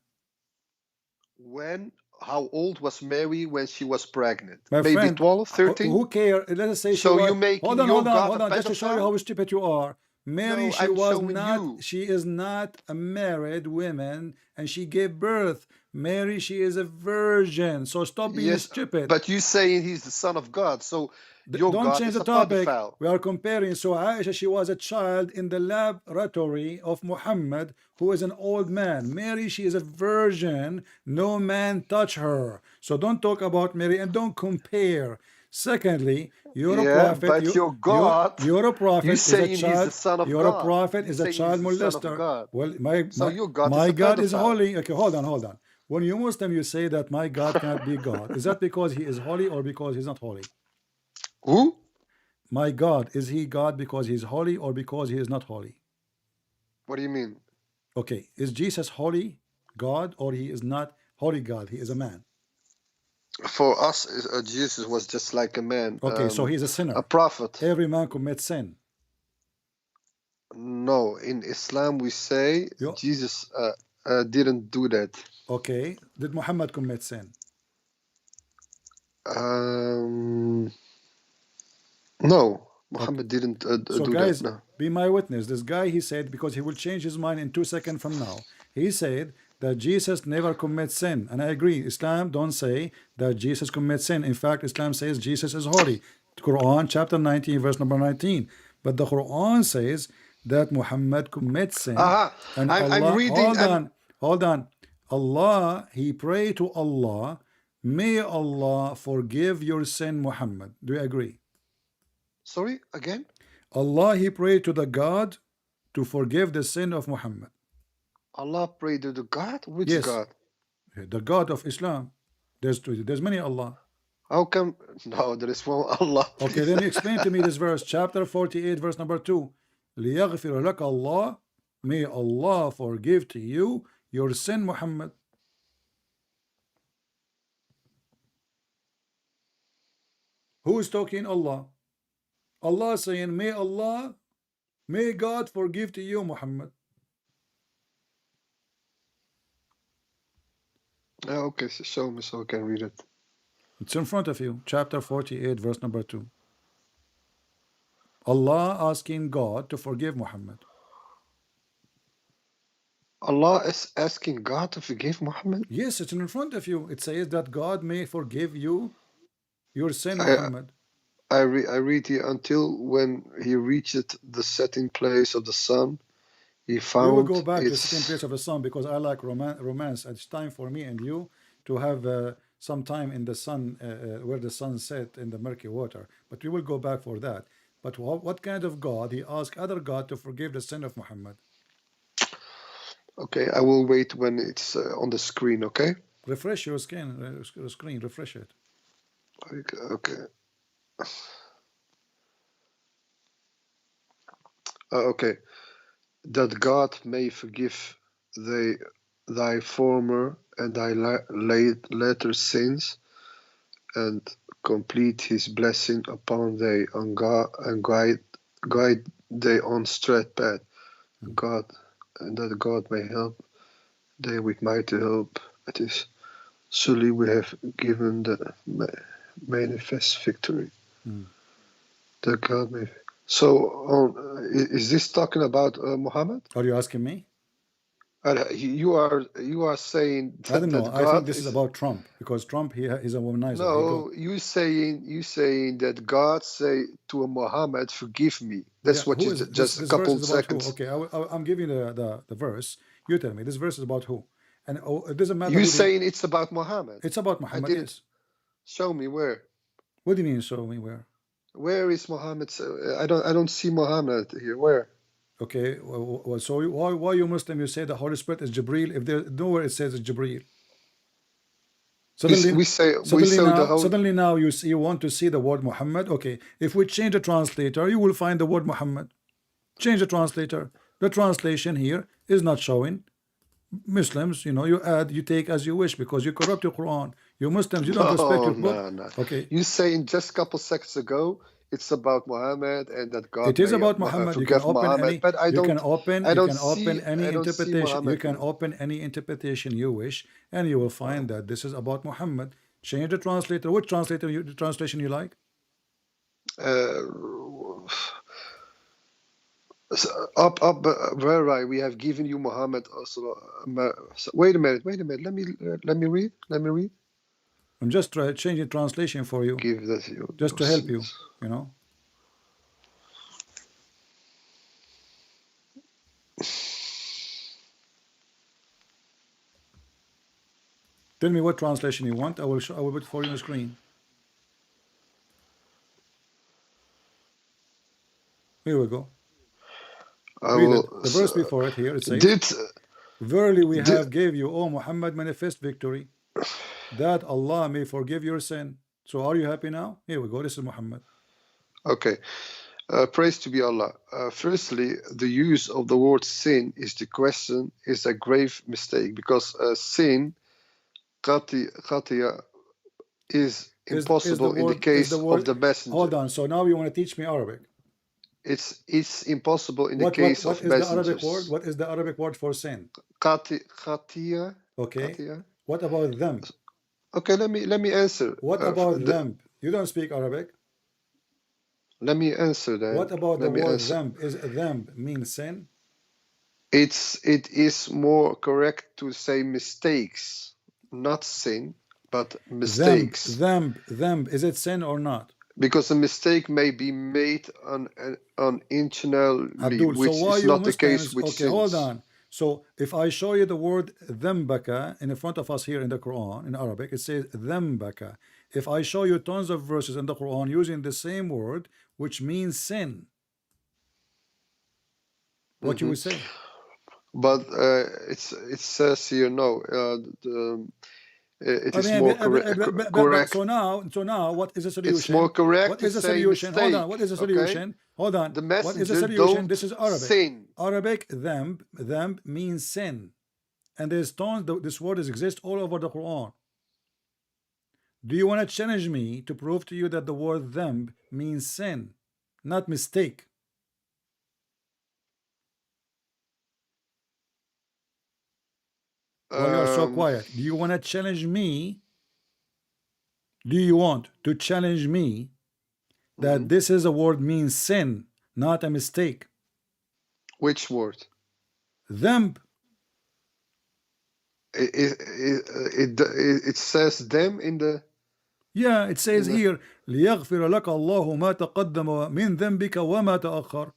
How old was Mary when she was pregnant? Maybe friend, 12, 13? Who cares? Let us say so she was. You make hold on. Just to show you how stupid you are. Mary, no, she was not. She is not a married woman, and she gave birth. Mary, she is a virgin. So stop being stupid. But you saying he's the son of God, so don't God change the topic. We are comparing. So Aisha, she was a child in the laboratory of Muhammad, who is an old man. Mary, she is a virgin. No man touch her. So don't talk about Mary and don't compare. Secondly, you're a prophet. But your God, you're a prophet. Is a child. The son of you're God. A prophet. Is a child molester. Well, my God is holy. Okay, hold on. When you Muslim, you say that my God cannot be God. Is that because he is holy or because he's not holy? Who? My God, is he God because he's holy or because he is not holy? What do you mean? Okay, is Jesus holy God or he is not holy God? He is a man. For us, Jesus was just like a man. Okay, so he's a sinner. A prophet. Every man commits sin. No, in Islam we say Jesus didn't do that. Okay, did Muhammad commit sin? No, Muhammad didn't so do guys, that. No. Be my witness. This guy, he said, because he will change his mind in 2 seconds from now. He said that Jesus never commits sin. And I agree. Islam don't say that Jesus commits sin. In fact, Islam says Jesus is holy. Quran chapter 19, verse number 19. But the Quran says that Muhammad commits sin. And I'm reading. Hold on. Allah, he prayed to Allah, may Allah forgive your sin, Muhammad. Do you agree? Sorry, again? Allah, he prayed to the God to forgive the sin of Muhammad. Allah prayed to the God? Which God? The God of Islam. There's many Allah. How come? No, there is one Allah. Okay, then explain to me this verse, chapter 48, verse number 2. لِيَغْفِرَ لَكَ Allah, may Allah forgive to you your sin, Muhammad. Who is talking? Allah. Allah saying, may God forgive to you, Muhammad. Okay, so show me so I can read it. It's in front of you. Chapter 48, verse number 2. Allah asking God to forgive Muhammad. Allah is asking God to forgive Muhammad? Yes, it's in front of you. It says that God may forgive you your sin, Muhammad. I read here, until when he reached the setting place of the sun, he found. We will go back to the setting place of the sun, because I like romance. It's time for me and you to have some time in the sun, where the sun set in the murky water. But we will go back for that. But what kind of God? He asked other God to forgive the sin of Muhammad. Okay, I will wait when it's on the screen, okay? Refresh your screen, refresh it. Okay. Okay. That God may forgive thy former and thy later sins, and complete his blessing upon thee, and guide thee on straight path. God, and that God may help thee with mighty help. It is surely we have given the manifest victory. That God may. So, is this talking about Muhammad? Are you asking me? You are saying that, I don't know. that I God think this is about Trump, because Trump here is a womanizer. No, you saying that God say to Muhammad, "Forgive me." That's what you just a couple seconds. Okay, I'm giving you the verse. You tell me this verse is about who, and it doesn't matter. You saying it's about Muhammad? It's about Muhammad. Yes. Show me where. What do you mean? Show me where? Where is Muhammad? I don't see Muhammad here. Where? Okay, well, so why you Muslim? You say the Holy Spirit is Jibril. If there's nowhere it says it's Jibril. Suddenly now you want to see the word Muhammad. Okay, if we change the translator, you will find the word Muhammad. Change the translator. The translation here is not showing. Muslims, you take as you wish, because you corrupt your Quran. You Muslims, you don't respect your book. No. Okay. You saying just a couple seconds ago it's about Muhammad and that God. It is about Muhammad. You can open any. But I don't. You can open any interpretation. You can open any interpretation you wish, and you will find that this is about Muhammad. Change the translator. Which translation you like? Where right? We have given you Muhammad also. Wait a minute. Let me read. I'm just changing translation for you. Give that you. Just to help you. Tell me what translation you want. I will put it for you on the screen. Here we go. The verse before it here, it says, verily we have gave you, O Muhammad, manifest victory, that Allah may forgive your sin. So are you happy now? Here we go. This is Muhammad. Okay. Praise to be Allah. Firstly, the use of the word sin is a grave mistake, because sin, Qatiya, is impossible in the case of the messenger. Hold on. So now you want to teach me Arabic? It's impossible in the case of messengers. What is the Arabic word for sin? Qatiya. Okay. Qatiya. What about them? Okay, let me answer. What about them? You don't speak Arabic. Let me answer that. What about the word them? Is them mean sin? It is more correct to say mistakes, not sin, but mistakes. Them. Is it sin or not? Because a mistake may be made unintentionally, Abdul, which is not the case with sins. Okay, hold on. So if I show you the word dhambaka in front of us here in the Quran, in Arabic, it says dhambaka. If I show you tons of verses in the Quran using the same word, which means sin, what you would say? But it says here, no, it is more correct. So now, what is the solution? It's more correct. What is the solution? Hold on. What is the solution? Okay. Hold on. The messenger, what is the solution? This is Arabic. Sin. Arabic, them means sin, and there's tons. This word exists all over the Quran. Do you want to challenge me to prove to you that the word dhanb means sin, not mistake? Why you are so quiet? Do you want to challenge me? Do you want to challenge me that this is a word means sin, not a mistake? Which word? Dhanb. It says them in the. Yeah, it says here, لِيَغْفِرَ لَكَ اللَّهُ مَا تَقَدَّمَ مِنْ ذَنْبِكَ وَمَا تَأَخَّرَ.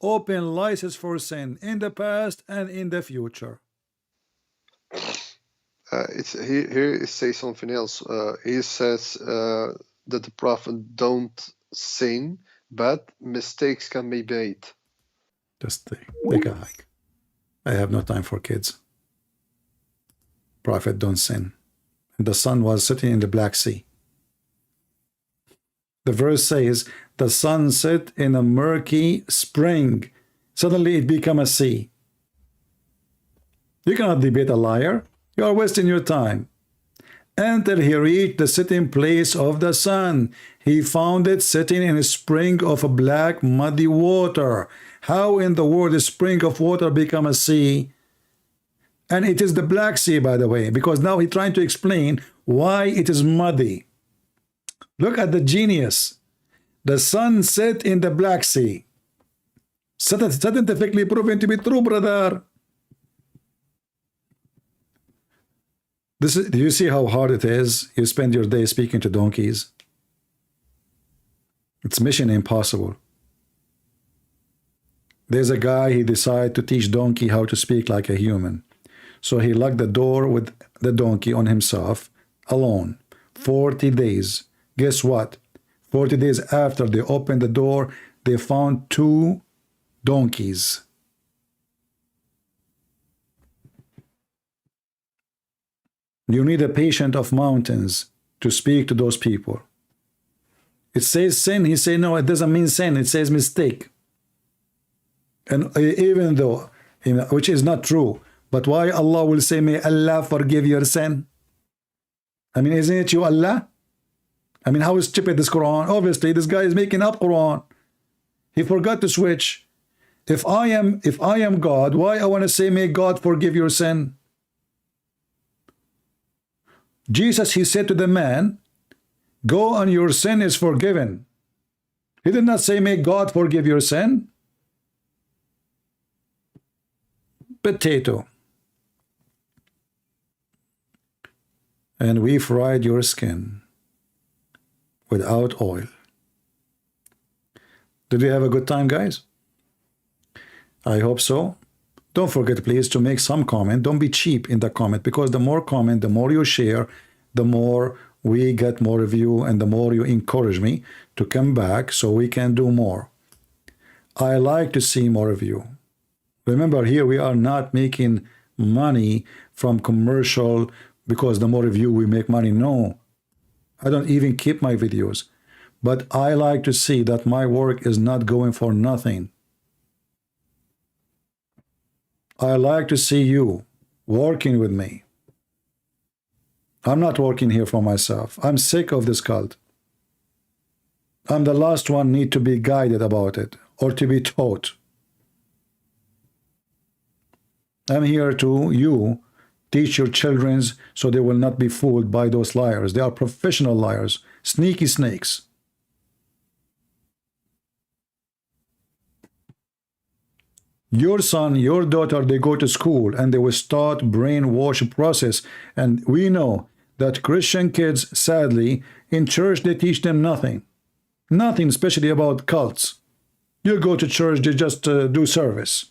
Open license for sin in the past and in the future. It's here it says something else. He says that the prophet don't sin, but mistakes can be made. Just take a hike. I have no time for kids. Prophet don't sin. And the sun was sitting in the Black Sea. The verse says, the sun set in a murky spring. Suddenly it became a sea. You cannot debate a liar. You are wasting your time. Until he reached the sitting place of the sun, he found it sitting in a spring of a black muddy water. How in the world a spring of water become a sea? And it is the Black Sea, by the way, because now he's trying to explain why it is muddy. Look at the genius. The sun set in the Black Sea. Scientifically proven to be true, brother. Do you see how hard it is? You spend your day speaking to donkeys. It's mission impossible. There's a guy, he decided to teach donkey how to speak like a human. So he locked the door with the donkey on himself, alone, 40 days. Guess what? 40 days after they opened the door, they found 2 donkeys. You need a patient of mountains to speak to those people. It says sin. He say no, it doesn't mean sin. It says mistake. And even though, which is not true, but why Allah will say, may Allah forgive your sin? I mean, isn't it you, Allah? I mean, how stupid this Quran? Obviously, this guy is making up Quran. He forgot to switch. If I am God, why I want to say, may God forgive your sin? Jesus, he said to the man, go and your sin is forgiven. He did not say, may God forgive your sin. Potato. And we fried your skin without oil. Did we have a good time, guys? I hope so. Don't forget, please, to make some comment. Don't be cheap in the comment, because the more comment, the more you share, the more we get more view, and the more you encourage me to come back so we can do more. I like to see more of you. Remember, here we are not making money from commercial because the more of you we make money. No, I don't even keep my videos. But I like to see that my work is not going for nothing. I like to see you working with me. I'm not working here for myself. I'm sick of this cult. I'm the last one need to be guided about it or to be taught. I'm here to teach your children so they will not be fooled by those liars. They are professional liars, sneaky snakes. Your son, your daughter, they go to school and they will start brainwash process. And we know that Christian kids, sadly, in church, they teach them nothing. Nothing, especially about cults. You go to church, they just do service.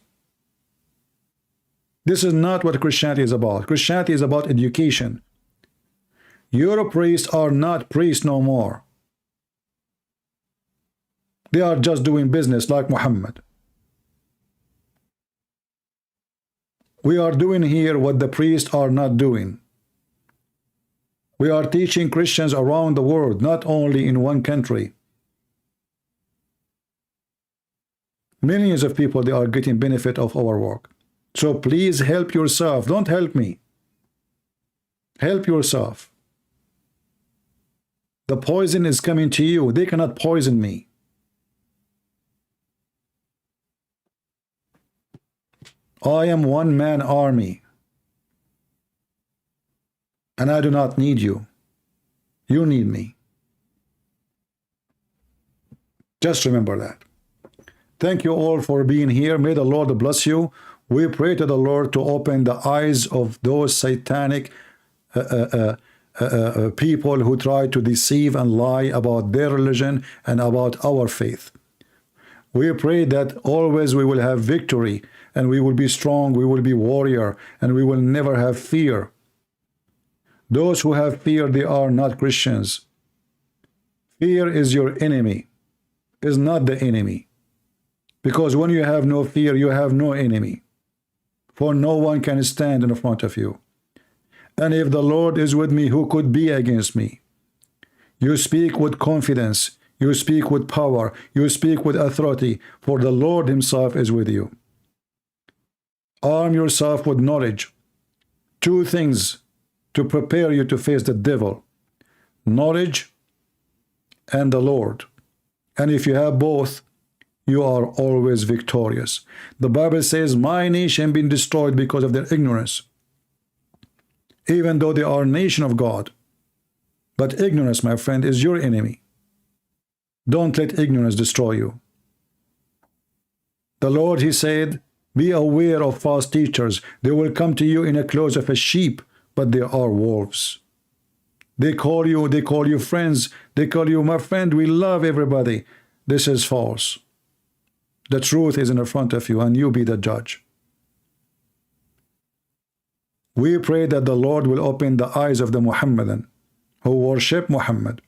This is not what Christianity is about. Christianity is about education. Your priests are not priests no more. They are just doing business like Muhammad. We are doing here what the priests are not doing. We are teaching Christians around the world, not only in one country. Millions of people, they are getting benefit of our work. So please help yourself. Don't help me. Help yourself. The poison is coming to you. They cannot poison me. I am one-man army. And I do not need you. You need me. Just remember that. Thank you all for being here. May the Lord bless you. We pray to the Lord to open the eyes of those satanic people who try to deceive and lie about their religion and about our faith. We pray that always we will have victory, and we will be strong, we will be warrior, and we will never have fear. Those who have fear, they are not Christians. Fear is your enemy, is not the enemy. Because when you have no fear, you have no enemy. For no one can stand in front of you. And if the Lord is with me, who could be against me? You speak with confidence. You speak with power. You speak with authority. For the Lord himself is with you. Arm yourself with knowledge. Two things to prepare you to face the devil: knowledge and the Lord. And if you have both, you are always victorious. The Bible says, my nation been destroyed because of their ignorance. Even though they are a nation of God. But ignorance, my friend, is your enemy. Don't let ignorance destroy you. The Lord, he said, be aware of false teachers. They will come to you in the clothes of a sheep, but they are wolves. They call you friends. They call you, my friend, we love everybody. This is false. The truth is in front of you, and you be the judge. We pray that the Lord will open the eyes of the Muhammadan who worship Muhammad,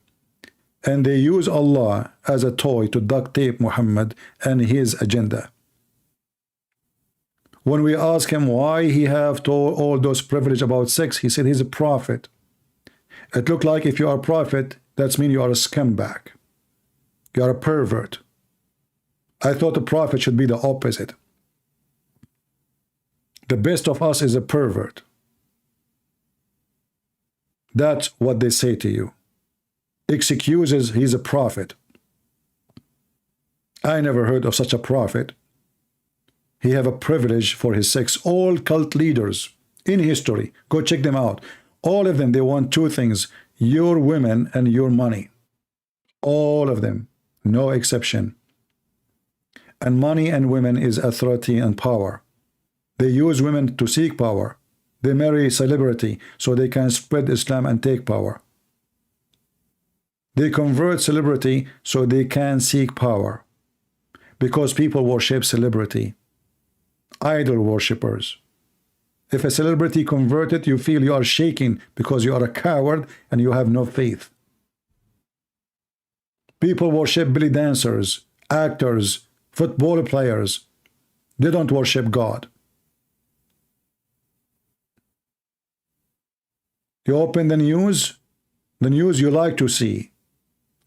and they use Allah as a toy to duct tape Muhammad and his agenda. When we ask him why he have told all those privilege about sex, he said he's a prophet. It looked like if you are a prophet, that means you are a scumbag. You are a pervert. I thought the prophet should be the opposite. The best of us is a pervert. That's what they say to you. Excuses, he's a prophet. I never heard of such a prophet. He have a privilege for his sex. All cult leaders in history, go check them out. All of them, they want two things: your women and your money. All of them, no exception. And money and women is authority and power. They use women to seek power. They marry celebrity so they can spread Islam and take power. They convert celebrity so they can seek power. Because people worship celebrity. Idol worshippers. If a celebrity converted, you feel you are shaking because you are a coward and you have no faith. People worship belly dancers, actors, football players. They don't worship God. You open the news you like to see.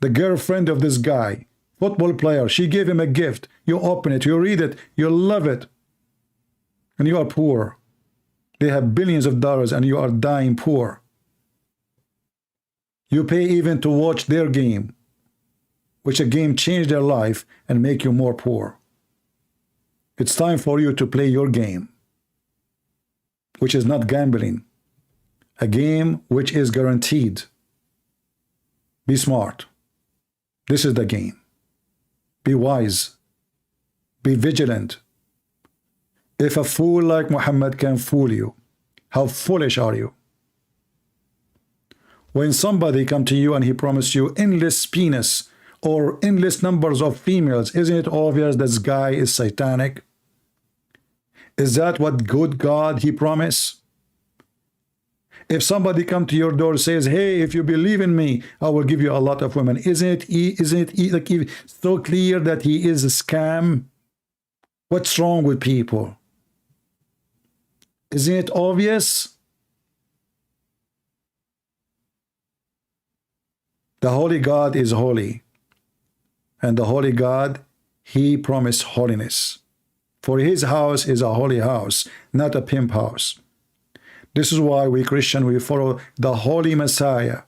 The girlfriend of this guy, football player, she gave him a gift. You open it, you read it, you love it. And you are poor. They have billions of dollars and you are dying poor. You pay even to watch their game, which a game changed their life and make you more poor. It's time for you to play your game, which is not gambling. A game which is guaranteed. Be smart. This is the game. Be wise. Be vigilant. If a fool like Muhammad can fool you, how foolish are you? When somebody come to you and he promised you endless penis or endless numbers of females, isn't it obvious this guy is satanic? Is that what good God he promised? If somebody come to your door and says, hey, if you believe in me, I will give you a lot of women. Isn't it like so clear that he is a scam? What's wrong with people? Isn't it obvious? The holy God is holy. And the holy God, he promised holiness. For his house is a holy house, not a pimp house. This is why we Christian, we follow the holy Messiah.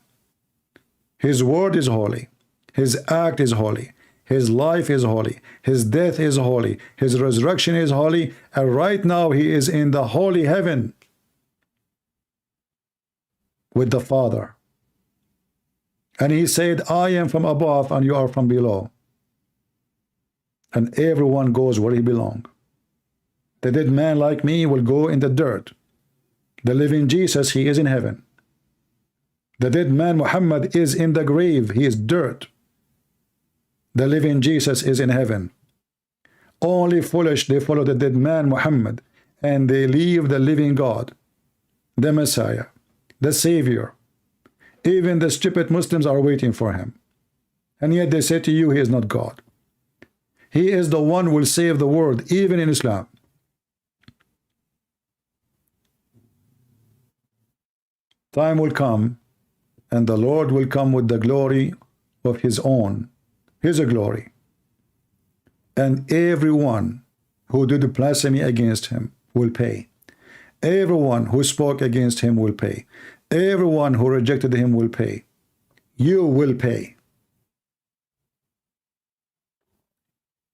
His word is holy. His act is holy. His life is holy. His death is holy. His resurrection is holy. And right now he is in the holy heaven with the Father. And he said, I am from above and you are from below. And everyone goes where he belongs. The dead man like me will go in the dirt. The living Jesus, he is in heaven. The dead man Muhammad is in the grave. He is dirt. The living Jesus is in heaven. Only foolish, they follow the dead man Muhammad, and they leave the living God, the Messiah, the Savior. Even the stupid Muslims are waiting for him. And yet they say to you, he is not God. He is the one who will save the world, even in Islam. Time will come, and the Lord will come with the glory of his own, his glory. And everyone who did blasphemy against him will pay. Everyone who spoke against him will pay. Everyone who rejected him will pay. You will pay.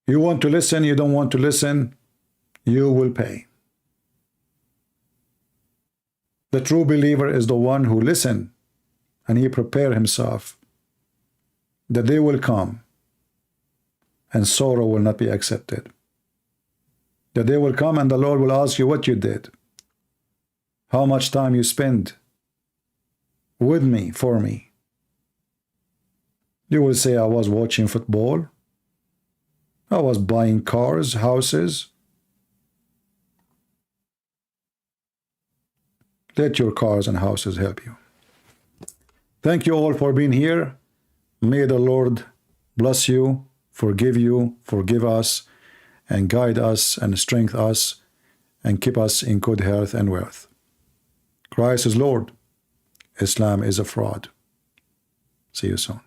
You want to listen, you don't want to listen, you will pay. The true believer is the one who listens and he prepares himself. The day will come and sorrow will not be accepted. The day will come and the Lord will ask you what you did, how much time you spent with me, for me. You will say, I was watching football, I was buying cars, houses. Let your cars and houses help you. Thank you all for being here. May the Lord bless you, forgive us, and guide us and strengthen us and keep us in good health and wealth. Christ is Lord. Islam is a fraud. See you soon.